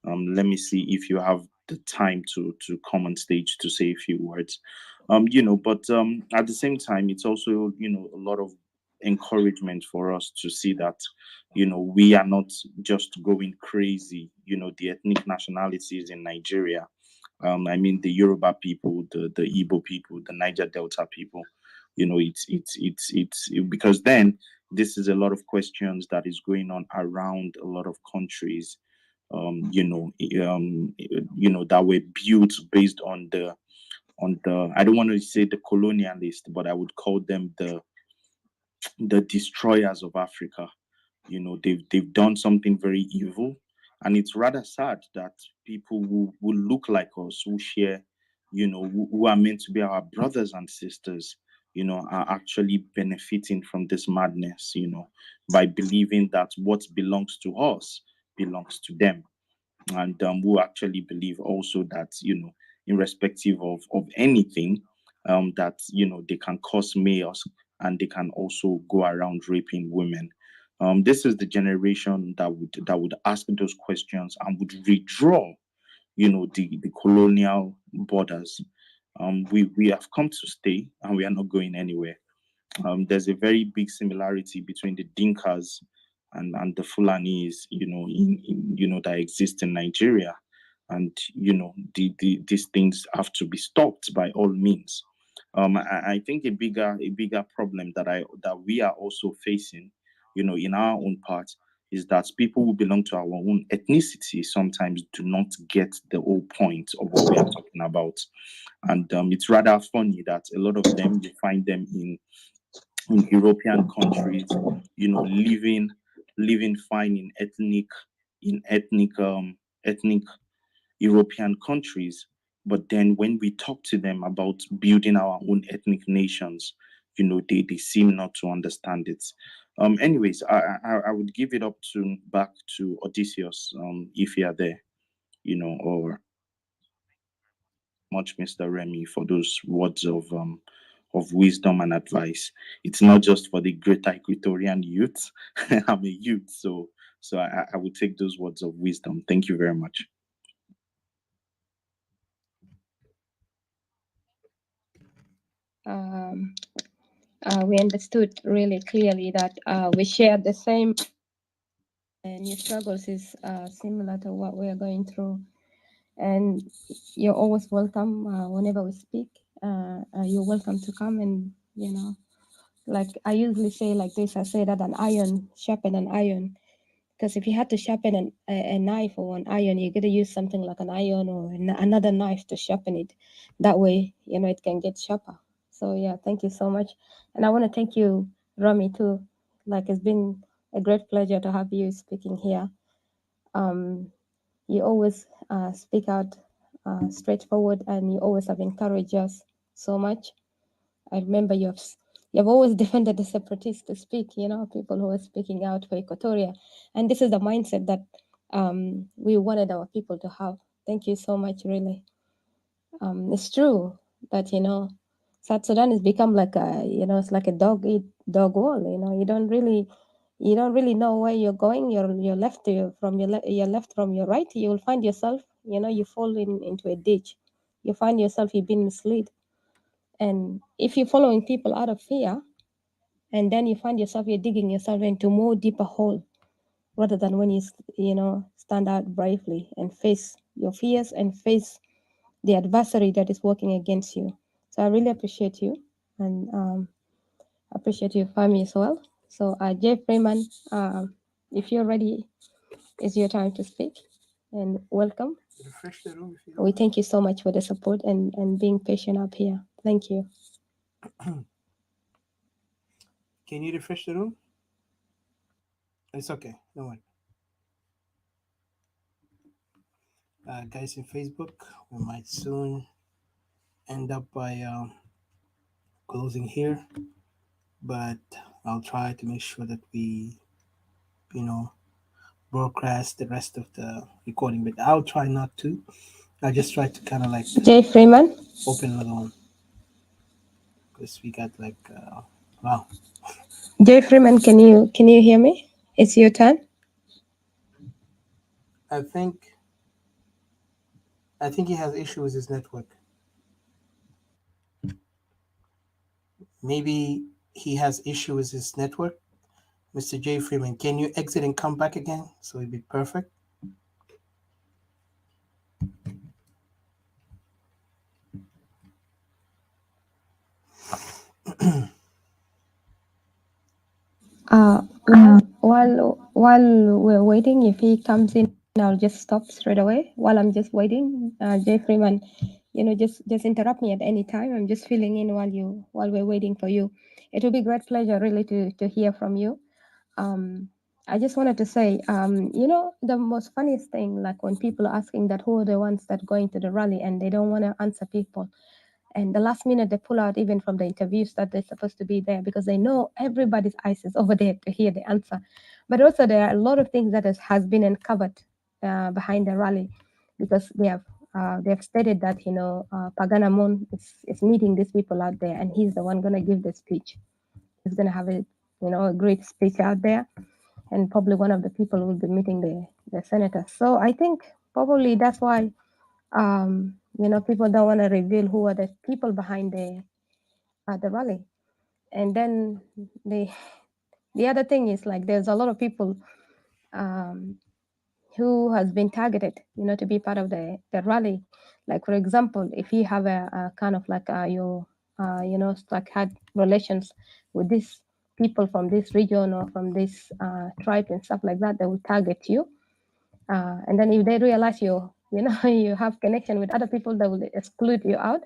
Let me see if you have the time to come on stage to say a few words. But at the same time, it's also, a lot of encouragement for us to see that, we are not just going crazy, the ethnic nationalities in Nigeria. I mean, the Yoruba people, the Igbo people, the Niger Delta people, it's because then this is a lot of questions that is going on around a lot of countries, that were built based on the I don't want to say the colonialist, but I would call them the destroyers of Africa. They've done something very evil, and it's rather sad that people who look like us, who share, who are meant to be our brothers and sisters, are actually benefiting from this madness, by believing that what belongs to us belongs to them. And who actually believe also that, irrespective of anything, that, they can cause chaos and they can also go around raping women. This is the generation that would ask those questions and would redraw, the colonial borders. We have come to stay and we are not going anywhere. There's a very big similarity between the Dinkas and the Fulanis, that exist in Nigeria. and these things have to be stopped by all means. I think a bigger problem that we are also facing, in our own part, is that people who belong to our own ethnicity sometimes do not get the whole point of what we are talking about. And it's rather funny that a lot of them, you find them in European countries, living fine in ethnic European countries. But then when we talk to them about building our own ethnic nations, they seem not to understand it. Anyways, I would give it back to Odysseus, if you are there, or much, Mr. Remy, for those words of wisdom and advice. It's not just for the greater Equatorian youth. I'm a youth, so I would take those words of wisdom. Thank you very much. We understood really clearly that we share the same, and your struggles is similar to what we are going through. And you're always welcome whenever we speak. You're welcome to come and, like I usually say like this, I say that an iron sharpen an iron. Because if you had to sharpen a knife or an iron, you got to use something like an iron or another knife to sharpen it. That way, it can get sharper. So yeah, thank you so much. And I want to thank you, Rami, too. Like it's been a great pleasure to have you speaking here. You always speak out straightforward, and you always have encouraged us so much. I remember you've always defended the separatists to speak, people who are speaking out for Equatoria. And this is the mindset that we wanted our people to have. Thank you so much, really. It's true that, South Sudan has become like it's like a dog eat dog wall. You don't really know where you're going. You're left from your left from your right. You will find yourself, you fall into a ditch. You find yourself you've been misled. And if you're following people out of fear, and then you find yourself you're digging yourself into more deeper hole, rather than when you stand out bravely and face your fears and face the adversary that is working against you. So I really appreciate you, and appreciate your family as well. So Jeff Freeman, if you're ready, it's your time to speak, and welcome. Refresh the room if you We thank you so much for the support and being patient up here. Thank you. Can you refresh the room? It's okay. No worry. Guys in Facebook, we might soon end up by closing here, but I'll try to make sure that we, broadcast the rest of the recording. But I'll try not to. I just try to kind of like Jay Freeman, open another one because we got like wow. Jay Freeman, can you hear me? It's your turn. I think he has issue with his network. Maybe he has issue with his network. Mr. J. Freeman, can you exit and come back again? So it'd be perfect. While we're waiting, if he comes in, I'll just stop straight away. While I'm just waiting, Jay Freeman, just interrupt me at any time. I'm just filling in while we're waiting for you. It will be a great pleasure, really, to hear from you. I just wanted to say, the most funniest thing, like when people are asking that who are the ones that going to the rally and they don't want to answer people. And the last minute they pull out even from the interviews that they're supposed to be there because they know everybody's eyes is over there to hear the answer. But also there are a lot of things that has been uncovered behind the rally because they have stated that, Pagana Moon is meeting these people out there and he's the one going to give the speech. He's going to have a great speech out there, and probably one of the people will be meeting the senator. So I think probably that's why people don't want to reveal who are the people behind the rally. And then the other thing is like there's a lot of people who has been targeted, to be part of the rally. Like, for example, if you have a kind of like like had relations with these people from this region or from this tribe and stuff like that, they will target you. And then if they realize you have connection with other people, they will exclude you out.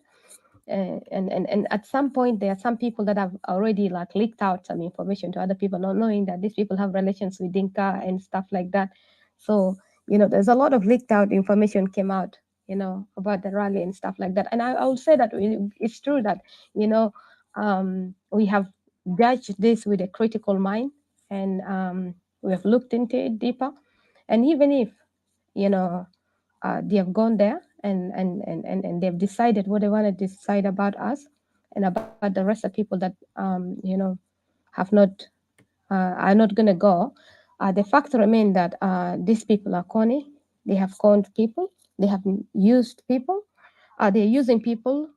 And at some point, there are some people that have already like leaked out some information to other people, not knowing that these people have relations with Dinka and stuff like that. So, there's a lot of leaked out information came out, about the rally and stuff like that. And I would say that it's true that, we have judged this with a critical mind, and we have looked into it deeper. And even if, they have gone there and they've decided what they want to decide about us and about the rest of people that have not are not going to go. The fact remains that these people are corny. They have conned people. They have used people. They're using people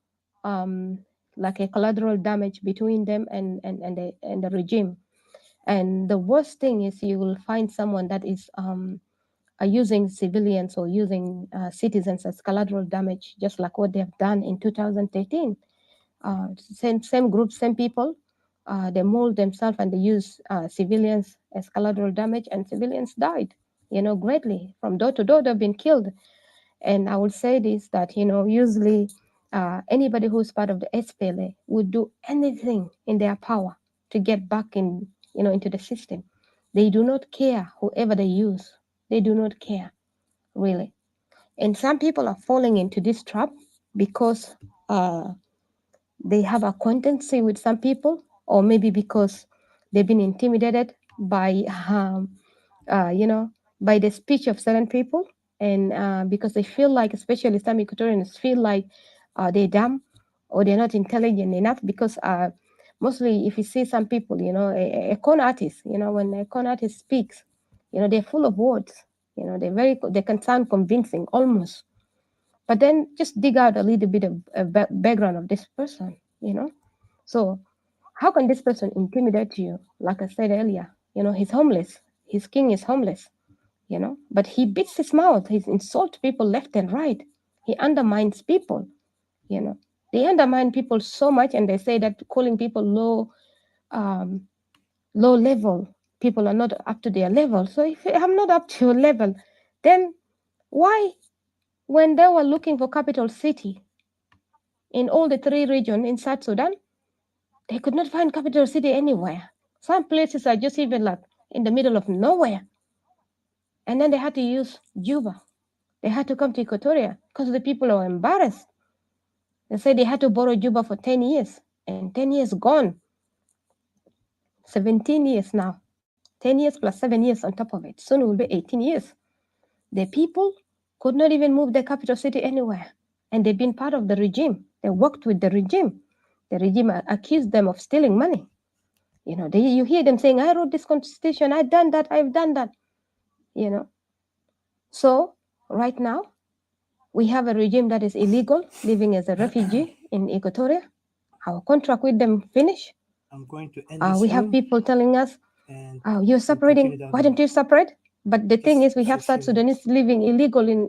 like a collateral damage between them and the regime. And the worst thing is you will find someone that is using civilians or using citizens as collateral damage, just like what they have done in 2013. Same group, same people, they mold themselves and they use civilians as collateral damage, and civilians died, greatly. From door to door, they've been killed. And I would say this, that, usually anybody who's part of the SPLA would do anything in their power to get back into the system. They do not care whoever they use. They do not care, really. And some people are falling into this trap because they have acquaintancy with some people, or maybe because they've been intimidated by, by the speech of certain people, and because they feel like, especially some Equatorians, feel like they're dumb or they're not intelligent enough. Because mostly, if you see some people, a con artist, when a con artist speaks, they're full of words. They can sound convincing almost. But then just dig out a little bit of background of this person, So how can this person intimidate you? Like I said earlier, he's homeless. His king is homeless, but he beats his mouth. He insults people left and right. He undermines people, They undermine people so much, and they say that calling people low level, people are not up to their level. So if I'm not up to your level, then why, when they were looking for capital city in all the three regions in South Sudan, they could not find capital city anywhere? Some places are just even like in the middle of nowhere. And then they had to use Juba. They had to come to Equatoria because the people are embarrassed. They say they had to borrow Juba for 10 years, and 10 years gone. 17 years now. 10 years plus 7 years on top of it. Soon it will be 18 years. The people could not even move the capital city anywhere. And they've been part of the regime. They worked with the regime. The regime accused them of stealing money. You hear them saying, I wrote this constitution, I've done that. So right now, we have a regime that is illegal, living as a refugee in Equatoria. Our contract with them finished. I'm going to end this We have room, people telling us, and you're separating. Why don't you separate? But the thing is, we have South Sudanese living illegal in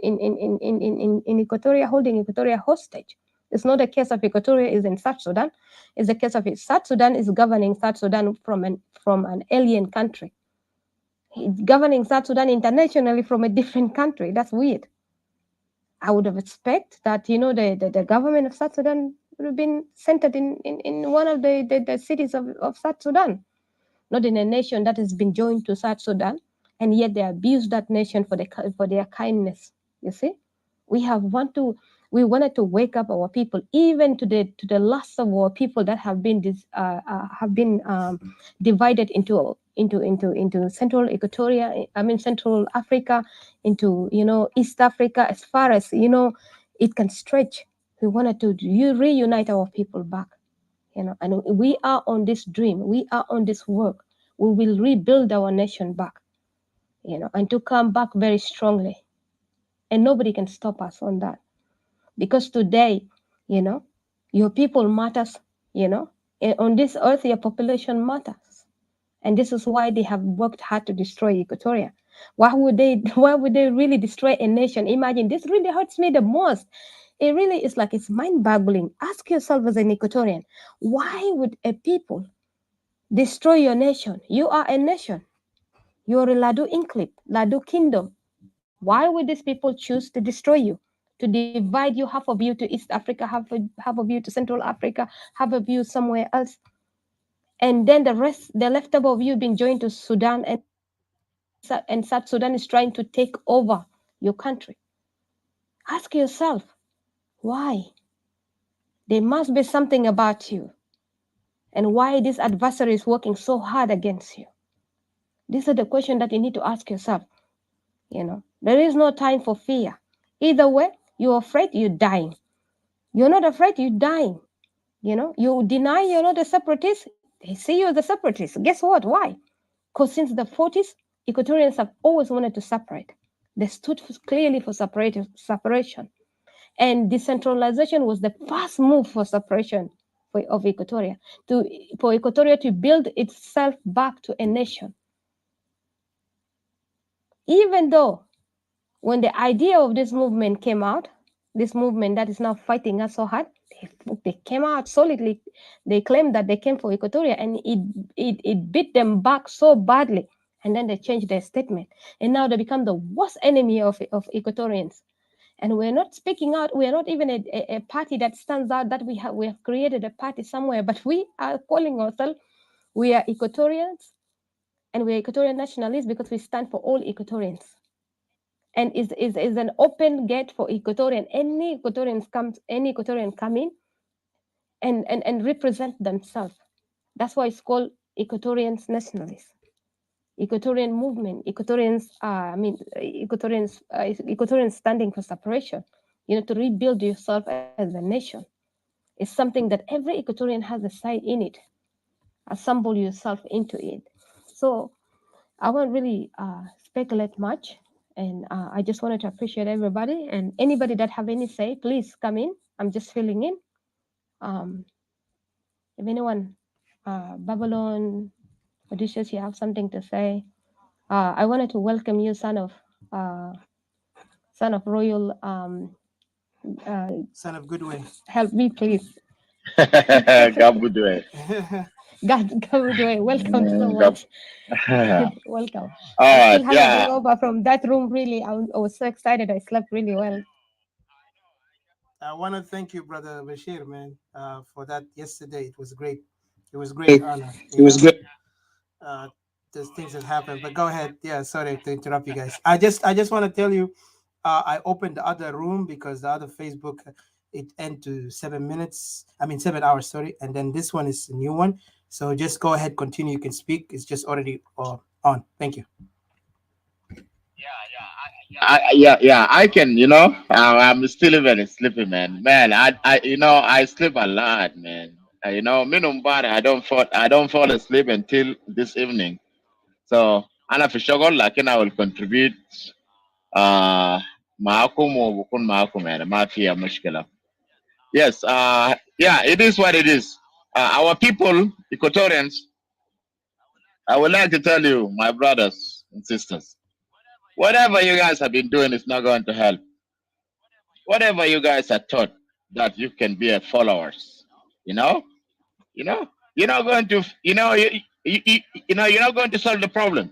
Equatoria, holding Equatoria hostage. It's not a case of Equatoria is in South Sudan. It's a case of South Sudan is governing South Sudan from an alien country. It's governing South Sudan internationally from a different country. That's weird. I would have expected that, the government of South Sudan would have been centered in one of the cities of South Sudan, not in a nation that has been joined to South Sudan, and yet they abuse that nation for their kindness. You see, we wanted to wake up our people, even to the last of our people that have been divided into Central Equatoria, Central Africa, into East Africa, as far as it can stretch. We wanted to reunite our people back. And we are on this dream. We are on this work. We will rebuild our nation back, and to come back very strongly. And nobody can stop us on that. Because today, your people matters, on this earth, your population matters. And this is why they have worked hard to destroy Equatoria. Why would they really destroy a nation? Imagine, this really hurts me the most. It really is like, it's mind-boggling. Ask yourself as an Equatorian, why would a people destroy your nation? You are a nation. You're a Ladu Inclip, Ladu Kingdom. Why would these people choose to destroy you? To divide you, half of you to East Africa, half of you to Central Africa, half of you somewhere else. And then the leftover of you being joined to Sudan, and South Sudan is trying to take over your country. Ask yourself, why? There must be something about you, and why this adversary is working so hard against you. These are the questions that you need to ask yourself. There is no time for fear. Either way, you're afraid, you're dying. You're not afraid, you're dying. You deny you're not a separatist, they see you as a separatist. Guess what? Why? Because since the 40s, Equatorians have always wanted to separate. They stood clearly for separation. And decentralization was the first move for separation of Equatoria, for Equatoria to build itself back to a nation. Even though when the idea of this movement came out, this movement that is now fighting us so hard, they came out solidly. They claimed that they came for Equatoria, and it beat them back so badly. And then they changed their statement. And now they become the worst enemy of Equatorians. And we're not speaking out. We're not even a party that stands out that we have created a party somewhere, but we are calling ourselves, we are Equatorians, and we are Equatorian Nationalists because we stand for all Equatorians. And is an open gate for Equatorian. Any Equatorian come in and represent themselves. That's why it's called Equatorian Nationalists. Equatorian movement, Equatorians standing for separation, to rebuild yourself as a nation. It's something that every Equatorian has a side in it. Assemble yourself into it. So I won't really speculate much, and I just wanted to appreciate everybody, and anybody that have any say, please come in. I'm just filling in. If anyone, Babylon, Odysseus, you have something to say, I wanted to welcome you, son of royal. Son of Goodwin. Help me, please. Gabudwe. Gabudwe, welcome so much. Welcome. All I right, still have a yeah. hangover from that room. Really, I was so excited. I slept really well. I want to thank you, Brother Bashir, man, for that yesterday. It was great. It was great honor. It was great. There's things that happened, but go ahead. Yeah, sorry to interrupt you guys. I just want to tell you, I opened the other room because the other Facebook, it ended to 7 minutes. 7 hours, sorry. And then this one is a new one. So just go ahead, continue. You can speak. It's just already on. Thank you. I can, I'm still even sleeping, man. I sleep a lot, man. Minimum body, I don't fall asleep until this evening. So, ana for sure, like, I will contribute, maakum o bukun maakum, man. Mafia mushkila. Yes, it is what it is. Our people, Equatorians, I would like to tell you, my brothers and sisters, whatever you guys have been doing is not going to help. Whatever you guys are taught that you can be a followers, you're not going to, you're not going to solve the problem.